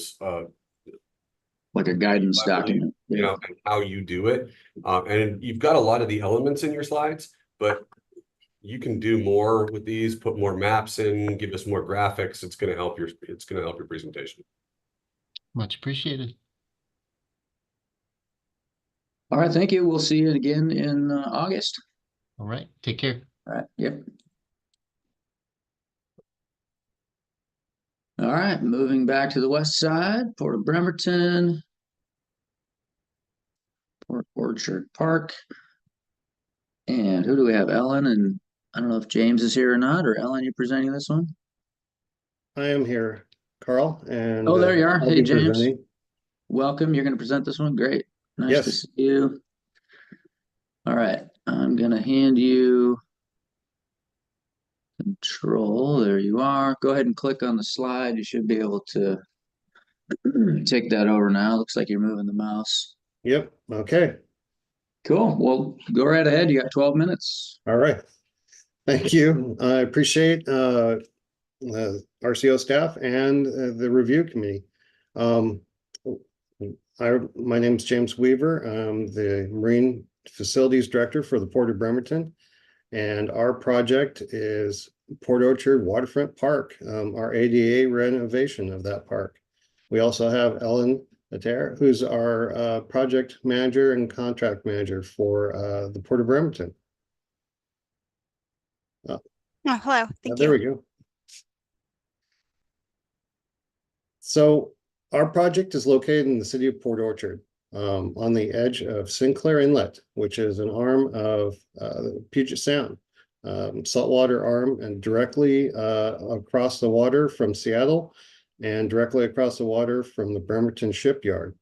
like a guidance document, and how you do it. And you've got a lot of the elements in your slides, but you can do more with these, put more maps in, give us more graphics. It's going to help your presentation. Much appreciated. All right, thank you. We'll see you again in August. All right, take care. All right, yep. All right, moving back to the west side, Port of Bremerton, Port Orchard Park. And who do we have? Ellen, and I don't know if James is here or not, or Ellen, you presenting this one? I am here, Carl, and oh, there you are. I'll Hey, be James. presenting. Welcome. You're going to present this one. Great. Nice Yes. to see you. All right. I'm going to hand you control. There you are. Go ahead and click on the slide. You should be able to take that over now. Looks like you're moving the mouse. Yep. Okay. Cool. Well, go right ahead. You got 12 minutes. All right. Thank you. I appreciate RCO staff and the review committee. My name is James Weaver. I'm the Marine Facilities Director for the Port of Bremerton, and our project is Port Orchard Waterfront Park, our ADA renovation of that park. We also have Ellen Adair, who's our project manager and contract manager for the Port of Bremerton. Oh, hello. Thank there you. we go. So our project is located in the city of Port Orchard, on the edge of Sinclair Inlet, which is an arm of Puget Sound, saltwater arm, and directly across the water from Seattle and directly across the water from the Bremerton shipyard.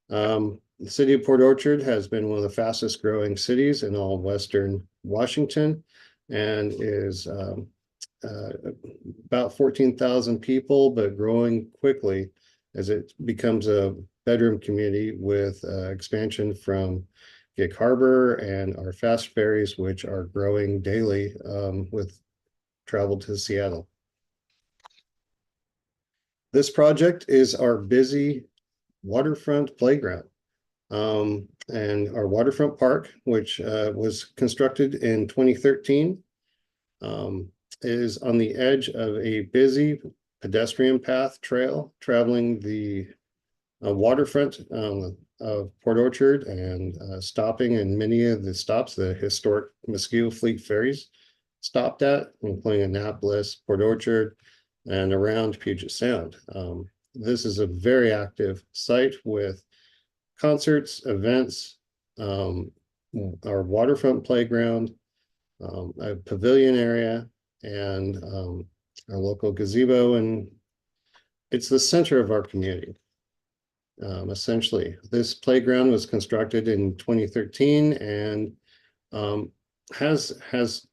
The city of Port Orchard has been one of the fastest growing cities in all of Western Washington and is about 14,000 people, but growing quickly as it becomes a bedroom community with expansion from Gig Harbor and our fast ferries, which are growing daily with travel to Seattle. This project is our busy waterfront playground. And our waterfront park, which was constructed in 2013, is on the edge of a busy pedestrian path trail traveling the waterfront of Port Orchard and stopping in many of the stops the historic Mosquito Fleet ferries stopped at, including Annapolis, Port Orchard, and around Puget Sound. This is a very active site with concerts, events, our waterfront playground, a pavilion area, and our local gazebo. And it's the center of our community. Essentially, this playground was constructed in 2013 and has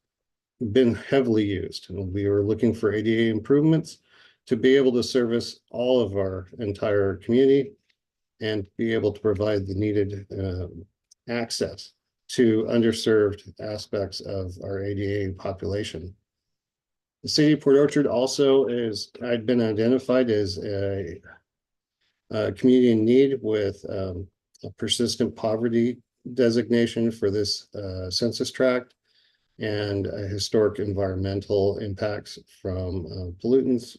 been heavily used. And we were looking for ADA improvements to be able to service all of our entire community and be able to provide the needed access to underserved aspects of our ADA population. The city of Port Orchard also had been identified as a community in need with a persistent poverty designation for this census tract and historic environmental impacts from pollutants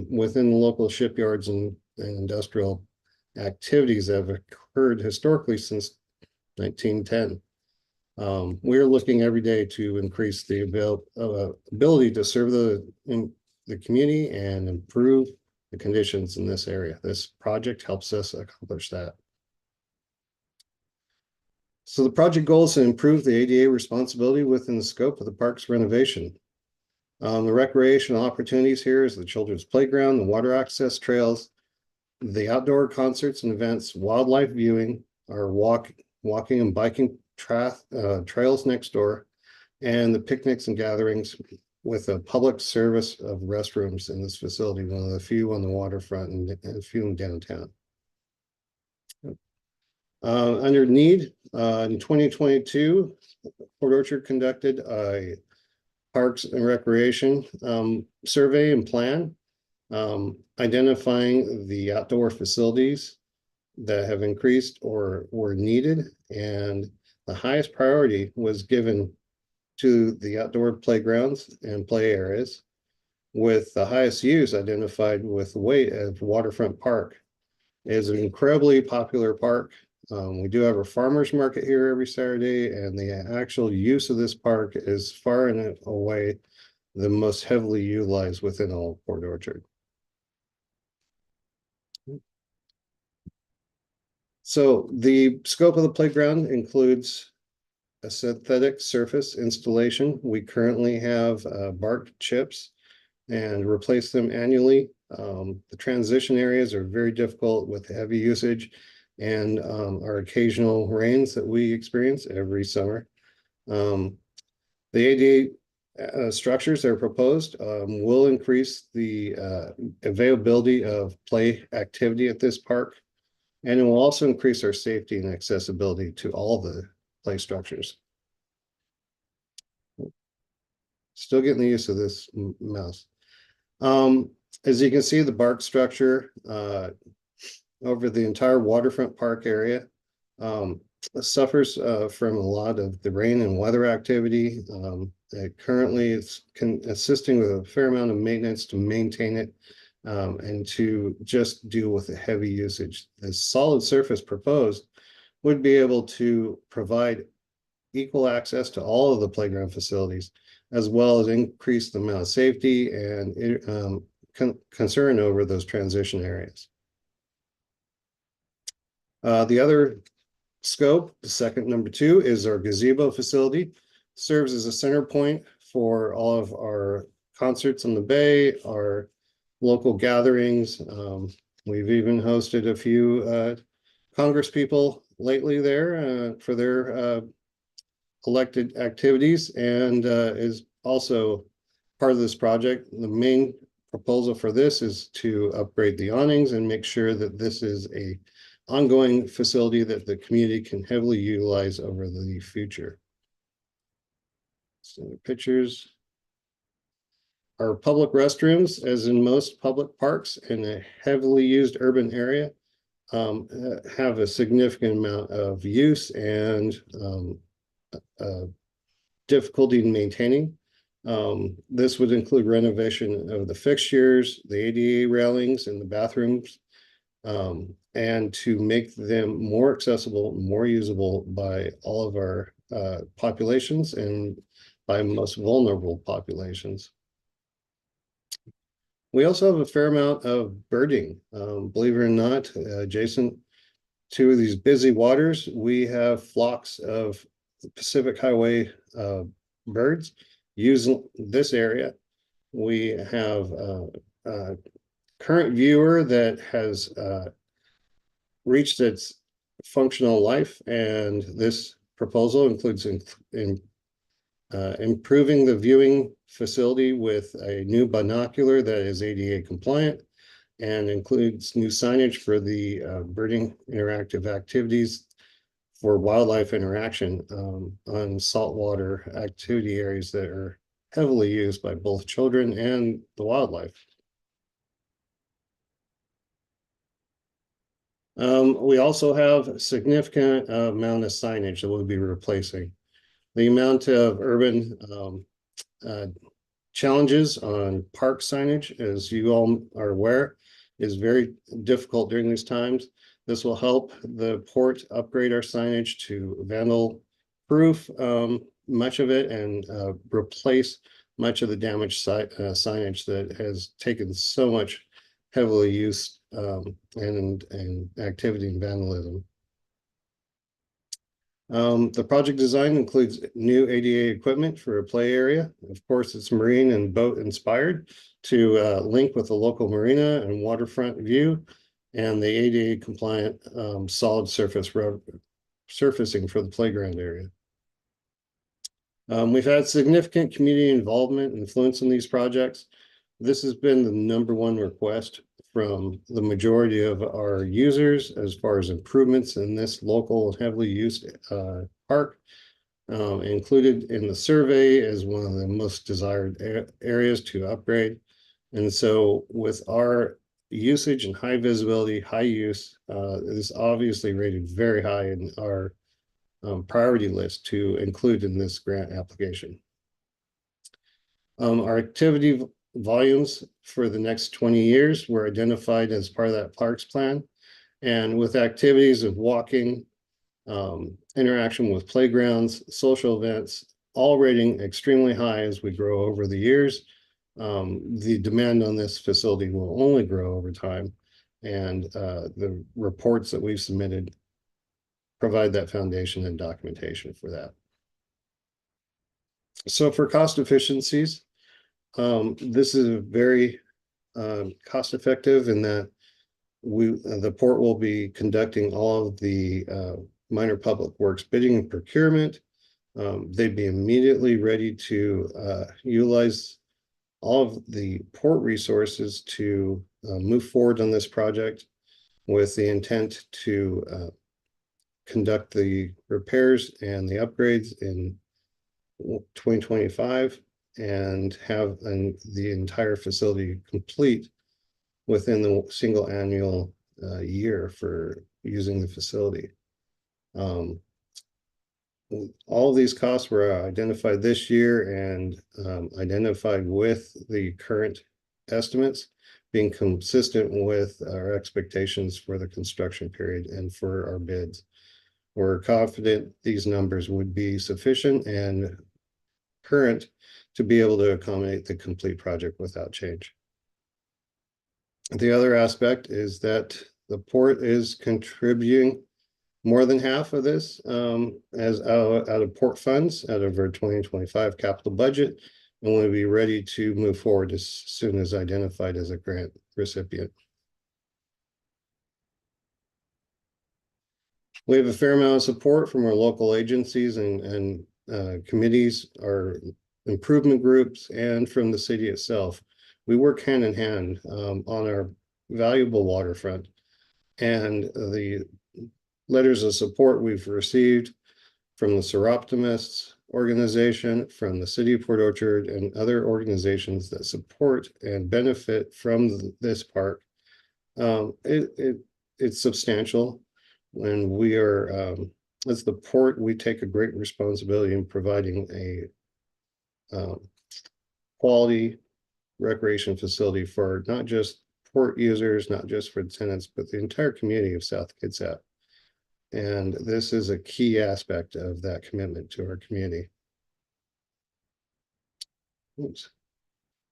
within the local shipyards and industrial activities that have occurred historically since 1910. We're looking every day to increase the ability to serve the community and improve the conditions in this area. This project helps us accomplish that. So the project goal is to improve the ADA responsibility within the scope of the park's renovation. The recreational opportunities here is the children's playground, the water access trails, the outdoor concerts and events, wildlife viewing, our walking and biking trails next door, and the picnics and gatherings with a public service of restrooms in this facility, one of the few on the waterfront and a few in downtown. Under need, in 2022, Port Orchard conducted a Parks and Recreation survey and plan, identifying the outdoor facilities that have increased or were needed, and the highest priority was given to the outdoor playgrounds and play areas, with the highest use identified with the weight of Waterfront Park. It is an incredibly popular park. We do have a farmer's market here every Saturday, and the actual use of this park is far and away the most heavily utilized within all Port Orchard. So the scope of the playground includes a synthetic surface installation. We currently have bark chips and replace them annually. The transition areas are very difficult with heavy usage and our occasional rains that we experience every summer. The ADA structures that are proposed will increase the availability of play activity at this park, and it will also increase our safety and accessibility to all the play structures. Still getting the use of this mouse. As you can see, the bark structure over the entire waterfront park area suffers from a lot of the rain and weather activity. Currently, it's assisting with a fair amount of maintenance to maintain it and to just deal with the heavy usage. The solid surface proposed would be able to provide equal access to all of the playground facilities, as well as increase the amount of safety and concern over those transition areas. The other scope, the second number 2, is our gazebo facility. Serves as a center point for all of our concerts on the bay, our local gatherings. We've even hosted a few Congress people lately there for their elected activities, and is also part of this project. The main proposal for this is to upgrade the awnings and make sure that this is a ongoing facility that the community can heavily utilize over the future. So the pictures. Our public restrooms, as in most public parks in a heavily used urban area, have a significant amount of use and difficulty in maintaining. This would include renovation of the fixtures, the ADA railings in the bathrooms, and to make them more accessible, more usable by all of our populations and by most vulnerable populations. We also have a fair amount of birding. Believe it or not, adjacent to these busy waters, we have flocks of Pacific Highway birds using this area. We have a current viewer that has reached its functional life, and this proposal includes improving the viewing facility with a new binocular that is ADA compliant and includes new signage for the birding interactive activities for wildlife interaction on saltwater activity areas that are heavily used by both children and the wildlife. We also have a significant amount of signage that we'll be replacing. The amount of urban challenges on park signage, as you all are aware, is very difficult during these times. This will help the port upgrade our signage to vandal-proof, much of it, and replace much of the damaged signage that has taken so much heavily used and activity and vandalism. The project design includes new ADA equipment for a play area. Of course, it's marine and boat inspired to link with the local marina and waterfront view, and the ADA compliant solid surface surfacing for the playground area. We've had significant community involvement and influence in these projects. This has been the #1 request from the majority of our users as far as improvements in this local heavily used park, included in the survey as one of the most desired areas to upgrade. And so with our usage and high visibility, high use, is obviously rated very high in our priority list to include in this grant application. Our activity volumes for the next 20 years were identified as part of that parks plan. And with activities of walking, interaction with playgrounds, social events, all rating extremely high as we grow over the years, the demand on this facility will only grow over time. And the reports that we've submitted provide that foundation and documentation for that. So for cost efficiencies, this is very cost effective in that the port will be conducting all of the minor public works bidding and procurement. They'd be immediately ready to utilize all of the port resources to move forward on this project with the intent to conduct the repairs and the upgrades in 2025 and have the entire facility complete within the single annual year for using the facility. All of these costs were identified this year and identified with the current estimates, being consistent with our expectations for the construction period and for our bids. We're confident these numbers would be sufficient and current to be able to accommodate the complete project without change. The other aspect is that the port is contributing more than half of this as out of port funds out of our 2025 capital budget. and we'll be ready to move forward as soon as identified as a grant recipient. We have a fair amount of support from our local agencies and committees, our improvement groups, and from the city itself. We work hand in hand on our valuable waterfront, and the letters of support we've received from the Seroptimists organization, from the city of Port Orchard, and other organizations that support and benefit from this park. It's substantial. When we are, as the port, we take a great responsibility in providing a quality recreation facility for not just port users, not just for tenants, but the entire community of South Kitsap. And this is a key aspect of that commitment to our community. Oops.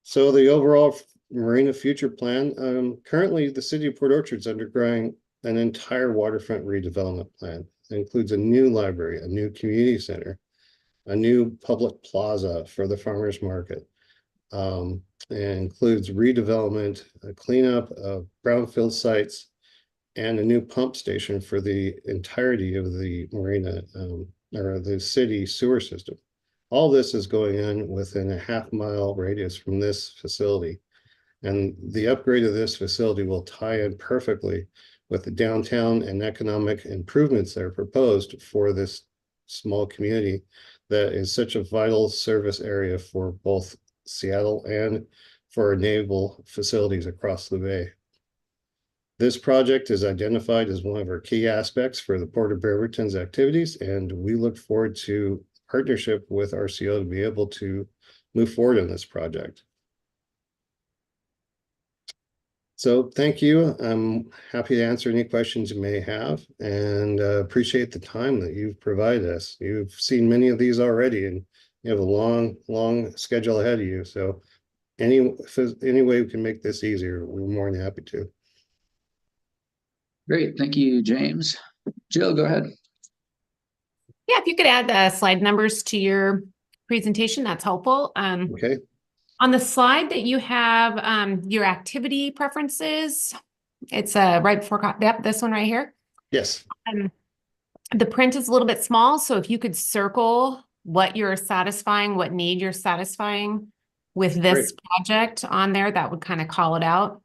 So the overall Marina Future Plan, currently the city of Port Orchard is undergoing an entire waterfront redevelopment plan. It includes a new library, a new community center, a new public plaza for the farmers market. It includes redevelopment, a cleanup of brownfield sites, and a new pump station for the entirety of the marina or the city sewer system. All this is going on within a half-mile radius from this facility. And the upgrade of this facility will tie in perfectly with the downtown and economic improvements that are proposed for this small community that is such a vital service area for both Seattle and for our naval facilities across the bay. This project is identified as one of our key aspects for the Port of Bremerton's activities, and we look forward to partnership with RCO to be able to move forward on this project. So thank you. I'm happy to answer any questions you may have, and appreciate the time that you've provided us. You've seen many of these already, and you have a long schedule ahead of you. So any way we can make this easier, we're more than happy to. Great. Thank you, James. Jill, go ahead. Yeah, if you could add the slide numbers to your presentation, that's helpful. Okay. On the slide that you have your activity preferences, it's right before, yep, this one right here. Yes. The print is a little bit small, so if you could circle what you're satisfying, what need you're satisfying with this project on there, that would kind of call it out.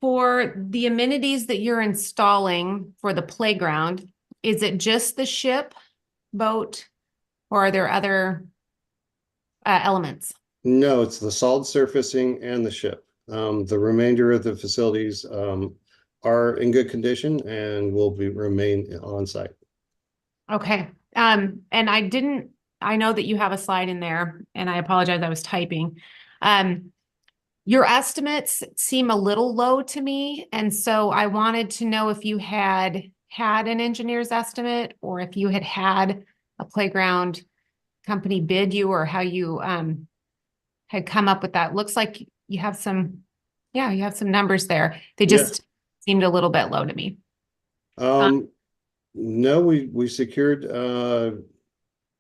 For the amenities that you're installing for the playground, is it just the ship, boat, or are there other elements? No, it's the solid surfacing and the ship. The remainder of the facilities are in good condition and will remain on site. Okay. And I know that you have a slide in there, and I apologize, I was typing. Your estimates seem a little low to me, and so I wanted to know if you had an engineer's estimate, or if you had a playground company bid you, or how you had come up with that. Looks like you have some numbers there. They just seemed a little bit low to me. No, we secured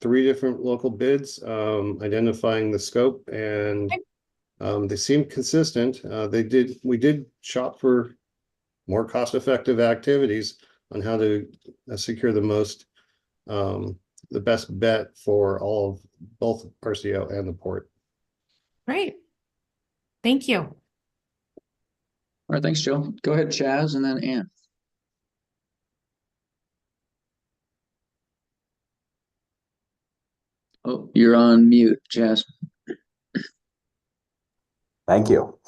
3 different local bids, identifying the scope, and they seemed consistent. We did shop for more cost-effective activities on how to secure the best bet for both RCO and the port. Great. Thank you. All right, thanks, Jill. Go ahead, Chaz, and then Ann. Oh, you're on mute, Chaz. Thank you.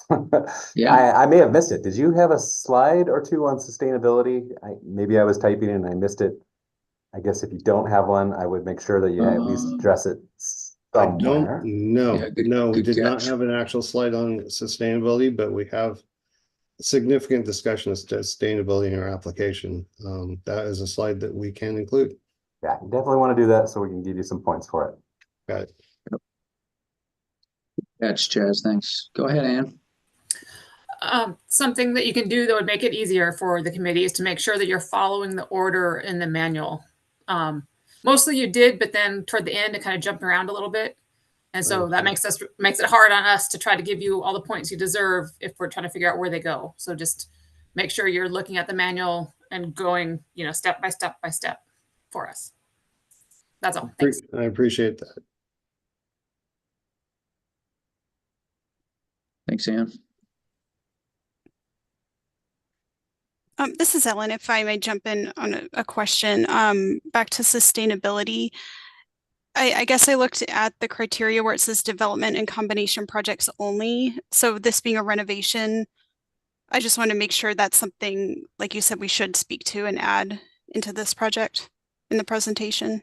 Yeah. I may have missed it. Did you have a slide or two on sustainability? Maybe I was typing and I missed it. I guess if you don't have one, I would make sure that you at least address it somewhere. We did not have an actual slide on sustainability, but we have significant discussion of sustainability in our application. That is a slide that we can include. Yeah, you definitely want to do that so we can give you some points for it. Got it. Catch, Chaz. Thanks. Go ahead, Ann. Something that you can do that would make it easier for the committee is to make sure that you're following the order in the manual. Mostly you did, but then toward the end it kind of jumped around a little bit. And so that makes it hard on us to try to give you all the points you deserve if we're trying to figure out where they go. So just make sure you're looking at the manual and going, step by step by step for us. That's all. Thanks. I appreciate that. Thanks, Ann. This is Ellen. If I may jump in on a question, back to sustainability. I guess I looked at the criteria where it says development and combination projects only. So this being a renovation, I just want to make sure that's something, like you said, we should speak to and add into this project in the presentation.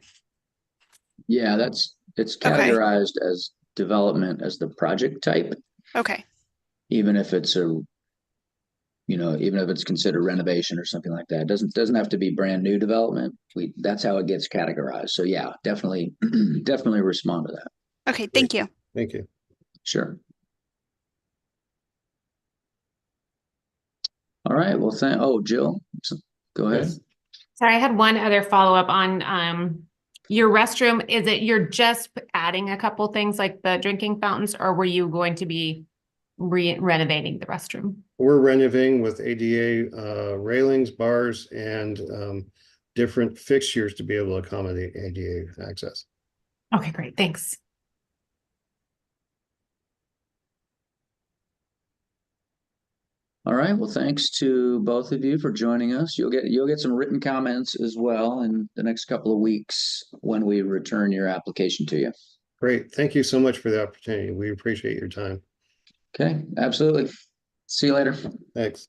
Yeah, it's categorized as development as the project type. Okay. Even if it's even if it's considered renovation or something like that, it doesn't have to be brand new development. That's how it gets categorized. So yeah, definitely respond to that. Okay, thank you. Thank you. Sure. All right. Well, Jill, go ahead. Yes. Sorry, I had one other follow-up on your restroom. Is it you're just adding a couple things like the drinking fountains, or were you going to be renovating the restroom? We're renovating with ADA railings, bars, and different fixtures to be able to accommodate ADA access. Okay, great. Thanks. All right. Well, thanks to both of you for joining us. You'll get some written comments as well in the next couple of weeks when we return your application to you. Great. Thank you so much for the opportunity. We appreciate your time. Okay, absolutely. See you later. Thanks.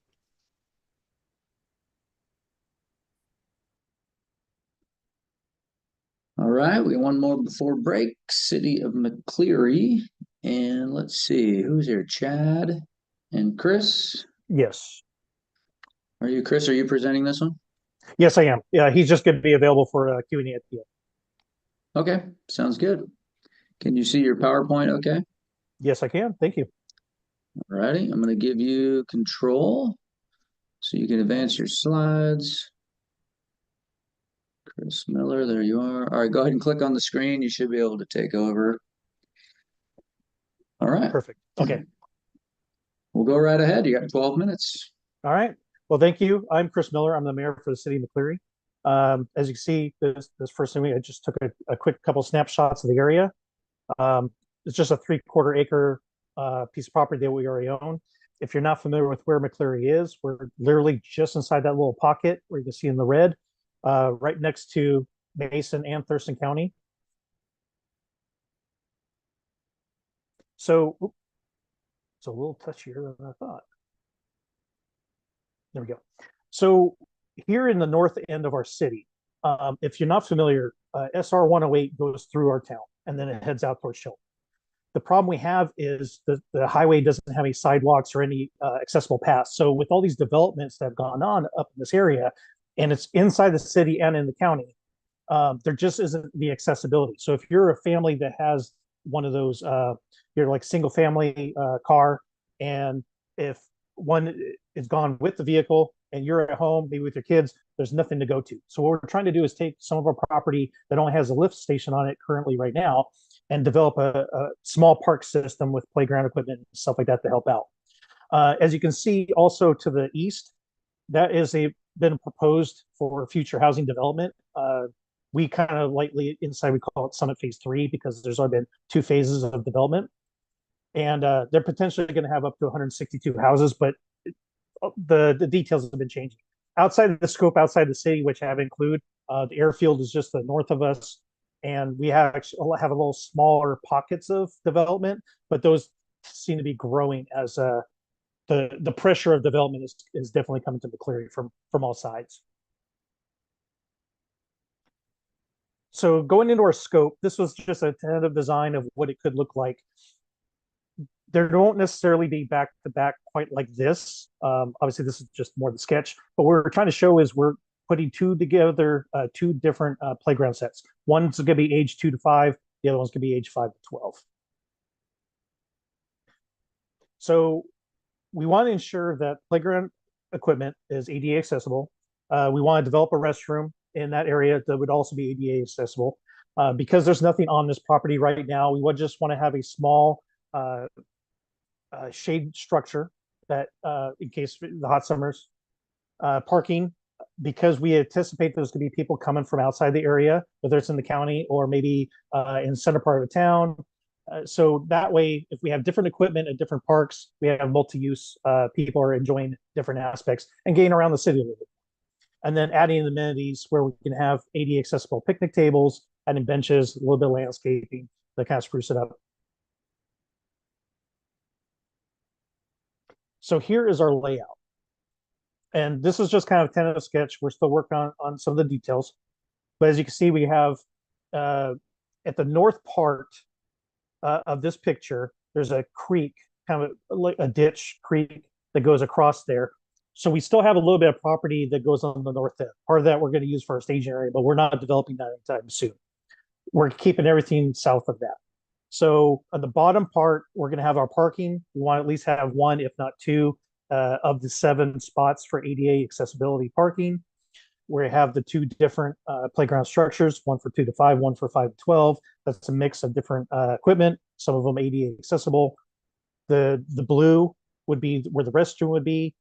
All right, we got one more before break. City of McCleary. And let's see, who's here? Chad and Chris? Yes. Are you presenting this one? Yes, I am. Yeah, he's just going to be available for Q&A at the end. Okay, sounds good. Can you see your PowerPoint okay? Yes, I can. Thank you. All righty, I'm going to give you control so you can advance your slides. Chris Miller, there you are. All right, go ahead and click on the screen. You should be able to take over. All right. Perfect. Okay. We'll go right ahead. You got 12 minutes. All right. Well, thank you. I'm Chris Miller. I'm the mayor for the city of McCleary. As you can see, this first thing, I just took a quick couple snapshots of the area. It's just a 3/4 acre piece of property that we already own. If you're not familiar with where McCleary is, we're literally just inside that little pocket where you can see in the red, right next to Mason and Thurston County. So it's a little touchier than I thought. There we go. So here in the north end of our city, if you're not familiar, SR 108 goes through our town and then it heads out towards Shelton. The problem we have is the highway doesn't have any sidewalks or any accessible paths. So with all these developments that have gone on up in this area, and it's inside the city and in the county, there just isn't the accessibility. So if you're a family that has one of those, you're like single family car, and if one is gone with the vehicle and you're at home, maybe with your kids, there's nothing to go to. So what we're trying to do is take some of our property that only has a lift station on it currently right now and develop a small park system with playground equipment and stuff like that to help out. As you can see also to the east, that is been proposed for future housing development. We kind of lightly inside, we call it Summit Phase 3 because there's already been 2 phases of development. And they're potentially going to have up to 162 houses, but the details have been changing. Outside of the scope, outside the city, which have include the airfield is just the north of us, and we have a little smaller pockets of development, but those seem to be growing as the pressure of development is definitely coming to McCleary from all sides. So going into our scope, this was just a tentative design of what it could look like. There won't necessarily be back to back quite like this. Obviously, this is just more the sketch. But what we're trying to show is we're putting two together, 2 different playground sets. One's going to be age 2 to 5. The other one's going to be age 5 to 12. So we want to ensure that playground equipment is ADA accessible. We want to develop a restroom in that area that would also be ADA accessible. Because there's nothing on this property right now, we would just want to have a small shade structure that, in case the hot summers, parking, because we anticipate there's going to be people coming from outside the area, whether it's in the county or maybe in the center part of the town. So that way, if we have different equipment at different parks, we have multi-use, people are enjoying different aspects and getting around the city a little bit. And then adding amenities where we can have ADA accessible picnic tables, adding benches, a little bit of landscaping to kind of spruce it up. So here is our layout. And this is just kind of a tentative sketch. We're still working on some of the details. But as you can see, we have at the north part of this picture, there's a creek, kind of like a ditch creek that goes across there. So we still have a little bit of property that goes on the north end. Part of that we're going to use for our staging area, but we're not developing that anytime soon. We're keeping everything south of that. So on the bottom part, we're going to have our parking. We want to at least have one, if not two, of the 7 spots for ADA accessibility parking. We have the 2 different playground structures, one for 2 to 5, one for 5 to 12. That's a mix of different equipment, some of them ADA accessible. The blue would be where the restroom would be,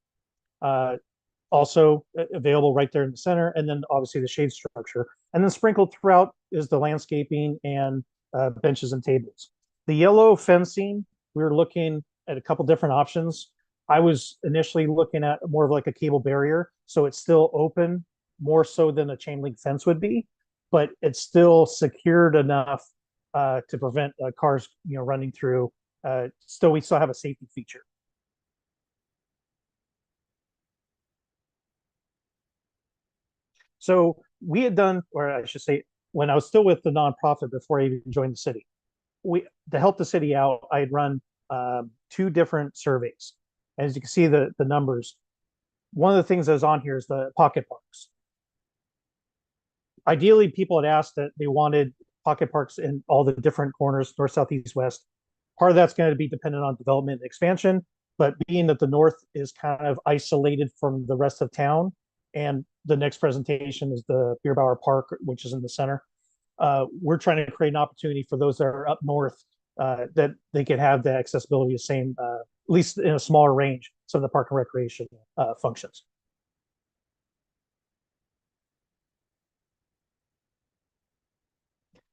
also available right there in the center, and then obviously the shade structure. And then sprinkled throughout is the landscaping and benches and tables. The yellow fencing, we were looking at a couple different options. I was initially looking at more of like a cable barrier, so it's still open, more so than a chain link fence would be, but it's still secured enough to prevent cars, running through. We still have a safety feature. So we had done, or I should say, when I was still with the nonprofit before I even joined the city, to help the city out, I had run 2 different surveys. As you can see, the numbers. One of the things that was on here is the pocket parks. Ideally, people had asked that they wanted pocket parks in all the different corners, north, south, east, west. Part of that's going to be dependent on development and expansion, but being that the north is kind of isolated from the rest of town, and the next presentation is the Bierbauer Park, which is in the center. We're trying to create an opportunity for those that are up north, that they can have the accessibility the same, at least in a smaller range, some of the park and recreation functions.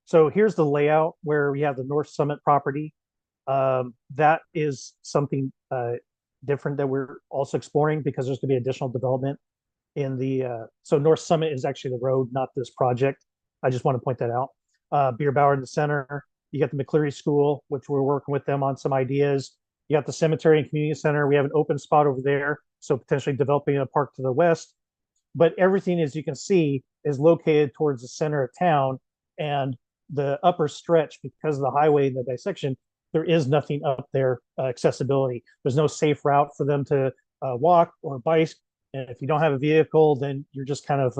So here's the layout where we have the North Summit property. That is something different that we're also exploring, because there's going to be additional development in the, so North Summit is actually the road, not this project. I just want to point that out. Bierbauer in the center. You got the McCleary School, which we're working with them on some ideas. You got the cemetery and community center. We have an open spot over there, so potentially developing a park to the west. But everything, as you can see, is located towards the center of town, and the upper stretch, because of the highway and the dissection, there is nothing up there accessibility. There's no safe route for them to walk or bike. And if you don't have a vehicle, then you're just kind of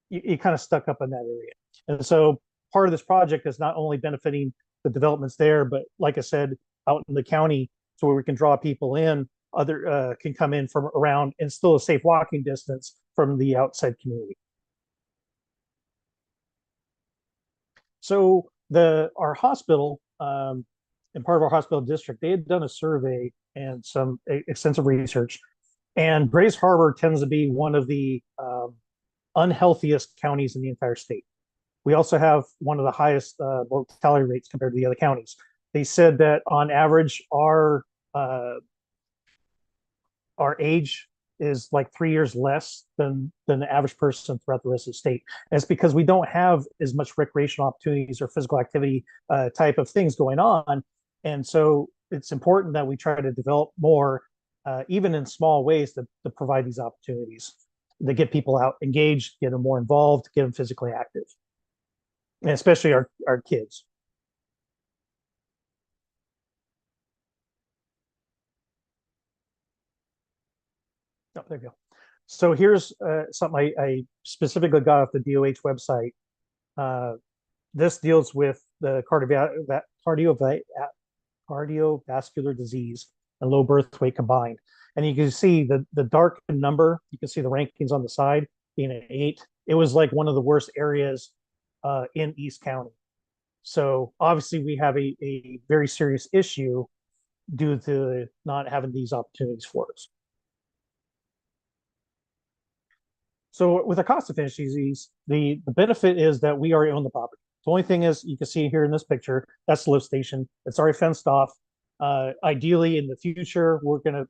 you kind of stuck up in that area. And so part of this project is not only benefiting the developments there, but like I said, out in the county, so where we can draw people in, other can come in from around, and still a safe walking distance from the outside community. So our hospital, and part of our hospital district, they had done a survey and some extensive research, and Grays Harbor tends to be one of the unhealthiest counties in the entire state. We also have one of the highest mortality rates compared to the other counties. They said that on average, our age is like 3 years less than the average person throughout the rest of the state. And it's because we don't have as much recreational opportunities or physical activity type of things going on. And so it's important that we try to develop more, even in small ways, to provide these opportunities, to get people out engaged, get them more involved, get them physically active, and especially our kids. Oh, there you go. So here's something I specifically got off the DOH website. This deals with the cardiovascular disease and low birth weight combined. And you can see the dark number, you can see the rankings on the side being an 8. It was like one of the worst areas in East County. So obviously we have a very serious issue due to not having these opportunities for us. So with the cost efficiencies, the benefit is that we already own the property. The only thing is, you can see here in this picture, that's the lift station. It's already fenced off. Ideally, in the future, we're going to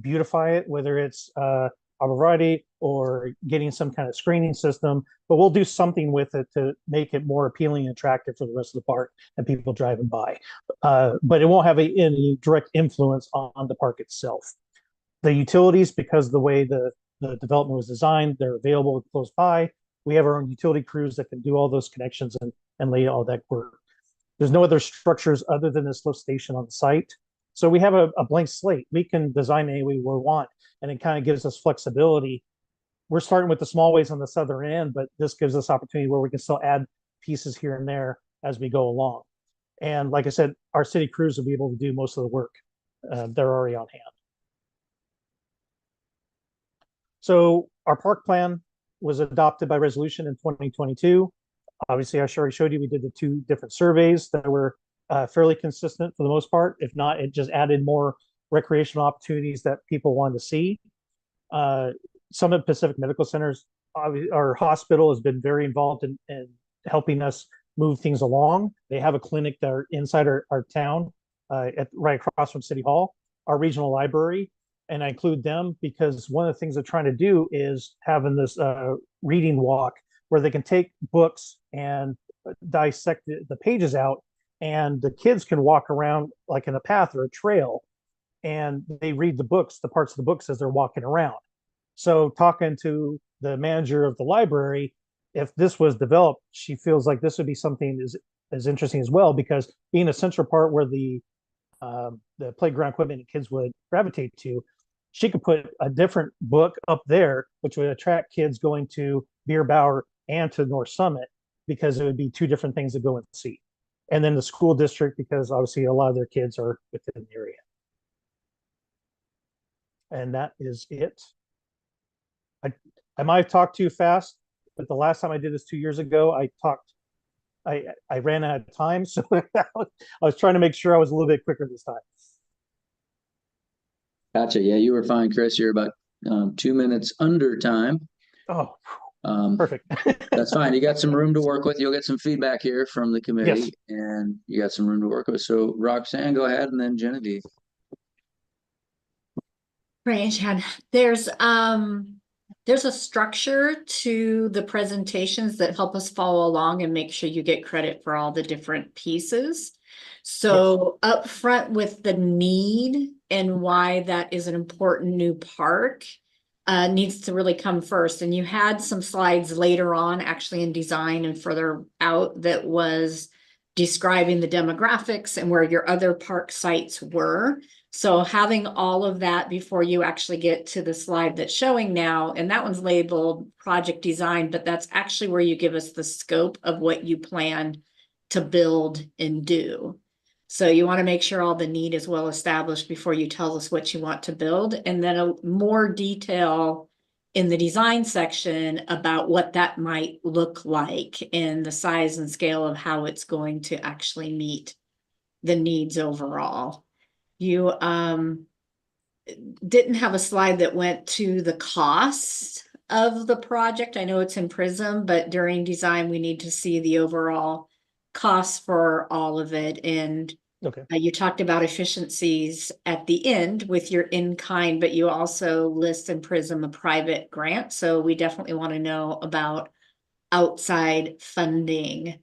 beautify it, whether it's arborvitae or getting some kind of screening system, but we'll do something with it to make it more appealing and attractive for the rest of the park and people driving by. But it won't have any direct influence on the park itself. The utilities, because the way the development was designed, they're available close by. We have our own utility crews that can do all those connections and lay all that work. There's no other structures other than this lift station on the site. So we have a blank slate. We can design any way we want, and it kind of gives us flexibility. We're starting with the small ways on the southern end, but this gives us opportunity where we can still add pieces here and there as we go along. And like I said, our city crews will be able to do most of the work. They're already on hand. So our park plan was adopted by resolution in 2022. Obviously, I already showed you, we did the 2 different surveys that were fairly consistent for the most part. If not, it just added more recreational opportunities that people wanted to see. Summit Pacific Medical Centers, our hospital, has been very involved in helping us move things along. They have a clinic that are inside our town, right across from City Hall. Our regional library, and I include them because one of the things they're trying to do is having this reading walk where they can take books and dissect the pages out, and the kids can walk around like in a path or a trail, and they read the books, the parts of the books as they're walking around. So talking to the manager of the library, if this was developed, she feels like this would be something as interesting as well, because being a central part where the playground equipment and kids would gravitate to, she could put a different book up there, which would attract kids going to Beer Bower and to North Summit, because it would be 2 different things to go and see. And then the school district, because obviously a lot of their kids are within the area. And that is it. I might have talked too fast, but the last time I did this 2 years ago, I ran out of time. So I was trying to make sure I was a little bit quicker this time. Gotcha. Yeah, you were fine, Chris. You're about 2 minutes under time. Oh, perfect. That's fine. You got some room to work with. You'll get some feedback here from the committee, yes, and you got some room to work with. So Roxanne, go ahead, and then Genevieve. Great. There's a structure to the presentations that help us follow along and make sure you get credit for all the different pieces. So yes, up front with the need and why that is an important new park needs to really come first. And you had some slides later on, actually in design and further out, that was describing the demographics and where your other park sites were. So having all of that before you actually get to the slide that's showing now, and that one's labeled project design, but that's actually where you give us the scope of what you plan to build and do. So you want to make sure all the need is well established before you tell us what you want to build, and then a more detail in the design section about what that might look like and the size and scale of how it's going to actually meet the needs overall. You didn't have a slide that went to the cost of the project. I know it's in Prism, but during design, we need to see the overall cost for all of it. And okay, you talked about efficiencies at the end with your in-kind, but you also list in Prism a private grant. So we definitely want to know about outside funding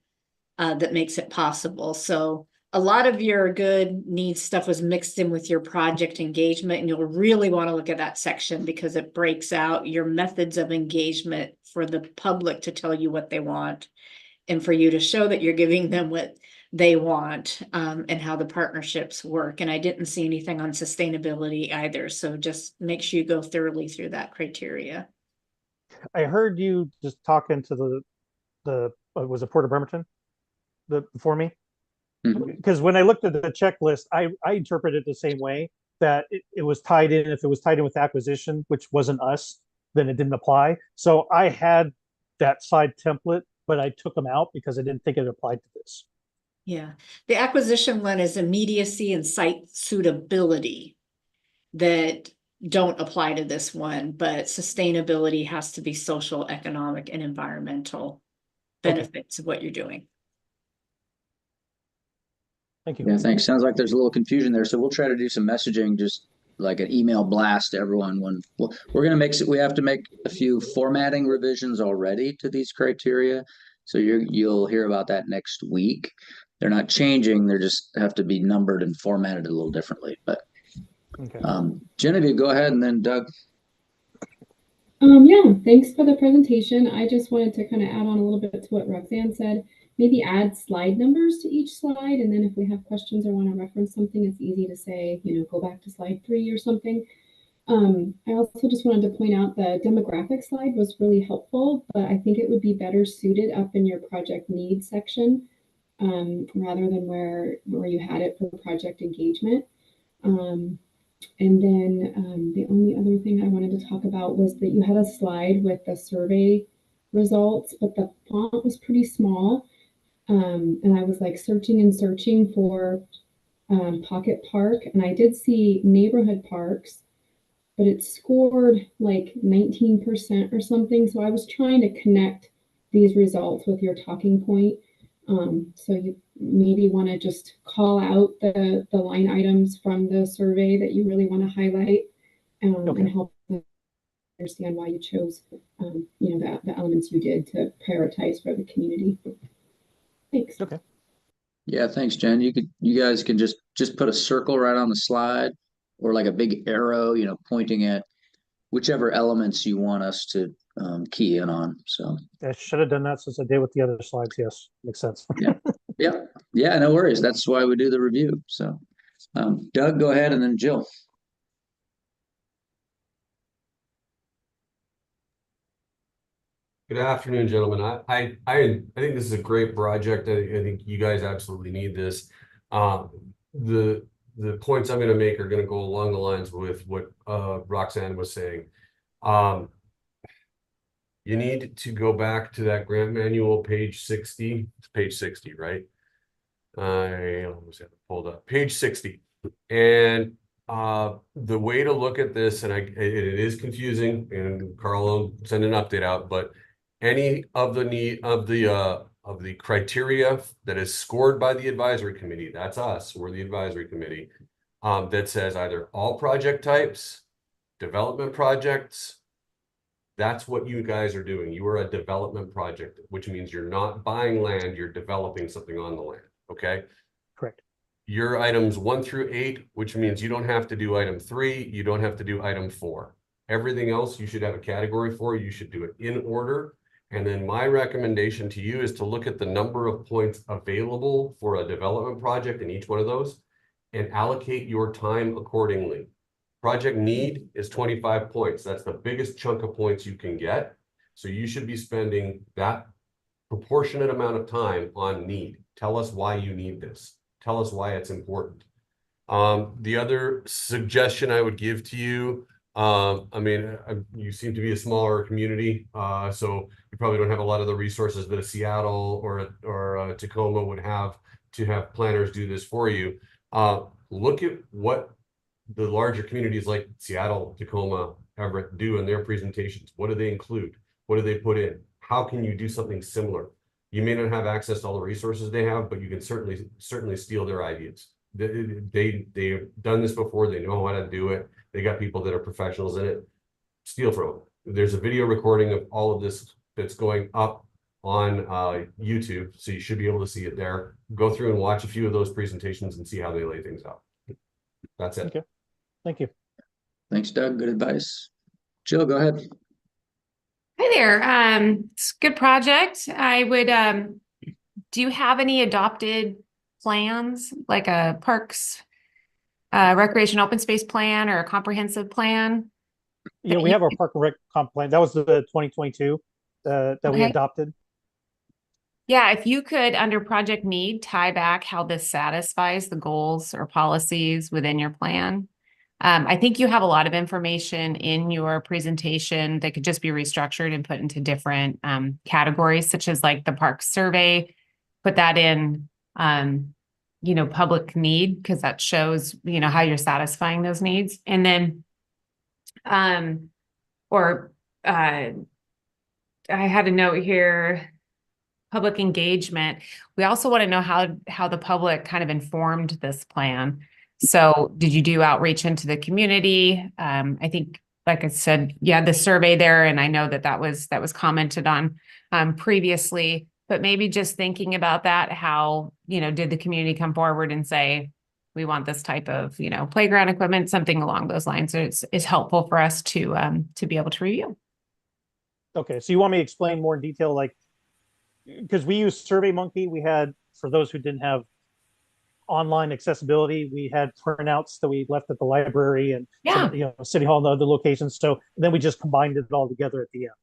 that makes it possible. So a lot of your good needs stuff was mixed in with your project engagement, and you'll really want to look at that section because it breaks out your methods of engagement for the public to tell you what they want and for you to show that you're giving them what they want, and how the partnerships work. And I didn't see anything on sustainability either. So just make sure you go thoroughly through that criteria. I heard you just talking to the was it Port of Bremerton for me? Because when I looked at the checklist, I interpreted it the same way, that it was tied in. If it was tied in with acquisition, which wasn't us, then it didn't apply. So I had that side template but I took them out because I didn't think it applied to this. Yeah, the acquisition one is immediacy and site suitability that don't apply to this one, but sustainability has to be social, economic, and environmental benefits of what you're doing. Thank you. Yeah, thanks. Sounds like there's a little confusion there. So we'll try to do some messaging, just like an email blast to everyone when we're going to we have to make a few formatting revisions already to these criteria. So you'll hear about that next week. They're not changing. They're just have to be numbered and formatted a little differently. But okay. Genevieve, go ahead, and then Doug. Yeah, thanks for the presentation. I just wanted to kind of add on a little bit to what Roxanne said. Maybe add slide numbers to each slide, and then if we have questions or want to reference something, it's easy to say, go back to slide 3 or something. I also just wanted to point out the demographic slide was really helpful, but I think it would be better suited up in your project needs section, rather than where you had it for project engagement. And then the only other thing I wanted to talk about was that you had a slide with the survey results, but the font was pretty small. And I was like searching and searching for Pocket Park, and I did see neighborhood parks, but it scored like 19% or something. So I was trying to connect these results with your talking point. So you maybe want to just call out the line items from the survey that you really want to highlight, and help them understand why you chose, the elements you did to prioritize for the community. Thanks. Okay. Yeah, thanks, Jen. You guys can just put a circle right on the slide, or like a big arrow, pointing at whichever elements you want us to key in on. So I should have done that since I did with the other slides. Yes, makes sense. yeah, no worries. That's why we do the review. So Doug, go ahead, and then Jill. Good afternoon, gentlemen. I think this is a great project. I think you guys absolutely need this. The points I'm going to make are going to go along the lines with what Roxanne was saying. You need to go back to that grant manual, page 60. It's page 60, right? I almost have it pulled up. Page 60. And the way to look at this, and it is confusing, and Carl will send an update out, but any of the criteria that is scored by the advisory committee, that's us, we're the advisory committee, that says either all project types, development projects, that's what you guys are doing. You are a development project, which means you're not buying land, you're developing something on the land, okay? Correct. Your items 1 through 8, which means you don't have to do item 3, you don't have to do item 4. Everything else you should have a category for, you should do it in order. And then my recommendation to you is to look at the number of points available for a development project in each one of those and allocate your time accordingly. Project need is 25 points. That's the biggest chunk of points you can get. So you should be spending that proportionate amount of time on need. Tell us why you need this. Tell us why it's important. The other suggestion I would give to you, you seem to be a smaller community, so you probably don't have a lot of the resources that a Seattle or a Tacoma would have to have planners do this for you. Look at what the larger communities like Seattle, Tacoma, Everett do in their presentations. What do they include? What do they put in? How can you do something similar? You may not have access to all the resources they have, but you can certainly steal their ideas. They've done this before. They know how to do it. They got people that are professionals in it. Steal from them. There's a video recording of all of this that's going up on YouTube, so you should be able to see it there. Go through and watch a few of those presentations and see how they lay things out. That's it. Okay. Thank you. Thanks, Doug. Good advice. Jill, go ahead. Hi there. It's a good project. I would, do you have any adopted plans, like a parks, recreation open space plan or a comprehensive plan? Yeah, we have our park and rec comp plan. That was the 2022 that we Okay. adopted. Yeah, if you could, under project need, tie back how this satisfies the goals or policies within your plan, I think you have a lot of information in your presentation that could just be restructured and put into different categories, such as like the park survey. Put that in, public need, because that shows, how you're satisfying those needs. And then, I had a note here, public engagement. We also want to know how the public kind of informed this plan. So did you do outreach into the community? I think, like I said, yeah, the survey there, and I know that was commented on previously, but maybe just thinking about that, how, did the community come forward and say, we want this type of, playground equipment, something along those lines is helpful for us to be able to review. Okay, so you want me to explain more in detail, like, because we use SurveyMonkey. We had, for those who didn't have online accessibility, we had printouts that we left at the library and City Hall and other locations. So then we just combined it all together at the end.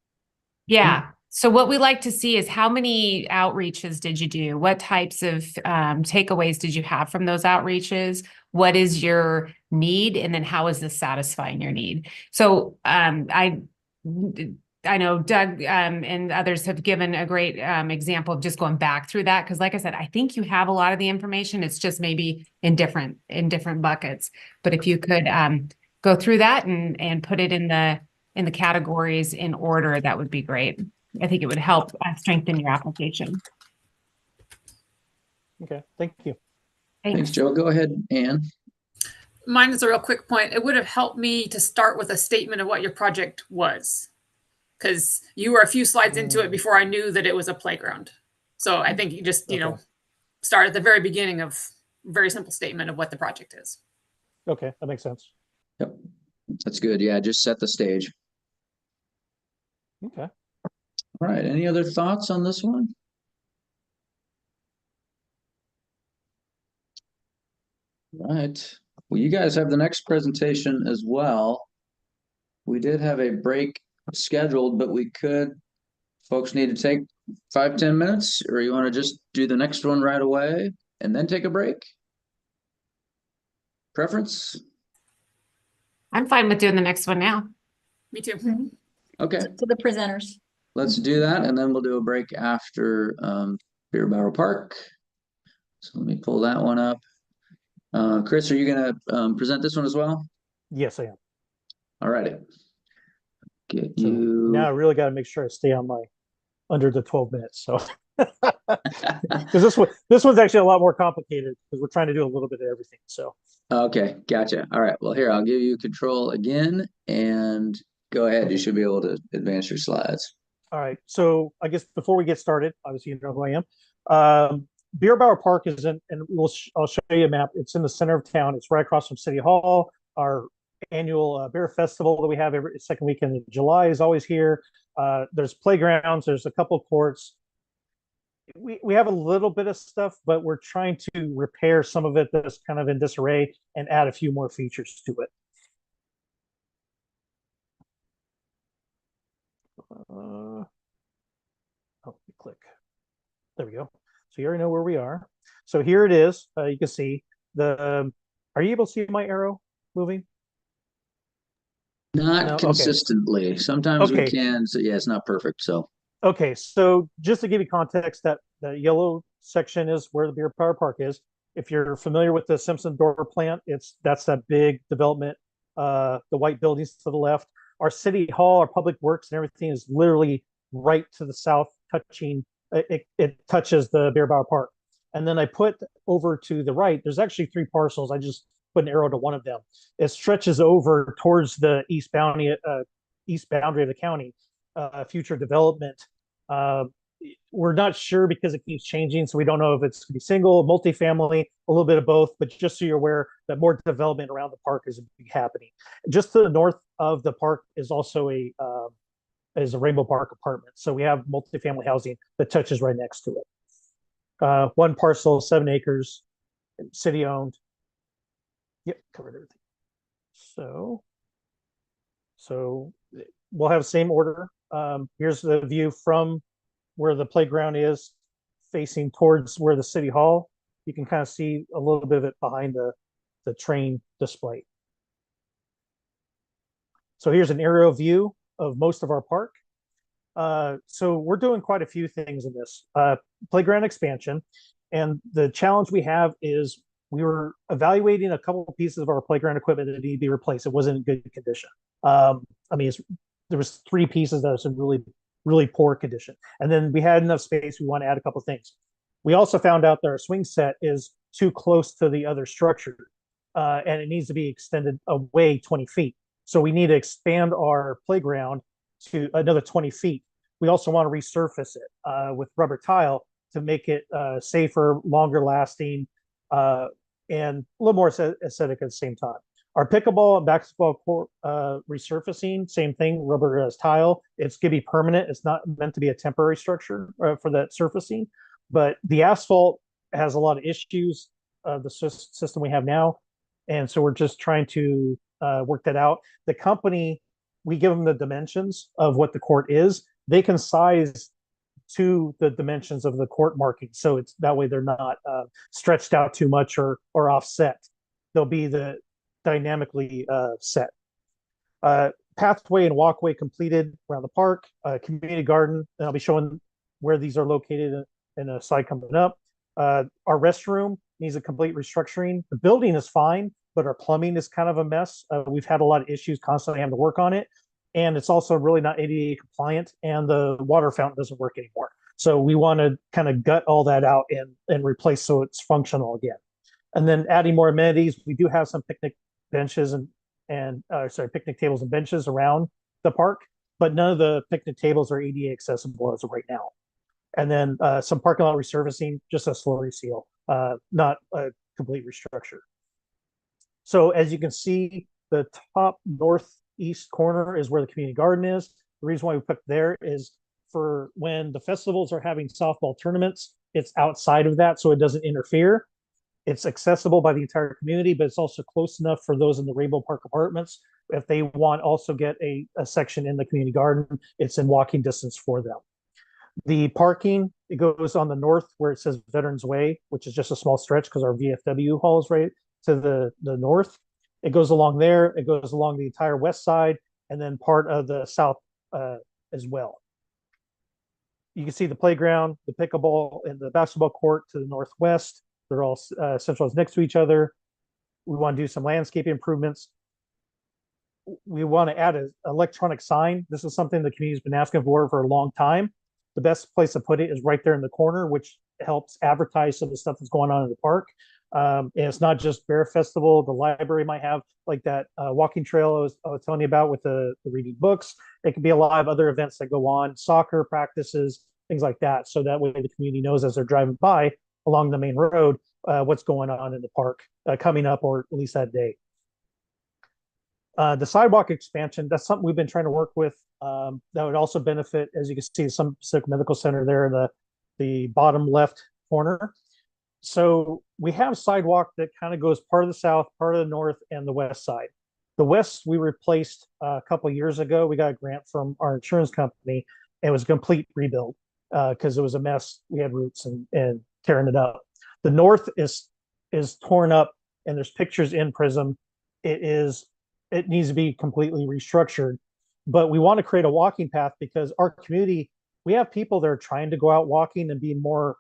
Yeah. So what we like to see is how many outreaches did you do? What types of takeaways did you have from those outreaches? What is your need? And then how is this satisfying your need? So I know Doug and others have given a great example of just going back through that. Because like I said, I think you have a lot of the information. It's just maybe in different buckets. But if you could go through that and put it in the categories in order, that would be great. I think it would help strengthen your application. Okay, thank you. Thanks, Joe. Go ahead, Anne. Mine is a real quick point. It would have helped me to start with a statement of what your project was, because you were a few slides into it before I knew that it was a playground. So I think you just, start at the very beginning of a very simple statement of what the project is. Okay, that makes sense. Yep, that's good. Yeah, just set the stage. Okay. All right, any other thoughts on this one? All right. Well, you guys have the next presentation as well. We did have a break scheduled, but folks need to take 5-10 minutes, or you want to just do the next one right away and then take a break? Preference? I'm fine with doing the next one now. Me too. Mm-hmm. Okay. To the presenters. Let's do that, and then we'll do a break after Beer Barrel Park. So let me pull that one up. Chris, are you going to present this one as well? Yes, I am. All righty. Get you. Now I really got to make sure I stay on my under the 12 minutes. So because this one's actually a lot more complicated because we're trying to do a little bit of everything. So okay, gotcha. All right. Well, here I'll give you control again, and go ahead. You should be able to advance your slides. All right. So I guess before we get started, obviously you know who I am. Beer Barrel Park is in, and I'll show you a map. It's in the center of town. It's right across from City Hall. Our annual beer festival that we have every second weekend in July is always here. There's playgrounds. There's a couple of courts. We have a little bit of stuff, but we're trying to repair some of it that's kind of in disarray and add a few more features to it. Click. There we go. So you already know where we are. So here it is. You can see the. Are you able to see my arrow moving? Not consistently. Okay. Sometimes we can. So yeah, it's not perfect. So. Okay, so just to give you context, that the yellow section is where the Beer Power Park is. If you're familiar with the Simpson Door plant, that's that big development. The white buildings to the left. Our city hall, our public works, and everything is literally right to the south, touching. It touches the Beer Power Park. And then I put over to the right. There's actually 3 parcels. I just put an arrow to one of them. It stretches over towards the east boundary of the county. Future development. We're not sure because it keeps changing, so we don't know if it's going to be single, multifamily, a little bit of both. But just so you're aware that more development around the park is happening. Just to the north of the park is also a Rainbow Park apartment. So we have multifamily housing that touches right next to it. 1 parcel, 7 acres, city owned. Yep, covered everything. So we'll have the same order. Here's the view from where the playground is, facing towards where the city hall. You can kind of see a little bit of it behind the train display. So here's an aerial view of most of our park. So we're doing quite a few things in this playground expansion. And the challenge we have is we were evaluating a couple of pieces of our playground equipment that need to be replaced. It wasn't in good condition. I mean, there was 3 pieces that was in really, really poor condition. And then we had enough space. We want to add a couple of things. We also found out that our swing set is too close to the other structure, and it needs to be extended away 20 feet. So we need to expand our playground to another 20 feet. We also want to resurface it with rubber tile to make it safer, longer lasting, and a little more aesthetic at the same time. Our pickleball and basketball court resurfacing, same thing, rubber as tile. It's going to be permanent. It's not meant to be a temporary structure for that surfacing. But the asphalt has a lot of issues, the system we have now. And so we're just trying to work that out. The company, we give them the dimensions of what the court is. They can size to the dimensions of the court marking. So it's that way they're not stretched out too much or offset. They'll be dynamically set. Pathway and walkway completed around the park, community garden, and I'll be showing where these are located in a slide coming up. Our restroom needs a complete restructuring. The building is fine, but our plumbing is kind of a mess. We've had a lot of issues constantly having to work on it. And it's also really not ADA compliant, and the water fountain doesn't work anymore. So we want to kind of gut all that out and replace so it's functional again. And then adding more amenities. We do have some picnic benches and picnic tables and benches around the park, but none of the picnic tables are ADA accessible as of right now. And then some parking lot resurfacing, just a slurry seal, not a complete restructure. So as you can see, the top northeast corner is where the community garden is. The reason why we put there is for when the festivals are having softball tournaments, it's outside of that, so it doesn't interfere. It's accessible by the entire community, but it's also close enough for those in the Rainbow Park apartments. If they want also get a section in the community garden, it's in walking distance for them. The parking, it goes on the north where it says Veterans Way, which is just a small stretch because our VFW hall is right to the north. It goes along there. It goes along the entire west side and then part of the south as well. You can see the playground, the pickleball, and the basketball court to the northwest. They're all centralized next to each other. We want to do some landscape improvements. We want to add an electronic sign. This is something the community's been asking for a long time. The best place to put it is right there in the corner, which helps advertise some of the stuff that's going on in the park. And it's not just Bear Festival. The library might have like that walking trail I was telling you about with the reading books. It could be a lot of other events that go on, soccer practices, things like that. So that way the community knows as they're driving by along the main road what's going on in the park coming up, or at least that day. The sidewalk expansion, that's something we've been trying to work with. That would also benefit, as you can see, some Pacific Medical Center there in the bottom left corner. So we have sidewalk that kind of goes part of the south, part of the north, and the west side. The west we replaced a couple of years ago. We got a grant from our insurance company, and it was a complete rebuild because it was a mess. We had roots and tearing it up. The north is torn up, and there's pictures in Prism. It needs to be completely restructured, but we want to create a walking path because our community, we have people that are trying to go out walking and be more,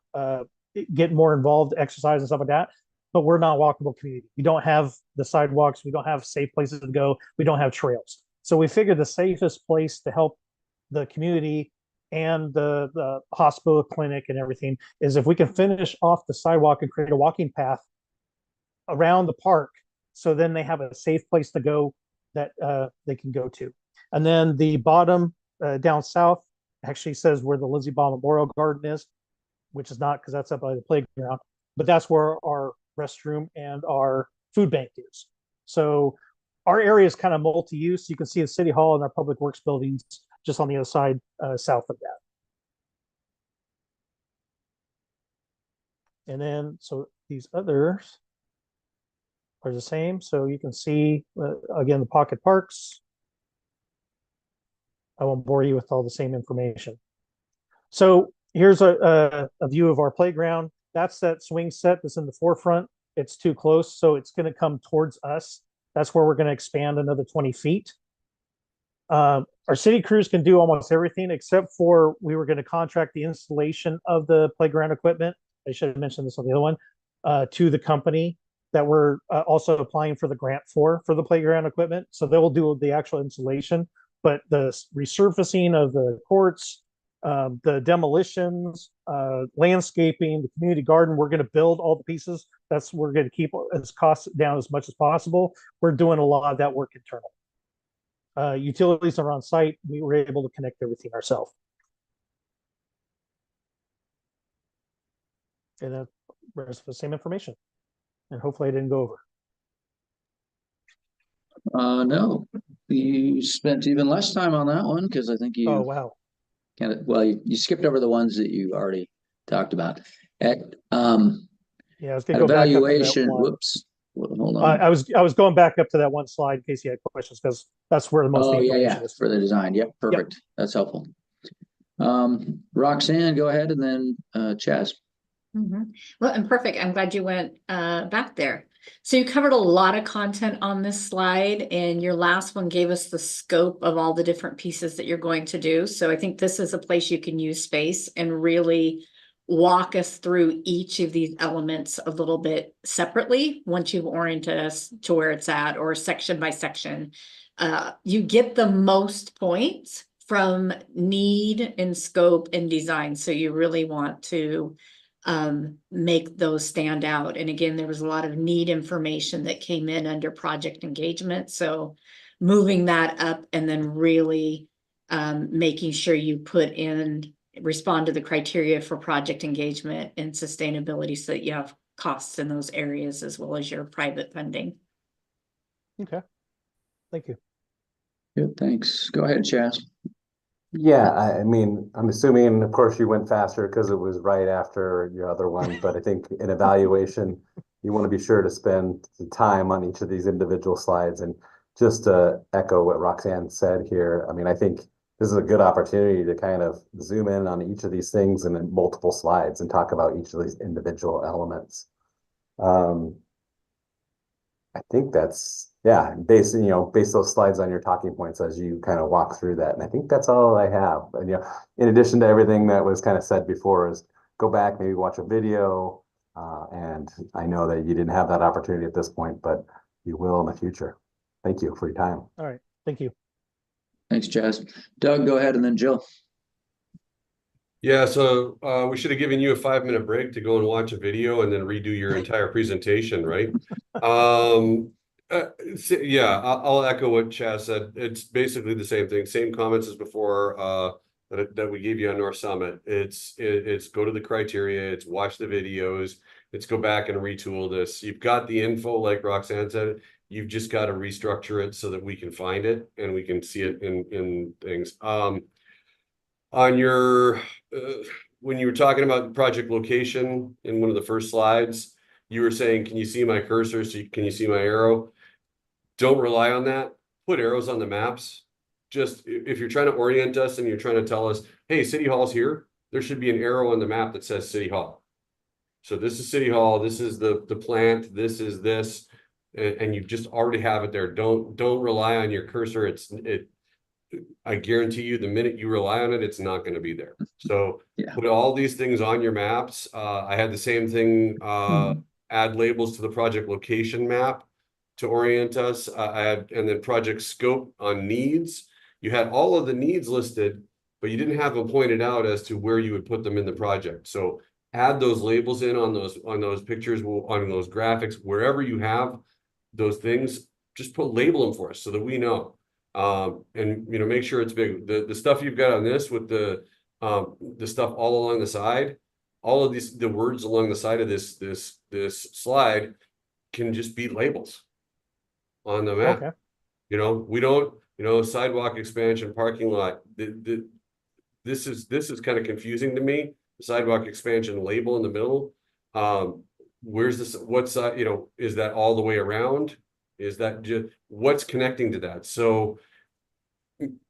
get more involved, exercise and stuff like that, but we're not a walkable community. We don't have the sidewalks. We don't have safe places to go. We don't have trails. So we figured the safest place to help the community and the hospital, clinic, and everything is if we can finish off the sidewalk and create a walking path around the park. So then they have a safe place to go that they can go to. And then the bottom down south actually says where the Lindsay Baum Memorial Garden is, which is not because that's up by the playground, but that's where our restroom and our food bank is. So our area is kind of multi-use. You can see the City Hall and our Public Works buildings just on the other side south of that. And then, so these others are the same. So you can see, again, the pocket parks. I won't bore you with all the same information. So here's a view of our playground. That's that swing set that's in the forefront. It's too close, so it's going to come towards us. That's where we're going to expand another 20 feet. Our city crews can do almost everything except for we were going to contract the installation of the playground equipment. I should have mentioned this on the other one, to the company that we're also applying for the grant for the playground equipment. So they will do the actual installation, but the resurfacing of the courts, the demolitions, landscaping, the community garden, we're going to build all the pieces. We're going to keep as costs down as much as possible. We're doing a lot of that work internal. Utilities are on site. We were able to connect everything ourselves. And the rest of the same information. And hopefully I didn't go over. No, you spent even less time on that one because I think you. Oh, wow. Kind of, well, you skipped over the ones that you already talked about. Yeah, I was going to go evaluation. back up to that one. Whoops. Hold on. I was going back up to that one slide in case you had questions, because that's where the most of the information is. For the design. Yep, perfect. Yep. That's helpful. Roxanne, go ahead, and then Chaz. Mm-hmm. Well, and perfect. I'm glad you went back there. So you covered a lot of content on this slide, and your last one gave us the scope of all the different pieces that you're going to do. So I think this is a place you can use space and really walk us through each of these elements a little bit separately once you've oriented us to where it's at, or section by section. You get the most points from need and scope and design. So you really want to make those stand out. And again, there was a lot of need information that came in under project engagement. So moving that up and then really making sure you respond to the criteria for project engagement and sustainability so that you have costs in those areas as well as your private funding. Okay. Thank you. Good, thanks. Go ahead, Chaz. Yeah, I mean, I'm assuming, of course, you went faster because it was right after your other one, but I think in evaluation, you want to be sure to spend the time on each of these individual slides. And just to echo what Roxanne said here, I mean, I think this is a good opportunity to kind of zoom in on each of these things and then multiple slides and talk about each of these individual elements. I think that's, yeah, base those slides on your talking points as you kind of walk through that. And I think that's all I have. And, in addition to everything that was kind of said before, is go back, maybe watch a video. And I know that you didn't have that opportunity at this point, but you will in the future. Thank you for your time. All right. Thank you. Thanks, Chaz. Doug, go ahead, and then Jill. Yeah, so we should have given you a 5-minute break to go and watch a video and then redo your entire presentation, right? Yeah, I'll echo what Chaz said. It's basically the same thing, same comments as before that we gave you on North Summit. It's go to the criteria, it's watch the videos, it's go back and retool this. You've got the info, like Roxanne said, you've just got to restructure it so that we can find it and we can see it in things. On your, when you were talking about project location in one of the first slides, you were saying, can you see my cursor? Can you see my arrow? Don't rely on that. Put arrows on the maps. Just if you're trying to orient us and you're trying to tell us, hey, City Hall's here, there should be an arrow on the map that says City Hall. So this is City Hall, this is the plant, this is this, and you just already have it there. Don't rely on your cursor. I guarantee you the minute you rely on it, it's not going to be there. So put all these things on your maps. I had the same thing, add labels to the project location map to orient us. And then project scope on needs. You had all of the needs listed, but you didn't have them pointed out as to where you would put them in the project. So add those labels in on those pictures, on those graphics, wherever you have those things, just label them for us so that we know. And make sure it's big. The stuff you've got on this with the stuff all along the side, all of the words along the side of this slide can just be labels on the map. Okay. We don't, sidewalk expansion, parking lot. This is kind of confusing to me. The sidewalk expansion label in the middle. Where's this? What's is that all the way around? Is that just what's connecting to that? So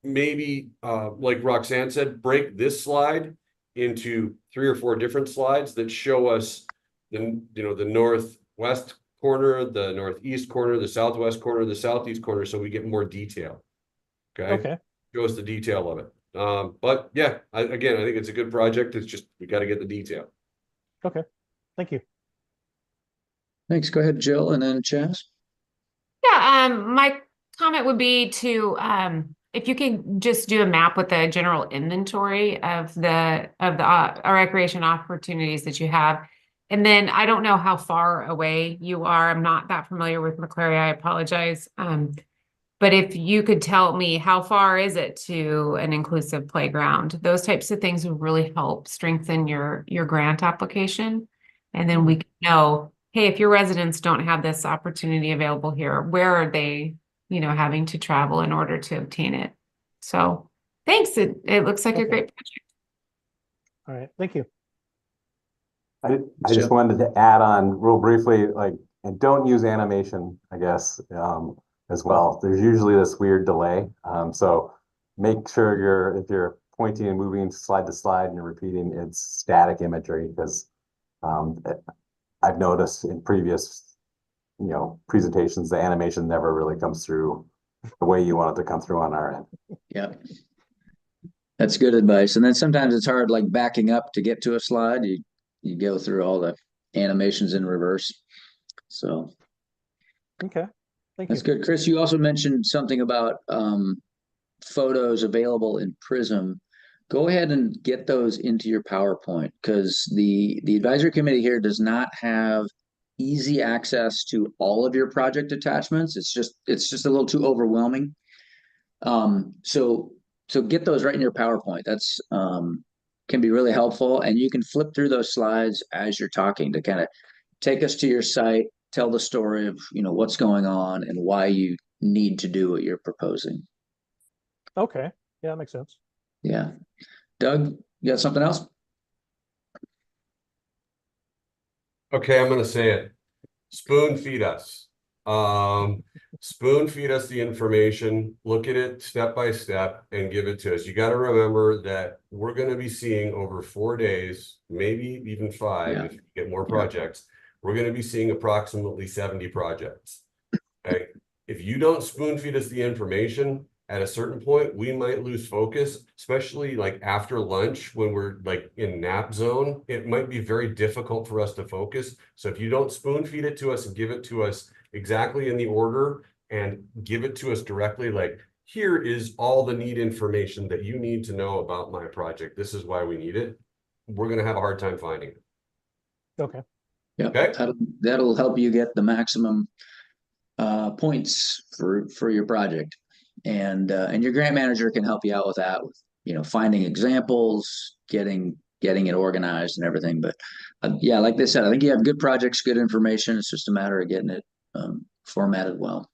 maybe, like Roxanne said, break this slide into 3 or 4 different slides that show us the northwest corner, the northeast corner, the southwest corner, the southeast corner, so we get more detail. Okay. Show us the detail of it. But yeah, again, I think it's a good project. It's just, we got to get the detail. Okay. Thank you. Thanks. Go ahead, Jill, and then Chaz. Yeah, my comment would be to if you can just do a map with the general inventory of the recreation opportunities that you have. And then I don't know how far away you are. I'm not that familiar with McCleary. I apologize. But if you could tell me how far is it to an inclusive playground, those types of things would really help strengthen your grant application. And then we can know, hey, if your residents don't have this opportunity available here, where are they, having to travel in order to obtain it? So thanks. It looks like a great project. All right. Thank you. I just wanted to add on real briefly, and don't use animation, I guess, as well. There's usually this weird delay. So make sure if you're pointing and moving slide to slide and you're repeating, it's static imagery, because I've noticed in previous, presentations, the animation never really comes through the way you want it to come through on our end. Yeah. That's good advice. And then sometimes it's hard, like backing up to get to a slide. You go through all the animations in reverse. So okay. That's good. Chris, you also mentioned something about photos available in Prism. Go ahead and get those into your PowerPoint, because the advisory committee here does not have easy access to all of your project attachments. It's just a little too overwhelming. So get those right in your PowerPoint. That's can be really helpful, and you can flip through those slides as you're talking to kind of take us to your site, tell the story of what's going on and why you need to do what you're proposing. Okay. Yeah, that makes sense. Yeah. Doug, you got something else? Okay, I'm gonna say it. Spoon feed us. Spoon feed us the information, look at it step by step, and give it to us. You got to remember that we're going to be seeing over 4 days, maybe even 5, if you get more projects. We're going to be seeing approximately 70 projects. Okay? If you don't spoon feed us the information, at a certain point, we might lose focus, especially like after lunch when we're like in nap zone. It might be very difficult for us to focus. So if you don't spoon feed it to us and give it to us exactly in the order and give it to us directly, like, here is all the neat information that you need to know about my project. This is why we need it. We're going to have a hard time finding it. Okay. Yeah. Okay. That'll help you get the maximum points for your project. And your grant manager can help you out with that, with finding examples, getting it organized and everything. But yeah, like they said, I think you have good projects, good information. It's just a matter of getting it formatted well.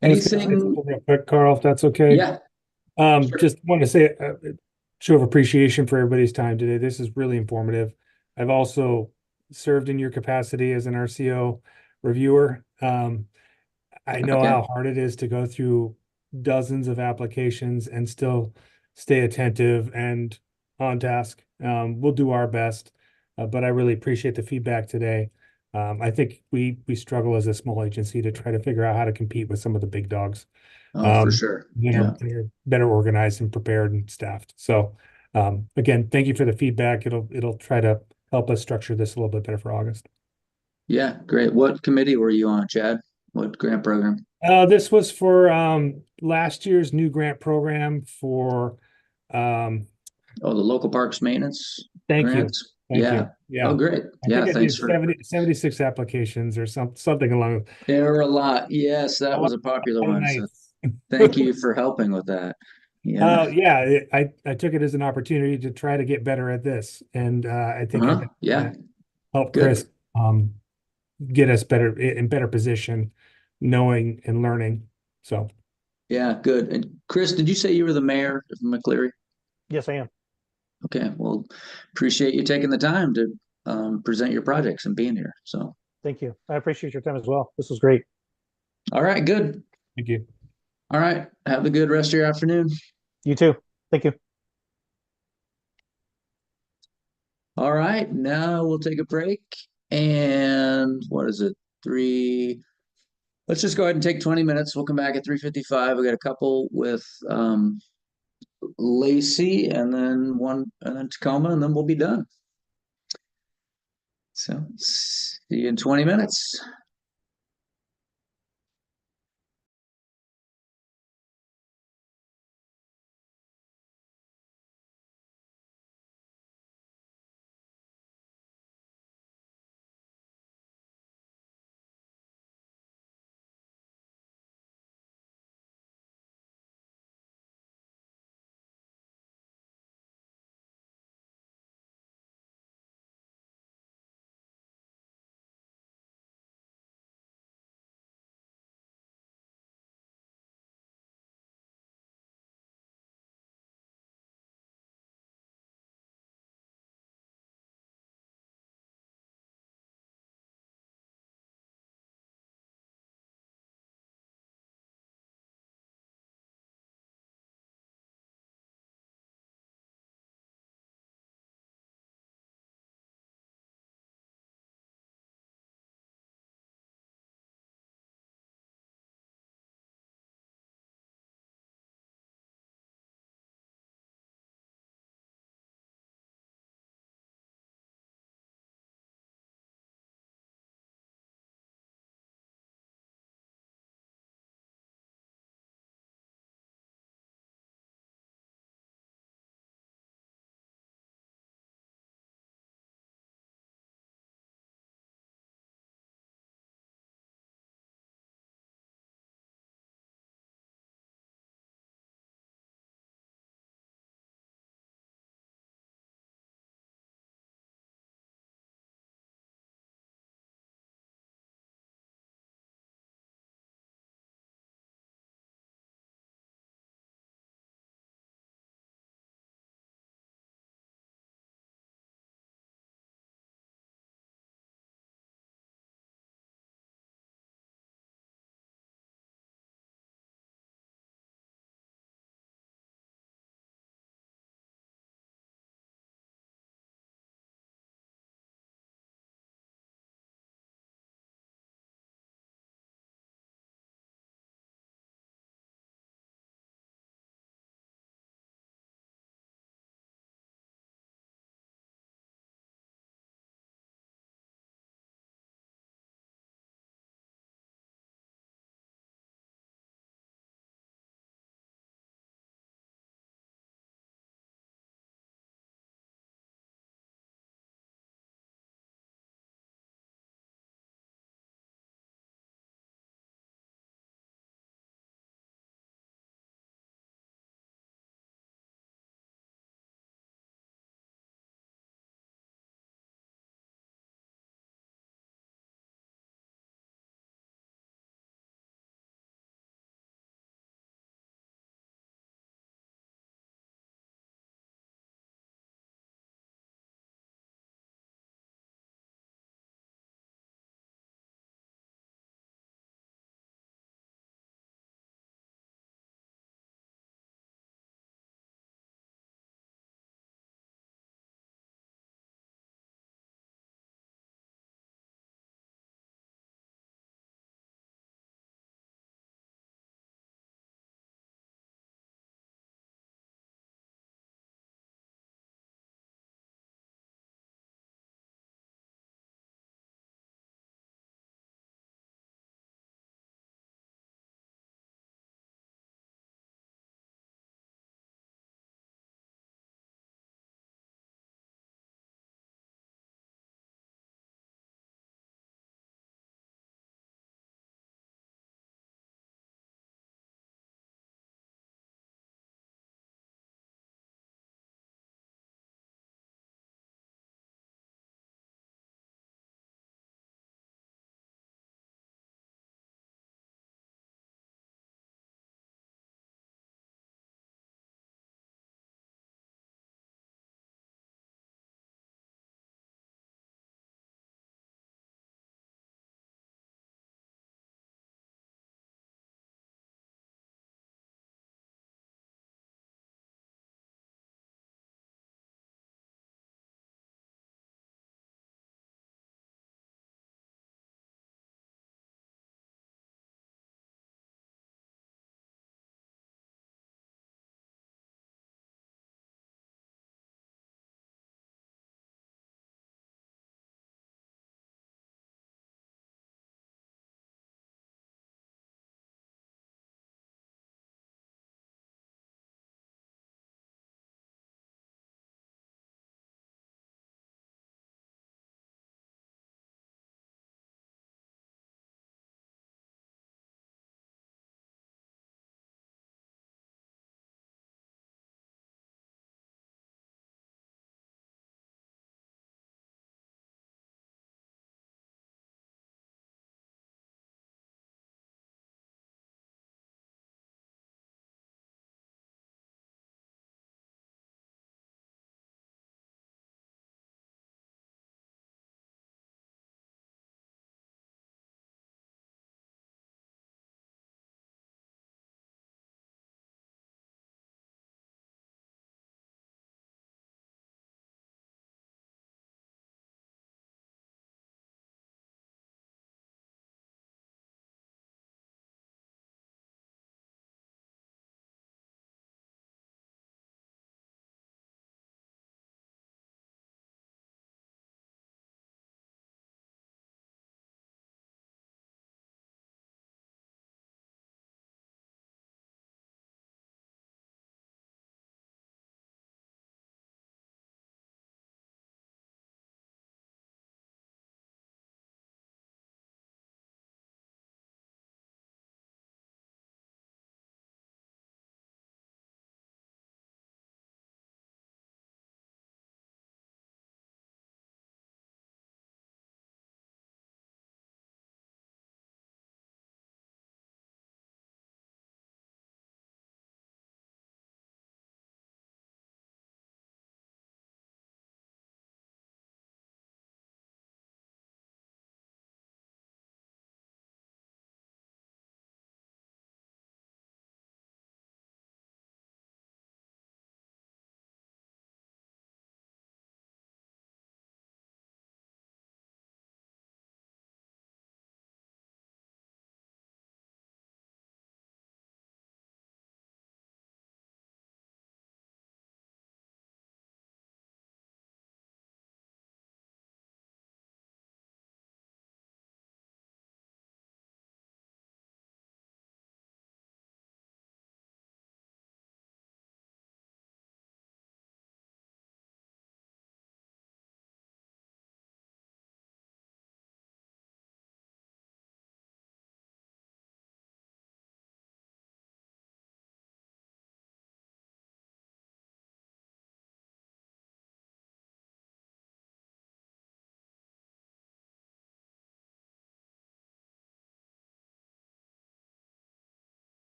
Anything real quick, Carl, if that's okay? Yeah. Sure. Just want to say a show of appreciation for everybody's time today. This is really informative. I've also served in your capacity as an RCO reviewer. I know how hard it is to go through dozens of applications and still stay attentive and on task. We'll do our best, but I really appreciate the feedback today. I think we struggle as a small agency to try to figure out how to compete with some of the big dogs. For sure. They're better organized and prepared and staffed. So again, thank you for the feedback. It'll try to help us structure this a little bit better for August. Yeah, great. What committee were you on, Chad? What grant program? This was for last year's new grant program for the local parks maintenance Thank grants. you. Thank you. Yeah. Oh, great. I think I did 76 applications or something along. There were a lot. Yes, that was a popular one. So thank you for helping with that. Yeah. I took it as an opportunity to try to get better at this, and I think I can help Chris get us better position, knowing and learning. So yeah, good. And Chris, did you say you were the mayor of McCleary? Yes, I am. Okay, well, appreciate you taking the time to present your projects and being here. So thank you. I appreciate your time as well. This was great. All right, good. Thank you. All right, have a good rest of your afternoon. You too. Thank you. All right, now we'll take a break. And what is it? let's just go ahead and take 20 minutes. We'll come back at 3:55. We got a couple with Lacey and then Tacoma, and then we'll be done. So see you in 20 minutes.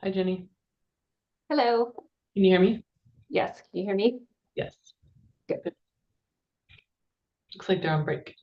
Hi, Jenny. Hello. Can you hear me? Yes, can you hear me? Yes. Good. Looks like they're on break.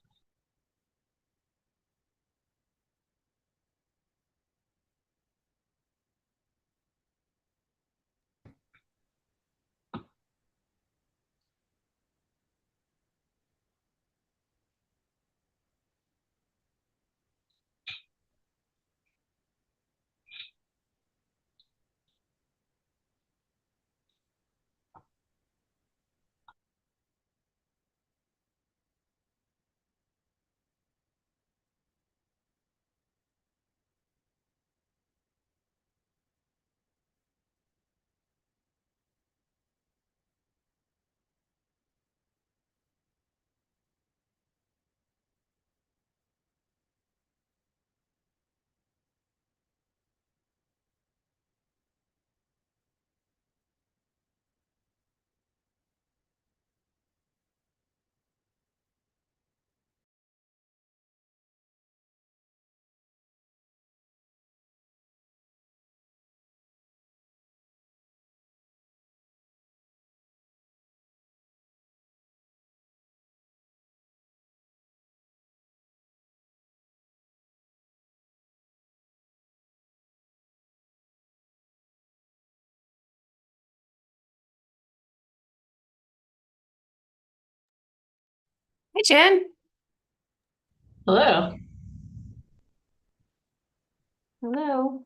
Hi, Jen. Hello. Hello.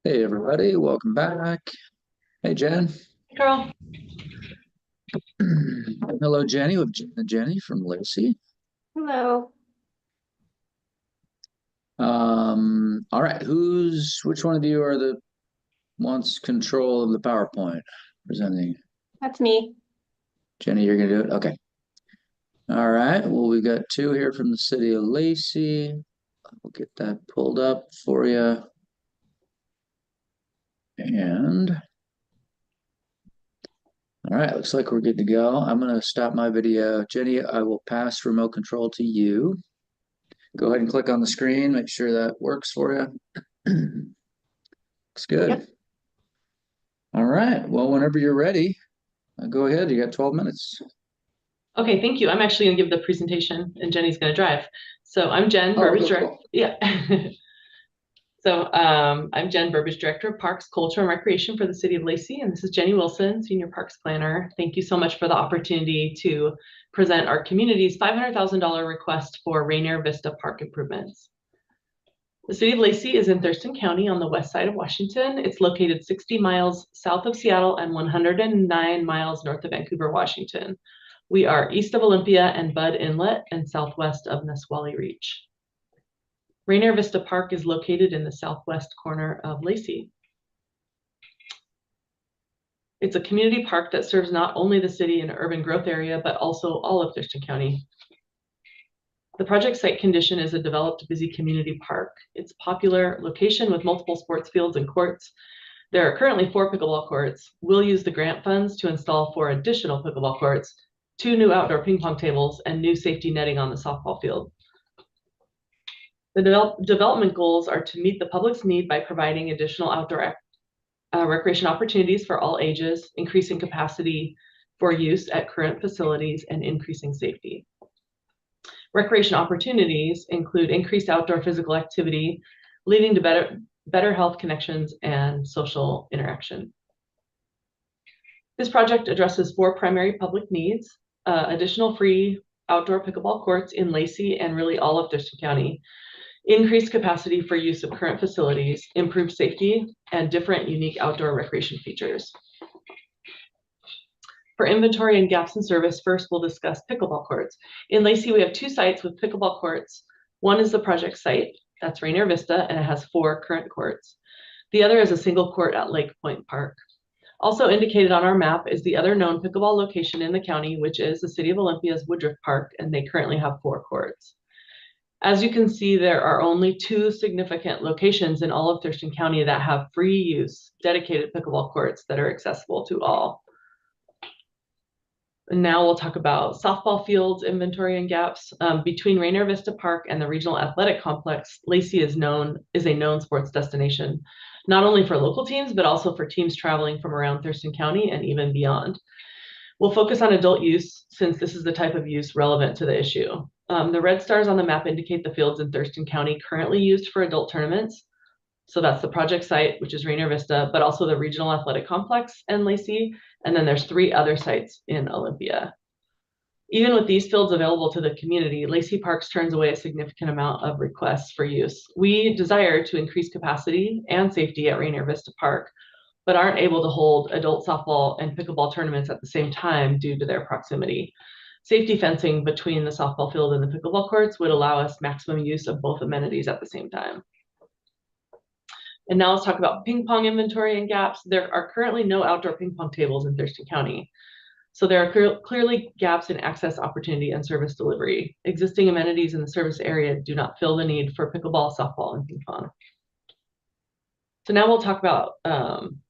Hey, everybody, welcome back. Hey, Jen. Hey, girl. Hello, Jenny, with Jenny from Lacey. Hello. All right, which one of you are the wants control of the PowerPoint presenting? That's me. Jenny, you're gonna do it? Okay. All right, well, we've got two here from the city of Lacey. We'll get that pulled up for you. And all right, looks like we're good to go. I'm gonna stop my video. Jenny, I will pass remote control to you. Go ahead and click on the screen, make sure that works for you. Looks good. Yep. All right, well, whenever you're ready, go ahead. You got 12 minutes. Okay, thank you. I'm actually going to give the presentation and Jenny's going to drive. So I'm Jen Burbage, cool. Yeah. So I'm Jen Burbage, Director of Parks, Culture, and Recreation for the City of Lacey, and this is Jenny Wilson, Senior Parks Planner. Thank you so much for the opportunity to present our community's $500,000 request for Rainier Vista Park improvements. The city of Lacey is in Thurston County on the west side of Washington. It's located 60 miles south of Seattle and 109 miles north of Vancouver, Washington. We are east of Olympia and Bud Inlet and southwest of Nisqually Reach. Rainier Vista Park is located in the southwest corner of Lacey. It's a community park that serves not only the city and urban growth area, but also all of Thurston County. The project site condition is a developed, busy community park. It's a popular location with multiple sports fields and courts. There are currently 4 pickleball courts. We'll use the grant funds to install 4 additional pickleball courts, 2 new outdoor ping pong tables, and new safety netting on the softball field. The development goals are to meet the public's need by providing additional outdoor recreation opportunities for all ages, increasing capacity for use at current facilities, and increasing safety. Recreation opportunities include increased outdoor physical activity, leading to better health connections and social interaction. This project addresses 4 primary public needs: additional free outdoor pickleball courts in Lacey and really all of Thurston County, increased capacity for use of current facilities, improved safety, and different unique outdoor recreation features. For inventory and gaps in service, first we'll discuss pickleball courts. In Lacey, we have 2 sites with pickleball courts. One is the project site, that's Rainier Vista, and it has 4 current courts. The other is a single court at Lake Point Park. Also indicated on our map is the other known pickleball location in the county, which is the City of Olympia's Woodruff Park, and they currently have 4 courts. As you can see, there are only 2 significant locations in all of Thurston County that have free use, dedicated pickleball courts that are accessible to all. And now we'll talk about softball fields, inventory, and gaps. Between Rainier Vista Park and the Regional Athletic Complex, Lacey is a known sports destination, not only for local teams, but also for teams traveling from around Thurston County and even beyond. We'll focus on adult use since this is the type of use relevant to the issue. The red stars on the map indicate the fields in Thurston County currently used for adult tournaments. So that's the project site, which is Rainier Vista, but also the Regional Athletic Complex and Lacey. And then there's 3 other sites in Olympia. Even with these fields available to the community, Lacey Parks turns away a significant amount of requests for use. We desire to increase capacity and safety at Rainier Vista Park, but aren't able to hold adult softball and pickleball tournaments at the same time due to their proximity. Safety fencing between the softball field and the pickleball courts would allow us maximum use of both amenities at the same time. And now let's talk about ping pong inventory and gaps. There are currently no outdoor ping pong tables in Thurston County. So there are clearly gaps in access opportunity and service delivery. Existing amenities in the service area do not fill the need for pickleball, softball, and ping pong. So now we'll talk about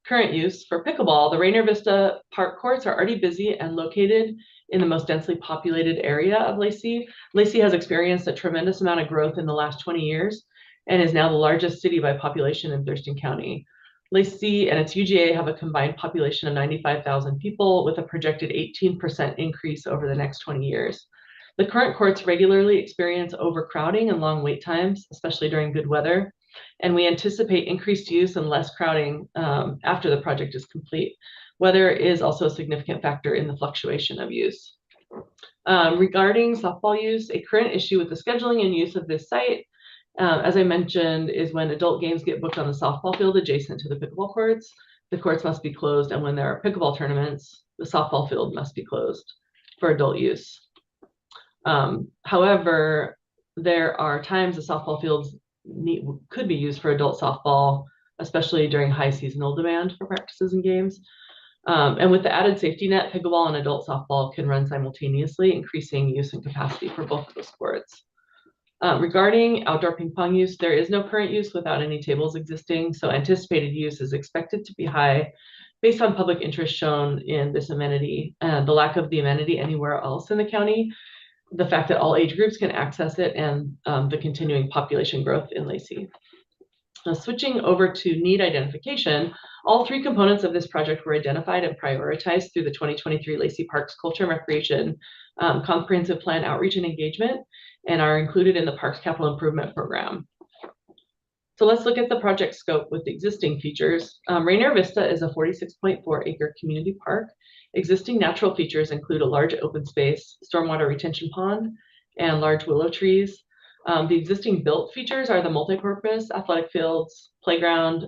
current use for pickleball. The Rainier Vista Park courts are already busy and located in the most densely populated area of Lacey. Lacey has experienced a tremendous amount of growth in the last 20 years and is now the largest city by population in Thurston County. Lacey and its UGA have a combined population of 95,000 people with a projected 18% increase over the next 20 years. The current courts regularly experience overcrowding and long wait times, especially during good weather, and we anticipate increased use and less crowding after the project is complete. Weather is also a significant factor in the fluctuation of use. Regarding softball use, a current issue with the scheduling and use of this site, as I mentioned, is when adult games get booked on the softball field adjacent to the pickleball courts, the courts must be closed, and when there are pickleball tournaments, the softball field must be closed for adult use. However, there are times the softball fields could be used for adult softball, especially during high seasonal demand for practices and games. And with the added safety net, pickleball and adult softball can run simultaneously, increasing use and capacity for both of the sports. Regarding outdoor ping pong use, there is no current use without any tables existing, so anticipated use is expected to be high based on public interest shown in this amenity, the lack of the amenity anywhere else in the county, the fact that all age groups can access it, and the continuing population growth in Lacey. Now, switching over to need identification, all 3 components of this project were identified and prioritized through the 2023 Lacey Parks Culture and Recreation Comprehensive Plan Outreach and Engagement, and are included in the Parks Capital Improvement Program. So let's look at the project scope with the existing features. Rainier Vista is a 46.4 acre community park. Existing natural features include a large open space, stormwater retention pond, and large willow trees. The existing built features are the multipurpose athletic fields, playground,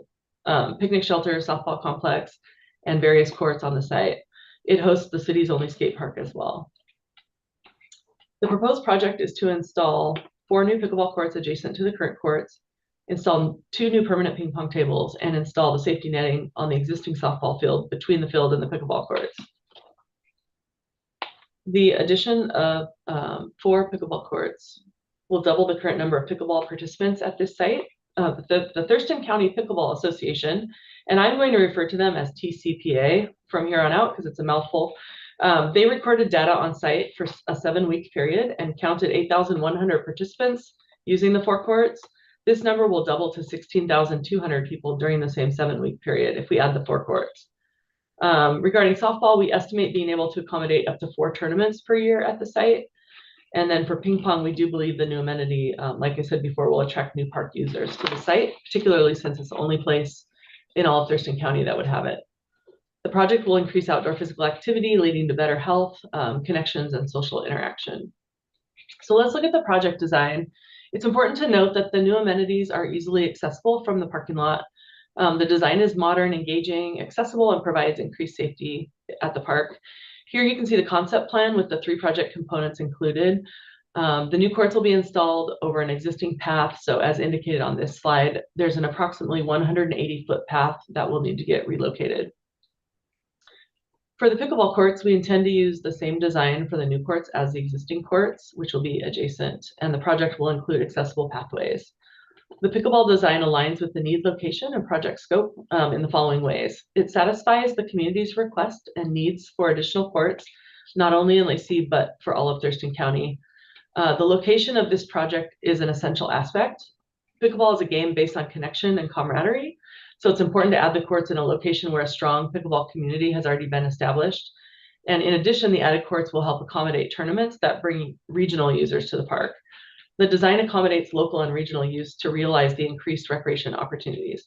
picnic shelter, softball complex, and various courts on the site. It hosts the city's only skate park as well. The proposed project is to install 4 new pickleball courts adjacent to the current courts, install 2 new permanent ping pong tables, and install the safety netting on the existing softball field between the field and the pickleball courts. The addition of 4 pickleball courts will double the current number of pickleball participants at this site. The Thurston County Pickleball Association, and I'm going to refer to them as TCPA from here on out because it's a mouthful. They recorded data on site for a 7-week period and counted 8,100 participants using the 4 courts. This number will double to 16,200 people during the same 7-week period if we add the 4 courts. Regarding softball, we estimate being able to accommodate up to 4 tournaments per year at the site. And then for ping pong, we do believe the new amenity, like I said before, will attract new park users to the site, particularly since it's the only place in all of Thurston County that would have it. The project will increase outdoor physical activity, leading to better health, connections, and social interaction. So let's look at the project design. It's important to note that the new amenities are easily accessible from the parking lot. The design is modern, engaging, accessible, and provides increased safety at the park. Here you can see the concept plan with the 3 project components included. The new courts will be installed over an existing path. So as indicated on this slide, there's an approximately 180-foot path that will need to get relocated. For the pickleball courts, we intend to use the same design for the new courts as the existing courts, which will be adjacent, and the project will include accessible pathways. The pickleball design aligns with the need, location, and project scope in the following ways. It satisfies the community's request and needs for additional courts, not only in Lacey, but for all of Thurston County. The location of this project is an essential aspect. Pickleball is a game based on connection and camaraderie, so it's important to add the courts in a location where a strong pickleball community has already been established. And in addition, the added courts will help accommodate tournaments that bring regional users to the park. The design accommodates local and regional use to realize the increased recreation opportunities.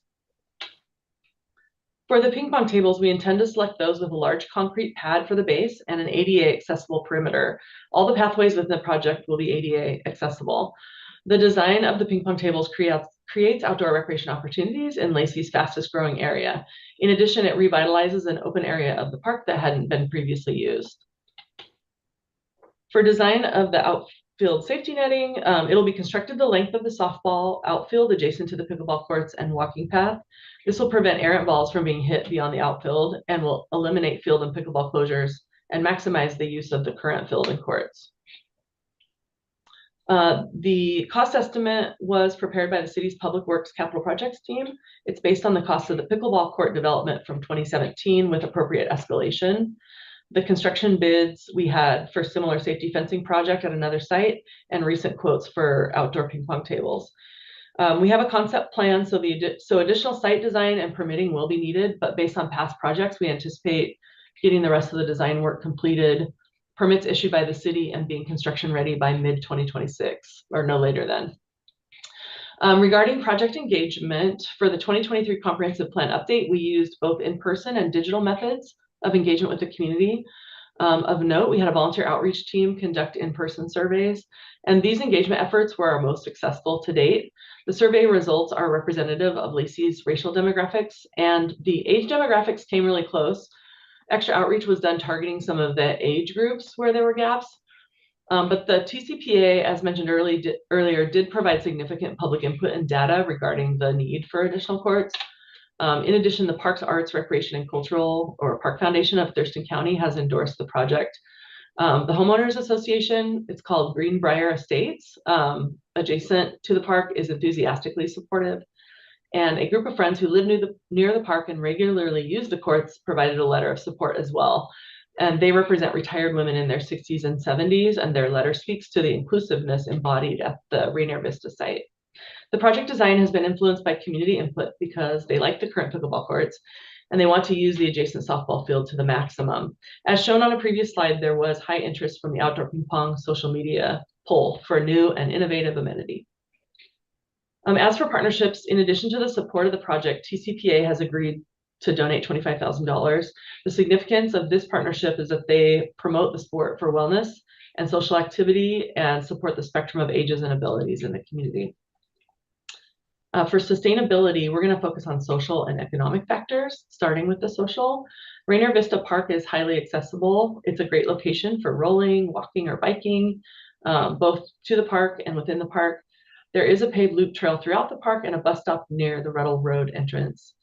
For the ping pong tables, we intend to select those with a large concrete pad for the base and an ADA accessible perimeter. All the pathways within the project will be ADA accessible. The design of the ping pong tables creates outdoor recreation opportunities in Lacey's fastest growing area. In addition, it revitalizes an open area of the park that hadn't been previously used. For design of the outfield safety netting, it'll be constructed the length of the softball outfield adjacent to the pickleball courts and walking path. This will prevent errant balls from being hit beyond the outfield and will eliminate field and pickleball closures and maximize the use of the current field and courts. The cost estimate was prepared by the city's Public Works Capital Projects team. It's based on the cost of the pickleball court development from 2017 with appropriate escalation. The construction bids we had for similar safety fencing project at another site and recent quotes for outdoor ping pong tables. We have a concept plan, so additional site design and permitting will be needed, but based on past projects, we anticipate getting the rest of the design work completed, permits issued by the city, and being construction ready by mid-2026 or no later than. Regarding project engagement, for the 2023 comprehensive plan update, we used both in-person and digital methods of engagement with the community. Of note, we had a volunteer outreach team conduct in-person surveys, and these engagement efforts were our most successful to date. The survey results are representative of Lacey's racial demographics, and the age demographics came really close. Extra outreach was done targeting some of the age groups where there were gaps. But the TCPA, as mentioned earlier, did provide significant public input and data regarding the need for additional courts. In addition, the Parks, Arts, Recreation, and Cultural, or Park Foundation of Thurston County has endorsed the project. The Homeowners Association, it's called Greenbrier Estates, adjacent to the park, is enthusiastically supportive. And a group of friends who live near the park and regularly use the courts provided a letter of support as well. And they represent retired women in their 60s and 70s, and their letter speaks to the inclusiveness embodied at the Rainier Vista site. The project design has been influenced by community input because they like the current pickleball courts and they want to use the adjacent softball field to the maximum. As shown on a previous slide, there was high interest from the outdoor ping pong social media poll for a new and innovative amenity. As for partnerships, in addition to the support of the project, TCPA has agreed to donate $25,000. The significance of this partnership is that they promote the sport for wellness and social activity and support the spectrum of ages and abilities in the community. For sustainability, we're going to focus on social and economic factors, starting with the social. Rainier Vista Park is highly accessible. It's a great location for rolling, walking, or biking, both to the park and within the park. There is a paved loop trail throughout the park and a bus stop near the Ruddle Road entrance.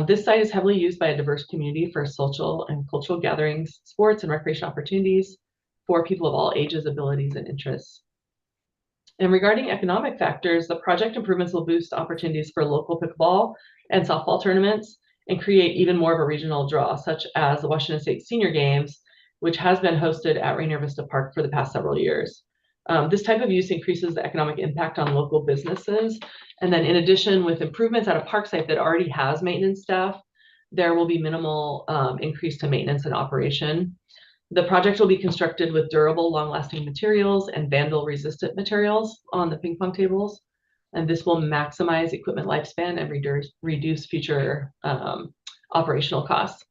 This site is heavily used by a diverse community for social and cultural gatherings, sports, and recreation opportunities for people of all ages, abilities, and interests. And regarding economic factors, the project improvements will boost opportunities for local pickleball and softball tournaments and create even more of a regional draw, such as the Washington State Senior Games, which has been hosted at Rainier Vista Park for the past several years. This type of use increases the economic impact on local businesses. And then in addition, with improvements at a park site that already has maintenance staff, there will be minimal increase to maintenance and operation. The project will be constructed with durable, long-lasting materials and vandal-resistant materials on the ping pong tables. And this will maximize equipment lifespan and reduce future operational costs.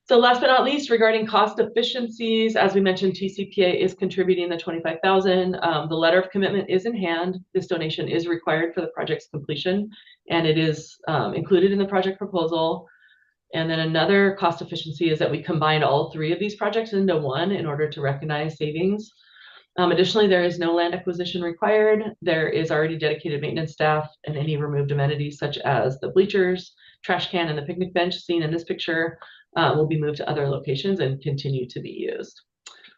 So last but not least, regarding cost efficiencies, as we mentioned, TCPA is contributing the $25,000. The letter of commitment is in hand. This donation is required for the project's completion, and it is included in the project proposal. And then another cost efficiency is that we combined all three of these projects into one in order to recognize savings. Additionally, there is no land acquisition required. There is already dedicated maintenance staff, and any removed amenities such as the bleachers, trash can, and the picnic bench seen in this picture will be moved to other locations and continue to be used.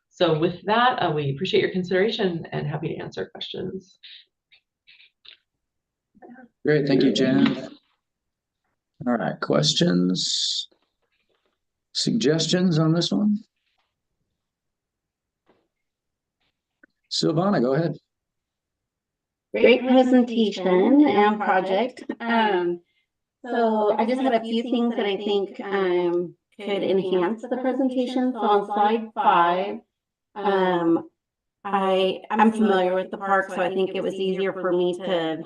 So with that, we appreciate your consideration and happy to answer questions. Great, thank you, Jen. All right, questions, suggestions on this one? Silvana, go ahead. Great presentation and project. So I just had a few things that I think could enhance the presentation. So on slide 5, I'm familiar with the park, so I think it was easier for me to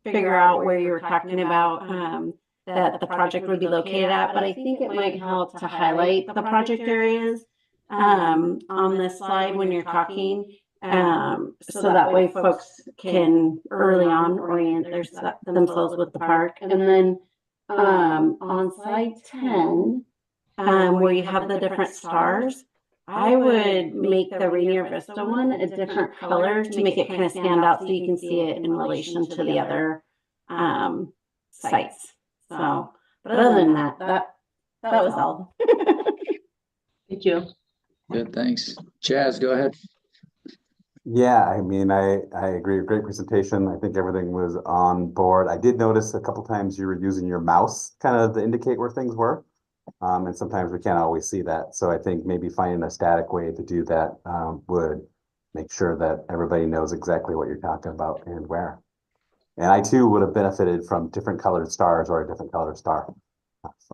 figure out where you were talking about that the project would be located at, but I think it might help to highlight the project areas on this slide when you're talking, so that way folks can early on orient themselves with the park. And then on slide 10, where you have the different stars, I would make the Rainier Vista one a different color to make it kind of stand out so you can see it in relation to the other sites. So, but other than that was all. Thank you. Good, thanks. Chaz, go ahead. Yeah, I mean, I agree. Great presentation. I think everything was on board. I did notice a couple times you were using your mouse kind of to indicate where things were. And sometimes we can't always see that. So I think maybe finding a static way to do that would make sure that everybody knows exactly what you're talking about and where. And I too would have benefited from different colored stars or a different colored star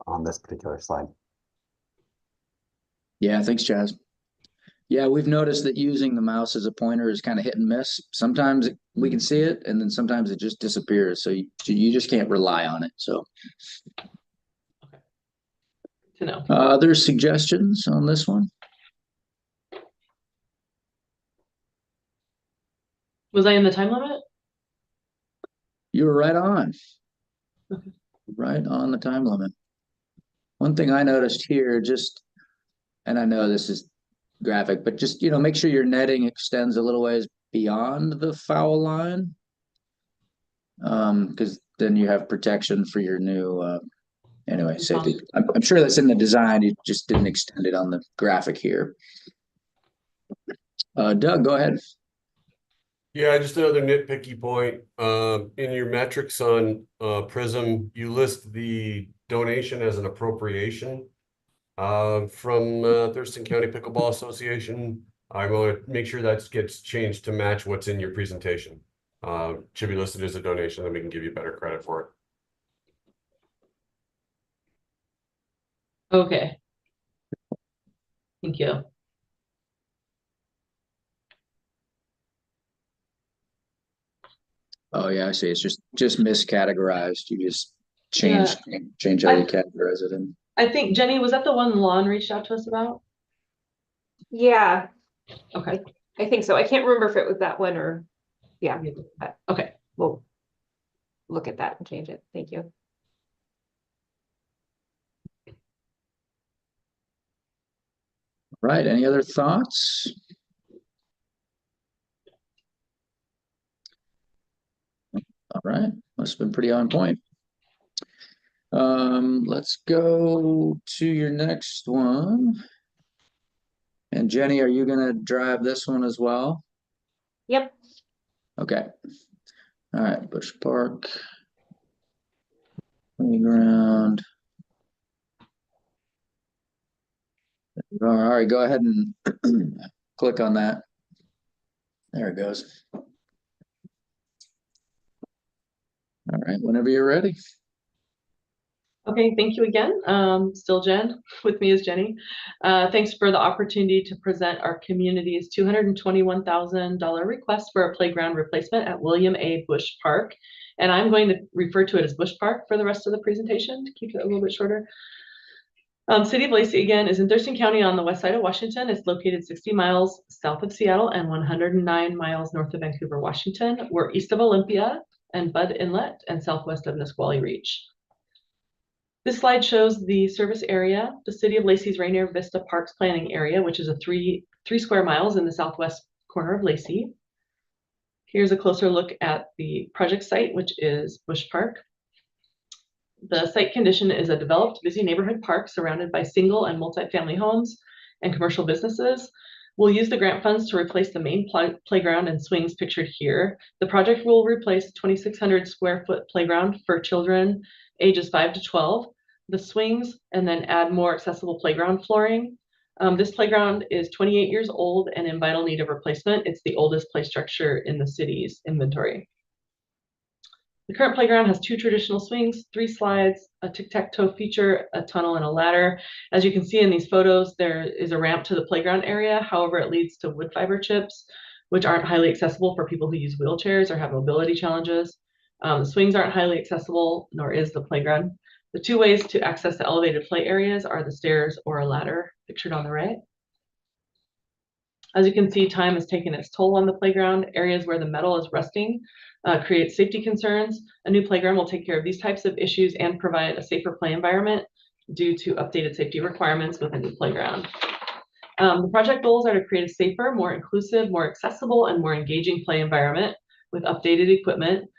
on this particular slide. Yeah, thanks, Chaz. Yeah, we've noticed that using the mouse as a pointer is kind of hit and miss. Sometimes we can see it, and then sometimes it just disappears. So you just can't rely on it. So, okay. To know. Other suggestions on this one? Was I in the time limit? You were right on. Okay. Right on the time limit. One thing I noticed here, and I know this is graphic, but just, make sure your netting extends a little ways beyond the foul line. Because then you have protection for your new, safety. I'm sure that's in the design. You just didn't extend it on the graphic here. Doug, go ahead. Yeah, just another nitpicky point. In your metrics on Prism, you list the donation as an appropriation from Thurston County Pickleball Association. I want to make sure that gets changed to match what's in your presentation. Should be listed as a donation, then we can give you better credit for it. Okay. Thank you. Oh yeah, I see. It's just miscategorized. You just change how you categorize it in. I think, Jenny, was that the one Lon reached out to us about? Yeah. Okay. I think so. I can't remember if it was that one or, yeah. Okay. We'll look at that and change it. Thank you. Right. Any other thoughts? All right. Must have been pretty on point. Let's go to your next one. And Jenny, are you going to drive this one as well? Yep. Okay. All right. Bush Park. Playground. All right. Go ahead and click on that. There it goes. All right. Whenever you're ready. Okay, thank you again. Still Jen, with me is Jenny. Thanks for the opportunity to present our community's $221,000 request for a playground replacement at William A. Bush Park. And I'm going to refer to it as Bush Park for the rest of the presentation to keep it a little bit shorter. City of Lacey, again, is in Thurston County on the west side of Washington. It's located 60 miles south of Seattle and 109 miles north of Vancouver, Washington. We're east of Olympia and Bud Inlet and southwest of Nisqually Reach. This slide shows the service area, the City of Lacey's Rainier Vista Parks planning area, which is a three square miles in the southwest corner of Lacey. Here's a closer look at the project site, which is Bush Park. The site condition is a developed, busy neighborhood park surrounded by single and multi-family homes and commercial businesses. We'll use the grant funds to replace the main playground and swings pictured here. The project will replace 2,600 square foot playground for children ages 5 to 12, the swings, and then add more accessible playground flooring. This playground is 28 years old and in vital need of replacement. It's the oldest play structure in the city's inventory. The current playground has 2 traditional swings, 3 slides, a tic-tac-toe feature, a tunnel, and a ladder. As you can see in these photos, there is a ramp to the playground area. However, it leads to wood fiber chips, which aren't highly accessible for people who use wheelchairs or have mobility challenges. The swings aren't highly accessible, nor is the playground. The 2 ways to access the elevated play areas are the stairs or a ladder, pictured on the right. As you can see, time has taken its toll on the playground. Areas where the metal is rusting create safety concerns. A new playground will take care of these types of issues and provide a safer play environment due to updated safety requirements with a new playground. The project goals are to create a safer, more inclusive, more accessible, and more engaging play environment with updated equipment.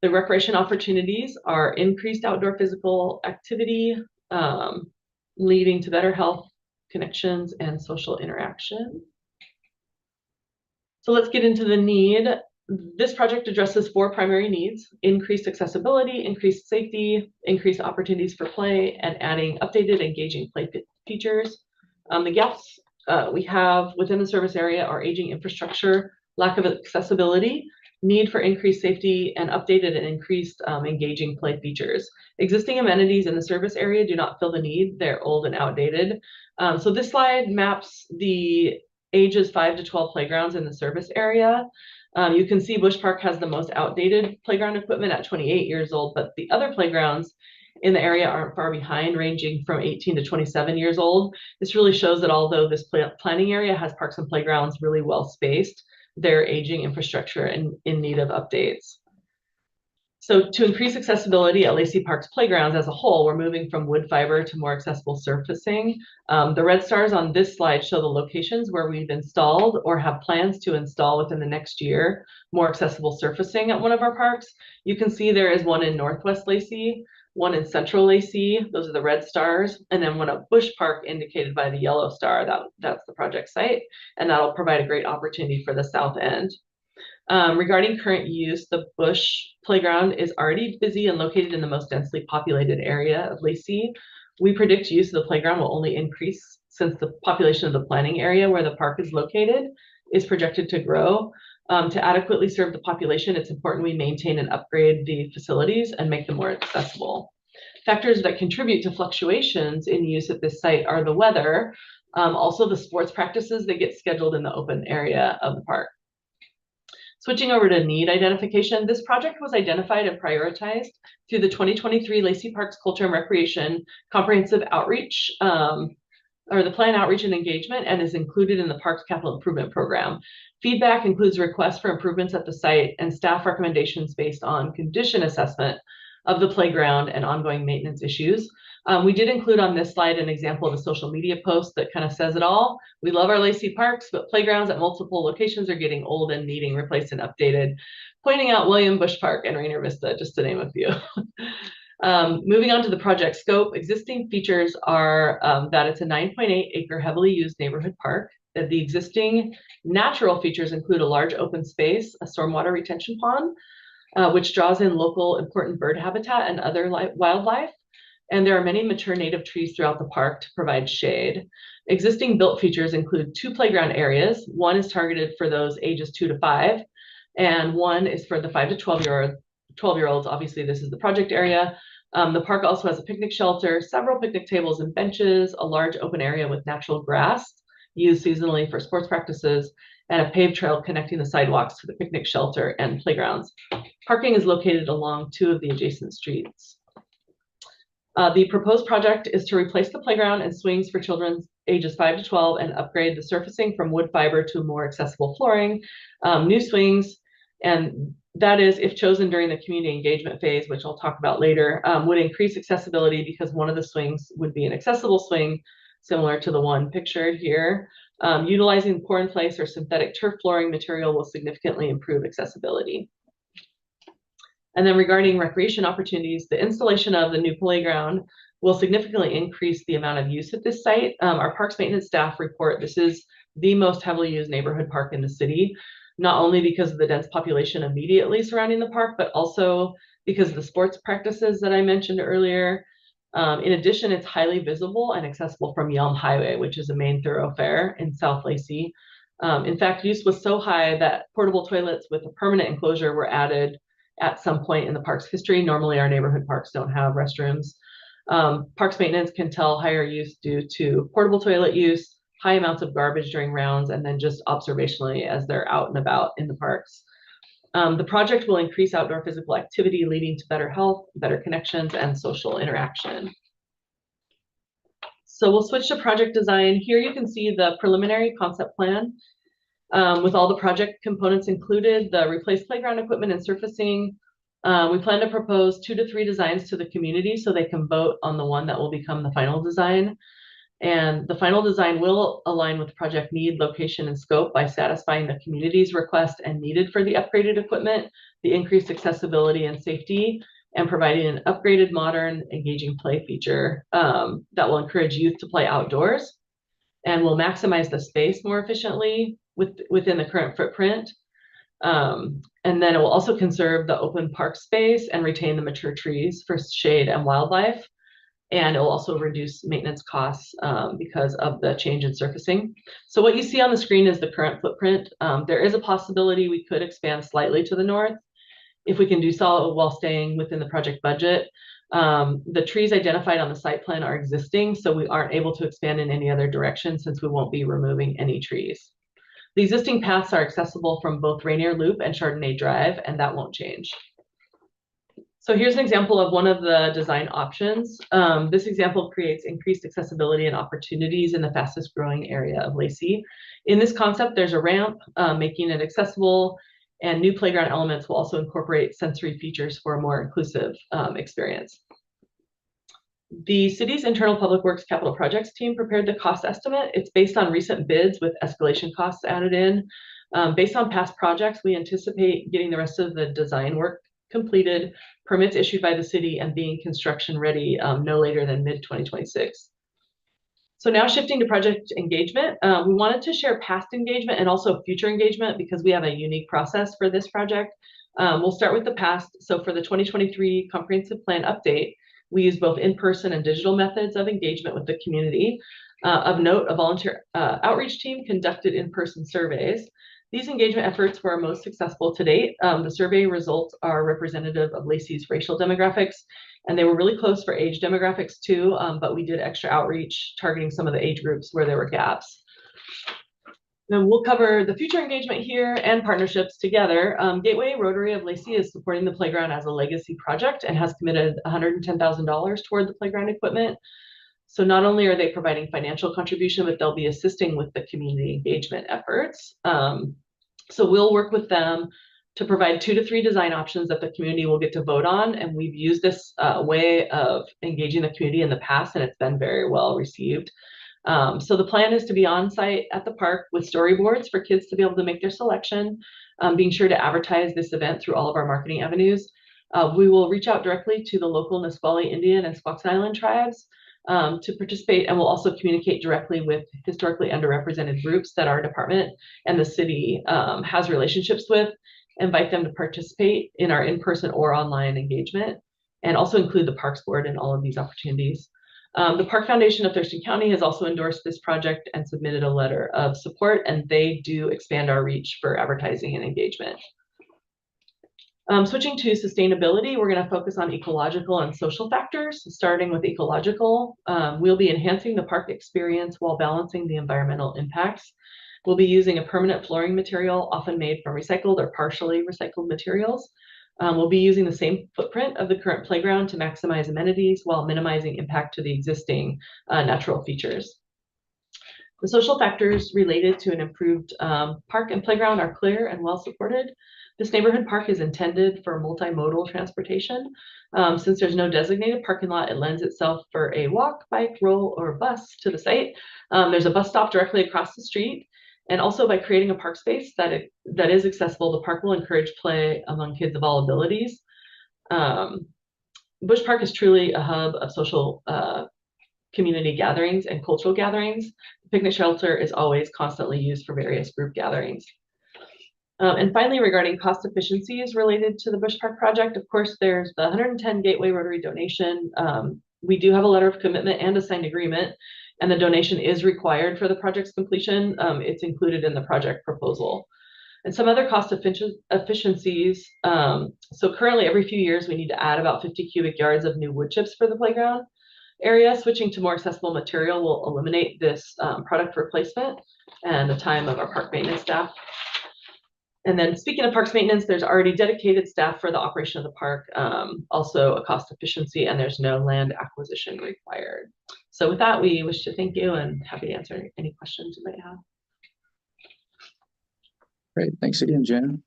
The recreation opportunities are increased outdoor physical activity, leading to better health, connections, and social interaction. So let's get into the need. This project addresses 4 primary needs: increased accessibility, increased safety, increased opportunities for play, and adding updated, engaging play features. The gaps we have within the service area are aging infrastructure, lack of accessibility, need for increased safety, and updated and increased engaging play features. Existing amenities in the service area do not fill the need. They're old and outdated. So this slide maps the ages 5 to 12 playgrounds in the service area. You can see Bush Park has the most outdated playground equipment at 28 years old, but the other playgrounds in the area aren't far behind, ranging from 18 to 27 years old. This really shows that although this planning area has parks and playgrounds really well spaced, they're aging infrastructure and in need of updates. So to increase accessibility at Lacey Park's playgrounds as a whole, we're moving from wood fiber to more accessible surfacing. The red stars on this slide show the locations where we've installed or have plans to install within the next year more accessible surfacing at one of our parks. You can see there is one in Northwest Lacey, one in Central Lacey, those are the red stars, and then one at Bush Park indicated by the yellow star, that's the project site, and that'll provide a great opportunity for the south end. Regarding current use, the Bush Playground is already busy and located in the most densely populated area of Lacey. We predict use of the playground will only increase since the population of the planning area where the park is located is projected to grow. To adequately serve the population, it's important we maintain and upgrade the facilities and make them more accessible. Factors that contribute to fluctuations in use at this site are the weather, also the sports practices that get scheduled in the open area of the park. Switching over to need identification, this project was identified and prioritized through the 2023 Lacey Parks Culture and Recreation Comprehensive Outreach, or the Plan Outreach and Engagement, and is included in the Parks Capital Improvement Program. Feedback includes requests for improvements at the site and staff recommendations based on condition assessment of the playground and ongoing maintenance issues. We did include on this slide an example of a social media post that kind of says it all. We love our Lacey parks, but playgrounds at multiple locations are getting old and needing replaced and updated, pointing out William Bush Park and Rainier Vista, just to name a few. Moving on to the project scope, existing features are that it's a 9.8 acre heavily used neighborhood park, that the existing natural features include a large open space, a stormwater retention pond, which draws in local important bird habitat and other wildlife. And there are many mature native trees throughout the park to provide shade. Existing built features include 2 playground areas. One is targeted for those ages 2 to 5, and one is for the 5 to 12-year-olds. Obviously, this is the project area. The park also has a picnic shelter, several picnic tables and benches, a large open area with natural grass used seasonally for sports practices, and a paved trail connecting the sidewalks to the picnic shelter and playgrounds. Parking is located along 2 of the adjacent streets. The proposed project is to replace the playground and swings for children ages 5 to 12 and upgrade the surfacing from wood fiber to more accessible flooring, new swings, and that is, if chosen during the community engagement phase, which I'll talk about later, would increase accessibility because one of the swings would be an accessible swing, similar to the one pictured here. Utilizing pour-in-place or synthetic turf flooring material will significantly improve accessibility. And then regarding recreation opportunities, the installation of the new playground will significantly increase the amount of use at this site. Our parks maintenance staff report this is the most heavily used neighborhood park in the city, not only because of the dense population immediately surrounding the park, but also because of the sports practices that I mentioned earlier. In addition, it's highly visible and accessible from Yelm Highway, which is a main thoroughfare in South Lacey. In fact, use was so high that portable toilets with a permanent enclosure were added at some point in the park's history. Normally, our neighborhood parks don't have restrooms. Parks maintenance can tell higher use due to portable toilet use, high amounts of garbage during rounds, and then just observationally as they're out and about in the parks. The project will increase outdoor physical activity, leading to better health, better connections, and social interaction. So we'll switch to project design. Here you can see the preliminary concept plan with all the project components included, the replaced playground equipment and surfacing. We plan to propose 2 to 3 designs to the community so they can vote on the one that will become the final design. And the final design will align with project need, location, and scope by satisfying the community's request and needed for the upgraded equipment, the increased accessibility and safety, and providing an upgraded, modern, engaging play feature that will encourage youth to play outdoors and will maximize the space more efficiently within the current footprint. And then it will also conserve the open park space and retain the mature trees for shade and wildlife. And it will also reduce maintenance costs because of the change in surfacing. So what you see on the screen is the current footprint. There is a possibility we could expand slightly to the north if we can do so while staying within the project budget. The trees identified on the site plan are existing, so we aren't able to expand in any other direction since we won't be removing any trees. The existing paths are accessible from both Rainier Loop and Chardonnay Drive, and that won't change. So here's an example of one of the design options. This example creates increased accessibility and opportunities in the fastest growing area of Lacey. In this concept, there's a ramp, making it accessible, and new playground elements will also incorporate sensory features for a more inclusive experience. The city's internal public works capital projects team prepared the cost estimate. It's based on recent bids with escalation costs added in. Based on past projects, we anticipate getting the rest of the design work completed, permits issued by the city, and being construction ready no later than mid-2026. So now shifting to project engagement, we wanted to share past engagement and also future engagement because we have a unique process for this project. We'll start with the past. So for the 2023 comprehensive plan update, we use both in-person and digital methods of engagement with the community. Of note, a volunteer outreach team conducted in-person surveys. These engagement efforts were most successful to date. The survey results are representative of Lacey's racial demographics, and they were really close for age demographics too, but we did extra outreach targeting some of the age groups where there were gaps. Then we'll cover the future engagement here and partnerships together. Gateway Rotary of Lacey is supporting the playground as a legacy project and has committed $110,000 toward the playground equipment. So not only are they providing financial contribution, but they'll be assisting with the community engagement efforts. So we'll work with them to provide 2 to 3 design options that the community will get to vote on. And we've used this way of engaging the community in the past, and it's been very well received. So the plan is to be on site at the park with storyboards for kids to be able to make their selection, being sure to advertise this event through all of our marketing avenues. We will reach out directly to the local Nisqually Indian and Squaxin Island tribes to participate, and we'll also communicate directly with historically underrepresented groups that our department and the city has relationships with, invite them to participate in our in-person or online engagement, and also include the Parks Board in all of these opportunities. The Park Foundation of Thurston County has also endorsed this project and submitted a letter of support, and they do expand our reach for advertising and engagement. Switching to sustainability, we're going to focus on ecological and social factors. Starting with ecological, we'll be enhancing the park experience while balancing the environmental impacts. We'll be using a permanent flooring material, often made from recycled or partially recycled materials. We'll be using the same footprint of the current playground to maximize amenities while minimizing impact to the existing natural features. The social factors related to an improved park and playground are clear and well supported. This neighborhood park is intended for multimodal transportation. Since there's no designated parking lot, it lends itself for a walk, bike, roll, or bus to the site. There's a bus stop directly across the street. And also by creating a park space that is accessible, the park will encourage play among kids of all abilities. Bush Park is truly a hub of social community gatherings and cultural gatherings. The picnic shelter is always constantly used for various group gatherings. And finally, regarding cost efficiencies related to the Bush Park project, of course, there's the 110 Gateway Rotary donation. We do have a letter of commitment and a signed agreement, and the donation is required for the project's completion. It's included in the project proposal. And some other cost efficiencies. So currently, every few years, we need to add about 50 cubic yards of new wood chips for the playground area. Switching to more accessible material will eliminate this product replacement and the time of our park maintenance staff. And then speaking of parks maintenance, there's already dedicated staff for the operation of the park, also a cost efficiency, and there's no land acquisition required. So with that, we wish to thank you and happy to answer any questions you might have. Great, thanks again, Jen.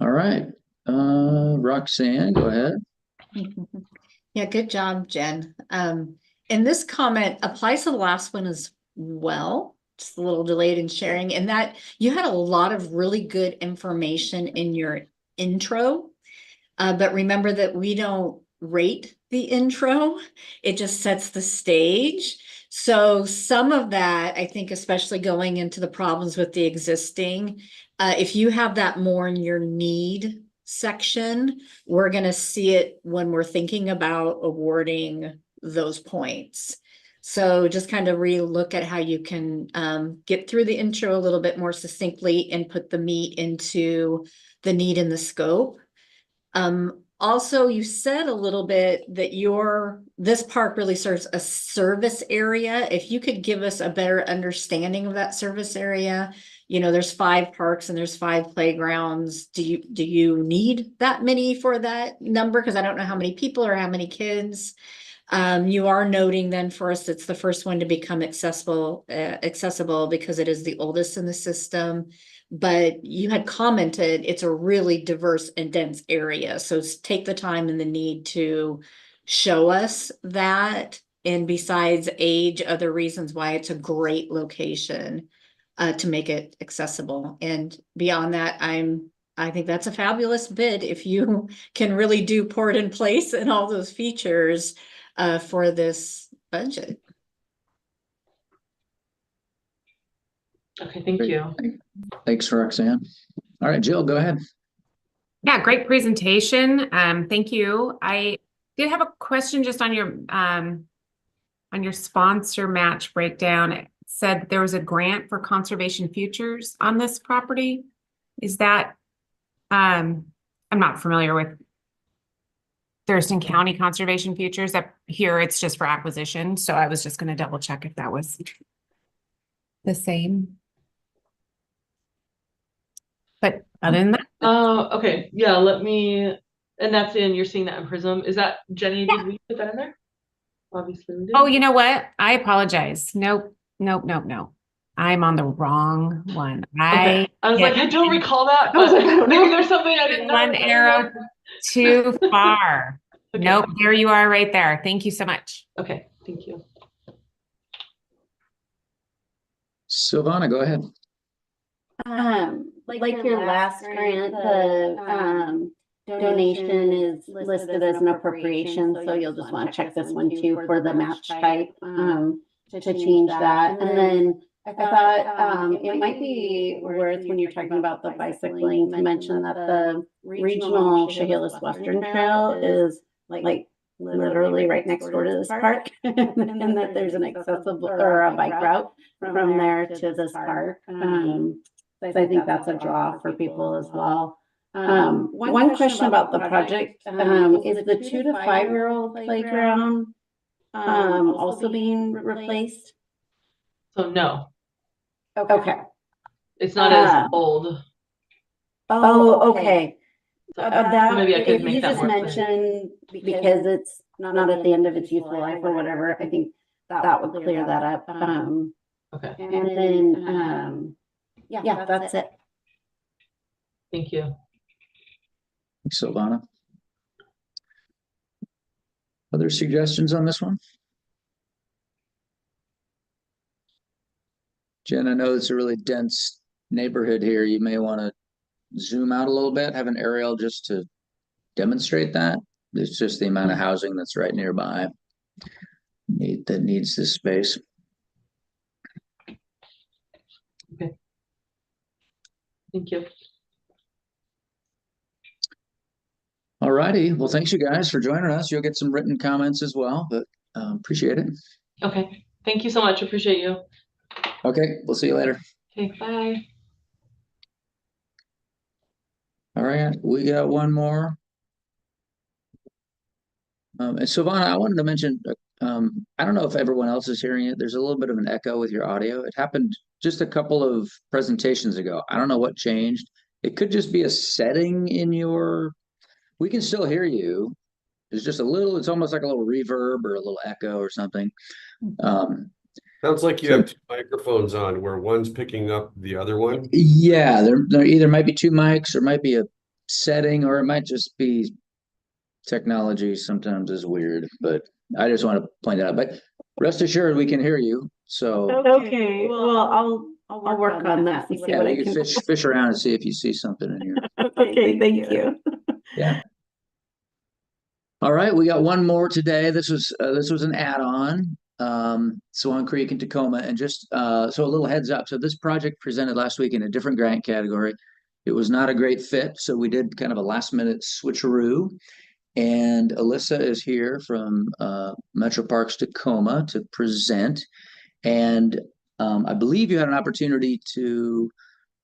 All right, Roxanne, go ahead. Yeah, good job, Jen. And this comment applies to the last one as well. Just a little delayed in sharing, and that you had a lot of really good information in your intro, but remember that we don't rate the intro, it just sets the stage. So some of that, I think, especially going into the problems with the existing, if you have that more in your need section, we're going to see it when we're thinking about awarding those points. So just kind of re-look at how you can get through the intro a little bit more succinctly and put the meat into the need and the scope. Also, you said a little bit that this park really serves a service area. If you could give us a better understanding of that service area, you know, there's 5 parks and there's 5 playgrounds. Do you need that many for that number? Because I don't know how many people or how many kids. You are noting then for us, it's the first one to become accessible because it is the oldest in the system. But you had commented it's a really diverse and dense area. So take the time and the need to show us that. And besides age, other reasons why it's a great location to make it accessible. And beyond that, I think that's a fabulous bid if you can really do port in place and all those features for this budget. Okay, thank you. Thanks, Roxanne. All right, Jill, go ahead. Yeah, great presentation. Thank you. I did have a question just on your sponsor match breakdown. It said there was a grant for conservation futures on this property. Is that, I'm not familiar with Thurston County Conservation Futures. Up here, it's just for acquisition. So I was just going to double check if that was. the same. But other than that, Okay, yeah, and that's you're seeing that in Prism. Is that, Jenny, did we put that in there? Obviously we did. oh, you know what? I apologize. Nope. I'm on the wrong one. Okay. I was like, I don't recall that, I was but like, I don't maybe know. there's something I didn't know. One arrow too far. Okay. Nope, there you are right there. Thank you so much. Okay, thank you. Silvana, go ahead. Like your last grant, the donation is listed as an appropriation, so you'll just want to check this one too for the match type to change that. And then I thought it might be worth, when you're talking about the bicycling, to mention that the regional Chehalis Western Trail is like literally right next door to this park, and that there's an accessible or a bike route from there to this park. So I think that's a draw for people as well. One question about the project, is the 2 to 5-year-old playground also being replaced? So no, Okay. it's not as old. Oh, okay. So maybe I could if make you that just more clear. mentioned because it's not at the end of its useful life or whatever, I think that would clear that up. Okay. And then, yeah, that's it. Thank you. Thanks, Silvana. Other suggestions on this one? Jen, I know it's a really dense neighborhood here. You may want to zoom out a little bit, have an aerial just to demonstrate that. It's just the amount of housing that's right nearby that needs this space. Okay. Thank you. All righty. Well, thanks you guys for joining us. You'll get some written comments as well, but appreciate it. Okay. Thank you so much. Appreciate you. Okay. We'll see you later. Okay. Bye. All right. We got one more. And Silvana, I wanted to mention, I don't know if everyone else is hearing it. There's a little bit of an echo with your audio. It happened just a couple of presentations ago. I don't know what changed. It could just be a setting in we can still hear you. There's just it's almost like a little reverb or a little echo or something. Sounds like you have two microphones on where one's picking up the other one. Yeah, there either might be two mics or might be a setting, or it might just be technology sometimes is weird, but I just want to point that out. But rest assured, we can hear you. So Okay, well, I'll work on that and see what I you can. can fish around and see if you see something in here. Okay, thank you. Yeah. All right, we got one more today. This was an add-on, Swan Creek and Tacoma, and just so a little heads up. So this project presented last week in a different grant category. It was not a great fit, so we did kind of a last-minute switcheroo. And Alyssa is here from Metro Parks Tacoma to present. And I believe you had an opportunity to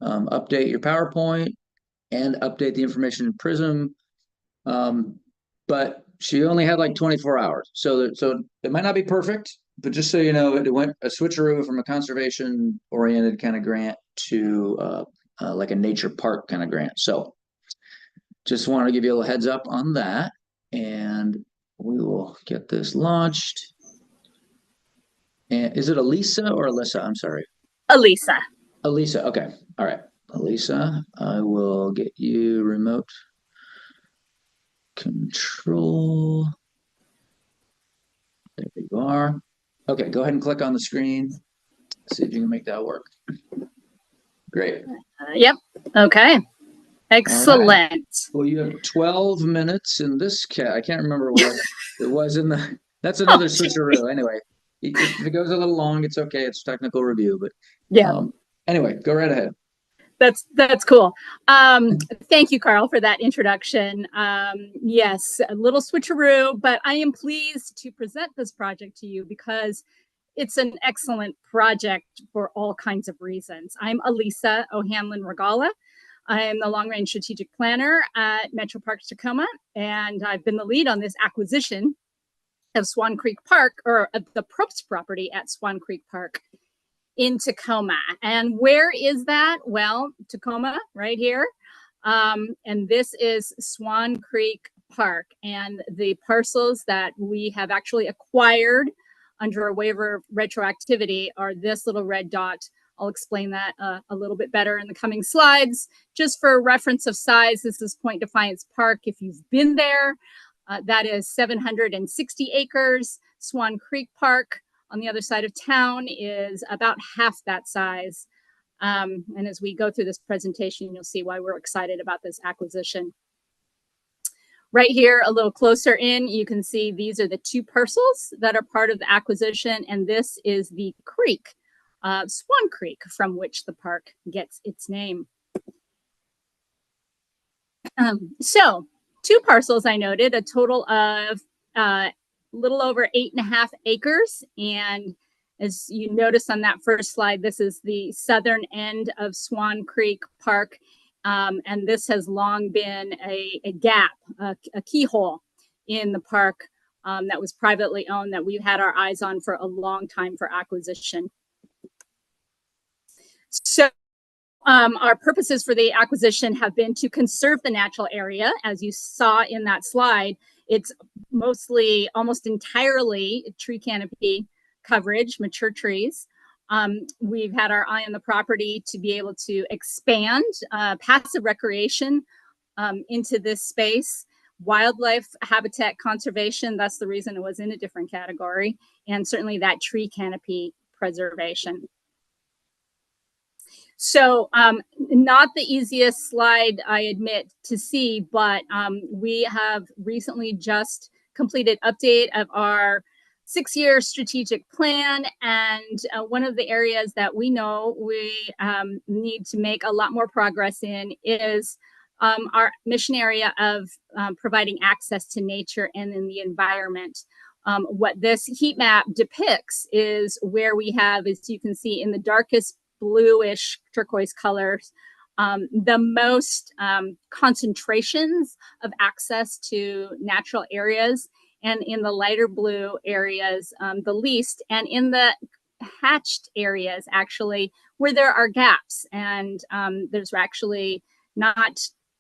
update your PowerPoint and update the information in Prism. But she only had like 24 hours. So it might not be perfect, but just so you know, it went a switcheroo from a conservation oriented kind of grant to like a nature park kind of grant. So just wanted to give you a little heads up on that, and we will get this launched. And is it Elisa or Alyssa? I'm sorry. Elisa. Elisa. Okay. All right. Elisa, I will get you remote control. There you are. Okay. Go ahead and click on the screen. See if you can make that work. Great. Yep. Okay. Excellent. Right. Well, you have 12 minutes in this I can't remember what it was in that's another switcheroo. Anyway, if it goes a little long, it's okay. It's technical review, but yeah. Anyway, go right ahead. That's cool. Thank you, Carl, for that introduction. Yes, a little switcheroo, but I am pleased to present this project to you because it's an excellent project for all kinds of reasons. I'm Elisa O'Hanlon Regala. I am the long-range strategic planner at Metro Parks Tacoma, and I've been the lead on this acquisition of Swan Creek Park, or the Probst property at Swan Creek Park. in Tacoma. And where is that? Well, Tacoma, right here. And this is Swan Creek Park. And the parcels that we have actually acquired under a waiver of retroactivity are this little red dot. I'll explain that a little bit better in the coming slides. Just for reference of size, this is Point Defiance Park. If you've been there, that is 760 acres. Swan Creek Park on the other side of town is about half that size. And as we go through this presentation, you'll see why we're excited about this acquisition. Right here, a little closer in, you can see these are the two parcels that are part of the acquisition, and this is the creek, Swan Creek, from which the park gets its name. So, two parcels I noted, a total of little over 8.5 acres, and as you notice on that first slide, this is the southern end of Swan Creek Park. And this has long been a gap, a keyhole in the park that was privately owned that we've had our eyes on for a long time for acquisition. So our purposes for the acquisition have been to conserve the natural area. As you saw in that slide, it's mostly, almost entirely tree canopy coverage, mature trees. We've had our eye on the property to be able to expand passive recreation into this space, wildlife habitat conservation. That's the reason it was in a different category, and certainly that tree canopy preservation. So not the easiest slide, I admit, to see, but we have recently just completed update of our 6-year strategic plan. And one of the areas that we know we need to make a lot more progress in is our mission area of providing access to nature and in the environment. What this heat map depicts is where we have, as you can see in the darkest bluish turquoise colors, the most concentrations of access to natural areas, and in the lighter blue areas, the least, and in the hatched areas, actually, where there are gaps, and there's actually not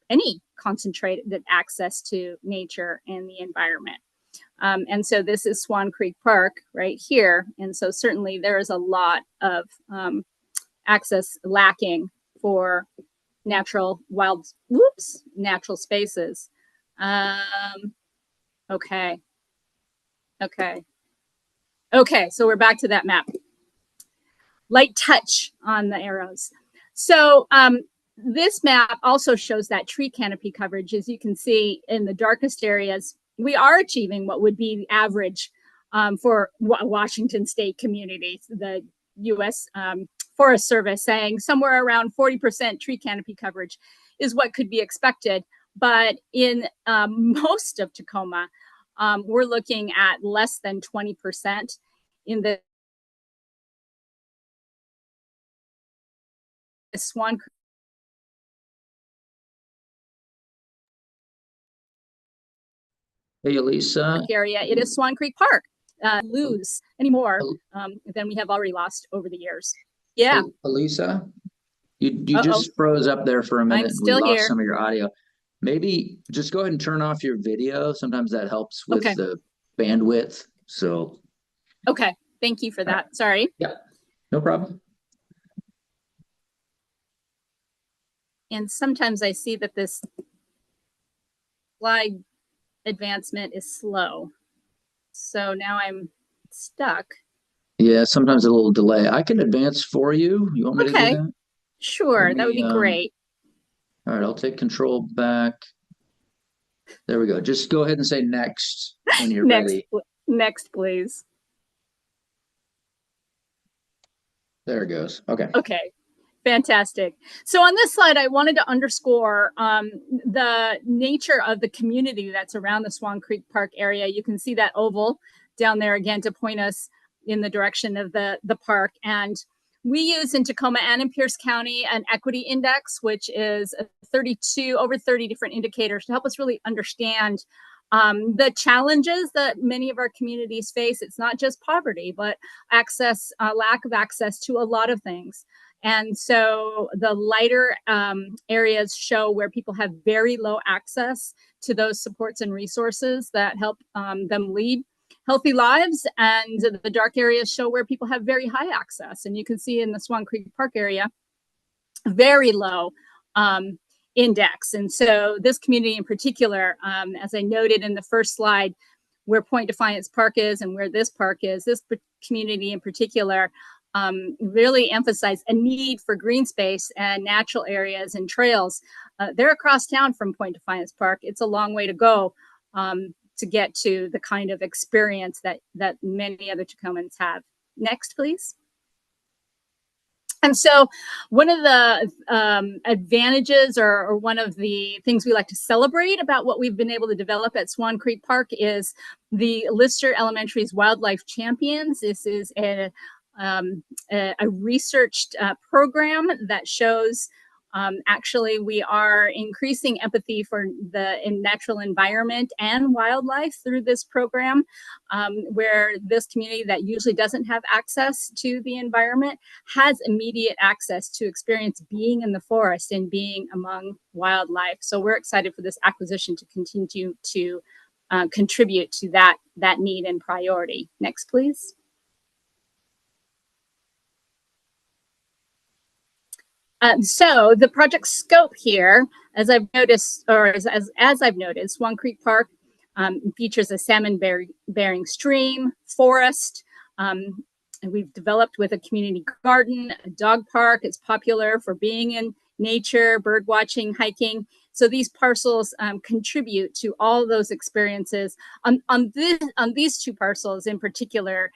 any concentrated access to nature and the environment. And so this is Swan Creek Park right here. And so certainly there is a lot of access lacking for natural natural spaces. Okay, so we're back to that map. Light touch on the arrows. So this map also shows that tree canopy coverage. As you can see in the darkest areas, we are achieving what would be the average for Washington state communities. The U.S. Forest Service saying somewhere around 40% tree canopy coverage is what could be expected. But in most of Tacoma, we're looking at less than 20% in the Swan Creek Hey, Elisa. area. It is Swan Creek Park. Lose anymore than we have already lost over the years. Yeah. Elisa, you just froze up there for a minute. I'm still we lost here. some of your audio. Maybe just go ahead and turn off your video. Sometimes that helps with the bandwidth. So. Okay. Thank you for that. Sorry. Yeah, no problem. And sometimes I see that this slide advancement is slow. So now I'm stuck. Yeah, sometimes a little delay. I can advance for you. You want me to do that? Sure, that would be great. All right, I'll take control back. There we go. Just go ahead and say next when you're ready. Next, please. There it goes. Okay. Okay. Fantastic. So on this slide, I wanted to underscore the nature of the community that's around the Swan Creek Park area. You can see that oval down there again to point us in the direction of the park. And we use in Tacoma and in Pierce County an equity index, which is over 30 different indicators to help us really understand The challenges that many of our communities face, it's not just poverty, but access, lack of access to a lot of things. And so the lighter areas show where people have very low access to those supports and resources that help them lead healthy lives. And the dark areas show where people have very high access. And you can see in the Swan Creek Park area, very low index. And so this community in particular, as I noted in the first slide, where Point Defiance Park is and where this park is, this community in particular really emphasize a need for green space and natural areas and trails. They're across town from Point Defiance Park. It's a long way to go to get to the kind of experience that many other Tacomans have. Next, please. And so one of the advantages or one of the things we like to celebrate about what we've been able to develop at Swan Creek Park is the Lister Elementary's Wildlife Champions. This is a researched program that shows actually we are increasing empathy for the natural environment and wildlife through this program, where this community that usually doesn't have access to the environment has immediate access to experience being in the forest and being among wildlife. So we're excited for this acquisition to continue to contribute to that need and priority. Next, please. So the project scope here, as I've noticed, or as I've noted, Swan Creek Park features a salmon-bearing stream, forest, and we've developed with a community garden, a dog park. It's popular for being in nature, bird watching, hiking. So these parcels contribute to all those experiences. On these two parcels in particular,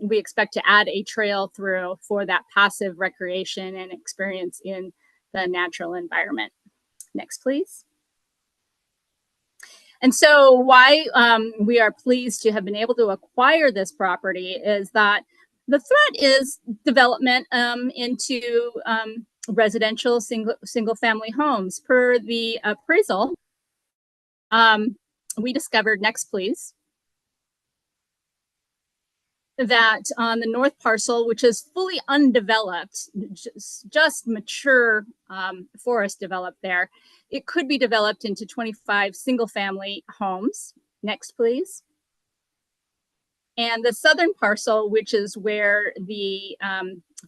we expect to add a trail through for that passive recreation and experience in the natural environment. Next, please. And so why we are pleased to have been able to acquire this property is that the threat is development into residential single family homes. Per the appraisal, we discovered, next please, that on the north parcel, which is fully undeveloped, just mature forest developed there, it could be developed into 25 single family homes. Next, please. And the southern parcel, which is where the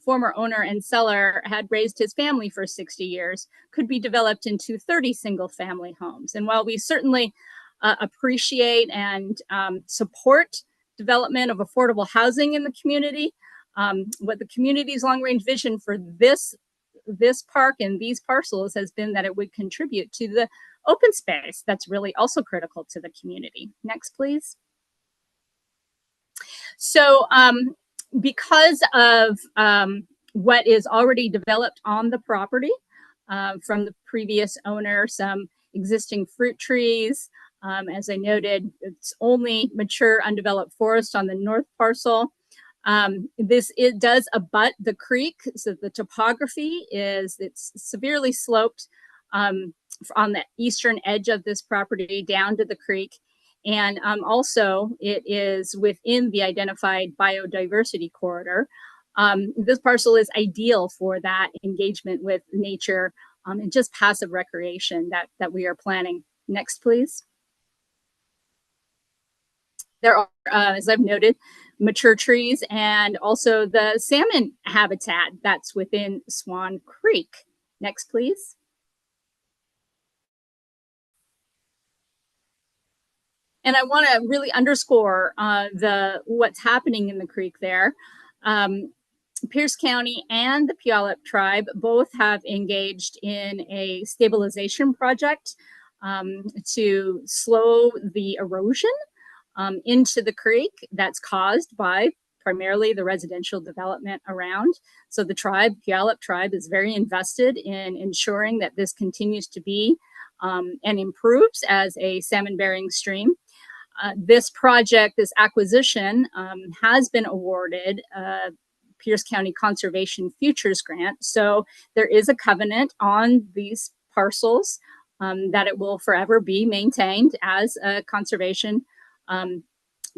former owner and seller had raised his family for 60 years, could be developed into 30 single family homes. And while we certainly appreciate and support development of affordable housing in the community, what the community's long-range vision for this park and these parcels has been that it would contribute to the open space that's really also critical to the community. Next, please. So because of what is already developed on the property from the previous owner, some existing fruit trees, as I noted, it's only mature undeveloped forest on the north parcel. It does abut the creek, so the topography it's severely sloped on the eastern edge of this property down to the creek. And also it is within the identified biodiversity corridor. This parcel is ideal for that engagement with nature and just passive recreation that we are planning. Next, please. There are, as I've noted, mature trees and also the salmon habitat that's within Swan Creek. Next, please. And I want to really underscore what's happening in the creek there. Pierce County and the Puyallup tribe both have engaged in a stabilization project to slow the erosion into the creek that's caused by primarily the residential development around. So the Puyallup tribe, is very invested in ensuring that this continues to be and improves as a salmon-bearing stream. This project, this acquisition, has been awarded a Pierce County Conservation Futures Grant. So there is a covenant on these parcels that it will forever be maintained as a conservation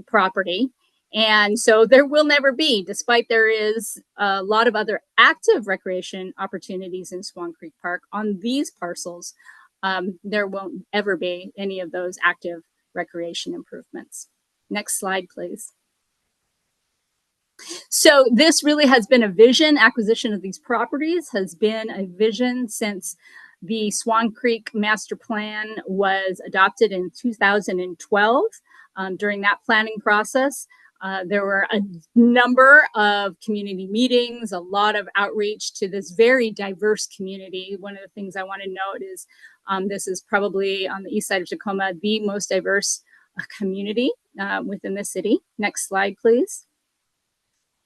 property. And so there will never be, despite there is a lot of other active recreation opportunities in Swan Creek Park on these parcels, there won't ever be any of those active recreation improvements. Next slide, please. So this really has been a vision. Acquisition of these properties has been a vision since the Swan Creek Master Plan was adopted in 2012. During that planning process, there were a number of community meetings, a lot of outreach to this very diverse community. One of the things I want to note is this is probably on the east side of Tacoma, the most diverse community within the city. Next slide, please.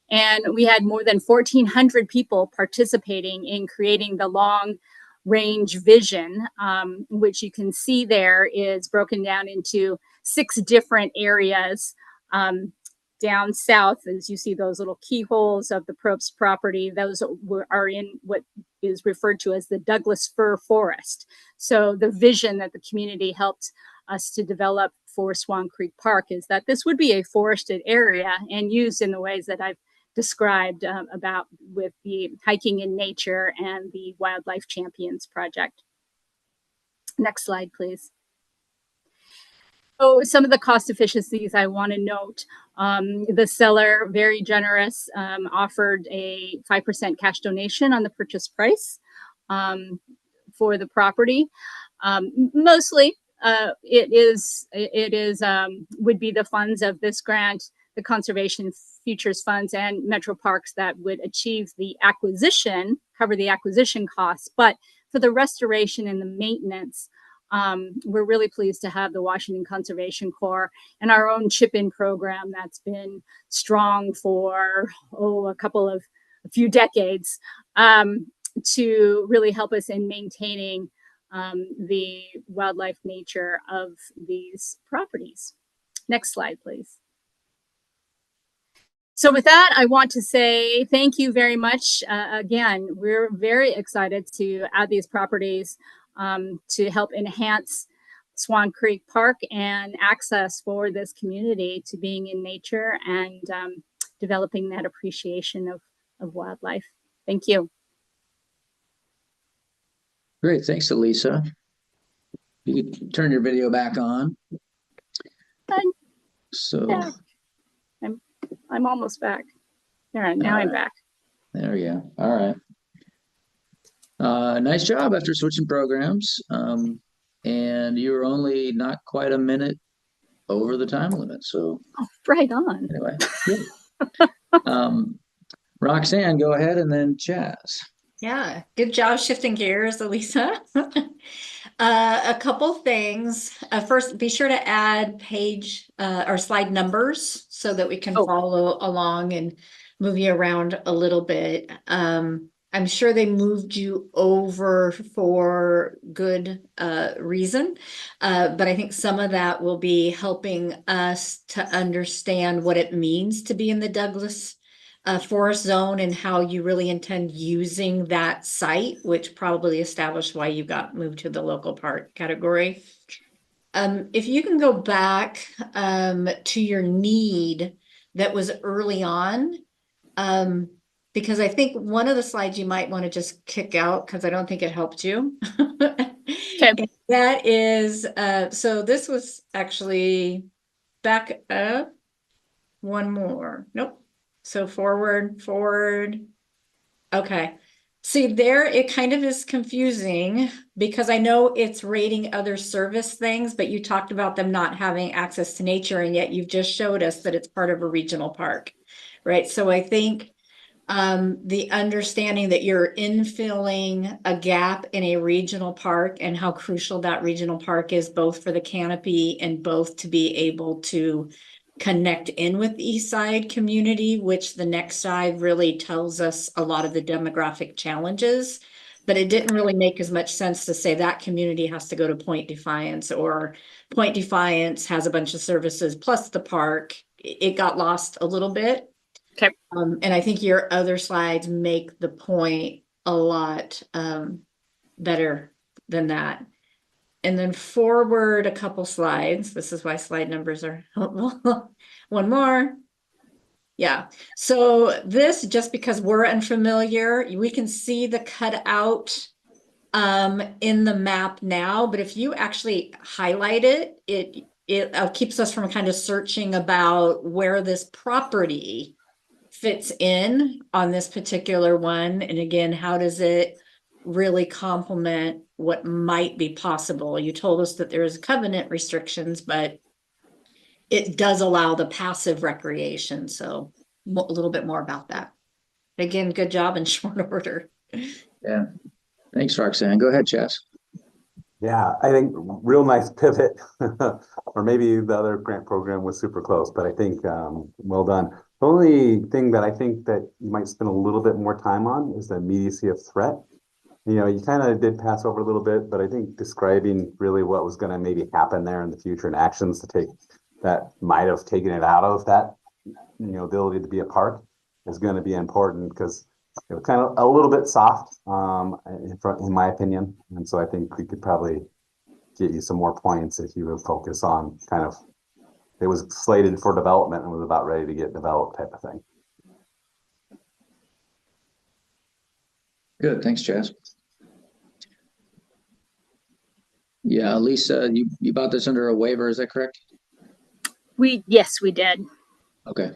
And we had more than 1,400 people participating in creating the long range vision, which you can see there is broken down into 6 different areas. Down south, as you see those little keyholes of the Probst property, those are in what is referred to as the Douglas Fir Forest. So the vision that the community helped us to develop for Swan Creek Park is that this would be a forested area and used in the ways that I've described about with the hiking in nature and the Wildlife Champions project. Next slide, please. So some of the cost efficiencies I want to note. The seller, very generous, offered a 5% cash donation on the purchase price for the property. Mostly, would be the funds of this grant, the Conservation Futures Funds and Metro Parks that would achieve the acquisition, cover the acquisition costs. But for the restoration and the maintenance, we're really pleased to have the Washington Conservation Corps and our own chip-in program that's been strong for a few decades to really help us in maintaining the wildlife nature of these properties. Next slide, please. So with that, I want to say thank you very much. Again, we're very excited to add these properties to help enhance Swan Creek Park and access for this community to being in nature and developing that appreciation of wildlife. Thank you. Great, thanks, Elisa. You can turn your video back on. So I'm almost back. There, now I'm back. There we go. All right. Nice job after switching programs. And you were only not quite a minute over the time limit. So right on. Anyway, Roxanne, go ahead, and then Chaz. Yeah, good job shifting gears, Elisa. A couple things. First, be sure to add page or slide numbers so that we can follow along and move you around a little bit. I'm sure they moved you over for good reason, but I think some of that will be helping us to understand what it means to be in the Douglas forest zone and how you really intend using that site, which probably established why you got moved to the local park category. If you can go back to your need that was early on, because I think one of the slides you might want to just kick out because I don't think it helped you. Okay. That is, so this was actually back up one more. Nope. So forward. Okay. See there, it kind of is confusing because I know it's rating other service things, but you talked about them not having access to nature, and yet you've just showed us that it's part of a regional park, right? So I think the understanding that you're infilling a gap in a regional park and how crucial that regional park is both for the canopy and both to be able to connect in with the East Side community, which the next slide really tells us a lot of the demographic challenges. But it didn't really make as much sense to say that community has to go to Point Defiance, or Point Defiance has a bunch of services plus the park. It got lost a little bit. Okay. And I think your other slides make the point a lot better than that. and then forward a couple slides. This is why slide numbers are helpful. One more. Yeah. So this, just because we're unfamiliar, we can see the cutout in the map now, but if you actually highlight it, it keeps us from kind of searching about where this property fits in on this particular one. And again, how does it really complement what might be possible? You told us that there is covenant restrictions, but it does allow the passive recreation. So a little bit more about that. Again, good job in short order. Yeah. Thanks, Roxanne. Go ahead, Chess. Yeah, I think real nice pivot, or maybe the other grant program was super close, but I think well done. The only thing that I think that you might spend a little bit more time on is the immediacy of threat. You know, you kind of did pass over a little bit, but I think describing really what was going to maybe happen there in the future and actions to take that might have taken it out of that, ability to be a park is going to be important, because it was kind of a little bit soft, in my opinion. And so I think we could probably get you some more points if you would focus on kind of, it was slated for development and was about ready to get developed type of thing. Good. Thanks, Chess. Yeah, Lisa, you bought this under a waiver, is that correct? Yes, we did. Okay.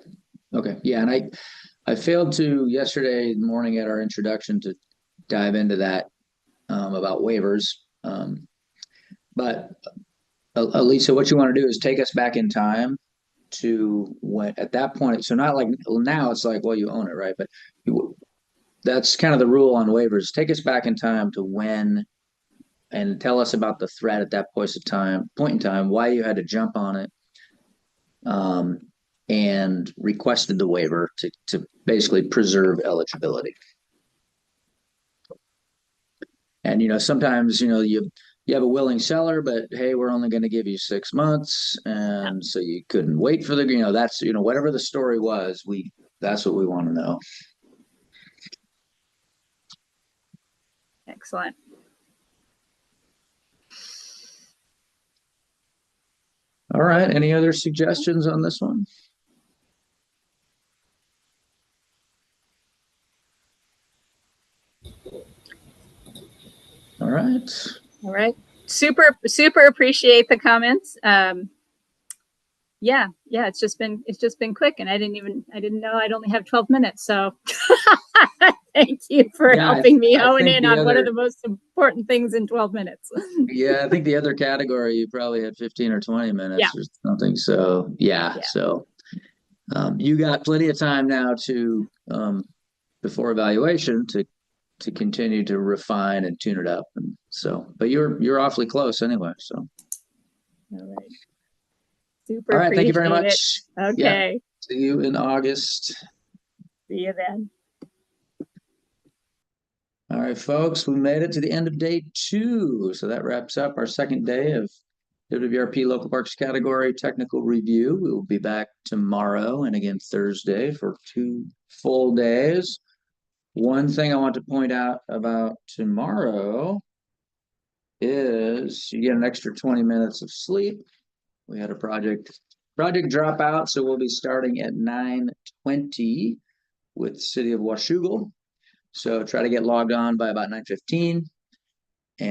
Okay. Yeah, and I failed to yesterday morning at our introduction to dive into that about waivers. But Lisa, what you want to do is take us back in time to when at that point. So not like now it's like, well, you own it, right? But that's kind of the rule on waivers. Take us back in time to when, and tell us about the threat at that point in time, why you had to jump on it, and requested the waiver to basically preserve eligibility. And sometimes you have a willing seller, but hey, we're only going to give you 6 months, and so you couldn't wait for the that's whatever the story was, that's what we want to know. Excellent. All right. Any other suggestions on this one? All right. All right. Super appreciate the comments. Yeah, it's just been quick, and I didn't know I'd only have 12 minutes. So thank you for helping me hone in on one of the most important things in 12 minutes. Yeah, I think the other category you probably had 15 or 20 minutes or something. So so you got plenty of time now to before evaluation to continue to refine and tune it up. And so, but you're awfully close anyway. So all right. Super. All right. Thank you very much. Okay. Yeah, see you in August. See you then. All right, folks, we made it to the end of day 2. So that wraps up our second day of WWRP Local Parks Category Technical Review. We will be back tomorrow and again Thursday for 2 full days. One thing I want to point out about tomorrow is you get an extra 20 minutes of sleep. We had a project dropout, so we'll be starting at 9:20 with the City of Washougal. So try to get logged on by about 9:15.